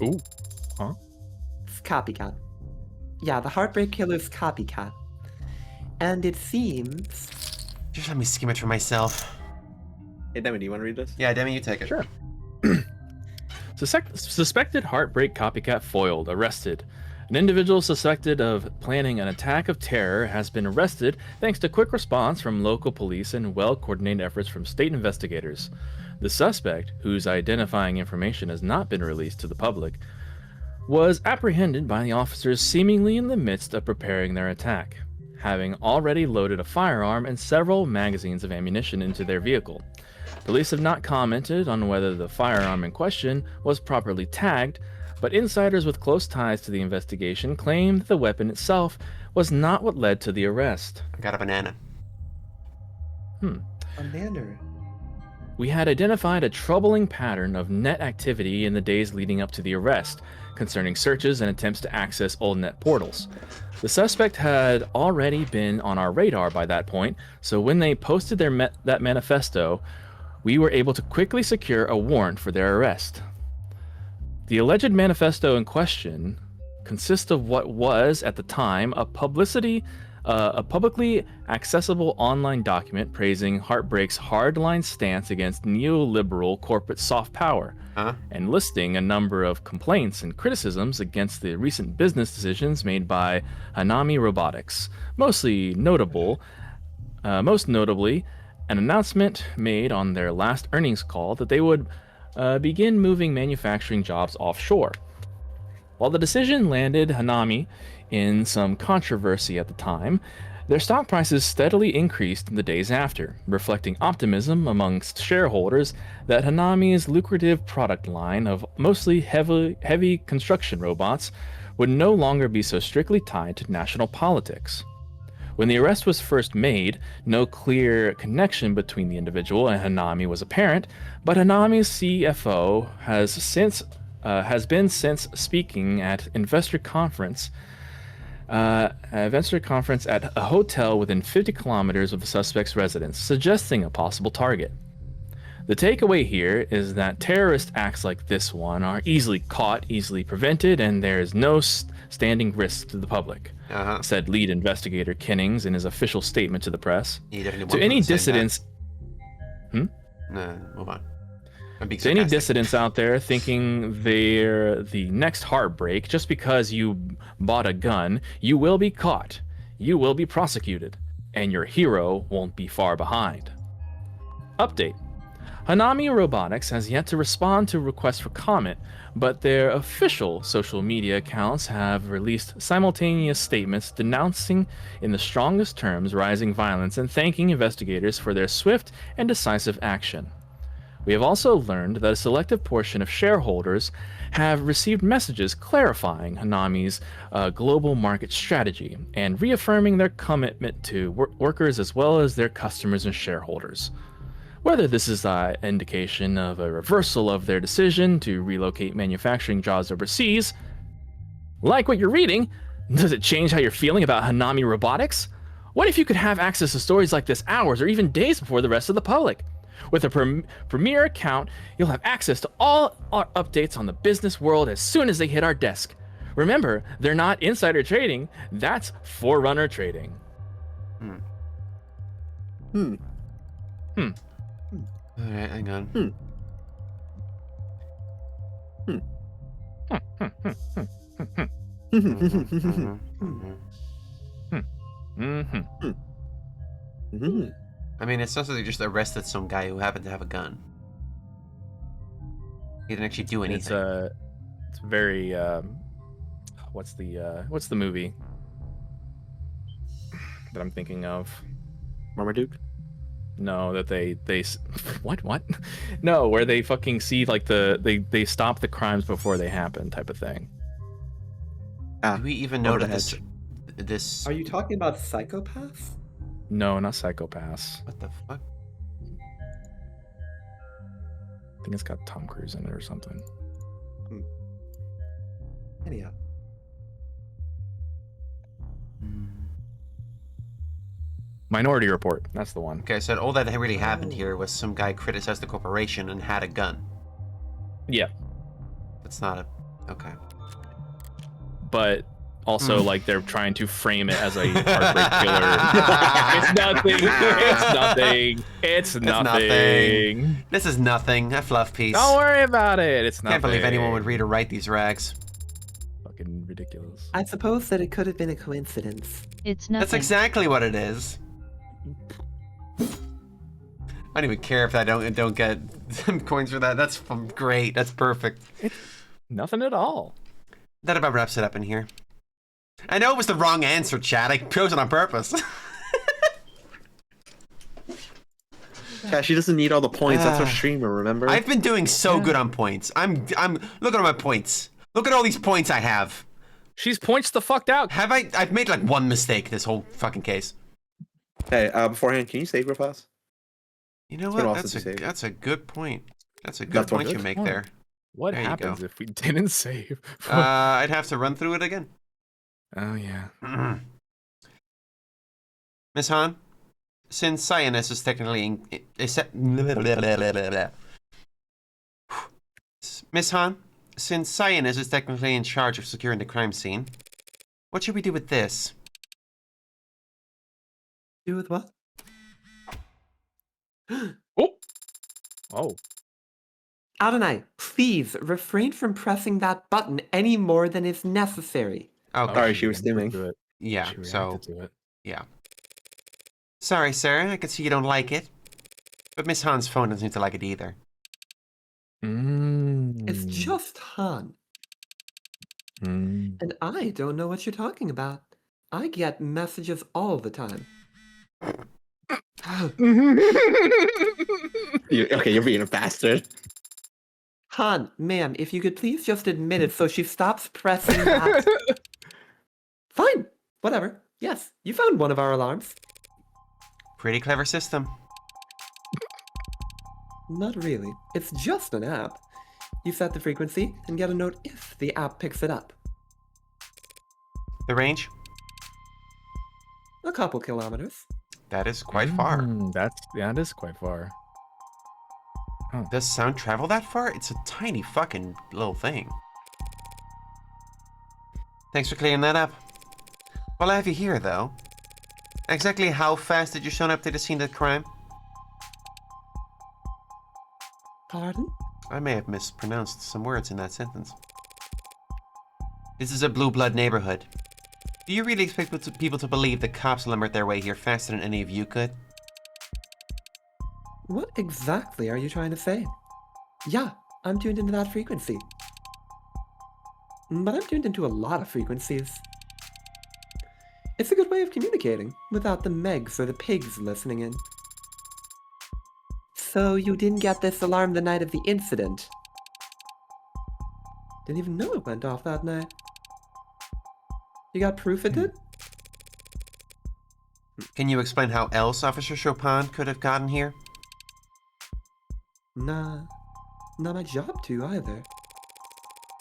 Ooh. Huh? It's copycat. Yeah, the Heartbreak Killer's copycat. And it seems... Just let me skim it for myself. Hey, Demi, do you want to read this? Yeah, Demi, you take it. Sure. Suspected Heartbreak copycat foiled, arrested. An individual suspected of planning an attack of terror has been arrested thanks to quick response from local police and well-coordinated efforts from state investigators. The suspect, whose identifying information has not been released to the public, was apprehended by the officers seemingly in the midst of preparing their attack, having already loaded a firearm and several magazines of ammunition into their vehicle. Police have not commented on whether the firearm in question was properly tagged, but insiders with close ties to the investigation claim that the weapon itself was not what led to the arrest. I got a banana. Banana. We had identified a troubling pattern of net activity in the days leading up to the arrest, concerning searches and attempts to access old net portals. The suspect had already been on our radar by that point, so when they posted that manifesto, we were able to quickly secure a warrant for their arrest. The alleged manifesto in question consists of what was, at the time, a publicly accessible online document praising Heartbreak's hardline stance against neoliberal corporate soft power, and listing a number of complaints and criticisms against the recent business decisions made by Hanami Robotics. Most notably, an announcement made on their last earnings call that they would begin moving manufacturing jobs offshore. While the decision landed Hanami in some controversy at the time, their stock prices steadily increased in the days after, reflecting optimism amongst shareholders that Hanami's lucrative product line of mostly heavy construction robots would no longer be so strictly tied to national politics. When the arrest was first made, no clear connection between the individual and Hanami was apparent, but Hanami's CFO has been since speaking at investor conference Events or conference at a hotel within 50 kilometers of the suspect's residence, suggesting a possible target. The takeaway here is that terrorist acts like this one are easily caught, easily prevented, and there is no standing risk to the public, said lead investigator Kinnings in his official statement to the press. To any dissidents... No, move on. To any dissidents out there thinking they're the next heartbreak just because you bought a gun, you will be caught, you will be prosecuted, and your hero won't be far behind. Update. Hanami Robotics has yet to respond to requests for comment, but their official social media accounts have released simultaneous statements denouncing in the strongest terms rising violence and thanking investigators for their swift and decisive action. We have also learned that a selective portion of shareholders have received messages clarifying Hanami's global market strategy and reaffirming their commitment to workers as well as their customers and shareholders. Whether this is an indication of a reversal of their decision to relocate manufacturing jobs overseas, like what you're reading, does it change how you're feeling about Hanami Robotics? What if you could have access to stories like this hours or even days before the rest of the public? With a premier account, you'll have access to all our updates on the business world as soon as they hit our desk. Remember, they're not insider trading, that's forerunner trading. Alright, hang on. I mean, it's not that they just arrested some guy who happened to have a gun. He didn't actually do anything. It's very what's the movie that I'm thinking of? Marmaduke? No, that they what? No, where they fucking see like they stop the crimes before they happen type of thing. Do we even know that this? Are you talking about Psychopaths? No, not Psychopaths. What the fuck? I think it's got Tom Cruise in it or something. Anyhow. Minority Report. That's the one. Okay, so all that really happened here was some guy criticized the corporation and had a gun. Yeah. That's not a... Okay. But also, like, they're trying to frame it as a heartbreak killer. It's nothing. This is nothing. A fluff piece. Don't worry about it. It's nothing. Can't believe anyone would read or write these rags. Fucking ridiculous. I suppose that it could have been a coincidence. It's nothing. That's exactly what it is. I don't even care if I don't get some coins for that. That's great. That's perfect. It's nothing at all. That about wraps it up in here. I know it was the wrong answer, Chad. I chose it on purpose. Yeah, she doesn't need all the points. That's our streamer, remember? I've been doing so good on points. I'm look at all my points. Look at all these points I have. She's points the fucked out. Have I? I've made like one mistake this whole fucking case. Hey, beforehand, can you save real fast? You know what? That's a good point. That's a good point you make there. What happens if we didn't save? I'd have to run through it again. Oh yeah. Miss Han, since Cyanus is technically Miss Han, since Cyanus is technically in charge of securing the crime scene, what should we do with this? Do with what? Oh. Adonai, please refrain from pressing that button any more than is necessary. Okay. Sorry, she was stimming. Yeah, so... Yeah. Sorry, sir. I can see you don't like it. But Miss Han's phone doesn't seem to like it either. It's just Han. And I don't know what you're talking about. I get messages all the time. You're being a bastard. Han, ma'am, if you could please just admit it so she stops pressing that. Fine, whatever. Yes, you found one of our alarms. Pretty clever system. Not really. It's just an app. You set the frequency and get a note if the app picks it up. The range? A couple kilometers. That is quite far. That is quite far. Does sound travel that far? It's a tiny fucking little thing. Thanks for clearing that up. While I have you here, though, exactly how fast did you show up to the scene of the crime? Pardon? I may have mispronounced some words in that sentence. This is a blue blood neighborhood. Do you really expect people to believe the cops will alert their way here faster than any of you could? What exactly are you trying to say? Yeah, I'm tuned into that frequency. But I'm tuned into a lot of frequencies. It's a good way of communicating, without the Megs or the pigs listening in. So you didn't get this alarm the night of the incident? Didn't even know it went off that night. You got proof it did? Can you explain how else Officer Chopin could have gotten here? Nah, not my job to either.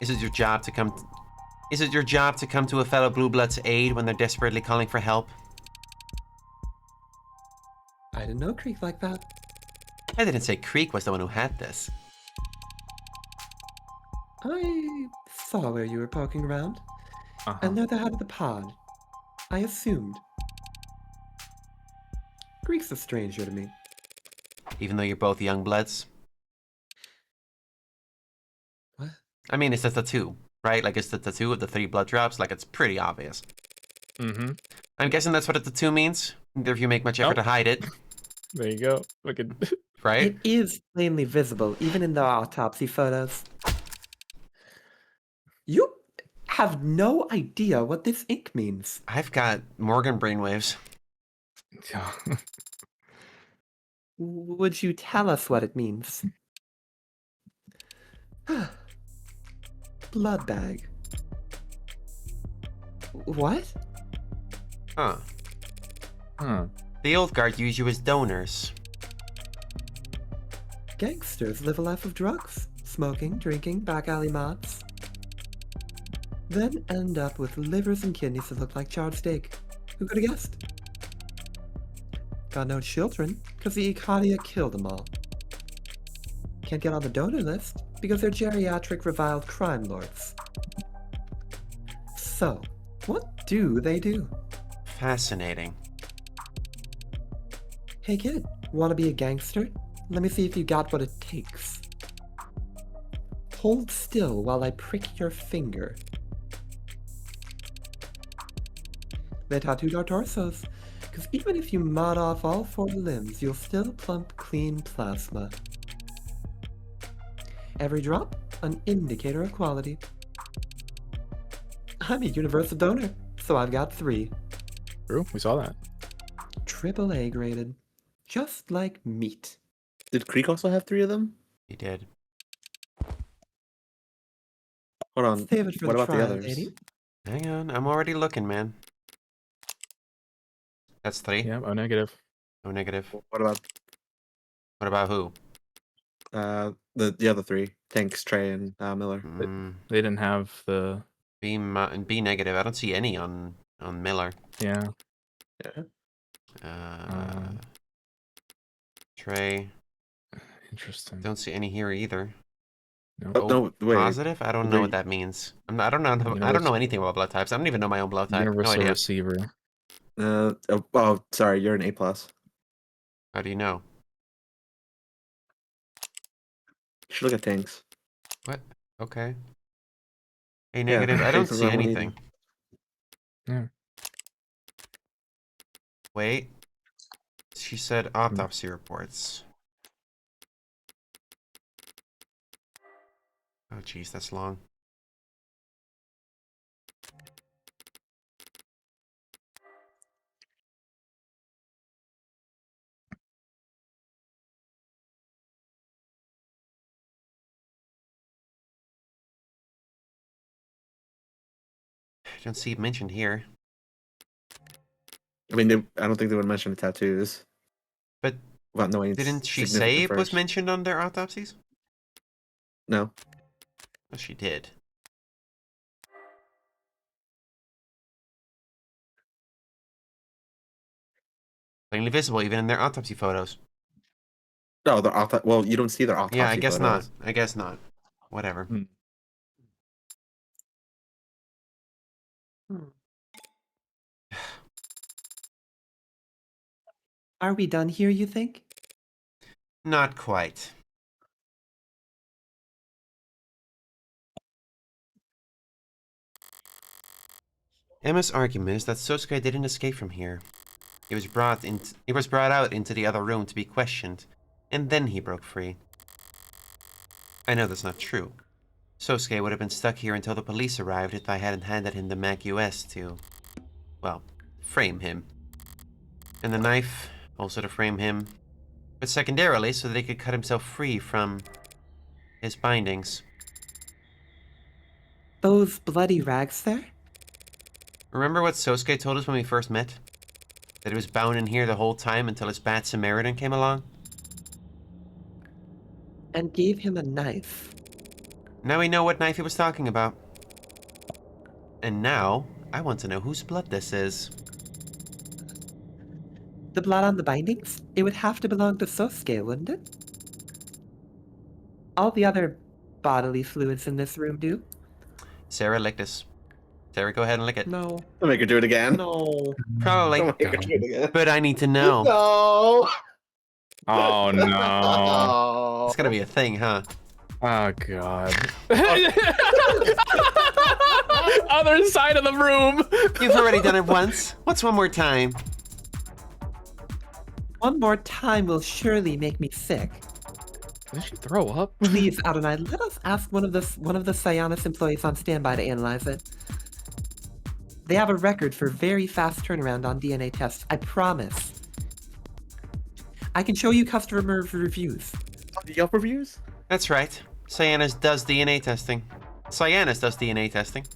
Is it your job to come to a fellow Blue Blood's aid when they're desperately calling for help? I didn't know Creek like that. I didn't say Creek was the one who had this. I saw where you were poking around, and they're the head of the pod. I assumed. Creek's a stranger to me. Even though you're both young bloods? What? I mean, it's a tattoo, right? Like, it's the tattoo of the 3 blood drops. Like, it's pretty obvious. Mm-hmm. I'm guessing that's what a tattoo means. Neither of you make much effort to hide it, There you go. Look at right? It is plainly visible, even in the autopsy photos. You have no idea what this ink means. I've got Morgan brainwaves. Would you tell us what it means? Blood bag. What? Huh. The old guard used you as donors. Gangsters live a life of drugs, smoking, drinking, back alley mods. Then end up with livers and kidneys that look like charred steak. Who could have guessed? Got no children, because the Ikariya killed them all. Can't get on the donor list, because they're geriatric reviled crime lords. So, what do they do? Fascinating. Hey kid, wanna be a gangster? Let me see if you got what it takes. Hold still while I prick your finger. They tattooed our torsos, because even if you mod off all 4 limbs, you'll still plump clean plasma. Every drop, an indicator of quality. I'm a universal donor, so I've got 3. True, we saw that. AAA graded. Just like meat. Did Creek also have 3 of them? He did. Hold on. Save it for What the about the trial, others? lady. Hang on, I'm already looking, man. That's 3. Yeah, O negative. No negative. What about What about who? the other 3? Tanks, Trey, and Miller. They didn't have the B negative. I don't see any on Miller. yeah. Trey. Interesting. Don't see any here either. No. Oh, no, wait. Positive? I don't know what that means. I don't know. I don't know anything about blood types. I don't even know my own blood type. No Universal idea. receiver. Oh, sorry, you're an A+. How do you know? You should look at Tanks. What? Okay. A negative. I don't Tanks is see level 80. anything. Yeah. Wait. She said autopsy reports. Oh, jeez, that's long. I don't see it mentioned here. I mean, I don't think they would mention the tattoos. But Without knowing it's didn't she say significant it was first. mentioned on their autopsies? No. Oh, she did. Plainly visible, even in their autopsy photos. No, well, you don't see their autopsy Yeah, I guess photos. not. I guess not. Whatever. Hmm. Are we done here, you think? Not quite. Emma's argument is that Sosuke didn't escape from here. He was brought out into the other room to be questioned, and then he broke free. I know that's not true. Sosuke would have been stuck here until the police arrived if I hadn't handed him the Mac US to, well, frame him. And the knife, also to frame him, but secondarily so that he could cut himself free from his bindings. Those bloody rags there? Remember what Sosuke told us when we first met? That he was bound in here the whole time until his bad Samaritan came along? And gave him a knife. Now we know what knife he was talking about. And now, I want to know whose blood this is. The blood on the bindings? It would have to belong to Sosuke, wouldn't it? All the other bodily fluids in this room do. Sarah, lick this. Sarah, go ahead and lick it. No. Don't make her do it again. No. Probably. Don't make her do it again. But I need to know. No. Oh no. Oh. It's gonna be a thing, huh? Oh god. Other side of the room. You've already done it once. What's one more time? One more time will surely make me sick. Did she throw up? Please, Adonai, let us ask one of the Cyanus employees on standby to analyze it. They have a record for very fast turnaround on DNA tests, I promise. I can show you customer reviews. Yelp reviews? That's right. Cyanus does DNA testing. Cyanus does DNA testing.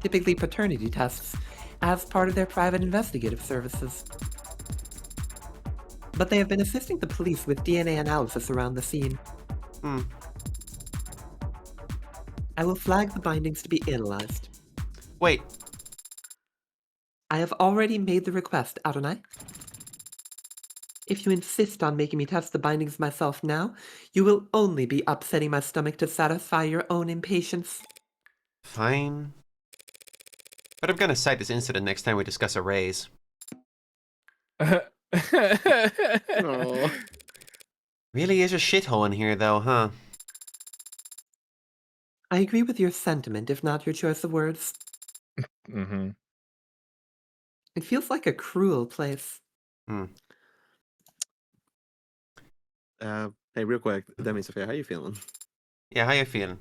Typically paternity tests, as part of their private investigative services. But they have been assisting the police with DNA analysis around the scene. Hmm. I will flag the bindings to be analyzed. Wait, I have already made the request, Adonai. If you insist on making me test the bindings myself now, you will only be upsetting my stomach to satisfy your own impatience. fine. But I'm gonna cite this incident next time we discuss a raise. No. Really is a shithole in here, though, huh? I agree with your sentiment, if not your choice of words. Mm-hmm. It feels like a cruel place. Hey, real quick, Demi, Sophia, how you feeling? Yeah, how you feeling?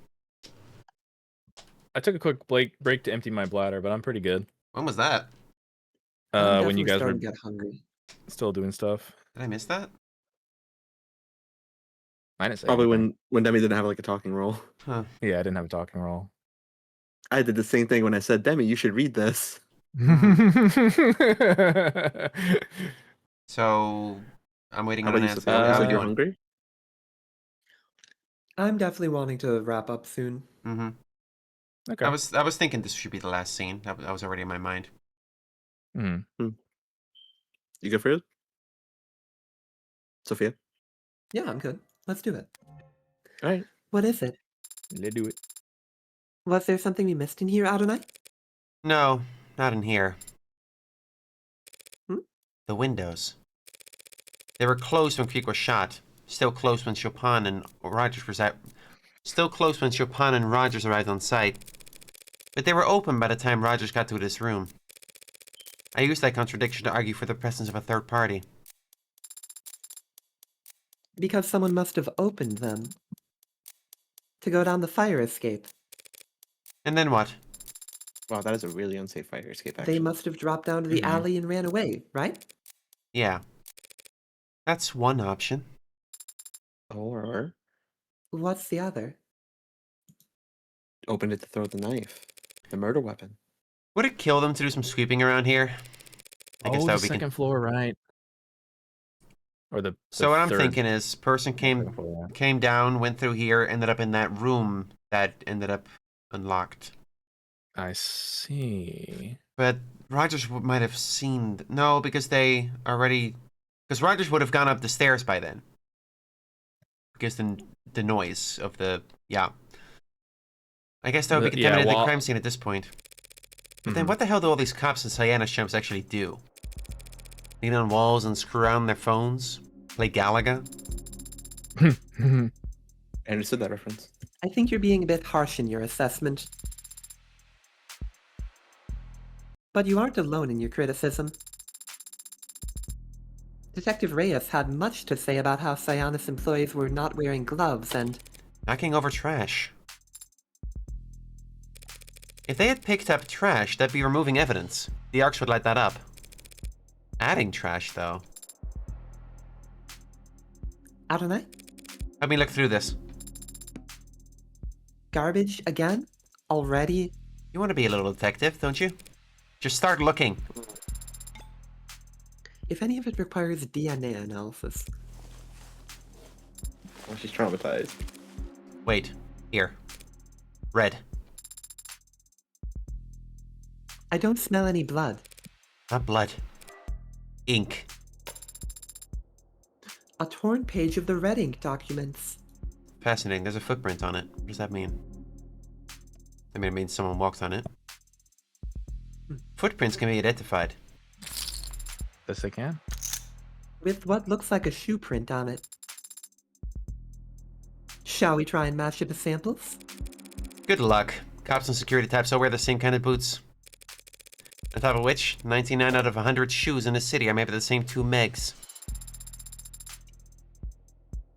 I took a quick break to empty my bladder, but I'm pretty good. When was that? I'm When you definitely guys were starting to get hungry. still doing stuff. Did I miss that? I didn't say Probably anything. when Demi didn't have like a talking role. Huh. Yeah, I didn't have a talking role. I did the same thing when I said, Demi, you should read this. So, I'm waiting How on about an you, answer. Sophia? You How said we you're doing? hungry? I'm definitely wanting to wrap up soon. Mm-hmm. Okay. I was thinking this should be the last scene. That was already in my mind. Mhm. You good for it? Sophia? Yeah, I'm good. Let's do it. All right. What is it? Let's do it. Was there something we missed in here, Adonai? No, not in here. Hmm? The windows. They were closed when Creek was shot. Still closed when Chopin and Rogers arrived on site. But they were open by the time Rogers got to this room. I used that contradiction to argue for the presence of a third party. Because someone must have opened them. To go down the fire escape. And then what? Wow, that is a really unsafe fire escape, actually. They must have dropped down to the alley and ran away, right? Yeah. That's one option. Or What's the other? opened it to throw the knife. The murder weapon. Would it kill them to do some sweeping around here? I guess Oh, that the would be. second floor, right? Or the So what I'm third- thinking is, person second floor, yeah. came down, went through here, ended up in that room that ended up unlocked. I see. But Rogers might have seen... No, because they already... Because Rogers would have gone up the stairs by then. Because the noise of the... Yeah. I guess that would be contaminated the crime scene at this point. But then what the hell do all these cops in Cyanus actually do? Lean on walls and screw around their phones? Play Galaga? I understood that reference. I think you're being a bit harsh in your assessment. But you aren't alone in your criticism. Detective Reyes had much to say about how Cyanus employees were not wearing gloves and... Knocking over trash. If they had picked up trash, that'd be removing evidence. The Arcs would light that up. Adding trash, though. I don't know. Let me look through this. Garbage again? Already? You want to be a little detective, don't you? Just start looking. If any of it requires DNA analysis. Well, she's traumatized. Wait. Here. Red. I don't smell any blood. Not blood. Ink. A torn page of the red ink documents. Fascinating. There's a footprint on it. What does that mean? I mean, it means someone walked on it. Footprints can be identified. Yes, they can. With what looks like a shoe print on it. Shall we try and match it to samples? Good luck. Cops and security types all wear the same kind of boots. On top of which, 99 out of 100 shoes in the city are made by the same 2 megs.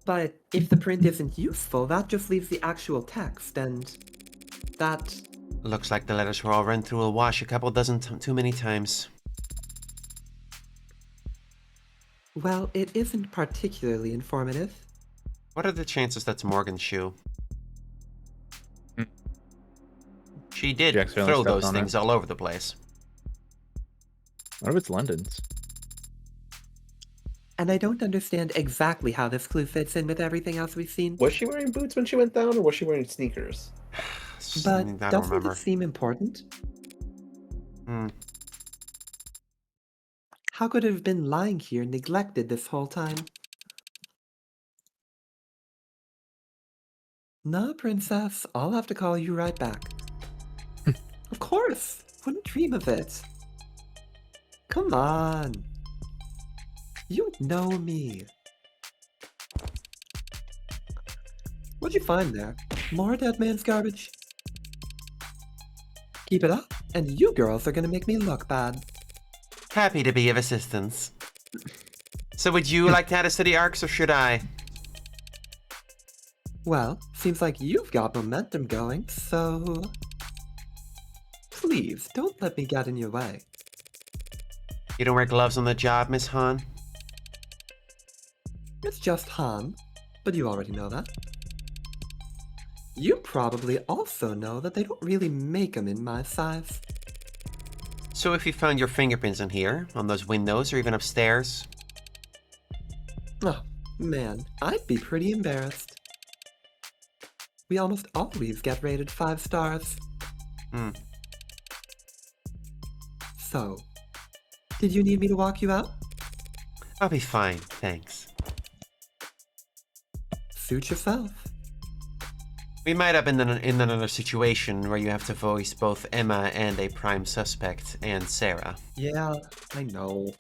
But if the print isn't useful, that just leaves the actual text, and that... Looks like the letters were all run through a wash a couple dozen too many times. Well, it isn't particularly informative. What are the chances that's Morgan's shoe? She did She accidentally throw stepped those on things it. all over the place. What if it's London's? And I don't understand exactly how this clue fits in with everything else we've seen. Was she wearing boots when she went down, or was she wearing sneakers? But I don't doesn't remember. it seem important? How could it have been lying here neglected this whole time? Nah, princess, I'll have to call you right back. Of course! Wouldn't dream of it. Come on. You know me. What'd you find there? More dead man's garbage? Keep it up, and you girls are gonna make me look bad. Happy to be of assistance. So would you like to add us to the Arcs, or should I? Well, seems like you've got momentum going, so... Please, don't let me get in your way. You don't wear gloves on the job, Miss Han? It's just Han, but you already know that. You probably also know that they don't really make them in my size. So if you found your fingerprints in here, on those windows, or even upstairs? Oh, man, I'd be pretty embarrassed. We almost always get rated 5 stars. So, did you need me to walk you out? I'll be fine, thanks. Suit yourself. We might have been in another situation where you have to voice both Emma and a prime suspect, and Sarah. Yeah, I know.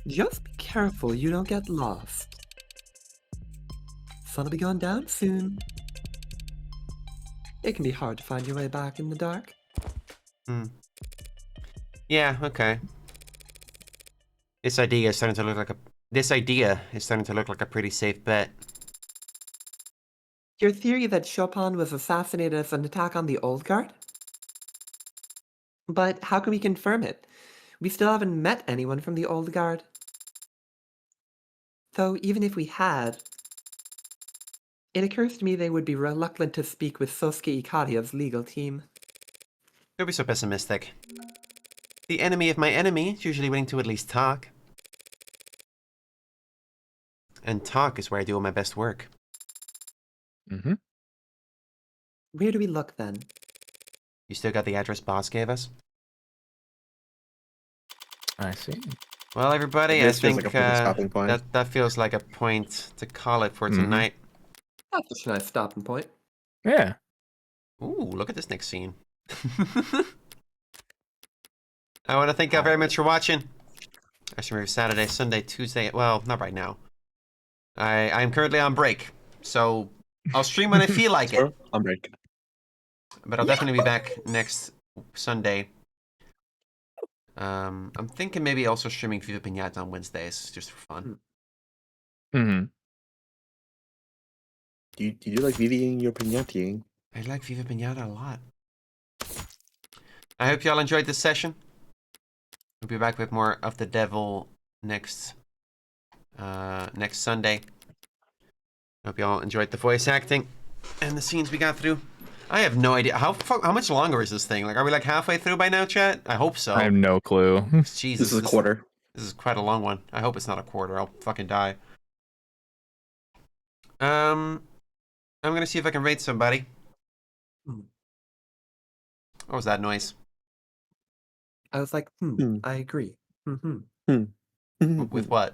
Just be careful you don't get lost. Sun'll be going down soon. It can be hard to find your way back in the dark. Yeah, okay. This idea is starting to look like a pretty safe bet. Your theory that Chopin was assassinated as an attack on the old guard? But how can we confirm it? We still haven't met anyone from the old guard. Though even if we had, it occurs to me they would be reluctant to speak with Sosuke Ikariya's legal team. Don't be so pessimistic. The enemy of my enemy is usually willing to at least talk. And talk is where I do all my best work. Where do we look then? You still got the address boss gave us? I see. Well, everybody, I This feels think like a perfect stopping point. that feels like a point to call it for Mhm. tonight. That's a nice stopping point. Yeah. Ooh, look at this next scene. I want to thank you all very much for watching. I stream every Saturday, Sunday, Tuesday. Well, not right now. I'm currently on break, so I'll stream when I feel like it. On break. But I'll definitely be back next Sunday. I'm thinking maybe also streaming Viva Pinata on Wednesdays, just for fun. Mm-hmm. Do you like VVing your pinata? I like Viva Pinata a lot. I hope y'all enjoyed this session. We'll be back with more of the devil next Sunday. Hope y'all enjoyed the voice acting and the scenes we got through. I have no idea how much longer is this thing? Like, are we like halfway through by now, chat? I hope so. I have no clue. Jesus, This is a quarter. This is quite a long one. I hope it's not a quarter. I'll fucking die. I'm gonna see if I can rate somebody. Hmm. What was that noise? I was like, Hmm. I agree. With what?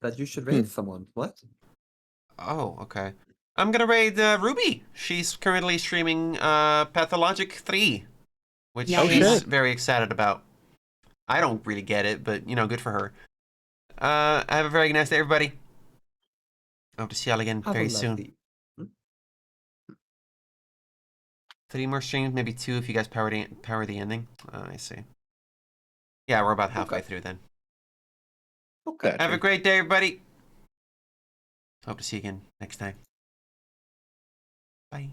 That you should raid someone. What? Oh, okay. I'm gonna raid Ruby. She's currently streaming Pathologic 3, which Yeah, she's very excited about. I don't really get it, but you know, good for her. Have a very nice day, everybody. I hope to see y'all again Have a very soon. lovely- 3 more streams, maybe 2 if you guys power the ending. I see. Yeah, we're about halfway through then. Okay. Have a great day, everybody. Hope to see you again next time. Bye.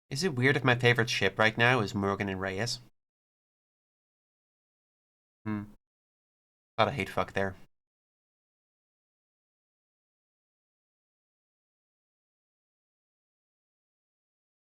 Is it weird if my favorite ship right now is Morgan and Reyes? A lot of hate fuck there.